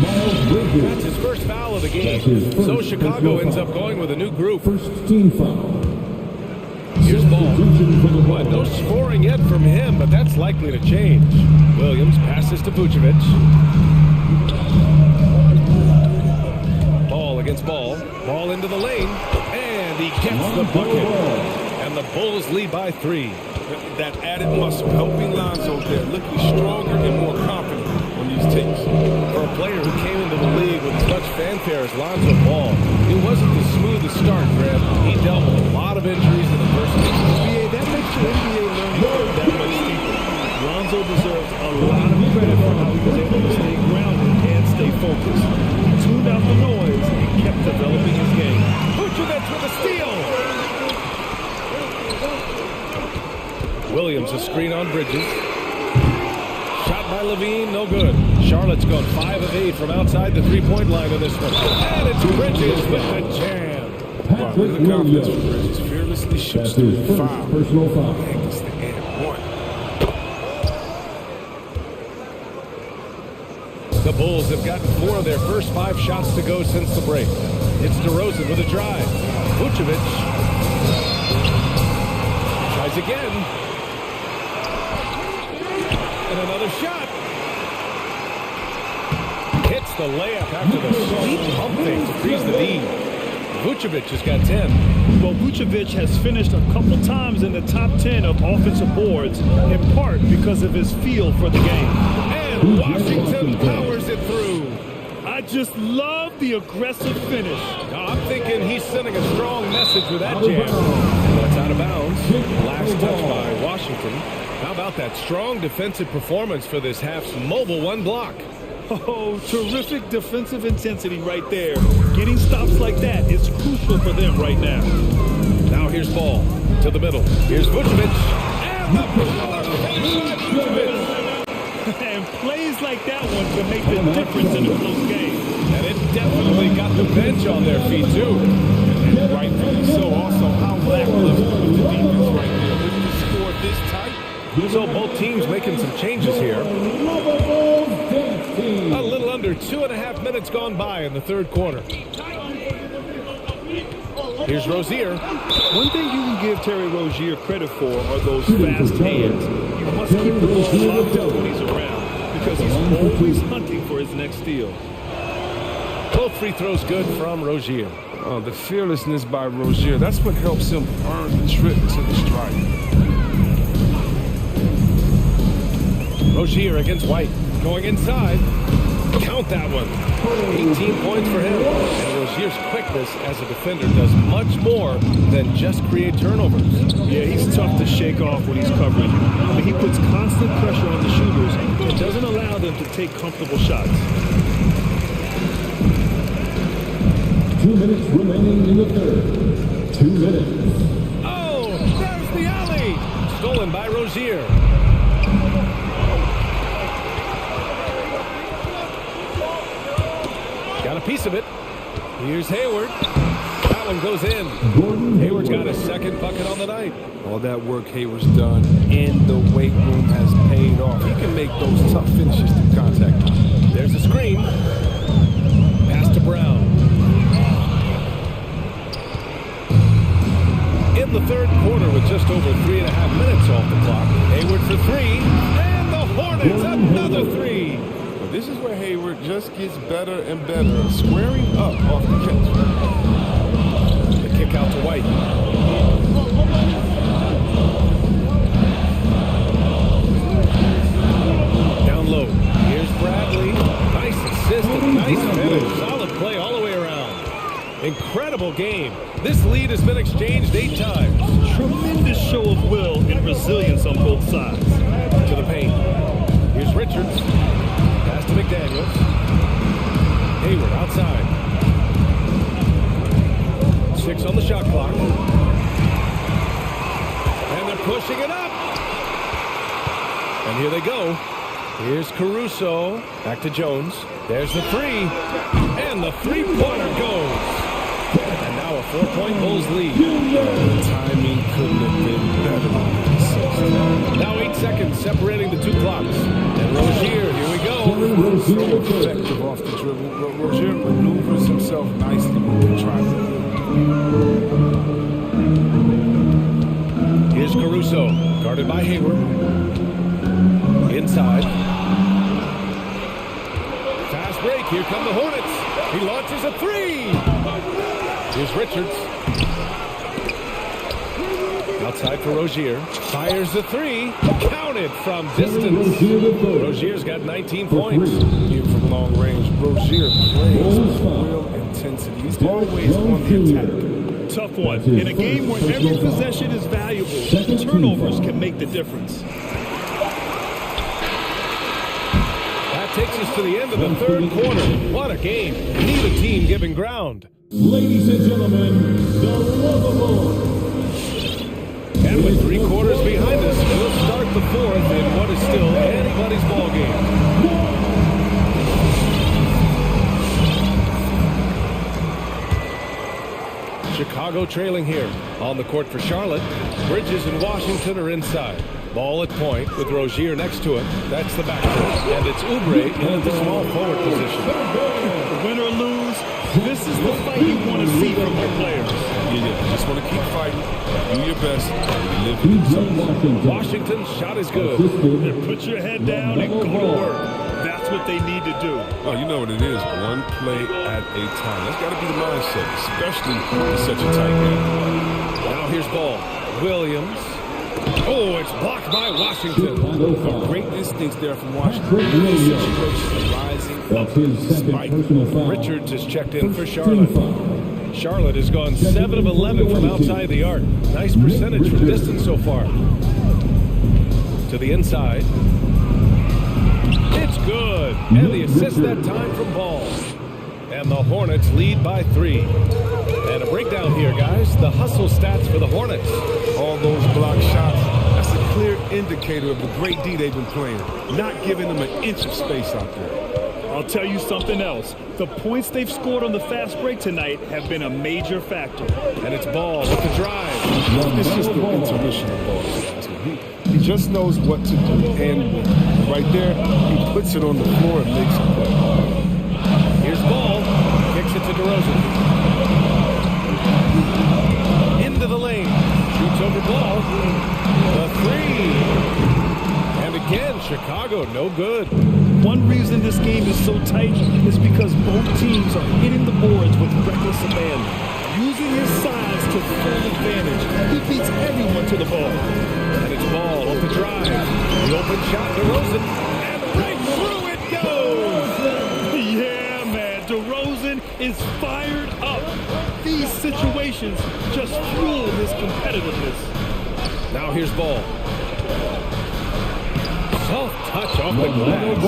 That's his first foul of the game. So Chicago ends up going with a new group. First team foul. Here's Ball. Well, no scoring yet from him, but that's likely to change. Williams passes to Vucevic. Ball against opponent's ball. Ball into the lane, and he gets the bucket. And the Bulls lead by 3. That added muscle helping Lonzo there, looking stronger and more confident on these takes. For a player who came into the league with as much fanfare as Lonzo Ball, it wasn't the smoothest start, Graham. He dealt with a lot of injuries and adversity. NBA, that makes your NBA learning curve that much steeper. Lonzo deserves a lot of credit for how he was able to stay grounded and stay focused. He tuned out the noise and kept developing his game. Vucevic with a steal. Williams a screen on Bridges. Shot by Levine, no good. Charlotte's gone 5 of 8 from outside the three-point line in this one. And it's Bridges with the jam. Wow, look at the confidence from Bridges. Fearlessly shoots through 5. Personal foul. And gets the and 1. The Bulls have gotten 4 of their first 5 shots to go since the break. It's DeRozan with a drive. Vucevic tries again. And another shot. Hits the layup after the sweet pump fake to freeze the lead. Vucevic has got 10. Well, Vucevic has finished a couple times in the top 10 of offensive boards, in part because of his feel for the game. And Washington powers it through. I just love the aggressive finish. Now, I'm thinking he's sending a strong message with that jam. That's out of bounds. Last touch by Washington. How about that strong defensive performance for this half's mobile 1 block? Oh, terrific defensive intensity right there. Getting stops like that is crucial for them right now. Now here's Ball to the middle. Here's Vucevic. And the power finish by Vucevic. And plays like that one can make the difference in a close game. And it definitely got the bench on their feet, too. And rightfully so. Also, how lackluster was the defense right there. With the score this tight. So both teams making some changes here. A little under 2.5 minutes gone by in the third quarter. Here's Rozier. One thing you can give Terry Rozier credit for are those fast hands. You must keep the ball locked up when he's around because he's always hunting for his next steal. Both free throws good from Rozier. Oh, the fearlessness by Rozier. That's what helps him earn the trip to the strike. Rozier against White. Going inside. Count that one. 18 points for him. And Rozier's quickness as a defender does much more than just create turnovers. Yeah, he's tough to shake off when he's covering you. I mean, he puts constant pressure on the shooters and doesn't allow them to take comfortable shots. 2 minutes remaining in the third. 2 minutes. Oh, there's the alley. Stolen by Rozier. Got a piece of it. Here's Hayward. That one goes in. Hayward's got a second bucket on the night. All that work Hayward's done in the weight room has paid off. He can make those tough finishes through contact. There's a screen. Pass to Brown. In the third quarter with just over 3.5 minutes off the clock. Hayward for 3. And the Hornets another 3. This is where Hayward just gets better and better, squaring up off the catch. The kick out to White. Down low. Here's Bradley. Nice assist and nice finish. Solid play all the way around. Incredible game. This lead has been exchanged 8 times. Tremendous show of will and resilience on both sides. To the paint. Here's Richards. Pass to McDaniels. Hayward outside. 6 on the shot clock. And they're pushing it up. And here they go. Here's Caruso. Back to Jones. There's the 3. And the three-pointer goes. And now a 4-point Bulls lead. The timing couldn't have been better. Now 8 seconds separating the 2 clocks. And Rozier, here we go. So effective off the dribble. Rozier maneuvers himself nicely with the drive. Here's Caruso, guarded by Hayward. Inside. Fast break, here come the Hornets. He launches a 3. Here's Richards. Outside for Rozier. Fires the three. Counted from distance. Rozier's got 19 points. Here from long range, Rozier plays with real intensity. He's always on the attack. Tough one. In a game where every possession is valuable, turnovers can make the difference. That takes us to the end of the third quarter. What a game. Neither team giving ground. Ladies and gentlemen, the lovable. And with 3 quarters behind us, we'll start the fourth in what is still anybody's ball game. Chicago trailing here. On the court for Charlotte. Bridges and Washington are inside. Ball at point with Rozier next to it. That's the backcourt. And it's Oubre in the small forward position. Win or lose, this is the fight you want to see from your players. Yeah, just want to keep fighting. Do your best. Live in the Washington's shot is good. Put your head down and go to work. That's what they need to do. Oh, you know what it is. One play at a time. That's got to be the mindset, especially in such a tight game. Now here's ball. Williams. Oh, it's blocked by Washington. Great instincts there from Washington. Situation rising up despite. Richards is checked in for Charlotte. Charlotte has gone 7 of 11 from outside the arc. Nice percentage from distance so far. To the inside. It's good. And the assist that time from Ball. And the Hornets lead by 3. And a breakdown here, guys. The hustle stats for the Hornets. All those block shots, that's a clear indicator of the great D they've been playing. Not giving them an inch of space out there. I'll tell you something else. The points they've scored on the fast break tonight have been a major factor. And it's Ball with the drive. It's just the intuition of Ball. He just knows what to do. And right there, he puts it on the floor and makes it play. Here's Ball. Kicks it to DeRozan. Into the lane. Shoots over Ball. The 3. And again, Chicago, no good. One reason this game is so tight is because both teams are hitting the boards with reckless abandon. Using his size to full advantage, he beats everyone to the ball. And it's Ball off the drive. The open shot, DeRozan. And right through it goes! Yeah, man, DeRozan is fired up. These situations just fuel his competitiveness. Now here's Ball. Soft touch off the glass.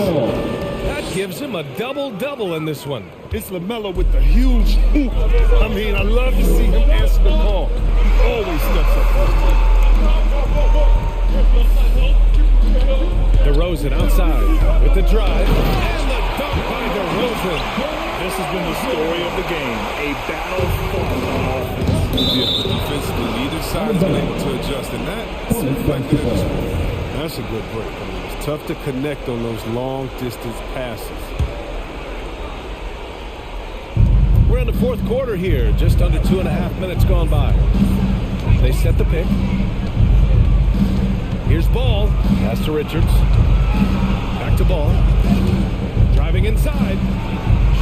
That gives him a double-double in this one. It's LaMelo with the huge hoop. I mean, I love to see him answer the call. He always steps up for his team. DeRozan outside with the drive. And the dunk by DeRozan. This has been the story of the game. A battle fought on offense. Yeah, defensively, neither side's been able to adjust. And that's reflected in this one. That's a good break. I mean, it's tough to connect on those long-distance passes. We're in the fourth quarter here. Just under 2.5 minutes gone by. They set the pick. Here's Ball. Pass to Richards. Back to Ball. Driving inside.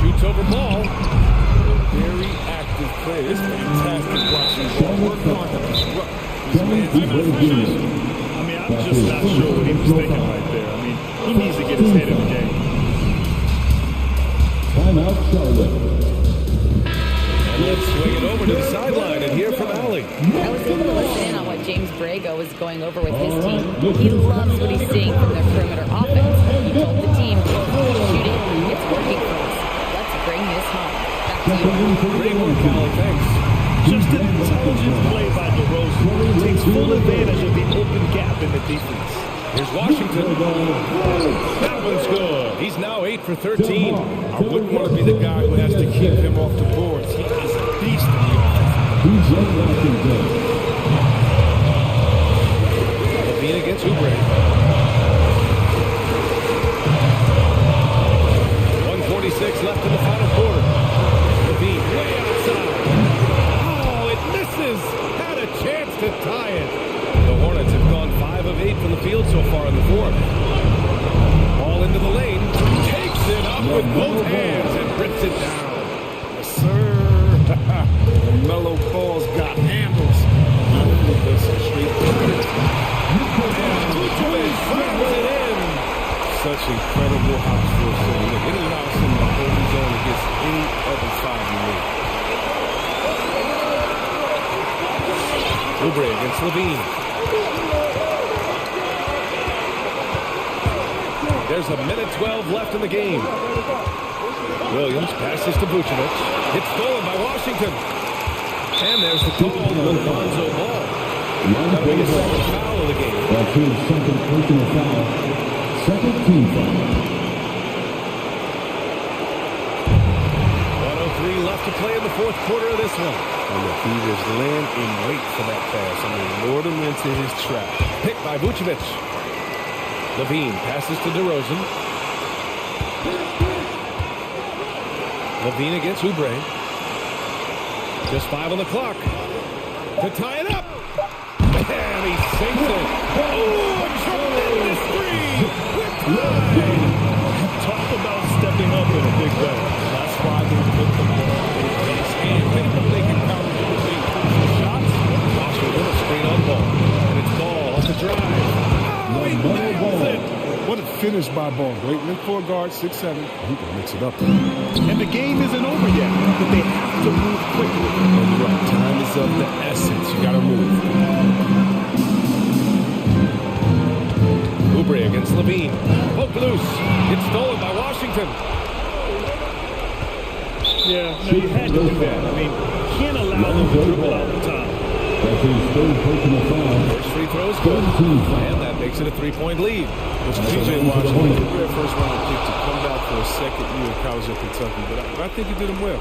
Shoots over Ball. Very active play. It's fantastic watching Ball work hard to disrupt this man's position. I'm just not sure what he was thinking right there. I mean, he needs to get his head in the game. Timeout, Charlotte. And let's swing it over to the sideline and hear from Allie. I was able to listen in on what James Borrego is going over with his team. He loves what he's seeing from their perimeter offense. He told the team, shoot it, it's working for us. Let's bring this home. Back to you. Great work, Allie. Thanks. Just an intelligent play by DeRozan. Takes full advantage of the open gap in the defense. Here's Washington. That one's good. He's now 8 for 13. I wouldn't want to be the guy who has to keep him off the boards. He is a beast in the offense. Levine against Oubre. 1:46 left in the final quarter. Levine way outside. Oh, it misses. Had a chance to tie it. The Hornets have gone 5 of 8 from the field so far in the fourth. Ball into the lane. Takes it up with both hands and rips it down. Yes, sir. Oubre against Levine. There's a minute 12 left in the game. Williams passes to Vucevic. It's stolen by Washington. And there's the call on Lonzo Ball. That'll be his second foul of the game. That's his second personal foul. Second team foul. 1:03 left to play in the fourth quarter of this one. And look, he was laying in wait for that pass. I mean, lured him into his trap. Picked by Vucevic. Levine passes to DeRozan. Levine against Oubre. Just 5 on the clock. To tie it up. And he sinks it. Oh, a tremendous three. With time. Talk about stepping up in a big way. That's why they put the ball in his hand. They know they can counter between shots. Washington a screen on ball. And it's Ball off the drive. Oh, he nails it. What a finish by Ball. Great length for a guard, 6'7". He can mix it up. And the game isn't over yet, but they have to move quickly. And you're right, time is of the essence. You gotta move. Oubre against Levine. Poke loose. It's stolen by Washington. Yeah, no, you had to do that. I mean, can't allow them to dribble out the top. That's his third personal foul. First free throw is good. And that makes it a 3-point lead. Which P.J. Washington, a first-round pick to come back for a second year in college at Kentucky. But I think he did him well.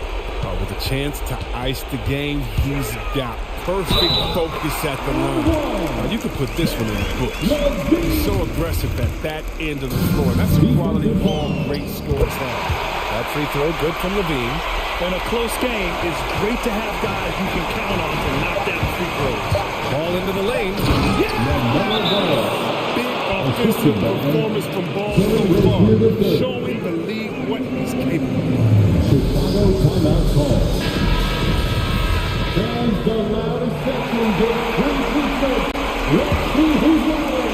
With a chance to ice the game, he's got perfect focus at the line. Now, you could put this one in the books. He's so aggressive at that end of the floor. That's the quality of all great scores have. That free throw good from Levine. In a close game, it's great to have guys you can count on to knock down free throws. Ball into the lane. Big offensive performance from Ball so far, showing the league what he's capable of. Chicago timeout call. Fans, the loudest section gets 3-6. Let's see who's winning.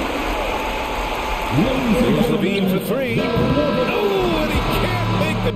Here's Levine for three. Oh, and he can't make the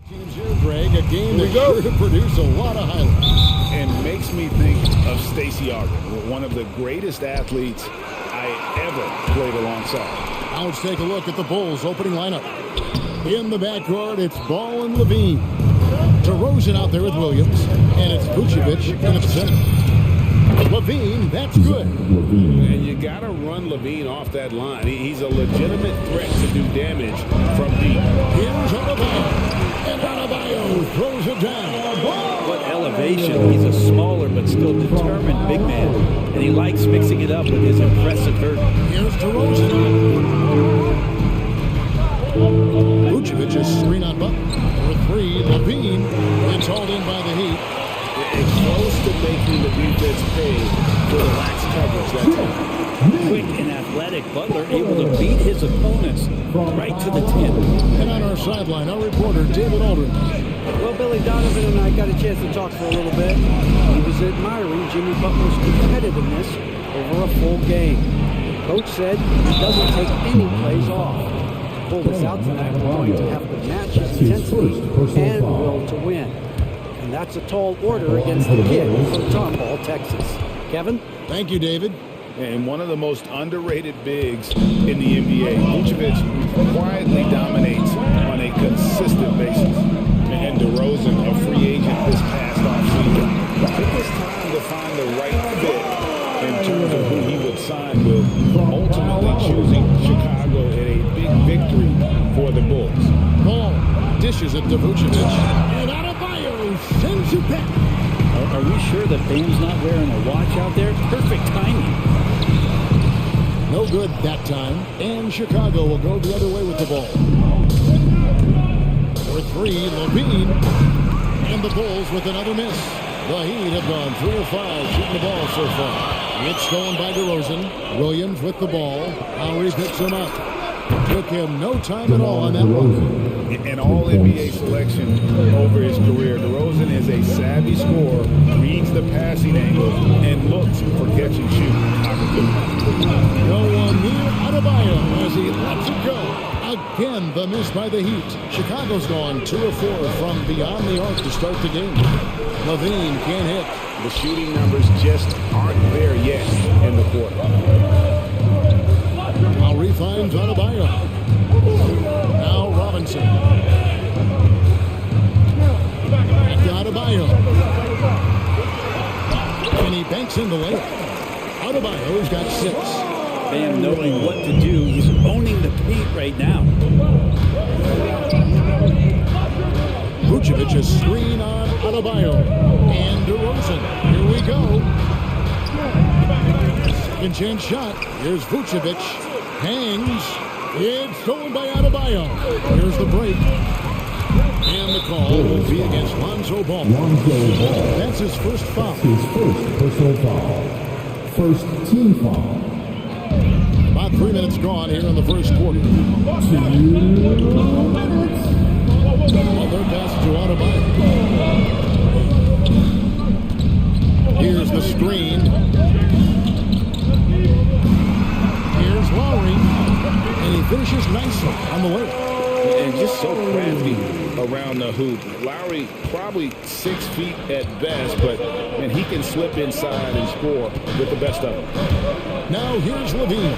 Teams here, Greg, a game that's sure to produce a lot of highlights. And makes me think of Stacey Ogden, one of the greatest athletes I ever played alongside. Now let's take a look at the Bulls' opening lineup. In the backcourt, it's Ball and Levine. DeRozan out there with Williams, and it's Vucevic in the center. Levine, that's good. And you got to run Levine off that line. He's a legitimate threat to do damage from deep. Here's Adebayo, and Adebayo throws it down. What elevation. He's a smaller but still determined big man, and he likes mixing it up with his impressive vert. Here's DeRozan. Vucevic is screen on button. For three, Levine. It's hauled in by the Heat. It's close to making the defense pay for the lax coverage that time. Quick and athletic Butler able to beat his opponents right to the 10. And on our sideline, our reporter, David Aldridge. Well, Billy Donovan and I got a chance to talk for a little bit. He was admiring Jimmy Butler's competitiveness over a full game. Coach said he doesn't take any plays off. Pull this out tonight, we're going to have to match his intensity and will to win. And that's a tall order against the kid from Tomball, Texas. Kevin? Thank you, David. And one of the most underrated bigs in the NBA, Vucevic quietly dominates on a consistent basis. And DeRozan, a free agent this past offseason, took his time to find the right fit in terms of who he would sign with, ultimately choosing Chicago in a big victory for the Bulls. Ball dishes it to Vucevic. And Adebayo sends it back. Are we sure that Bam's not wearing a watch out there? Perfect timing. No good that time. And Chicago will go the other way with the ball. For three, Levine. And the Bulls with another miss. The Heat have gone 3 of 5 shooting the ball so far. It's stolen by DeRozan. Williams with the ball. Lowry picks him up. Took him no time at all on that one. An all-NBA selection over his career. DeRozan is a savvy scorer, reads the passing angles, and looks for catch-and-shoot opportunities. No one near Adebayo as he lets it go. Again, the miss by the Heat. Chicago's gone 2 of 4 from beyond the arc to start the game. Levine can't hit. The shooting numbers just aren't there yet in the quarter. Lowry finds Adebayo. Now Robinson. Adebayo. And he banks in the layup. Adebayo's got 6. Bam knowing what to do. He's owning the paint right now. Vucevic is screen on Adebayo. And DeRozan. Here we go. Second chance shot. Here's Vucevic. Hangs. It's stolen by Adebayo. Here's the break. And the call will be against Lonzo Ball. That's his first foul. His first personal foul. First team foul. About 3 minutes gone here in the first quarter. 2 minutes. Well, their pass to Adebayo. Here's the screen. Here's Lowry. And he finishes nicely on the way. And just so crafty around the hoop. Lowry probably 6 feet at best, but man, he can slip inside and score with the best of them. Now here's Levine.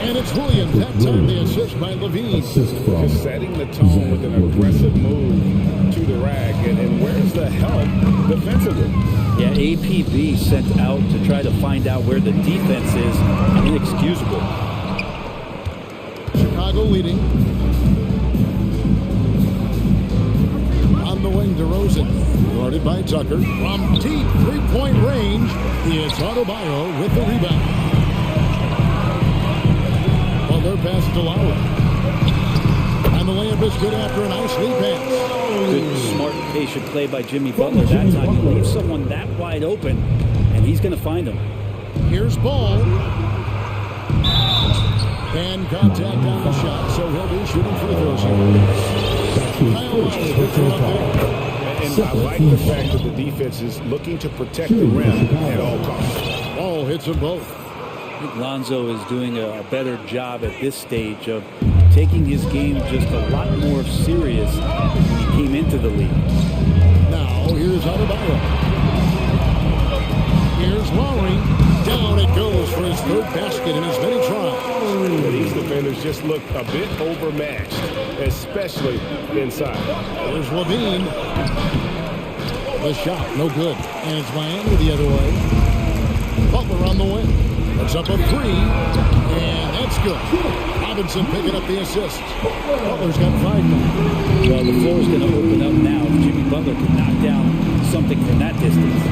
And it's Williams. That time the assist by Levine. Just setting the tone with an aggressive move to the rack. And where's the help defensively? Yeah, APB sent out to try to find out where the defense is. Inexcusable. Chicago leading. On the wing, DeRozan. Guarded by Tucker. From deep three-point range, it's Adebayo with the rebound. Well, their pass to Lowry. And the layup is good after a nice lead pass. Good, smart, patient play by Jimmy Butler that time. He leaves someone that wide open, and he's going to find him. Here's Ball. And contact on the shot, so he'll be shooting free throws here. And I like the fact that the defense is looking to protect the rim at all costs. Ball hits them both. I think Lonzo is doing a better job at this stage of taking his game just a lot more serious when he came into the league. Now, here's Adebayo. Here's Lowry. Down it goes for his third basket in as many tries. These defenders just look a bit overmatched, especially inside. There's Levine. The shot, no good. And it's Miami the other way. Butler on the wing. Puts up a three. And that's good. Robinson picking up the assist. Butler's got 5 now. Well, the floor is going to open up now if Jimmy Butler can knock down something from that distance.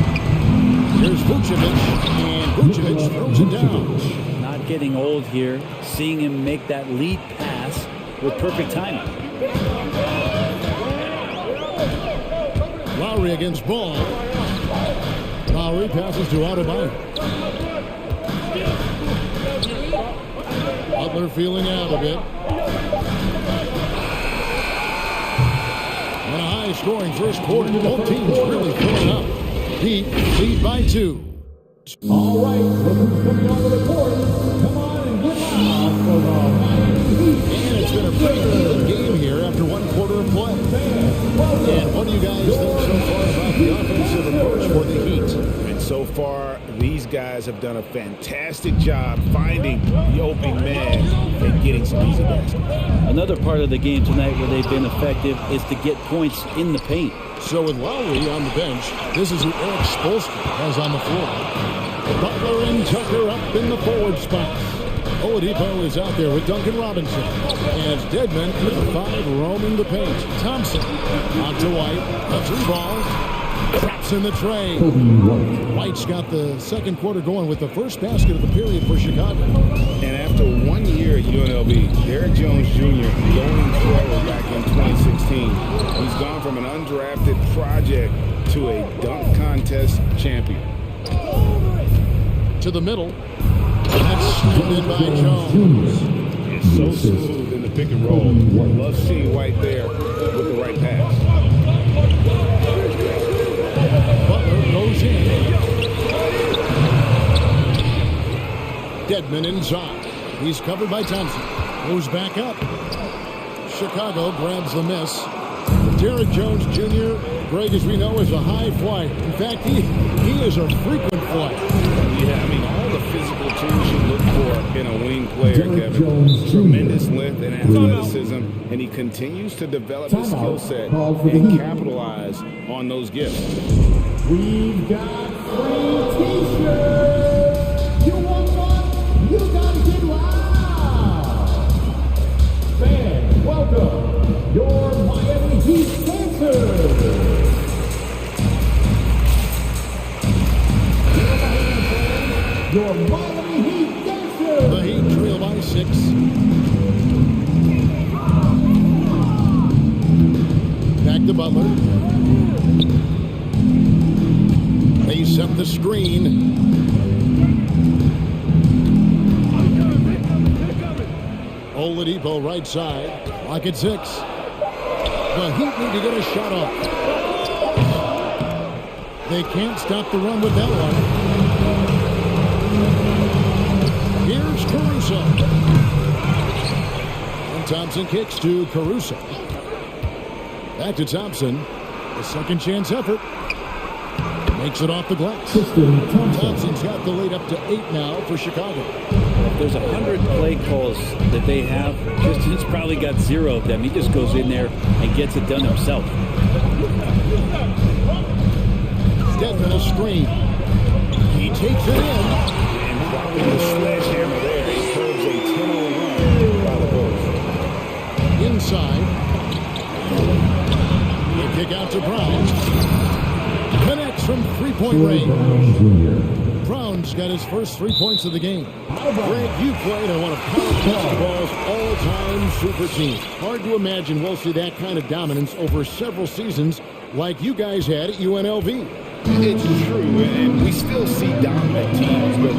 Here's Vucevic, and Vucevic throws it down. Not getting old here, seeing him make that lead pass with perfect timing. Lowry against Ball. Lowry passes to Adebayo. Butler feeling out a bit. And a high-scoring first quarter. Both teams really filling up. Heat lead by 2. All right, look who's coming onto the court. Come on and get loud for the Miami Heat. And it's been a pretty even game here after 1 quarter of play. And what do you guys think so far about the offensive approach for the Heat? And so far, these guys have done a fantastic job finding the open man and getting some easy baskets. Another part of the game tonight where they've been effective is to get points in the paint. So with Lowry on the bench, this is who Eric Spoelstra has on the floor. Butler and Tucker up in the forward spots. Oladipo is out there with Duncan Robinson. As Dedmon with the 5 roaming the paint. Thompson out to White. The 3 balls. Traps in the tray. White's got the second quarter going with the first basket of the period for Chicago. And after 1 year at UNLV, Derrick Jones Jr. going pro back in 2016. He's gone from an undrafted project to a dunk contest champion. To the middle. That's snapped in by Jones. It's so smooth in the pick and roll. Love seeing White there with the right pass. Butler goes in. Dedmon inside. He's covered by Thompson. Goes back up. Chicago grabs the miss. Derrick Jones Jr., Greg, as we know, is a high flight. In fact, he is a frequent flight. Yeah, I mean, all the physical tools you look for in a wing player, Kevin. Tremendous length and athleticism, and he continues to develop his skill set and capitalize on those gifts. We've got free t-shirts. You want one? You gotta get loud. Fans, welcome your Miami Heat dancers. Your Miami Heat dancers. The Heat trail by 6. Back to Butler. They set the screen. Oladipo right side. Lock at 6. The Heat need to get a shot off. They can't stop the run with that one. Here's Caruso. And Thompson kicks to Caruso. Back to Thompson. A second chance effort. Makes it off the glass. Thompson's got the lead up to 8 now for Chicago. If there's 100 play calls that they have, Tristan's probably got 0 of them. He just goes in there and gets it done himself. Dedmon a screen. He takes it in. And dropping the sledgehammer there, he curves a 10-0 run by the Bulls. Inside. The kick out to Brown. Connects from 3-point range. Brown's got his first 3 points of the game. Greg, you played on one of college basketball's all-time super teams. Hard to imagine we'll see that kind of dominance over several seasons like you guys had at UNLV. It's true, and we still see dominant teams, but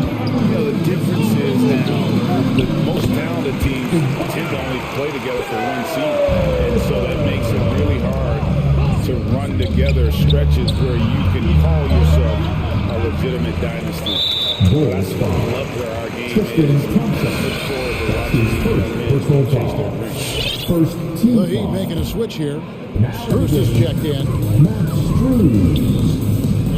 the difference is now the most talented teams tend to only play together for 1 season, and so that makes it really hard to run together stretches where you can call yourself a legitimate dynasty. That's why I love where our game The Heat making a switch here. Strus is checked in.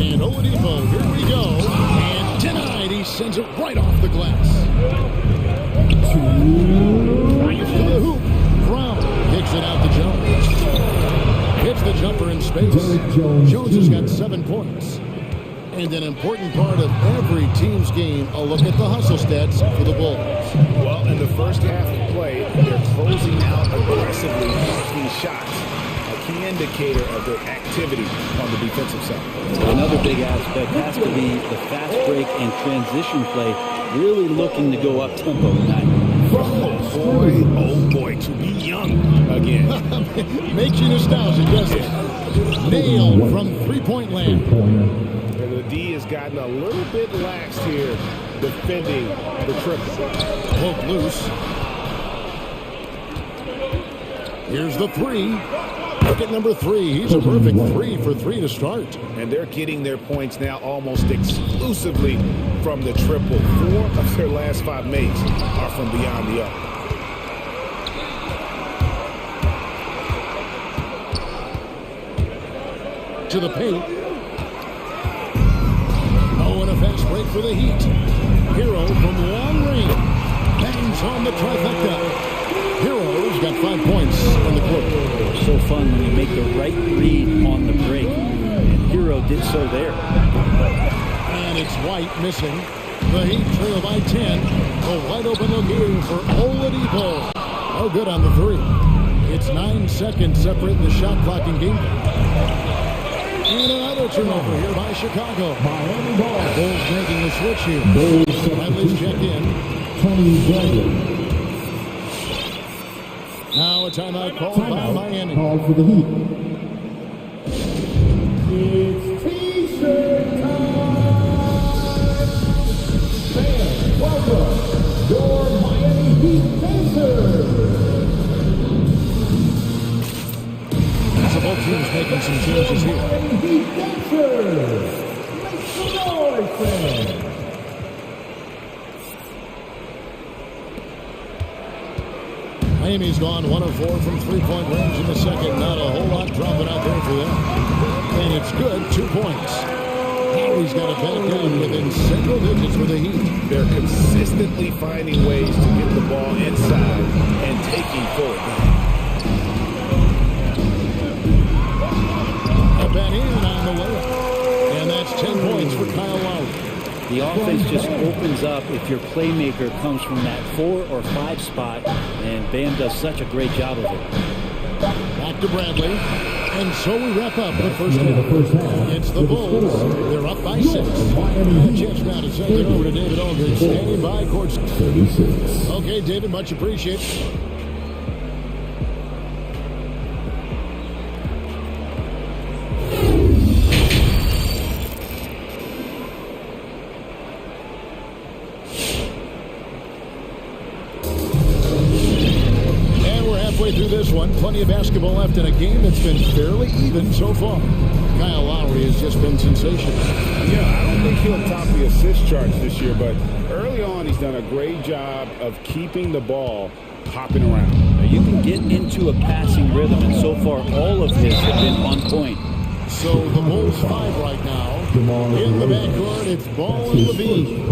And Oladipo, here we go. And denied. He sends it right off the glass. To the hoop. Brown kicks it out to Jones. Hits the jumper in space. Jones has got 7 points. And an important part of every team's game, a look at the hustle stats for the Bulls. Well, in the first half of play, they're closing out aggressively making shots. A key indicator of their activity on the defensive side. Another big aspect has to be the fast break and transition play, really looking to go up tempo tonight. Oh boy, to be young again. Makes you nostalgic, doesn't it? Nailed from three-point land. And the D has gotten a little bit lax here defending the triple. Poke loose. Here's the three. Look at number 3. He's a perfect 3 for 3 to start. And they're getting their points now almost exclusively from the triple. 4 of their last 5 makes are from beyond the arc. To the paint. Oh, and a fast break for the Heat. Hero from long range. Bangs on the trifecta. Hero's got 5 points in the quarter. So fun when you make the right read on the break. And Hero did so there. And it's White missing. The Heat trail by 10. A wide open look here for Oladipo. Oh, good on the 3. It's 9 seconds separating the shot clock and game. And another turnover here by Chicago. Bulls making the switch here. Bradley's checked in. Now a timeout called by Miami. Called for the Heat. It's T-shirt time. Fans, welcome your Miami Heat Pacers. So both teams making some changes here. Miami Heat Pacers. Make some noise, fans. Miami's gone 1 of 4 from three-point range in the second. Not a whole lot dropping out there for them. And it's good, 2 points. Harry's got it back down within single digits for the Heat. They're consistently finding ways to get the ball inside and taking full advantage. A bet in on the layup. And that's 10 points for Kyle Lowry. The offense just opens up if your playmaker comes from that 4 or 5 spot, and Bam does such a great job of it. Back to Bradley. And so we wrap up the first half. It's the Bulls. They're up by 6. A chance now to send it over to David Aldridge. Standing by court. 36. Okay, David, much appreciated. Through this one, plenty of basketball left in a game that's been fairly even so far. Kyle Lowry has just been sensational. Yeah, I don't think he'll top the assist charts this year, but early on he's done a great job of keeping the ball hopping around. You can get into a passing rhythm, and so far all of his have been on point. So the Bulls 5 right now. In the backcourt, it's Ball and Levine.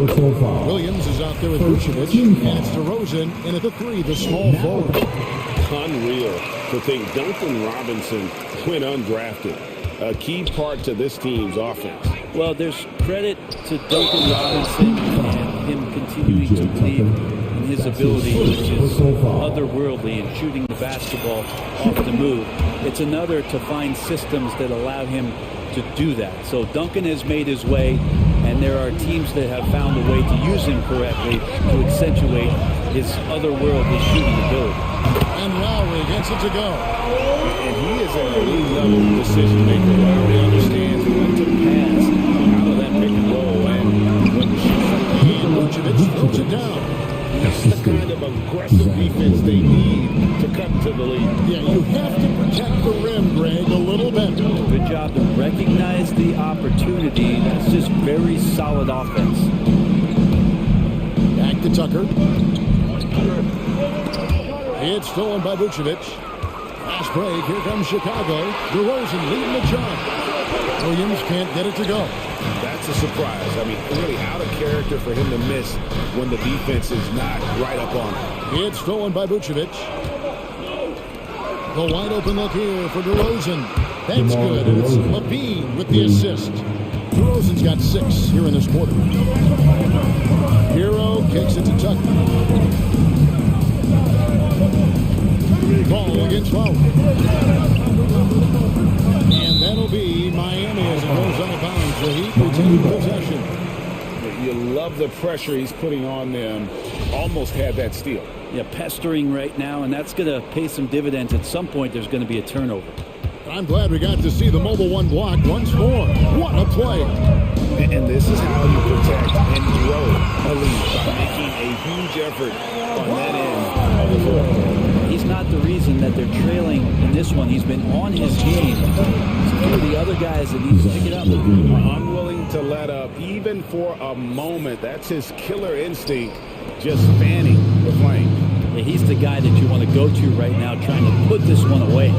Williams is out there with Vucevic, and it's DeRozan, and at the 3, the small forward. Unreal to think Duncan Robinson went undrafted. A key part to this team's offense. Well, there's credit to Duncan Robinson and him continuing to believe in his ability, which is otherworldly in shooting the basketball off the move. It's another to find systems that allow him to do that. So Duncan has made his way, and there are teams that have found a way to use him correctly to accentuate his otherworldly shooting ability. And Lowry gets it to go. And he is an elite level decision maker. Lowry understands when to pass out of that pick and roll and when to shoot. And Vucevic throws it down. That's the kind of aggressive defense they need to cut to the lead. Yeah, you have to protect the rim, Greg, a little better. Good job to recognize the opportunity. That's just very solid offense. Back to to Tucker. It's stolen by Vucevic. Fast break. Here comes Chicago. DeRozan leading the charge. Williams can't get it to go. That's a surprise. I mean, really out of character for him to miss when the defense is not right up on him. It's stolen by Vucevic. The wide open look here for DeRozan. That's good. And it's Levine with the assist. DeRozan's got 6 here in this quarter. Hero kicks it to Tucker. Ball against Lowry. And that'll be Miami as it goes out of bounds. The Heat retain possession. You love the pressure he's putting on them. Almost had that steal. Yeah, pestering right now, and that's going to pay some dividends. At some point, there's going to be a turnover. I'm glad we got to see the mobile one block once more. What a play. And this is how you protect and grow a lead, by making a huge effort on that end of the floor. He's not the reason that they're trailing in this one. He's been on his game. It's a few of the other guys that need to pick it up. Unwilling to let up, even for a moment. That's his killer instinct, just fanning the flame. Yeah, he's the guy that you want to go to right now, trying to put this one away.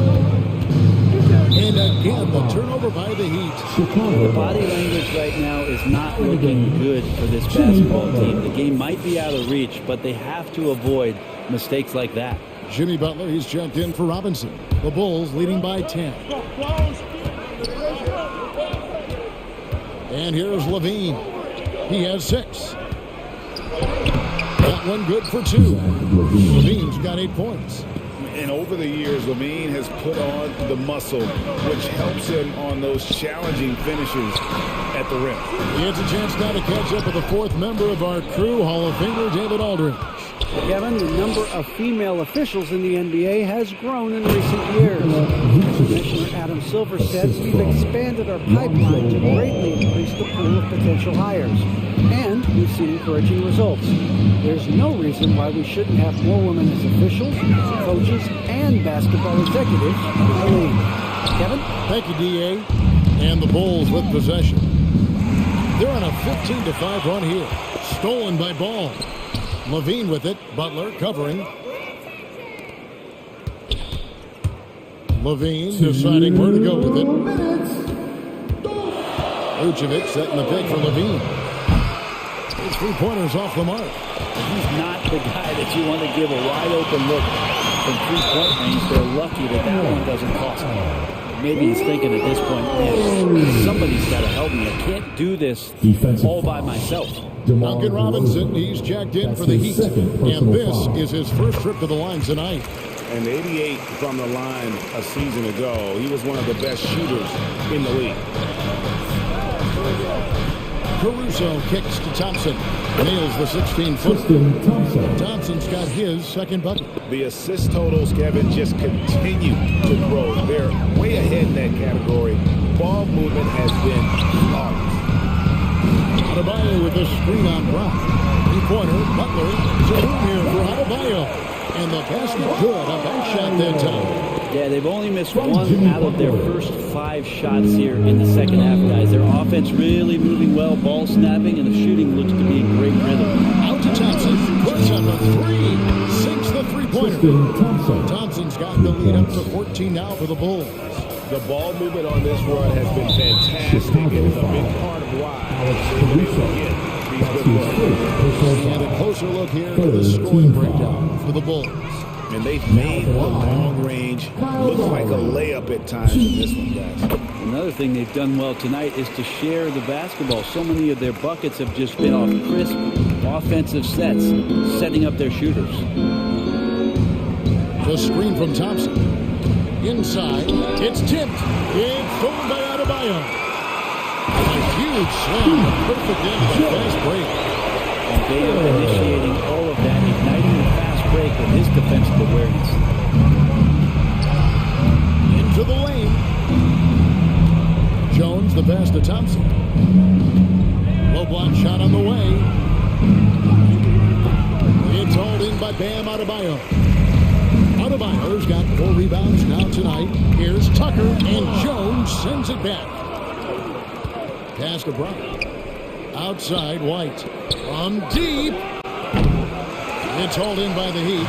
And again, the turnover by the Heat. The body language right now is not looking good for this basketball team. The game might be out of reach, but they have to avoid mistakes like that. Jimmy Butler, he's checked in for Robinson. The Bulls leading by 10. And here's Levine. He has 6. That one good for 2. Levine's got 8 points. And over the years, Levine has put on the muscle, which helps him on those challenging finishes at the rim. He has a chance now to catch up with the 4th member of our crew, Hall of Famer David Aldridge. Kevin, the number of female officials in the NBA has grown in recent years. Commissioner Adam Silver said we've expanded our pipeline to greatly increase the pool of potential hires. And we've seen encouraging results. There's no reason why we shouldn't have more women as officials, coaches, and basketball executives in the league. Kevin? Thank you, D.A. And the Bulls with possession. They're on a 15-5 run here. Stolen by Ball. Levine with it. Butler covering. Levine deciding where to go with it. Vucevic setting the pick for Levine. His 3-pointers off the mark. He's not the guy that you want to give a wide open look from 3-point range. They're lucky that one doesn't cost him. Maybe he's thinking at this point, man, somebody's got to help me. I can't do this all by myself. Duncan Robinson, he's checked in for the Heat. And this is his first trip to the line tonight. And 88 from the line a season ago. He was one of the best shooters in the league. Caruso kicks to Thompson. Nails the 16-foot. Thompson's got his second bucket. The assist totals, Kevin, just continue to grow. They're way ahead in that category. Ball movement has been flawless. Adebayo with the screen on Brown. 3-pointer. Butler. Zerun here for Adebayo. And the basket good. A back shot that time. Yeah, they've only missed 1 out of their first 5 shots here in the second half, guys. Their offense really moving well, ball snapping, and the shooting looks to be in great rhythm. Out to Thompson. Puts up a 3. Sinks the 3-pointer. Thompson's got the lead up to 14 now for the Bulls. The ball movement on this run has been fantastic. It is a big part of why they've been able to get these good looks. And a closer look here to the scoring breakdown for the Bulls. And they've made the long range look like a layup at times in this one, guys. Another thing they've done well tonight is to share the basketball. So many of their buckets have just been off crisp offensive sets, setting up their shooters. The screen from Thompson. Inside. It's tipped. It's stolen by Adebayo. A huge slam. Perfect damage. Fast break. And Bayo initiating all of that, igniting the fast break with his defensive awareness. Into the lane. Jones the pass to Thompson. Low block shot on the way. It's hauled in by Bam Adebayo. Adebayo's got 4 rebounds now tonight. Here's Tucker, and Jones sends it back. Pass to Brown. Outside, White. From deep. It's hauled in by the Heat.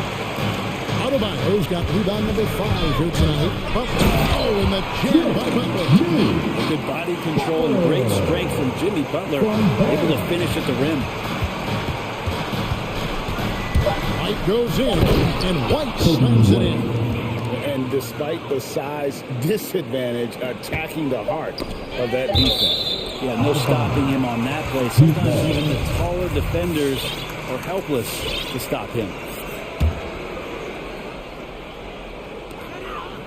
Adebayo's got rebound number 5 here tonight. Oh, and the jam by Butler. Good body control and great strength from Jimmy Butler, able to finish at the rim. White goes in, and White slams it in. And despite the size disadvantage, attacking the heart of that defense. Yeah, no stopping him on that play. Sometimes even the taller defenders are helpless to stop him.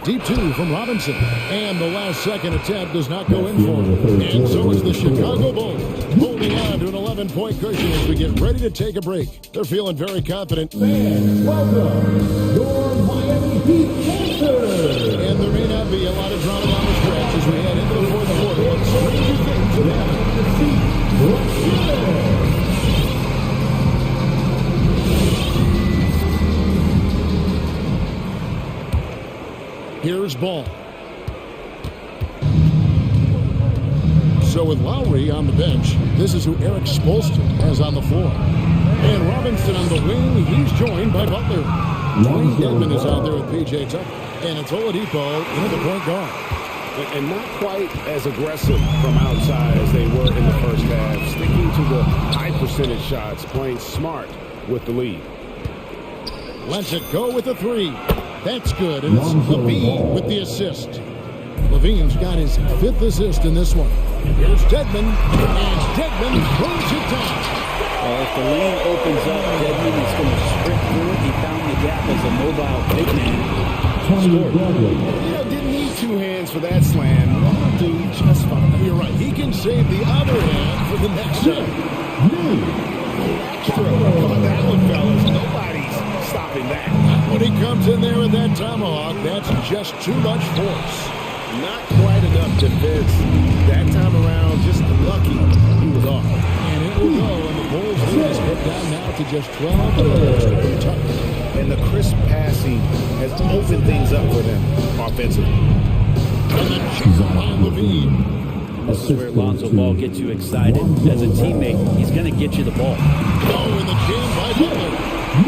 Deep 2 from Robinson. And the last second attempt does not go in for him. And so is the Chicago Bulls, holding on to an 11-point cushion as we get ready to take a break. They're feeling very confident. Fans, welcome your Miami Heat Panthers. And there may not be a lot of drama down the stretch as we head into the fourth quarter. But stranger things have happened to see right here. Here's Ball. So with Lowry on the bench, this is who Eric Spoelstra has on the floor. And Robinson on the wing, he's joined by Butler. Dwayne Dedmon is out there with P.J. Tucker. And it's Oladipo into the point guard. And not quite as aggressive from outside as they were in the first half. Sticking to the high percentage shots, playing smart with the lead. Lets it go with a 3. That's good, and it's Levine with the assist. Levine's got his 5th assist in this one. Here's Dedmon, and Dedmon throws it down. Well, if the lane opens up, Dedmon is going to sprint through it. He found the gap as a mobile big man. Didn't need 2 hands for that slam. That'll do just fine. You're right. He can save the other hand for the next shot. Extra. Oh, that one, fellas. Nobody's stopping that. When he comes in there with that tomahawk, that's just too much force. Not quite enough defense. That time around, just lucky he was off. And it will go, and the Bulls lead is cut down now to just 12 points to Kentucky. And the crisp passing has opened things up for them offensively. And the check on Levine. This is where Lonzo Ball gets you excited. As a teammate, he's going to get you the ball. Oh, and the jam by Butler. Oh,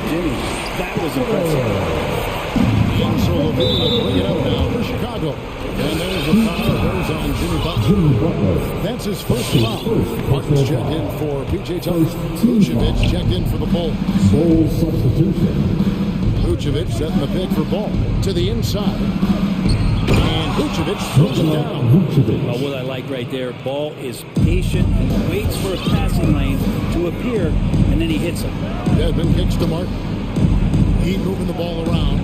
Jimmy, that was impressive. And so Levine will bring it up now for Chicago. And there's a foul. There's on Jimmy Butler. That's his first foul. Martin's checked in for P.J. Tucker. Vucevic checked in for the Bulls. Bulls substitution. Vucevic setting the pick for Ball to the inside. And Vucevic throws it down. Well, what I like right there, Ball is patient. He waits for a passing lane to appear, and then he hits it. Dedmon kicks to Martin. He moving the ball around.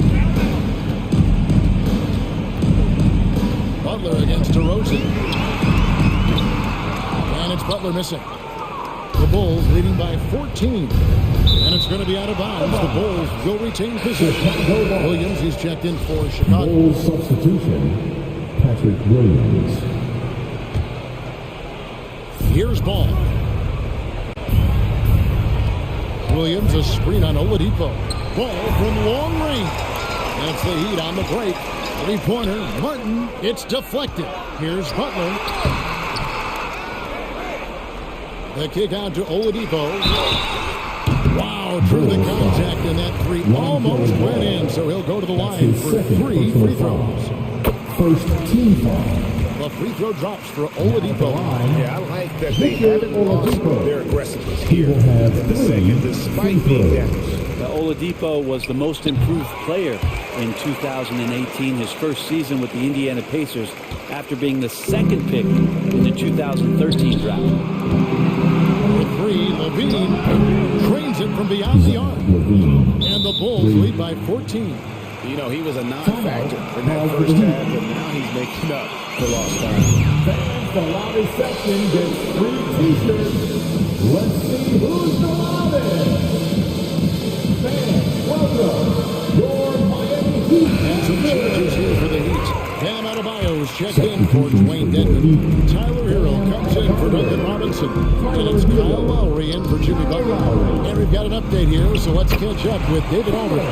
Butler against DeRozan. And it's Butler missing. The Bulls leading by 14. And it's going to be out of bounds. The Bulls will retain possession. Williams, he's checked in for Chicago. Bulls substitution. Patrick Williams. Here's Ball. Williams, a screen on Oladipo. Ball from long range. That's the Heat on the break. 3-pointer, Martin, it's deflected. Here's Butler. The kick out to Oladipo. Wow, drew the contact, and that 3 almost went in, so he'll go to the line for 3 free throws. First team foul. The free throw drops for Oladipo. Yeah, I like that they haven't lost their aggressiveness here in the second, despite being damaged. Oladipo was the most improved player in 2018, his first season with the Indiana Pacers, after being the 2nd pick in the 2013 draft. With 3, Levine trains it from beyond the arc. And the Bulls lead by 14. You know, he was a non-factor in that first half, but now he's making up for lost time. Fans, the loudest section gets 3 t-shirts. Let's see who's the loudest. Fans, welcome your Miami Heat. And some changes here for the Heat. Cam Adebayo's checked in for Dwayne Dedmon. Tyler Hero comes in for Duncan Robinson. And it's Kyle Lowry in for Jimmy Butler. And we've got an update here, so let's catch up with David Albert.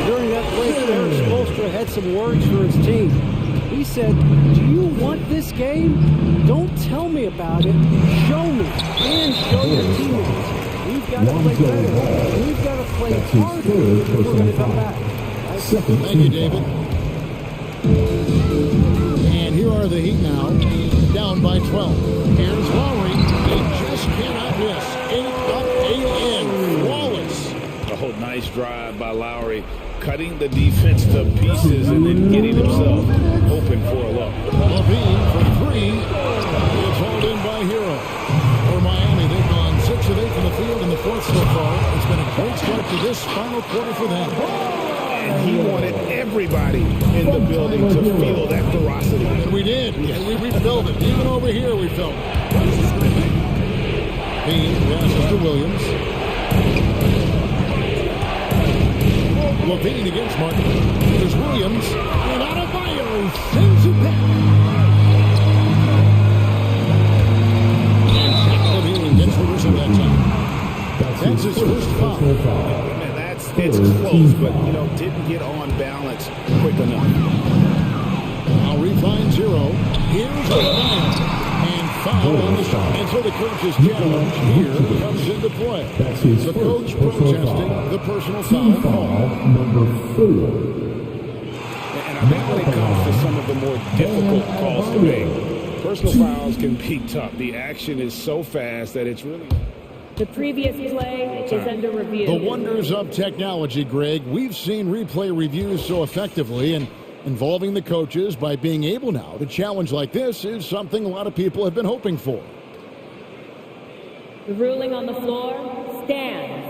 During that break, Eric Spoelstra had some words for his team. He said, "Do you want this game? Don't tell me about it. Show me and show your teammates. We've got to play better. We've got to play play harder if we're going to come back. Thank you, David. And here are the Heat now, down by 12. Here's Lowry. He just cannot miss. 8 up, 8 in. Flawless. Oh, nice drive by Lowry, cutting the defense to pieces and then getting himself open for a look. Levine for 3. It's hauled in by Hero. For Miami, they've gone 6 of 8 from the field in the fourth so far. It's been a great start to this final quarter for them. And he wanted everybody in the building to feel that ferocity. And we did. And we felt it. Even over here, we felt it. Bean passes to Williams. Levine against Martin. There's Williams. And Adebayo sends it back. And Zach Levine gets the whistle that time. That's his first foul. Man, it's close, but, didn't get on balance quick enough. Lowry finds Hero. Here's Adebayo. And foul on the shot. And so the coach's challenge here comes into play. The coach protesting the personal foul call. Number 4. And I think when it comes to some of the more difficult calls to make, personal fouls can be tough. The action is so fast that it's really... The previous play is under review. The wonders of technology, Greg. We've seen replay reviews so effectively, and involving the coaches by being able now to challenge like this is something a lot of people have been hoping for. The ruling on the floor stands.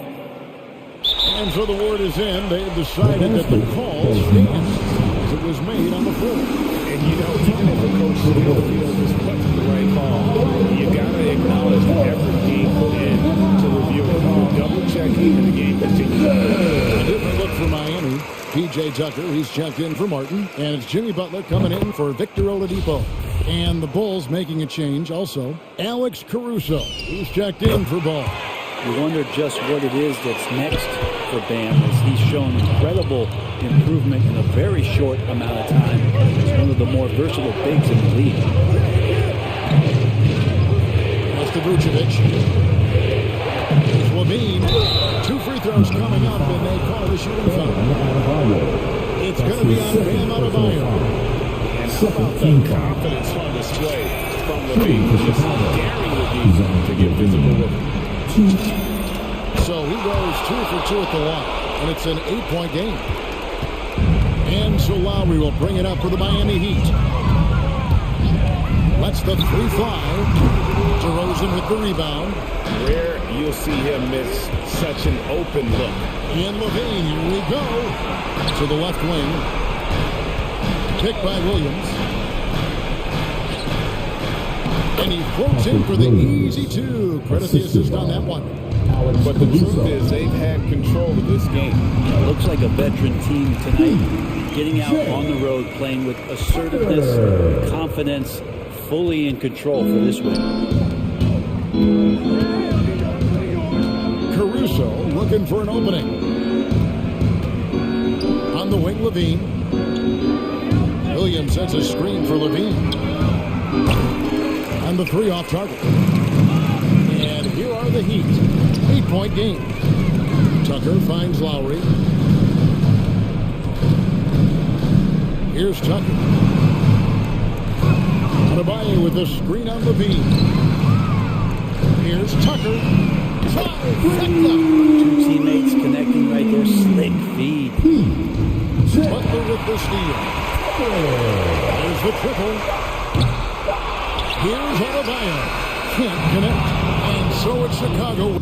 And so the word is in. They have decided that the call stands as it was made on the floor. And even if a coach feels this wasn't the right call, you got to acknowledge the effort being put in to review it. Double checking, and the game continues. A different look for Miami. P.J. Tucker, he's checked in for Martin. And it's Jimmy Butler coming in for Victor Oladipo. And the Bulls making a change also. Alex Caruso, he's checked in for Ball. You wonder just what it is that's next for Bam, as he's shown incredible improvement in a very short amount of time. He's one of the more versatile bigs in the league. That's to Vucevic. Here's Levine. 2 free throws coming up, and they call the shooting foul. It's going to be on Bam Adebayo. And how about the confidence on display from Levine, just daring Levine to get visible with him. So he goes 2 for 2 at the line, and it's an 8-point game. And so Lowry will bring it up for the Miami Heat. Lets the 3 fly. DeRozan with the rebound. Rare you'll see him miss such an open look. And Levine, here we go. To the left wing. Picked by Williams. And he floats in for the easy 2. Credit the assist on that one. But the truth is, they've had control of this game. Looks like a veteran team tonight, getting out on the road, playing with assertiveness, confidence, fully in control for this win. Caruso looking for an opening. On the wing, Levine. Williams sets a screen for Levine. And the 3 off target. And here are the Heat. 8-point game. Tucker finds Lowry. Here's Tucker. Adebayo with the screen on Levine. Here's Tucker. Two teammates connecting right there. Slick feed. Butler with the steal. There's the triple. Here's Adebayo. Can't connect. And so it's Chicago.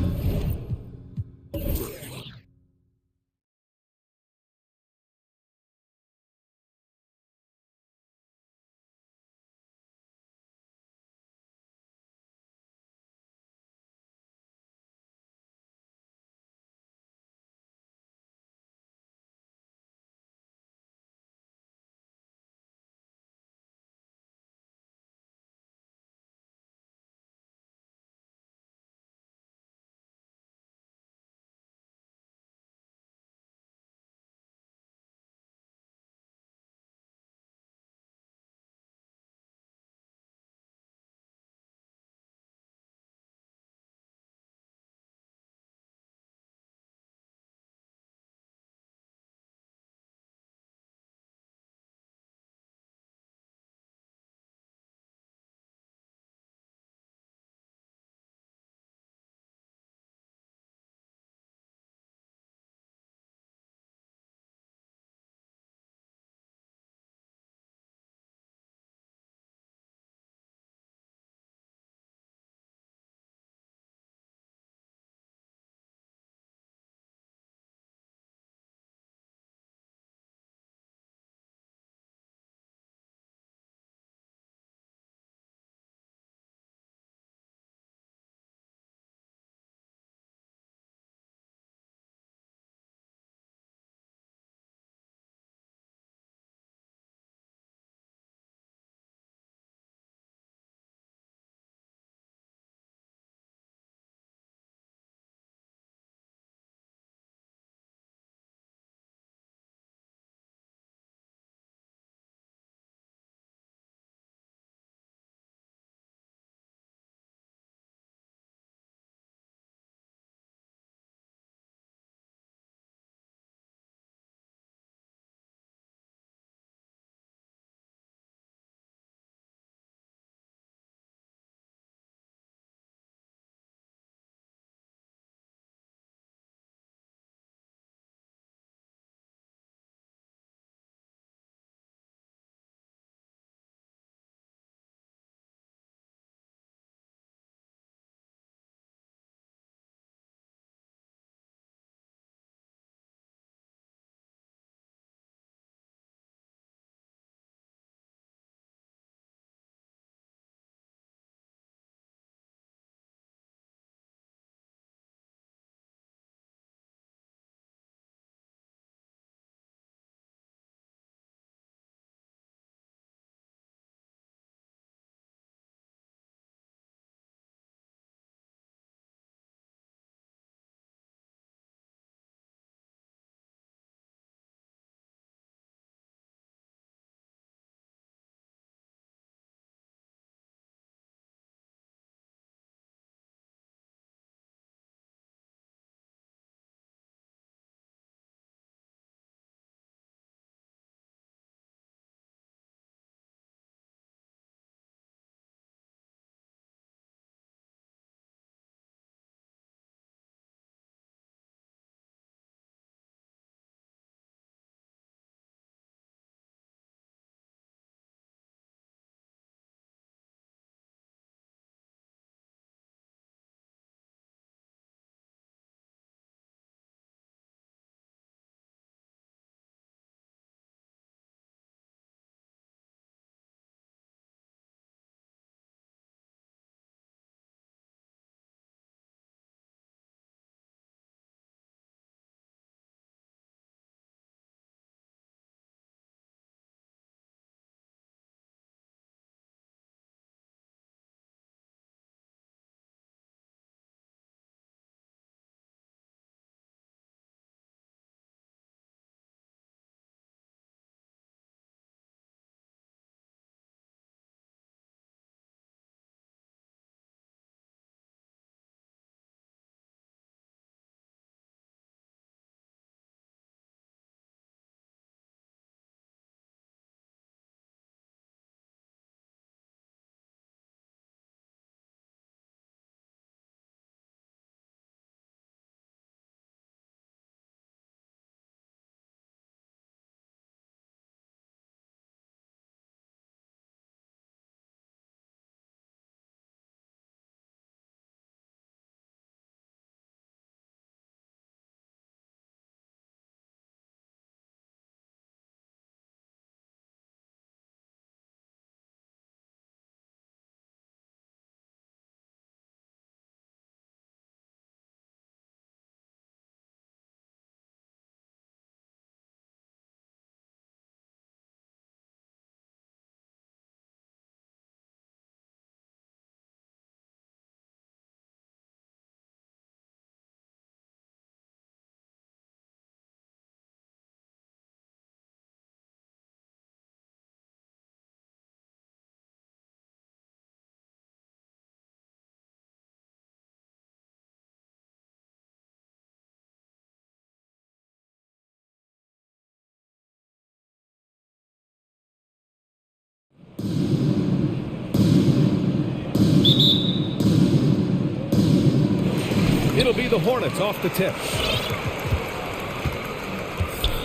It'll be the Hornets off the tip.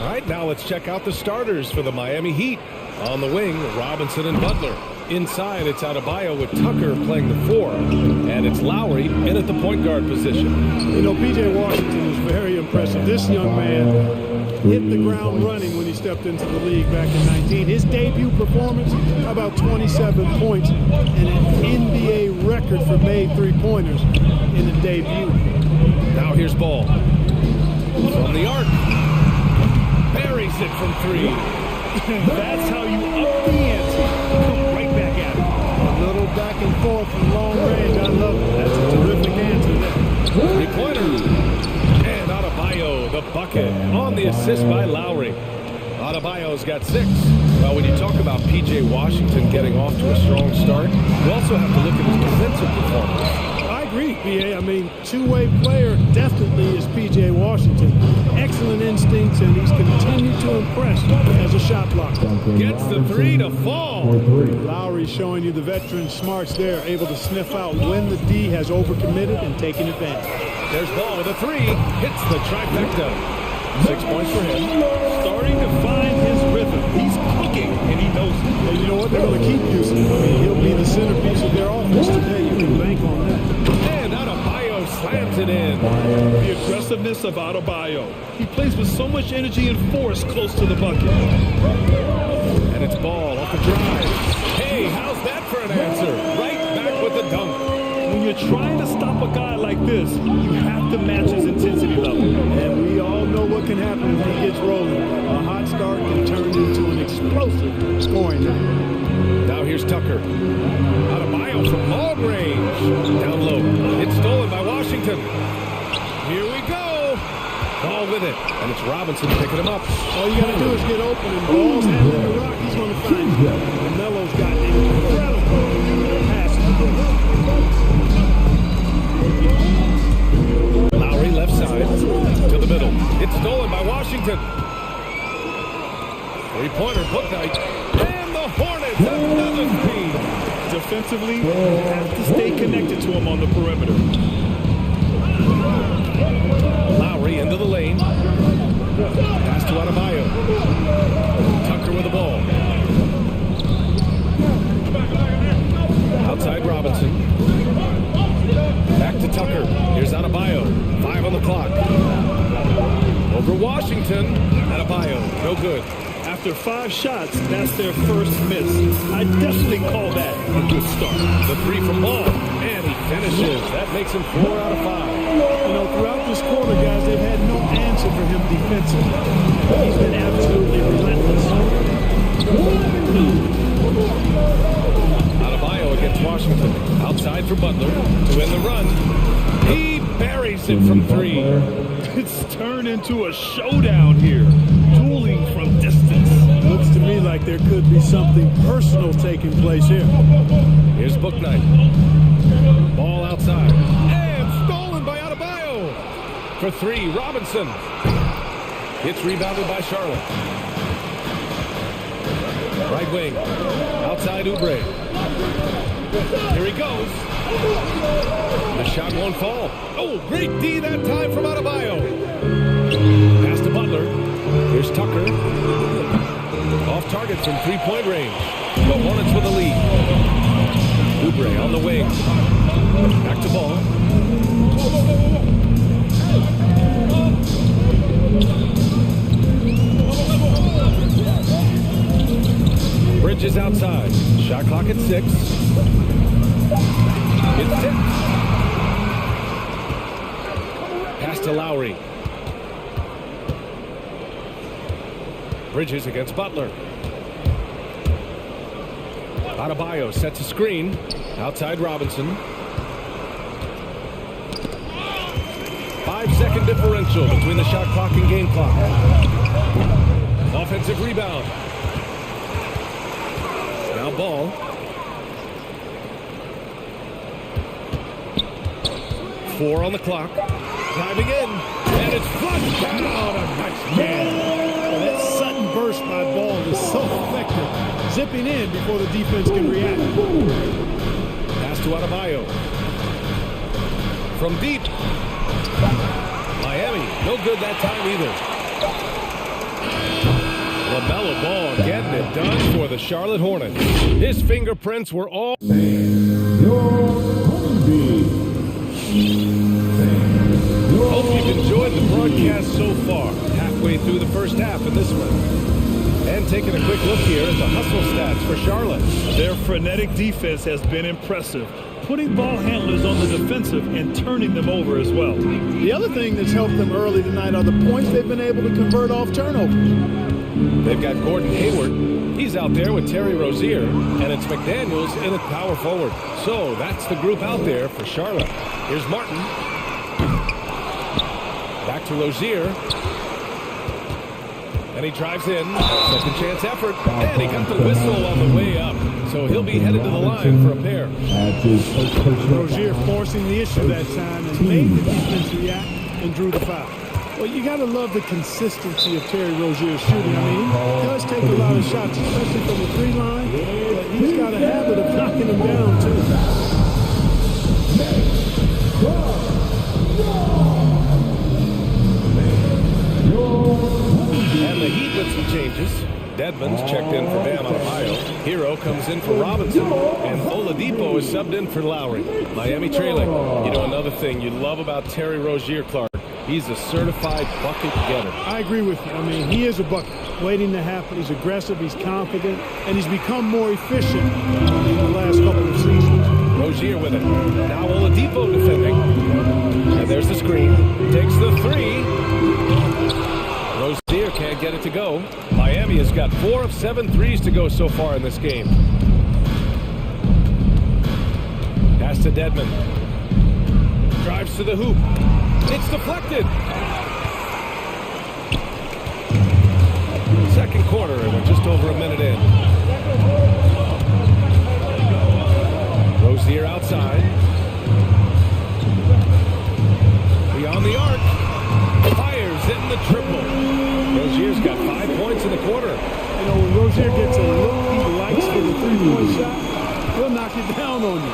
All right, now let's check out the starters for the Miami Heat. On the wing, Robinson and Butler. Inside, it's Adebayo with Tucker playing the 4. And it's Lowry in at the point guard position. You know, P.J. Washington is very impressive. This young man hit the ground running when he stepped into the league back in 19. His debut performance, about 27 points and an NBA record for made three-pointers in the debut. Now here's Ball. From the arc. Buries it from 3. That's how you up the ante. Come right back at it. A little back and forth from long range. I love it. That's a terrific answer there. Three-pointer. And Adebayo, the bucket, on the assist by Lowry. Adebayo's got 6. Well, when you talk about P.J. Washington getting off to a strong start, you also have to look at his defensive performance. I agree, P.A. I mean, two-way player definitely is P.J. Washington. Excellent instincts, and he's continued to impress as a shot blocker. Gets the 3 to fall. Lowry showing you the veteran smarts there, able to sniff out when the D has overcommitted and taken advantage. There's Ball with a 3. Hits the trifecta. 6 points for him. Starting to find his rhythm. He's cooking, and he knows it. And you know what? They're going to keep using him. I mean, he'll be the centerpiece of their offense today. You can bank on that. And Adebayo slams it in. The aggressiveness of Adebayo. He plays with so much energy and force close to the bucket. And it's Ball off the drive. Hey, how's that for an answer? Right back with the dunk. When you're trying to stop a guy like this, you have to match his intensity level. And we all know what can happen when he gets rolling. A hot start can turn into an explosive scoring night. Now here's Tucker. Adebayo from long range. Down low. It's stolen by Washington. Here we go. Ball with it. And it's Robinson picking him up. All you got to do is get open, and Ball's handling the rock. He's going to find you. And Melo's got incredible passes. Lowry left side to the middle. It's stolen by Washington. Three-pointer, book night. And the Hornets another 3. Defensively, you have to stay connected to him on the perimeter. Lowry into the lane. Pass to Adebayo. Tucker with the ball. Outside Robinson. Back to Tucker. Here's Adebayo. 5 on the clock. Over Washington. Adebayo. No good. After 5 shots, that's their first miss. I definitely call that a good start. The 3 from Ball. And he finishes. That makes him 4 out of 5. You know, throughout this quarter, guys, they've had no answer for him defensively. He's been absolutely relentless. Adebayo against Washington. Outside for Butler to end the run. He buries it from 3. It's turned into a showdown here. Dueling from distance. Looks to me like there could be something personal taking place here. Here's Bouknight. Ball outside. And stolen by Adebayo. For 3, Robinson. It's rebounded by Charlotte. Right wing. Outside Oubre. Here he goes. The shot won't fall. Oh, great D that time from Adebayo. Pass to Butler. Here's Tucker. Off target from 3-point range. The Hornets with the lead. Oubre on the wing. Back to Ball. Bridges outside. Shot clock at 6. It's tipped. Pass to Lowry. Bridges against Butler. Adebayo sets a screen. Outside Robinson. 5-second differential between the shot clock and game clock. Offensive rebound. Now Ball. Four on the clock. Driving in. And it's flushed down. A nice jam. That sudden burst by Ball is so effective. Zipping in before the defense can react. Pass to Adebayo. From deep. Miami, no good that time either. LaMelo Ball getting it done for the Charlotte Hornets. His fingerprints were all... Hope you've enjoyed the broadcast so far. Halfway through the first half of this one. And taking a quick look here at the hustle stats for Charlotte. Their frenetic defense has been impressive, putting ball handlers on the defensive and turning them over as well. The other thing that's helped them early tonight are the points they've been able to convert off turnover. They've got Gordon Hayward. He's out there with Terry Rozier, and it's McDaniels in at power forward. So that's the group out there for Charlotte. Here's Martin. Back to Rozier. And he drives in. Second chance effort. And he got the whistle on the way up. So he'll be headed to the line for a pair. Rozier forcing the issue that time and made the defense react and drew the foul. Well, you got to love the consistency of Terry Rozier's shooting. I mean, he does take a lot of shots, especially from the three line, but he's got a habit of knocking them down, too. And the Heat with some changes. Dedmon's checked in for Bam Adebayo. Hero comes in for Robinson. And Oladipo is subbed in for Lowry. Miami trailing. You know, another thing you love about Terry Rozier, Clark, he's a certified bucket getter. I agree with you. I mean, he is a bucket waiting to happen. He's aggressive, he's confident, and he's become more efficient in the last couple of seasons. Rozier with it. Now Oladipo defending. And there's the screen. Takes the three. Rozier can't get it to go. Miami has got 4 of 7 threes to go so far in this game. Pass to Dedmon. Drives to the hoop. It's deflected. Second quarter, and we're just over a minute in. Rozier outside. Beyond the arc. Fires in the triple. Rozier's got 5 points in the quarter. You know, when Rozier gets a look he likes for the three-point shot, he'll knock it down on you.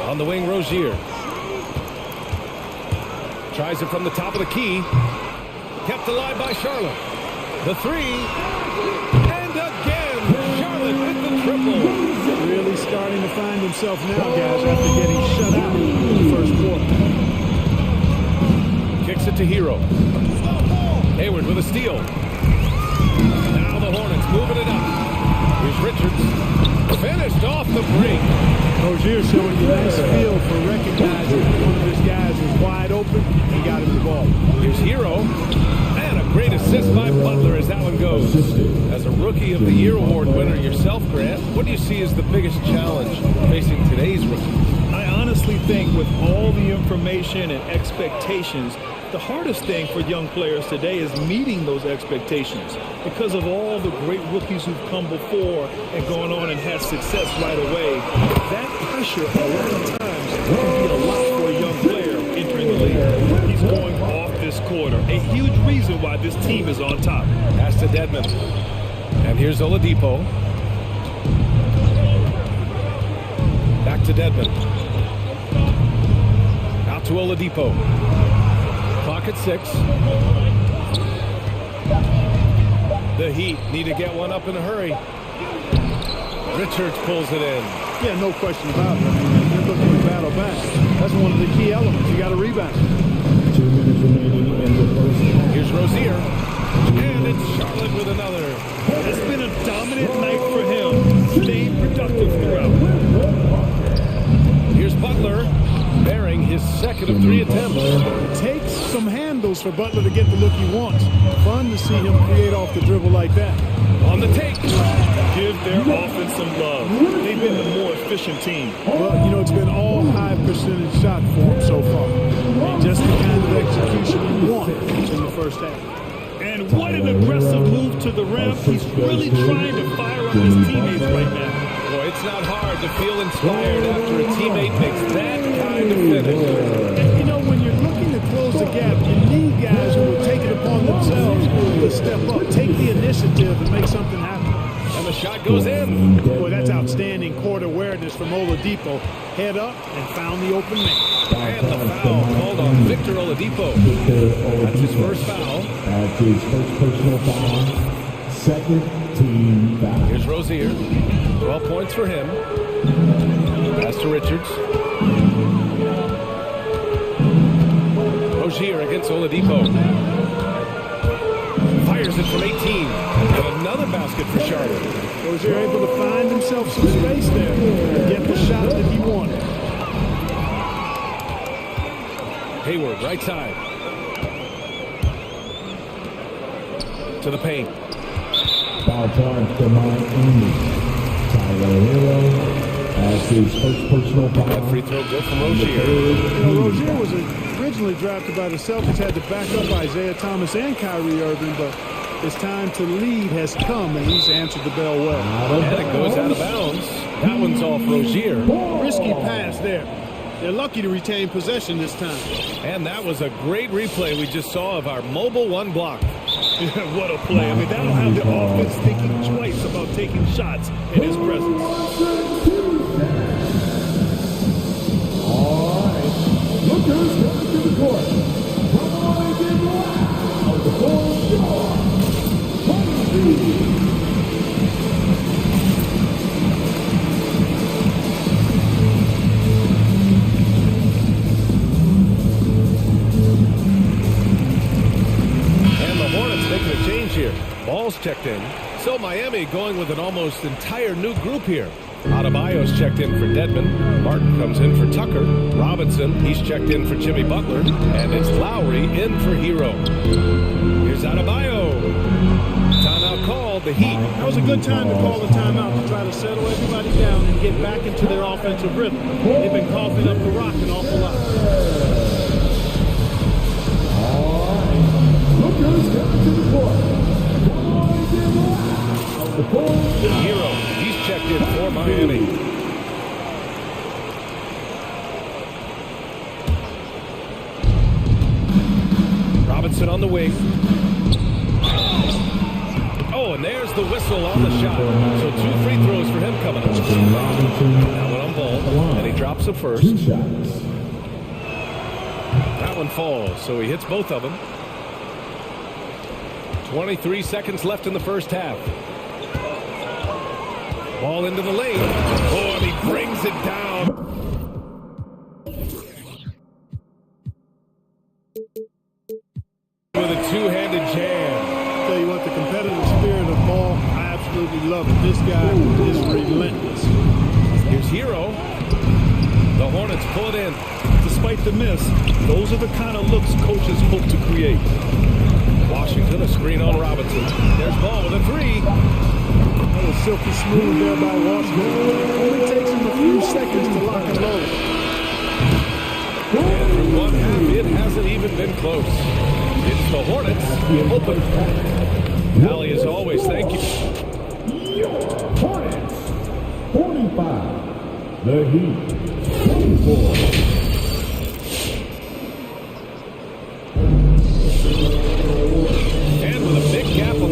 On the wing, Rozier. Tries it from the top of the key. Kept alive by Charlotte. The three. And again, Charlotte with the triple. Really starting to find himself now, guys, after getting shut out in the first quarter. Kicks it to Hero. Hayward with a steal. Now the Hornets moving it up. Here's Richards. Finished off the break. Rozier showing you nice feel for recognizing one of his guys is wide open and got him the ball. Here's Hero. And a great assist by Butler as that one goes. As a Rookie of the Year award winner yourself, Grant, what do you see as the biggest challenge facing today's rookies? I honestly think with all the information and expectations, the hardest thing for young players today is meeting those expectations. Because of all the great rookies who've come before and gone on and had success right away, that pressure a lot of times can be a lot for a young player entering the league. He's going off this quarter. A huge reason why this team is on top. Pass to Dedmon. And here's Oladipo. Back to Dedmon. Out to Oladipo. Clock at 6. The Heat need to get one up in a hurry. Richards pulls it in. Yeah, no question about it. I mean, they're looking to battle back. That's one of the key elements. You got to rebound. 2 minutes remaining in the first. Here's Rozier. And it's Charlotte with another. It's been a dominant night for him. Staying productive throughout. Here's Butler. Bearing his second of 3 attempts. It takes some handles for Butler to get the look he wants. Fun to see him create off the dribble like that. On the take. Give their offense some love. They've been the more efficient team. Well, you know, it's been all high percentage shot for him so far. I mean, just the kind of execution you want in the first half. And what an aggressive move to the rim. He's really trying to fire up his teammates right now. Boy, it's not hard to feel inspired after a teammate makes that kind of finish. And you know, when you're looking to close the gap, you need guys who will take it upon themselves to step up, take the initiative and make something happen. And the shot goes in. Boy, that's outstanding court awareness from Oladipo. Head up and found the open man. And the foul called on Victor Oladipo. That's his first foul. That's his first personal foul. Second team foul. Here's Rozier. 12 points for him. Pass to Richards. Rozier against Oladipo. Fires it from 18. And another basket for Charlotte. Rozier able to find himself some space there and get the shot that he wanted. Hayward, right side. To the paint. Foul charge to Miami. Tyler Hero. That's his first personal foul. That free throw good from Rozier. Rozier was originally drafted by the Celtics, had to back up Isaiah Thomas and Kyrie Irving, but his time to lead has come, and he's answered the bell well. And it goes out of bounds. That one's off Rozier. Risky pass there. They're lucky to retain possession this time. And that was a great replay we just saw of our mobile one block. What a play. I mean, that'll have the offense thinking twice about taking shots in his presence. All right. Lookers coming to the court. Come on and get loud. The full score. 23. Here. Ball's checked in. So Miami going with an almost entire new group here. Adebayo's checked in for Dedmon. Martin comes in for Tucker. Robinson, he's checked in for Jimmy Butler. And it's Lowry in for Hero. Here's Adebayo. Timeout called, the Heat. That was a good time to call the timeout to try to settle everybody down and get back into their offensive rhythm. They've been coughing up the rock an awful lot. Lookers coming to the court. Hero, he's checked in for Miami. Robinson on the wing. Oh, and there's the whistle on the shot. So 2 free throws for him coming up. That one on ball, and he drops it first. That one falls, so he hits both of them. 23 seconds left in the first half. Ball into the lane. Oh, and he brings it down. With a two-handed jam. Tell you what, the competitive spirit of ball, I absolutely love it. This guy is relentless. Here's Hero. The Hornets pull it in. Despite the miss, those are the kind of looks coaches hope to create. Washington, a screen on Robinson. There's Ball with a 3. That was silky smooth there by Washington. It only takes him a few seconds to lock and load. And through one half, it hasn't even been close. It's the Hornets open. Allie, as always, thank you. Hornets, 45. The Heat, 24.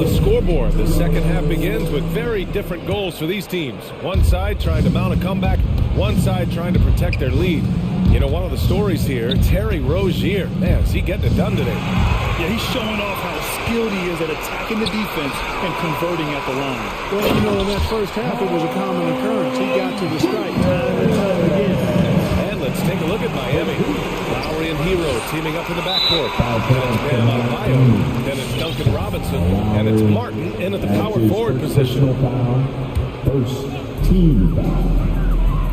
Scoreboard. The second half begins with very different goals for these teams. One side trying to mount a comeback, one side trying to protect their lead. You know, one of the stories here, Terry Rozier. Man, is he getting it done today? Yeah, he's showing off how skilled he is at attacking the defense and converting at the line. Well, you know, in that first half, it was a common occurrence. He got to the strike time and time again. And let's take a look at Miami. Lowry and Hero teaming up in the backcourt. It's Bam Adebayo. Then it's Duncan Robinson. And it's Martin in at the power forward position. First team foul.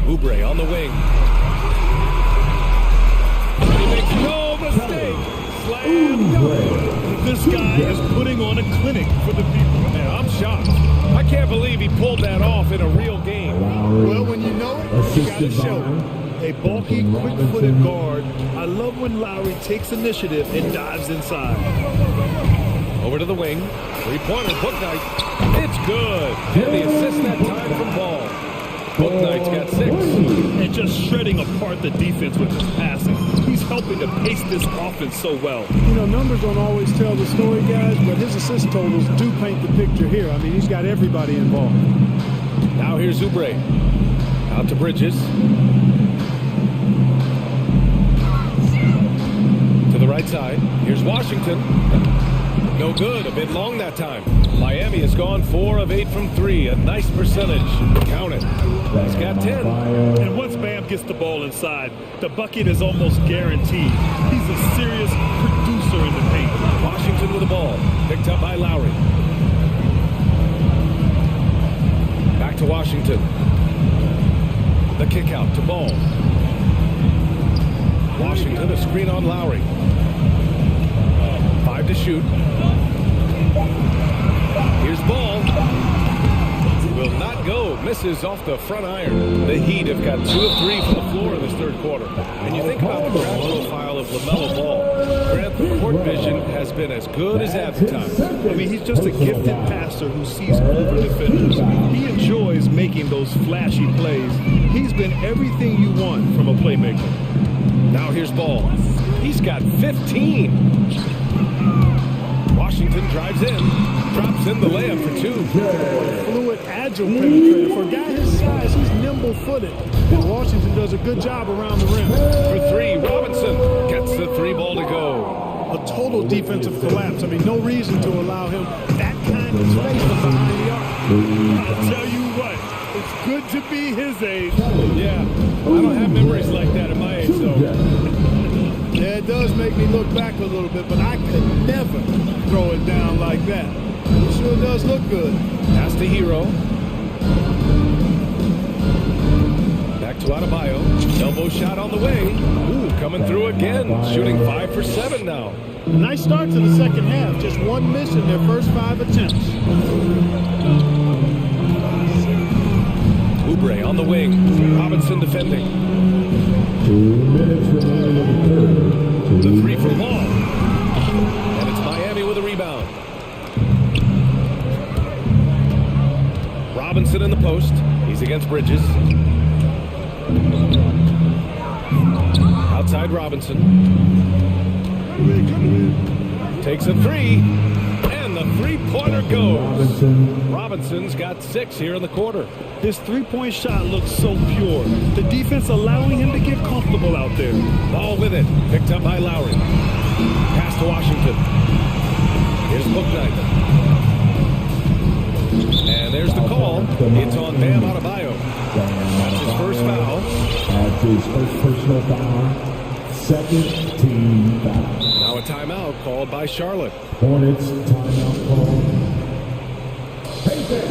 Oubre on the wing. He makes no mistake. Slam dunk. This guy is putting on a clinic for the people. Man, I'm shocked. I can't believe he pulled that off in a real game. Well, when you know it, you got to show it. A bulky, quick-footed guard. I love when Lowry takes initiative and dives inside. Over to the wing. Three-pointer, Bouknight. It's good. And the assist that time from Ball. Bouknight's got 6. And just shredding apart the defense with his passing. He's helping to pace this offense so well. You know, numbers don't always tell the story, guys, but his assist totals do paint the picture here. I mean, he's got everybody involved. Now here's Oubre. Out to Bridges. To the right side. Here's Washington. No good. A bit long that time. Miami has gone 4 of 8 from 3. A nice percentage. Count it. He's got 10. And once Bam gets the ball inside, the bucket is almost guaranteed. He's a serious producer in the paint. Washington with the ball. Picked up by Lowry. Back to Washington. The kick out to Ball. Washington, a screen on Lowry. 5 to shoot. Here's Ball. Will not go. Misses off the front iron. The Heat have got 2 of 3 from the floor in this third quarter. And you think about the grab profile of LaMelo Ball. Grant, the court vision has been as good as advertised. I mean, he's just a gifted passer who sees over defenders. He enjoys making those flashy plays. He's been everything you want from a playmaker. Now here's Ball. He's got 15. Washington drives in. Drops in the layup for 2. Fluid, agile penetrator. For a guy his size, he's nimble-footed. And Washington does a good job around the rim. For 3, Robinson gets the 3 ball to go. A total defensive collapse. I mean, no reason to allow him that kind of space from behind the arc. I'll tell you what, it's good to be his age. Yeah, I don't have memories like that at my age, though. Yeah, it does make me look back a little bit, but I could never throw it down like that. It sure does look good. Pass to Hero. Back to Adebayo. Elbow shot on the way. Ooh, coming through again. Shooting 5 for 7 now. Nice start to the second half. Just 1 miss in their first 5 attempts. Oubre on the wing. Robinson defending. 2 minutes remaining in the third. The 3 for Ball. And it's Miami with a rebound. Robinson in the post. He's against Bridges. Outside Robinson. Takes a 3. And the 3-pointer goes. Robinson's got 6 here in the quarter. His 3-point shot looks so pure. The defense allowing him to get comfortable out there. Ball with it. Picked up by Lowry. Pass to Washington. Here's Bouknight. And there's the call. It's on Bam Adebayo. That's his first foul. That's his first personal foul. Second team foul. Now a timeout called by Charlotte. Hornets timeout call. Payton.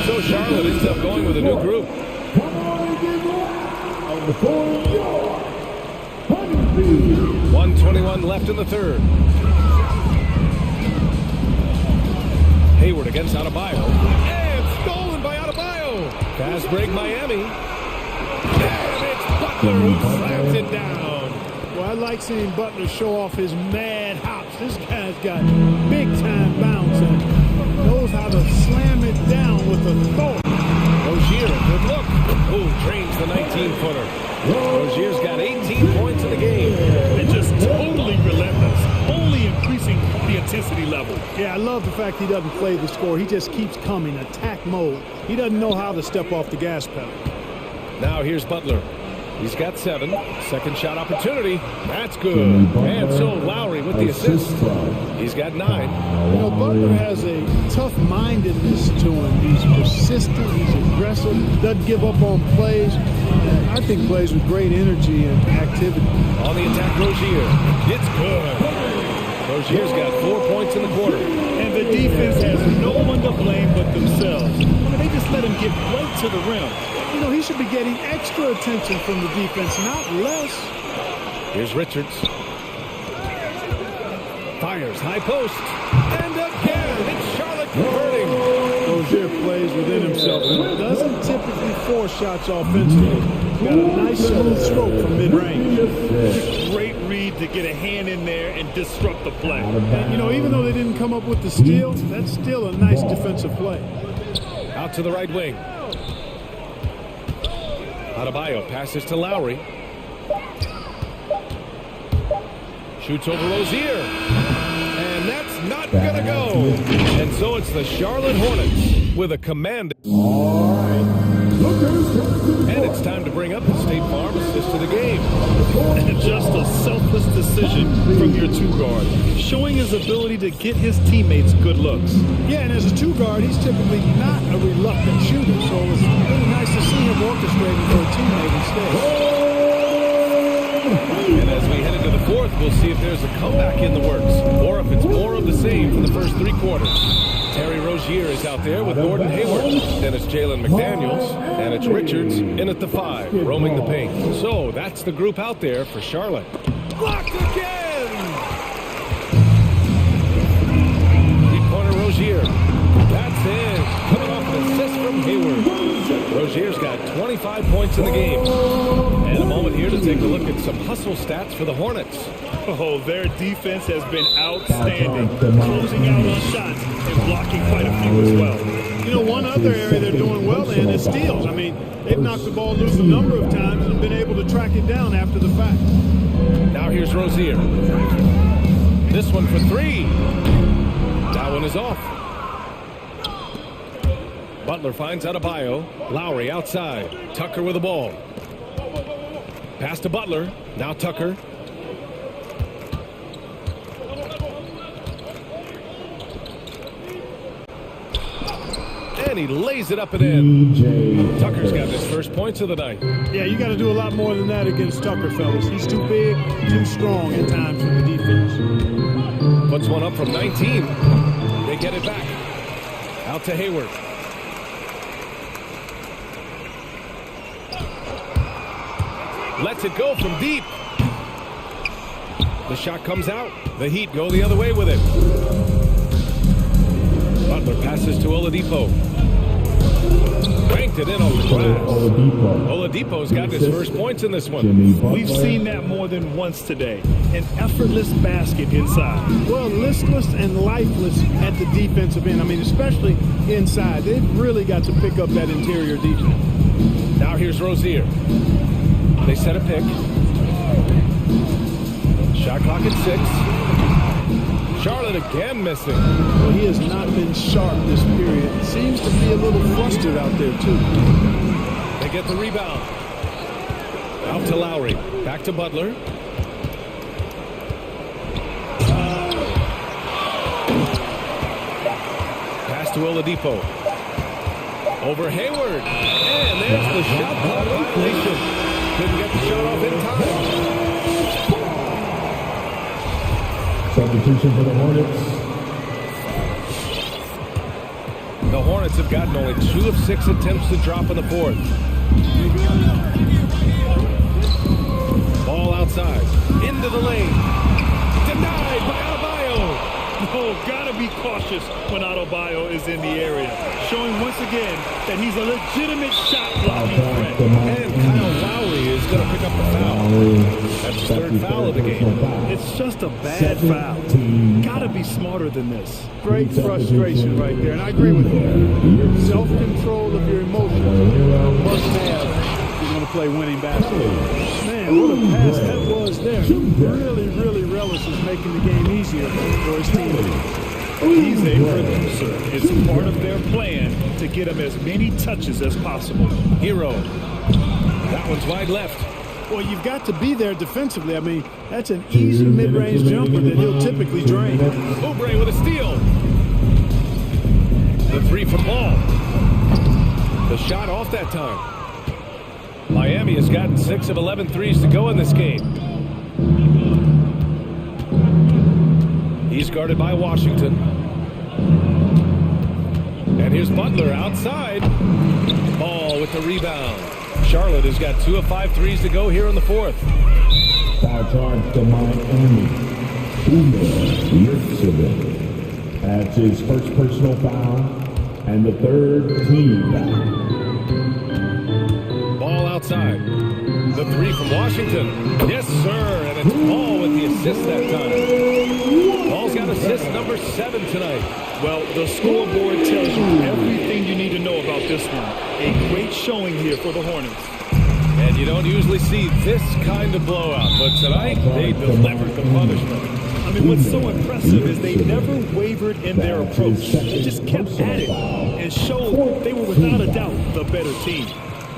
So Charlotte ends up going with a new group. 1:21 left in the third. Hayward against Adebayo. And stolen by Adebayo. Fast break Miami. And it's Butler who slams it down. Well, I like seeing Butler show off his mad hops. This guy's got big-time bounce and knows how to slam it down with authority. Rozier, good look. Oh, drains the 19-footer. Rozier's got 18 points in the game. And just totally relentless. Only increasing the intensity level. Yeah, I love the fact he doesn't play the score. He just keeps coming, attack mode. He doesn't know how to step off the gas pedal. Now here's Butler. He's got 7. Second shot opportunity. That's good. And so Lowry with the assist. He's got 9. You know, Butler has a tough-mindedness to him. He's persistent. He's aggressive. Doesn't give up on plays. And I think plays with great energy and activity. On the attack, Rozier. It's good. Rozier's got 4 points in the quarter. And the defense has no one to blame but themselves. They just let him get right to the rim. You know, he should be getting extra attention from the defense, not less. Here's Richards. Fires, high post. And again, it's Charlotte converting. Rozier plays within himself. He doesn't typically force shots offensively. Got a nice smooth stroke from mid-range. Great read to get a hand in there and disrupt the play. And, you know, even though they didn't come up with the steal, that's still a nice defensive play. Out to the right wing. Adebayo passes to Lowry. Shoots over Rozier. And that's not going to go. And so it's the Charlotte Hornets with a command. And it's time to bring up the State Farm assist to the game. And just a selfless decision from your two-guard, showing his ability to get his teammates good looks. Yeah, and as a two-guard, he's typically not a reluctant shooter, so it was really nice to see him orchestrating for a teammate instead. And as we head into the fourth, we'll see if there's a comeback in the works, or if it's more of the same from the first three quarters. Terry Rozier is out there with Gordon Hayward. Then it's Jalen McDaniels, and it's Richards in at the 5, roaming the paint. So that's the group out there for Charlotte. Blocked again! Three-pointer Rozier. That's in. Coming off an assist from Hayward. Rozier's got 25 points in the game. And a moment here to take a look at some hustle stats for the Hornets. Oh, their defense has been outstanding, closing out on shots and blocking quite a few as well. You know, one other area they're doing well in is steals. I mean, they've knocked the ball loose a number of times and been able to track it down after the fact. Now here's Rozier. This one for 3. That one is off. Butler finds Adebayo. Lowry outside. Tucker with the ball. Pass to Butler. Now Tucker. And he lays it up and in. Tucker's got his first points of the night. Yeah, you got to do a lot more than that against Tucker, fellas. He's too big, too strong at times for the defense. Puts one up from 19. They get it back. Out to Hayward. Lets it go from deep. The shot comes out. The Heat go the other way with it. Butler passes to Oladipo. Banked it in on the glass. Oladipo's got his first points in this one. We've seen that more than once today. An effortless basket inside. Well, listless and lifeless at the defensive end. I mean, especially inside. They've really got to pick up that interior defense. Now here's Rozier. They set a pick. Shot clock at 6. Charlotte again missing. Well, he has not been sharp this period. Seems to be a little flustered out there, too. They get the rebound. Out to Lowry. Back to Butler. Pass to Oladipo. Over Hayward. And there's the shot clock violation. Couldn't get the shot off in time. Substitution for the Hornets. The Hornets have gotten only 2 of 6 attempts to drop in the fourth. Ball outside. Into the lane. Denied by Adebayo. Oh, gotta be cautious when Adebayo is in the area, showing once again that he's a legitimate shot blocking threat. And Kyle Lowry is going to pick up the foul. That's his 3rd foul of the game. It's just a bad foul. Gotta be smarter than this. Great frustration right there, and I agree with you. Self-control of your emotions must have if you're going to play winning basketball. Man, what a pass that was there. Really relishes making the game easier for his teammates. He's a producer. It's part of their plan to get him as many touches as possible. Hero. That one's wide left. Well, you've got to be there defensively. I mean, that's an easy mid-range jumper that he'll typically drain. Oubre with a steal. The 3 from Ball. The shot off that time. Miami has gotten 6 of 11 threes to go in this game. He's guarded by Washington. And here's Butler outside. Ball with the rebound. Charlotte has got 2 of 5 threes to go here in the fourth. Foul charge to Miami. That's his first personal foul and the 3rd team foul. Ball outside. The 3 from Washington. Yes, sir. And it's Ball with the assist that time. Ball's got assist number 7 tonight. Well, the scoreboard tells you everything you need to know about this one. A great showing here for the Hornets. And you don't usually see this kind of blowout, but tonight they delivered the punishment. I mean, what's so impressive is they never wavered in their approach. They just kept at it and showed they were without a doubt the better team.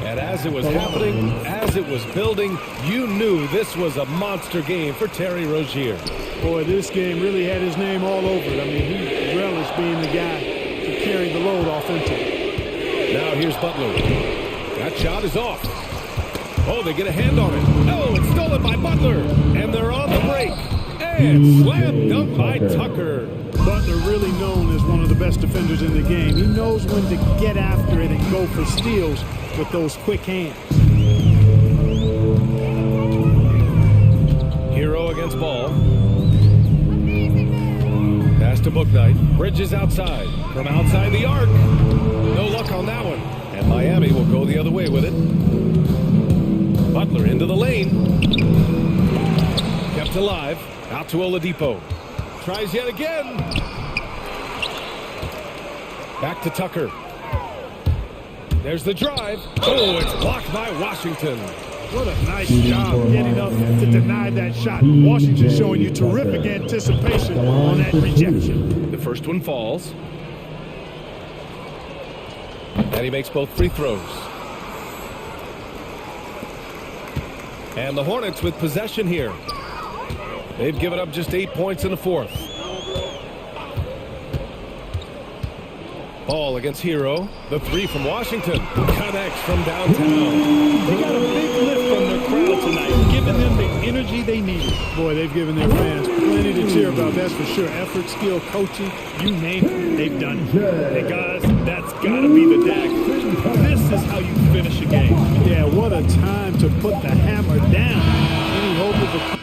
And as it was happening, as it was building, you knew this was a monster game for Terry Rozier. Boy, this game really had his name all over it. I mean, he relished being the guy to carry the load offensively. Now here's Butler. That shot is off. Oh, they get a hand on it. Oh, it's stolen by Butler. And they're on the break. And slam dunk by Tucker. Butler really known as one of the best defenders in the game. He knows when to get after it and go for steals with those quick hands. Hero against Ball. Pass to Booknight. Bridges outside. From outside the arc. No luck on that one. And Miami will go the other way with it. Butler into the lane. Kept alive. Out to Oladipo. Tries yet again. Back to Tucker. There's the drive. Oh, it's blocked by Washington. What a nice job getting up to deny that shot. Washington showing you terrific anticipation on that rejection. The first one falls. And he makes both free throws. And the Hornets with possession here. They've given up just 8 points in the fourth. Ball against Hero. The three from Washington. Connects from downtown. They got a big lift from their crowd tonight, giving them the energy they needed. Boy, they've given their fans plenty to cheer about, that's for sure. Effort, skill, coaching, you name it, they've done it. Hey, guys, that's got to be the dagger. This is how you finish a game. Yeah, what a time to put the hammer down. Any hope of a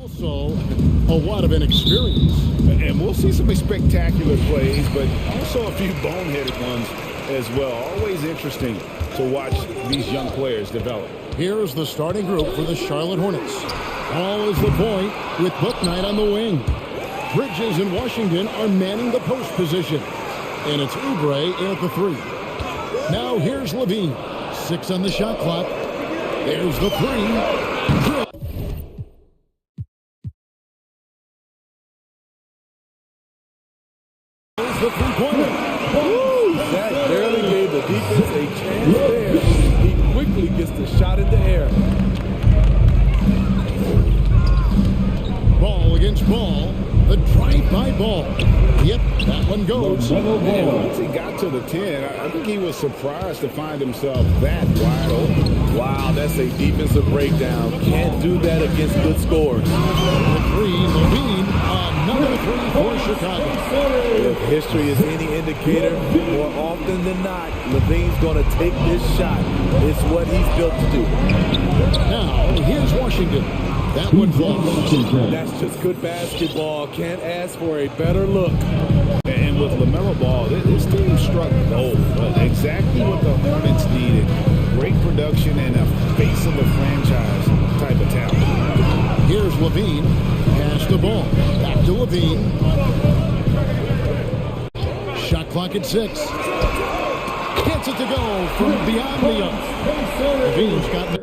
Also, a lot of inexperience. And we'll see some spectacular plays, but also a few boneheaded ones as well. Always interesting to watch these young players develop. Here's the starting group for the Charlotte Hornets. All is the point with Booknight on the wing. Bridges and Washington are manning the post position. And it's Oubre at the 3. Now here's Levine. 6 on the shot clock. There's the 3. There's the three-pointer. That barely gave the defense a chance there. He quickly gets the shot in the air. Ball against ball. The drive-by ball. Yep, that one goes. And once he got to the 10, I think he was surprised to find himself that wide open. Wow, that's a defensive breakdown. Can't do that against good scores. The 3, Levine, another 3 for Chicago. If history is any indicator, more often than not, Levine's going to take this shot. It's what he's built to do. Now, here's Washington. That one falls. That's just good basketball. Can't ask for a better look. And with LaMelo Ball, this team struck gold. Exactly what the Hornets needed. Great production and a face of the franchise type of talent. Here's Levine. Pass the ball. Back to Levine. Shot clock at 6. Gets it to go from beyond the arc. Levine's got...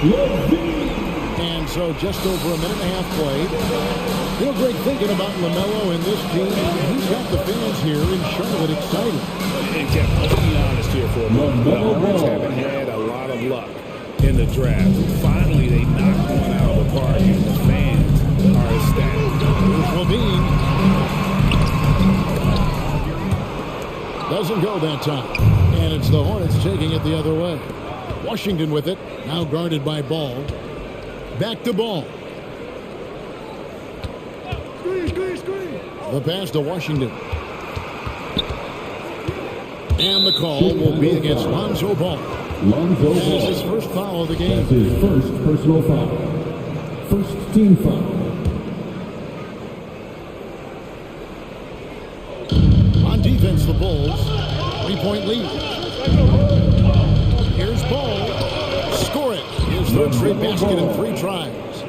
And so just over a minute and a half played. Feel great thinking about LaMelo and this team. He's got the fans here in Charlotte excited. And Jeff, let's be honest here for a moment. The Hornets haven't had a lot of luck in the draft. Finally, they knocked one out of the park, and the fans are ecstatic. Here's Levine. Doesn't go that time. And it's the Hornets taking it the other way. Washington with it, now guarded by Ball. Back to Ball. The pass to Washington. And the call will be against Lonzo Ball. That is his first foul of the game. That's his first personal foul. First team foul. On defense, the Bulls. 3-point lead. Here's Ball. Score it. His third straight basket in 3 tries.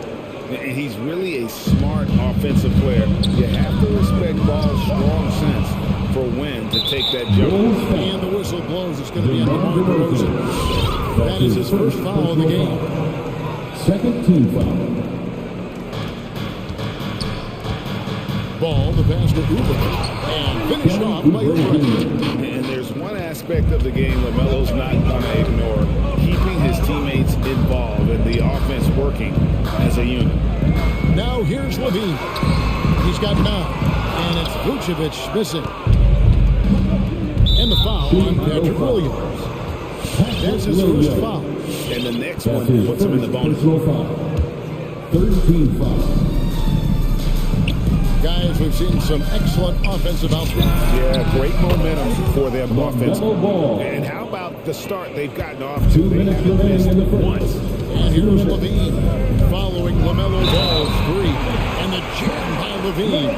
And he's really a smart offensive player. You have to respect Ball's strong sense for when to take that jump. And the whistle blows. It's going to be on DeMar DeRozan. That is his first foul of the game. Second team foul. Ball, the pass to Oubre. And finished off by Oubre. And there's one aspect of the game LaMelo's not going to ignore. Keeping his teammates involved and the offense working as a unit. Now here's Levine. He's got 9. And it's Vucevic missing. And the foul on Patrick Williams. That's his first foul. And the next one puts him in the bonus. Third team foul. Guys, we've seen some excellent offensive output. Yeah, great momentum for them offensively. And how about the start they've gotten off to? They haven't missed once. And here's Levine following LaMelo Ball's 3. And the jam by Levine.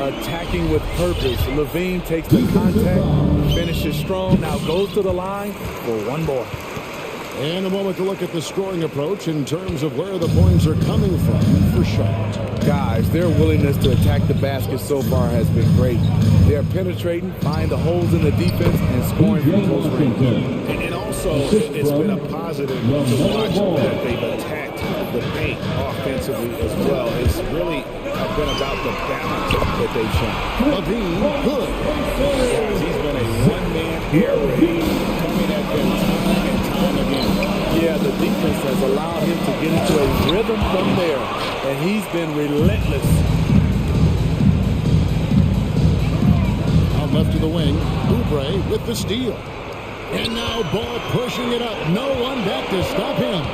Attacking with purpose. Levine takes the contact, finishes strong, now goes to the line for one more. And a moment to look at the scoring approach in terms of where the points are coming from for Charlotte. Guys, their willingness to attack the basket so far has been great. They're penetrating, finding the holes in the defense, and scoring from close range. And also, it's been a positive to watch that they've attacked the paint offensively as well. It's really been about the balance that they've shown. Levine, good. Guys, he's been a one-man air raid coming at them time and time again. Yeah, the defense has allowed him to get into a rhythm from there, and he's been relentless. Out left to the wing, Oubre with the steal. And now Ball pushing it up. No one back to stop him.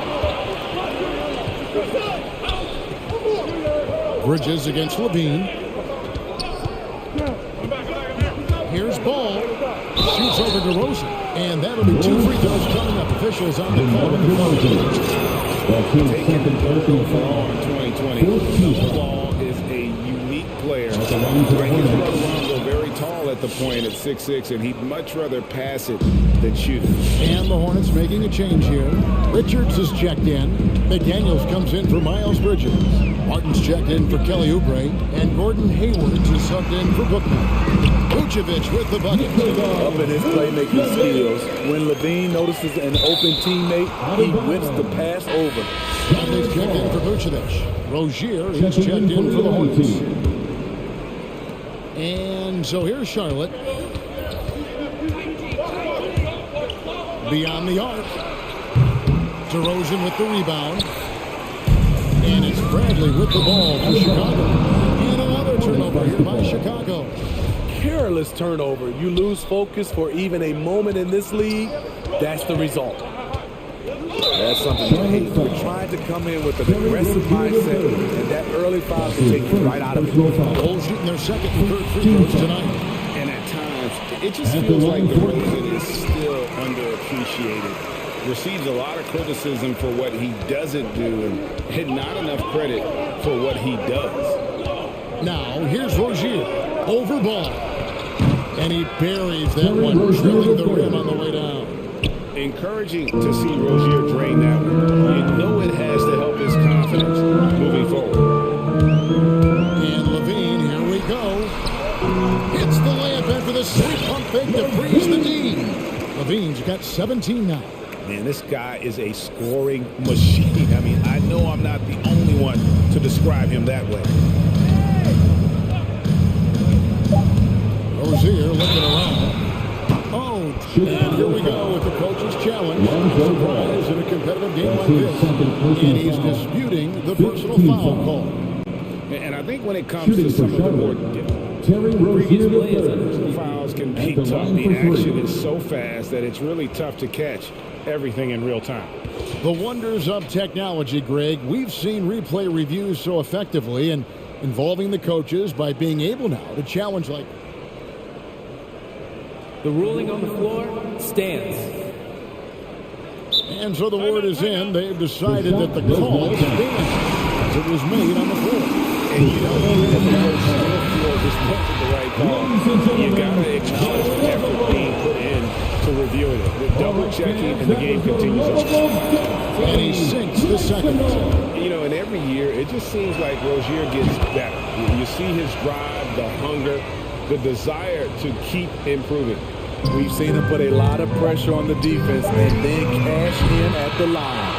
Bridges against Levine. Here's Ball. Shoots over to Rosen. And that'll be 2 free throws coming up. Officials on the call with the phone. Taking the overall in 2020. Ball is a unique player. His brother Lonzo very tall at the point at 6'6", and he'd much rather pass it than shoot it. And the Hornets making a change here. Richards is checked in. McDaniels comes in for Miles Bridges. Martin's checked in for Kelly Oubre. And Gordon Hayward is subbed in for Bookman. Vucevic with the bucket. Up in his playmaking skills. When Levine notices an open teammate, he whips the pass over. Conley's checked in for Vucevic. Rozier is checked in for the Hornets. And so here's Charlotte. Beyond the arc. DeRozan with the rebound. And it's Bradley with the ball for Chicago. And another turnover here by Chicago. Careless turnover. You lose focus for even a moment in this league. That's the result. That's something to hate. We're trying to come in with an aggressive mindset, and that early foul can take you right out of it. Bulls shooting their second and third free throws tonight. And at times, it just feels like DeRozan is still underappreciated. Receives a lot of criticism for what he doesn't do and not enough credit for what he does. Now, here's Rozier. Over Ball. And he buries that one, drilling the rim on the way down. Encouraging to see Rozier drain that one. You know it has to help his confidence moving forward. And Levine, here we go. Hits the layup after the sweep pump fake to freeze the knee. Levine's got 17 now. Man, this guy is a scoring machine. I mean, I know I'm not the only one to describe him that way. Rozier looking around. Oh, and here we go with the coach's challenge. Surprise in a competitive game like this. And he's disputing the personal foul call. And I think when it comes to some of the more previous fouls can be tough. The action is so fast that it's really tough to catch everything in real time. The wonders of technology, Greg. We've seen replay reviews so effectively and involving the coaches by being able now to challenge like. The ruling on the floor stands. And so the word is in. They've decided that the call stands. It was made on the floor. And you know, if the coach on the floor just wasn't the right call, you got to acknowledge the effort being put in to reviewing it. The double checking, and the game continues on. And he sinks the second. You know, and every year, it just seems like Rozier gets better. You see his drive, the hunger, the desire to keep improving. We've seen him put a lot of pressure on the defense and then cash in at the line.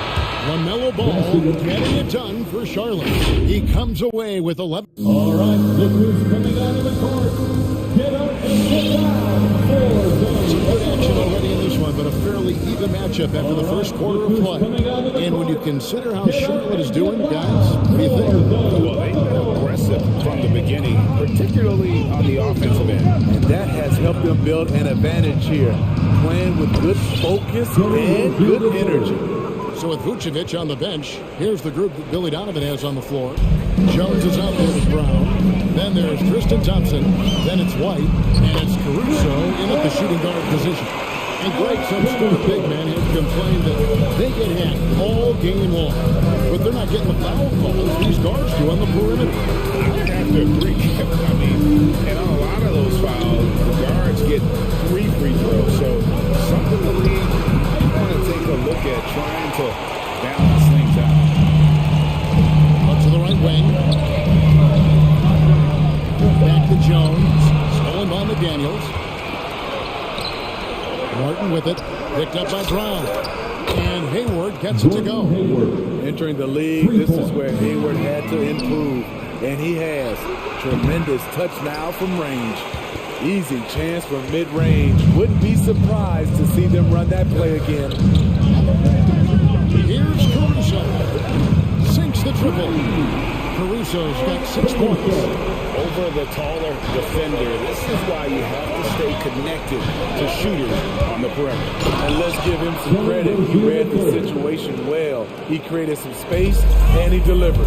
LaMelo Ball getting it done for Charlotte. He comes away with 11. All right, look who's coming out of the court. Get up and get down. Some good action already in this one, but a fairly even matchup after the first quarter of play. And when you consider how Charlotte is doing, guys, what do you think? Well, they've been aggressive from the beginning, particularly on the offensive end. And that has helped them build an advantage here, playing with good focus and good energy. So with Vucevic on the bench, here's the group that Billy Donovan has on the floor. Jones is out there with Brown. Then there's Tristan Thompson. Then it's White. And it's Caruso in at the shooting guard position. And Greg, some smart big man, has complained that they get hit all game long. But they're not getting the foul calls these guards do on the perimeter. I have to agree. I mean, and on a lot of those fouls, the guards get 3 free throws. So something the league might want to take a look at, trying to balance things out. Up to the right wing. Back to Jones. Stolen by McDaniels. Martin with it. Picked up by Brown. And Hayward gets it to go. Entering the league, this is where Hayward had to improve. And he has. Tremendous touch now from range. Easy chance from mid-range. Wouldn't be surprised to see them run that play again. Here's Caruso. Sinks the triple. Caruso's got 6 points. Over the taller defender. This is why you have to stay connected to shooters on the perimeter. And let's give him some credit. He read the situation well. He created some space, and he delivered.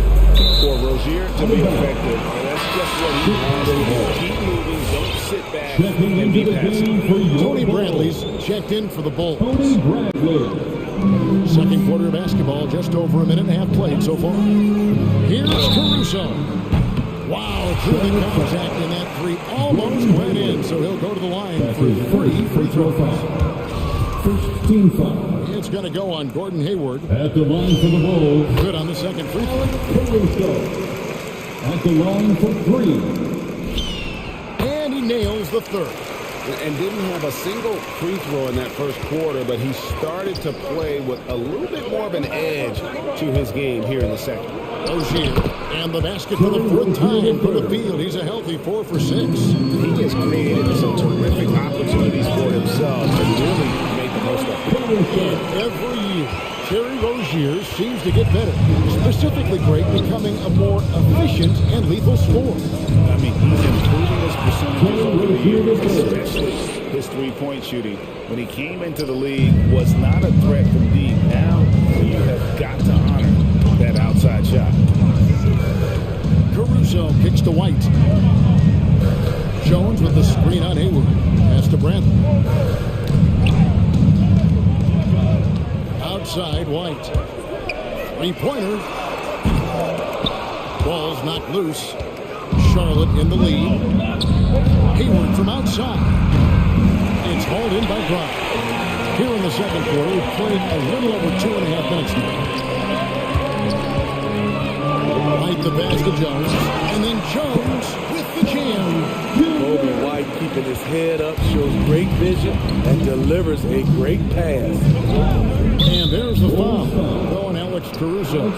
For Rozier to be effective, and that's just what he has to do. Keep moving, don't sit back, and be passive. Tony Bradley's checked in for the Bulls. Second quarter of basketball, just over a minute and a half played so far. Here's Caruso. Wow, truly contact in that three almost went in, so he'll go to the line for 3 free throws. First team foul. It's going to go on Gordon Hayward. At the line for the Bulls. Good on the second free throw. Caruso. At the line for 3. And he nails the third. And didn't have a single free throw in that first quarter, but he started to play with a little bit more of an edge to his game here in the second. Rozier, and the basket for the 4th time for the field. He's a healthy 4 for 6. He has created some terrific opportunities for himself and really made the most of it. And every year, Terry Rozier seems to get better, specifically great, becoming a more efficient and lethal scorer. I mean, he's improving his percentages over the years, especially his three-point shooting. When he came into the league, was not a threat from deep. Now you have got to honor that outside shot. Caruso kicks to White. Jones with the screen on Hayward. Pass to Bradley. Outside White. Three-pointer. Ball's knocked loose. Charlotte in the lead. Hayward from outside. It's hauled in by Brown. Here in the second quarter, we've played a little over 2.5 minutes now. White the pass to Jones. And then Jones with the jam. Kobe White keeping his head up, shows great vision, and delivers a great pass. And there's the foul. Going Alex Caruso.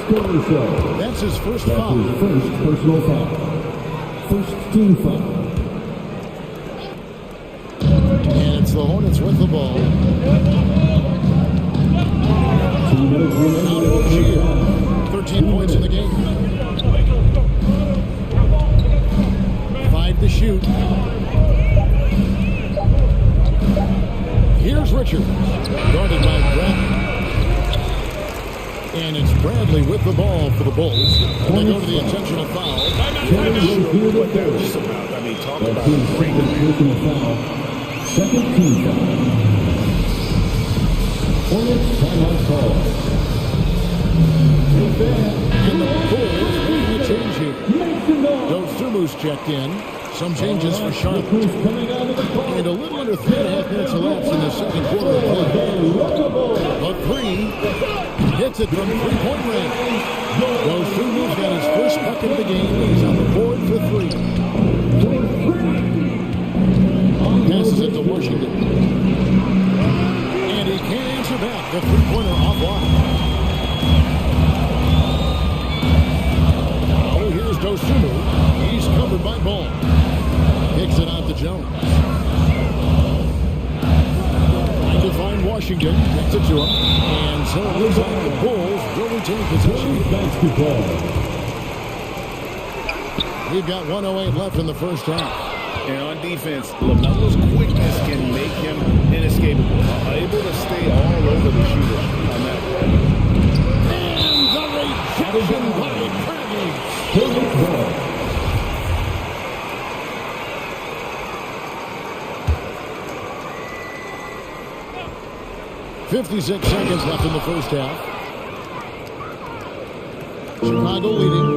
That's his first foul. First personal foul. First team foul. And it's the Hornets with the ball. 2 minutes remaining. 13 points in the game. 5 to shoot. Here's Richards. Guarded by Bradley. And it's Bradley with the ball for the Bulls. And they go to the intentional foul. What that was about. I mean, talk about great personal foul. Second team foul. Hornets timeout call. And the Bulls making a change here. Dosumu's checked in. Some changes for Charlotte. And a little under 3.5 minutes elapsed in the second quarter of play. A three. Hits it from three-point range. Dosumu's got his first bucket of the game. He's on the board for 3. Passes it to Washington. And he can't answer back. The three-pointer offline. Oh, here's Dosumu. He's covered by Ball. Kicks it out to Jones. Trying to find Washington. Gets it to him. And so it looks like the Bulls will retain possession. Basketball. We've got 1:08 left in the first half. And on defense, LaMelo's quickness can make him inescapable. Able to stay all over the shooter on that one. And the rejection by Bradley. 56 seconds left in the first half. Chicago leading.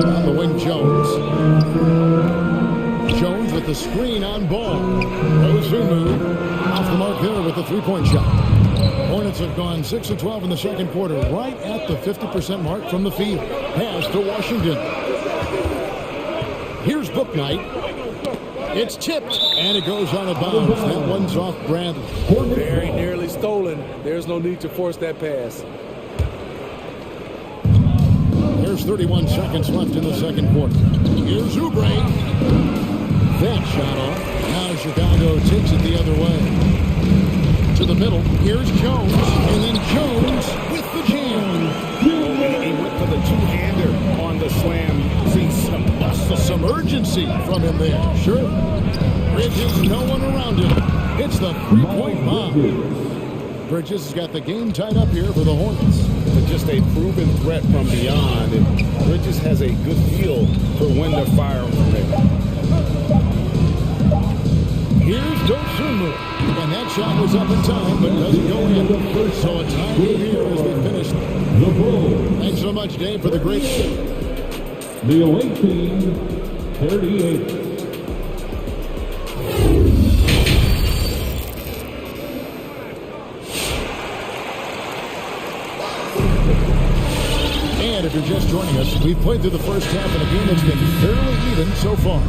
On the wing, Jones. Jones with the screen on Ball. Dosumu off the mark there with the three-point shot. Hornets have gone 6 of 12 in the second quarter, right at the 50% mark from the field. Pass to Washington. Here's Booknight. It's tipped, and it goes out of bounds. That one's off Bradley. Very nearly stolen. There's no need to force that pass. There's 31 seconds left in the second quarter. Here's Oubre. That shot off. Now Chicago takes it the other way. To the middle. Here's Jones. And then Jones with the jam. bomb in there. Sure. Bridges, no one around him. Hits the three-point bomb. Bridges has got the game tied up here for the Hornets. But just a proven threat from beyond, and Bridges has a good feel for when to fire from there. Here's Dosunmu, and that shot was up in time, but doesn't go in. So a tie game here as we finish. Thanks so much, Dave, for the great shot. The away team, 38. And if you're just joining us, we've played through the first half in a game that's been fairly even so far.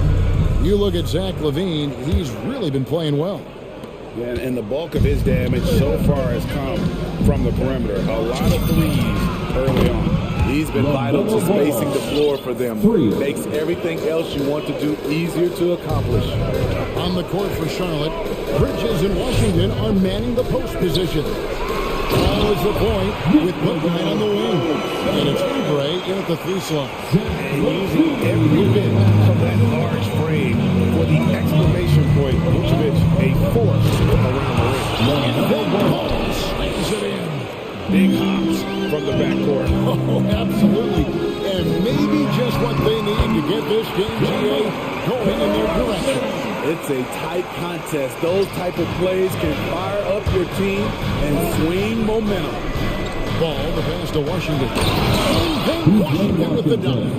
You look at Zach LaVine, he's really been playing well. Yeah, and the bulk of his damage so far has come from the perimeter. A lot of threes early on. He's been vital to spacing the floor for them. Makes everything else you want to do easier to accomplish. On the court for Charlotte, Bridges and Washington are manning the post position. Follows the point with Booknight on the wing. And it's Oubre in at the three slot. And using every bit of that large frame for the exclamation point, Vucevic, a force around the rim. And then Paul slams it in. Big hops from the backcourt. Oh, absolutely. And maybe just what they need to get this game, GA, going in their direction. It's a tight contest. Those type of plays can fire up your team and swing momentum. Ball, the pass to Washington. And then Washington with the dunk.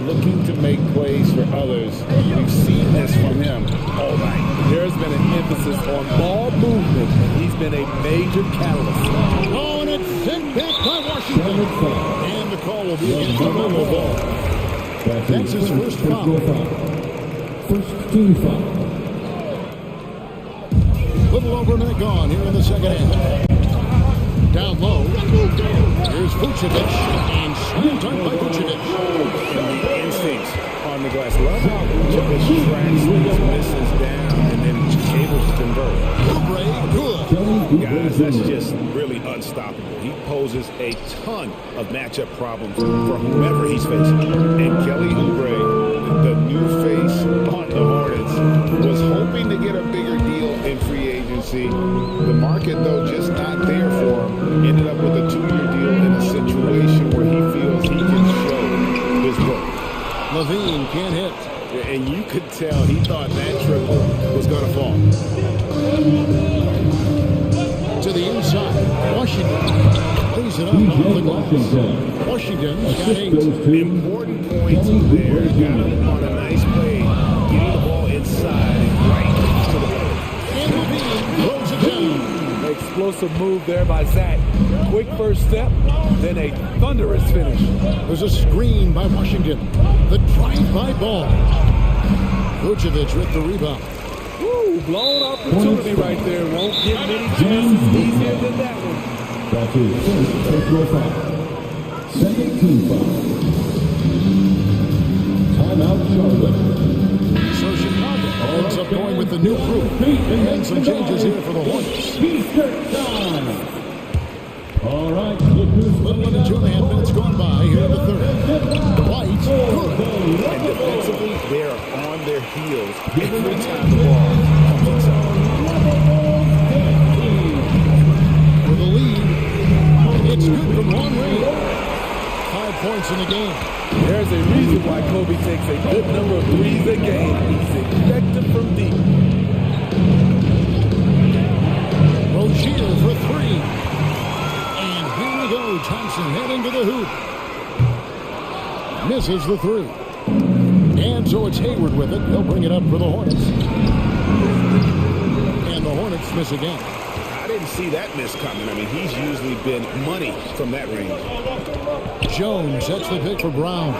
Looking to make plays for others. We've seen this from him all night. There's been an emphasis on ball movement. He's been a major catalyst. Oh, and it's sent back by Washington. And the call will be against the mobile ball. That's his first foul. First team foul. Little over a minute gone here in the second half. Down low. Here's Vucevic. And slam dunk by Vucevic. The instincts on the glass. Love how Vucevic translates, misses down, and then able to convert. Oubre, good. Guys, that's just really unstoppable. He poses a ton of matchup problems for whomever he's facing. And Kelly Oubre, the new face on the Hornets, was hoping to get a bigger deal in free agency. The market, though, just not there for him. Ended up with a 2-year deal in a situation where he feels he can show his work. LaVine can't hit. And you could tell he thought that triple was going to fall. To the inside. Washington lays it up off the glass. Washington's got 8. Important points there. Got him on a nice play. Getting the ball inside and right to the hole. And LaVine throws it down. Explosive move there by Zach. Quick first step, then a thunderous finish. There's a screen by Washington. The drive-by ball. Vucevic with the rebound. Woo, blown opportunity right there. Won't get many chances easier than that one. That's his first personal foul. Second team foul. Timeout Charlotte. So Chicago ends up going with the new crew. And some changes here for the Hornets. All right. Little under 2.5 minutes gone by here in the third. White, good. And defensively, they're on their heels every time the ball comes inside. For the lead, it's good from long range. 5 points in the game. There's a reason why Kobe takes a good number of threes a game. He's effective from deep. Rozier for 3. And here we go. Thompson heading to the hoop. Misses the 3. And so it's Hayward with it. He'll bring it up for the Hornets. And the Hornets miss again. I didn't see that miss coming. I mean, he's usually been money from that range. Jones sets the pick for Brown.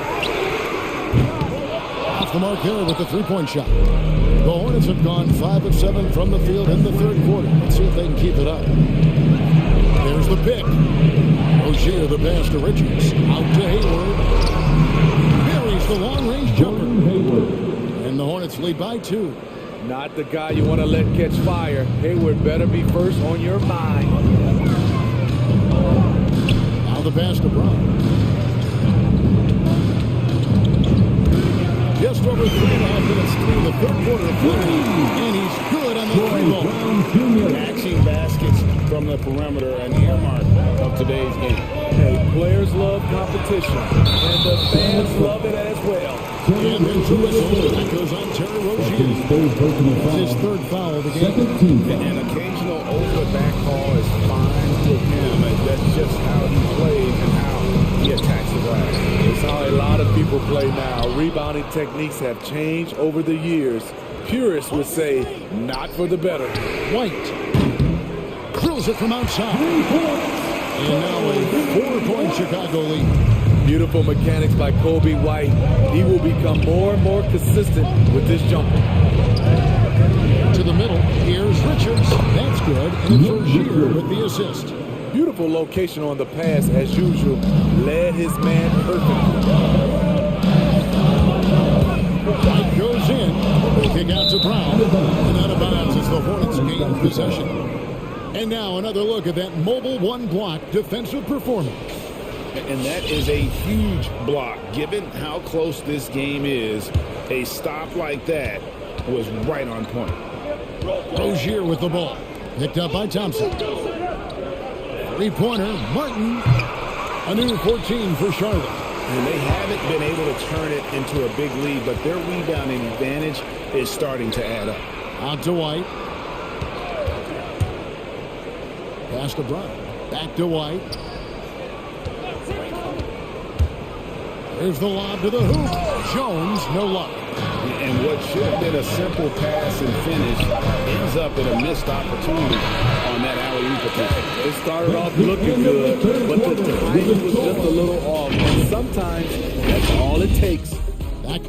Off the mark here with the three-point shot. The Hornets have gone 5 of 7 from the field in the third quarter. Let's see if they can keep it up. There's the pick. Rozier the pass to Richards. Out to Hayward. Buries the long-range jumper. And the Hornets lead by 2. Not the guy you want to let catch fire. Hayward better be first on your mind. Now the pass to Brown. Just over over 3.5 minutes through the third quarter of play, and he's good on the three ball. Matching baskets from the perimeter, an earmark of today's game. Hey, players love competition, and the fans love it as well. And then to whistle, that goes on Terry Rozier. That's his third foul of the game. An occasional over-the-back call is fine with him, and that's just how he plays and how he attacks the glass. It's how a lot of people play now. Rebounding techniques have changed over the years. Purists would say, not for the better. White drills it from outside. And now a 4-point Chicago lead. Beautiful mechanics by Kobe White. He will become more and more consistent with this jumper. To the middle, here's Richards. That's good. And it's Rozier with the assist. Beautiful location on the pass, as usual. Led his man perfectly. White goes in. Will kick out to Brown. And out of bounds as the Hornets gain possession. And now another look at that mobile one-block defensive performance. And that is a huge block. Given how close this game is, a stop like that was right on point. Rozier with the ball. Picked up by Thompson. Three-pointer, Martin. A new 14 for Charlotte. And they haven't been able to turn it into a big lead, but their rebounding advantage is starting to add up. Out to White. Pass to Brown. Back to White. There's the lob to the hoop. Jones, no luck. And what should have been a simple pass and finish ends up in a missed opportunity on that alley-oop attempt. It started off looking good, but the timing was just a little off. And sometimes that's all it takes. Back.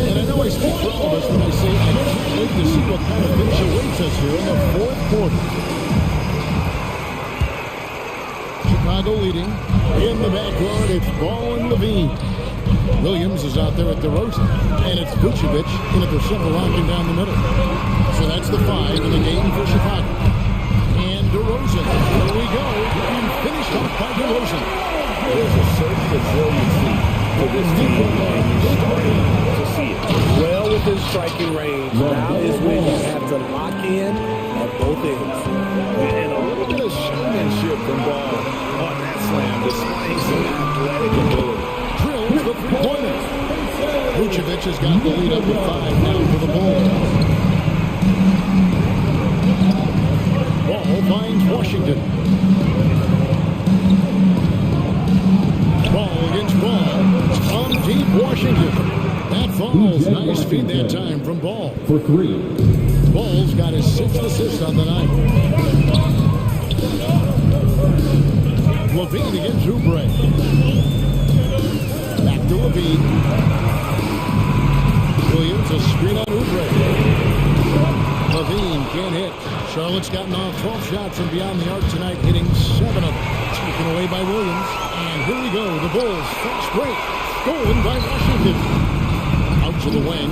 And I know I speak for all of us when I say I can't wait to see what kind of finish awaits us here in the fourth quarter. Chicago leading. In the backcourt, it's Ball and Levine. Williams is out there at DeRozan. And it's Vucevic in at the center, rocking down the middle. So that's the 5 in the game for Chicago. And DeRozan. Here we go. And finished off by DeRozan. There's a certain resiliency for this team, and you're starting to see it. Well within striking range. Now is when you have to lock in at both ends. And a little bit of showmanship from Ball on that slam, displaying some athletic ability. Drills the three-pointer. Vucevic has got the lead up to 5 now for the Bulls. Ball finds Washington. Ball against Ball. On deep Washington. That falls. Nice feed that time from Ball. For 3. Ball's got his 6th assist on the night. Levine against Oubre. Back to Levine. Williams, a screen on Oubre. Levine can't hit. Charlotte's gotten off 12 shots from beyond the arc tonight, hitting 7 of them. Taken away by Williams. And here we go. The Bulls. Fast break. Stolen by Washington. Out to the wing.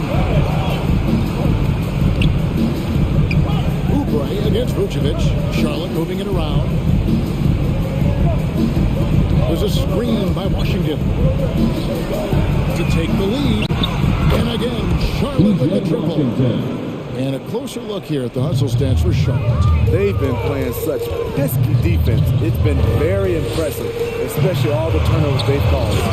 Oubre against Vucevic. Charlotte moving it around. There's a screen by Washington to take the lead. And again, Charlotte with the triple. And a closer look here at the hustle stats for Charlotte. They've been playing such pesky defense. It's been very impressive, especially all the turnovers they've caused. Yeah,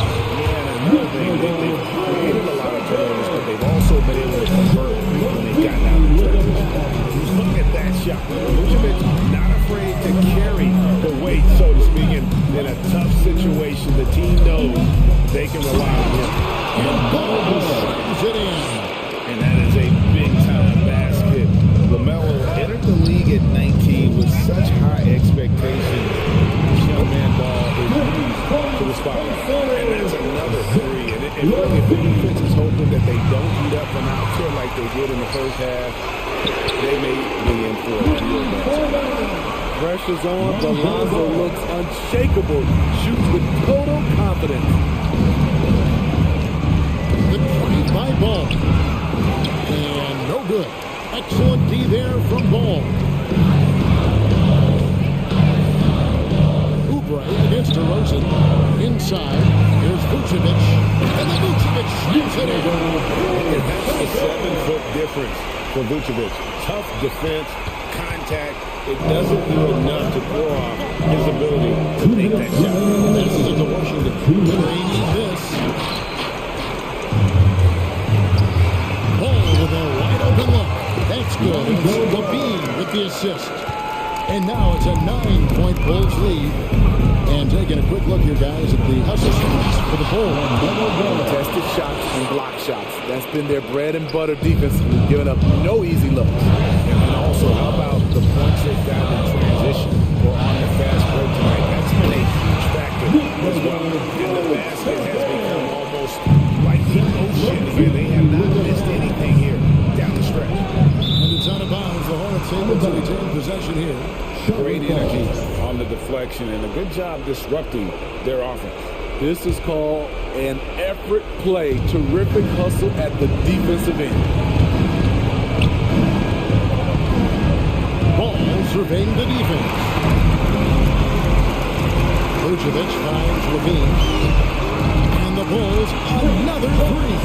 and another thing, they've created a lot of turnovers, but they've also been able to convert when they've gotten out of the turnovers. Look at that shot. Vucevic not afraid to carry the weight, so to speak, in a tough situation. The team knows they can rely on him. And Ball slams it in. And that is a big-time basket. LaMelo entered the league at 19 with such high expectations. Young man Ball is used to the spotlight. And that's another 3. And if the defense is hoping that they don't beat up from outside like they did in the first half, they may be in for a real match. Pressure's on. Alonzo looks unshakable. Shoots with total confidence. The three by Ball. And no good. Excellent D there from Ball. Oubre against DeRozan. Inside. Here's it in. And that's a 7-foot difference for Vucevic. Tough defense, contact. It doesn't do enough to throw off his ability to make that shot. This is the Washington. They need this. Ball with a wide open look. That's good. It's Levine with the assist. And now it's a 9-point Bulls lead. And taking a quick look here, guys, at the hustle shots for the Bulls. Contested shots and block shots. That's been their bread and butter defense, giving up no easy looks. And also, how about the points they've got in transition or on the fast break tonight? That's been a huge factor as well. And the basket has become almost like the ocean. And they have not missed anything here down the stretch. And it's out of bounds. The Hornets able to retain possession here. Great energy on the deflection and a good job disrupting their offense. This is called an effort play. Terrific hustle at the defensive end. Ball surveying the defense. Vucevic finds Levine. And the Bulls another three.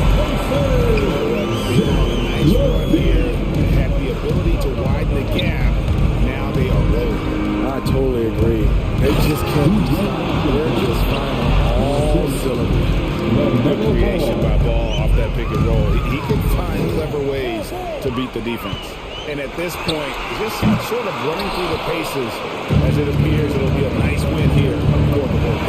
On a nice run here. Had the ability to widen the gap. Now they are rolling. I totally agree. They just can't. They're just firing on all cylinders. Good creation by Ball off that pick and roll. He can find clever ways to beat the defense. And at this point, just sort of running through the paces as it appears it'll be a nice win here for the Bulls.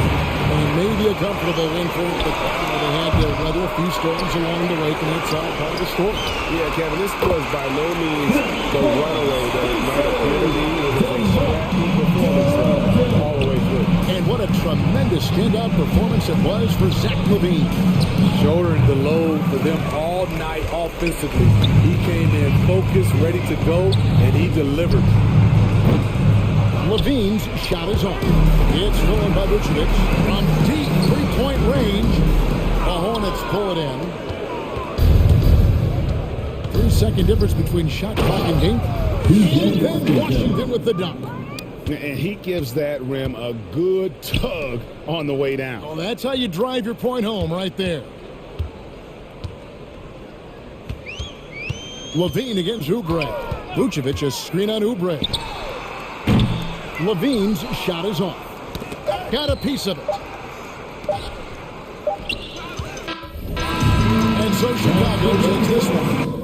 And maybe a comfortable win for them, but they had to weather a few storms along the way, and that's all part of the story. Yeah, Kevin, this was by no means the runaway that it might appear to be. It was a scrappy performance all the way through. And what a tremendous standout performance it was for Zach Levine. Shouldering the load for them all night offensively. He came in focused, ready to go, and he delivered. Levine's shot is off. It's stolen by Vucevic from deep three-point range. The Hornets pull it in. 3-second difference between shot clock and game. And then Washington with the dunk. And he gives that rim a good tug on the way down. Well, that's how you drive your point home right there. Levine against Oubre. Vucevic a screen on Oubre. Levine's shot is off. Got a piece of it. And so Chicago takes this one.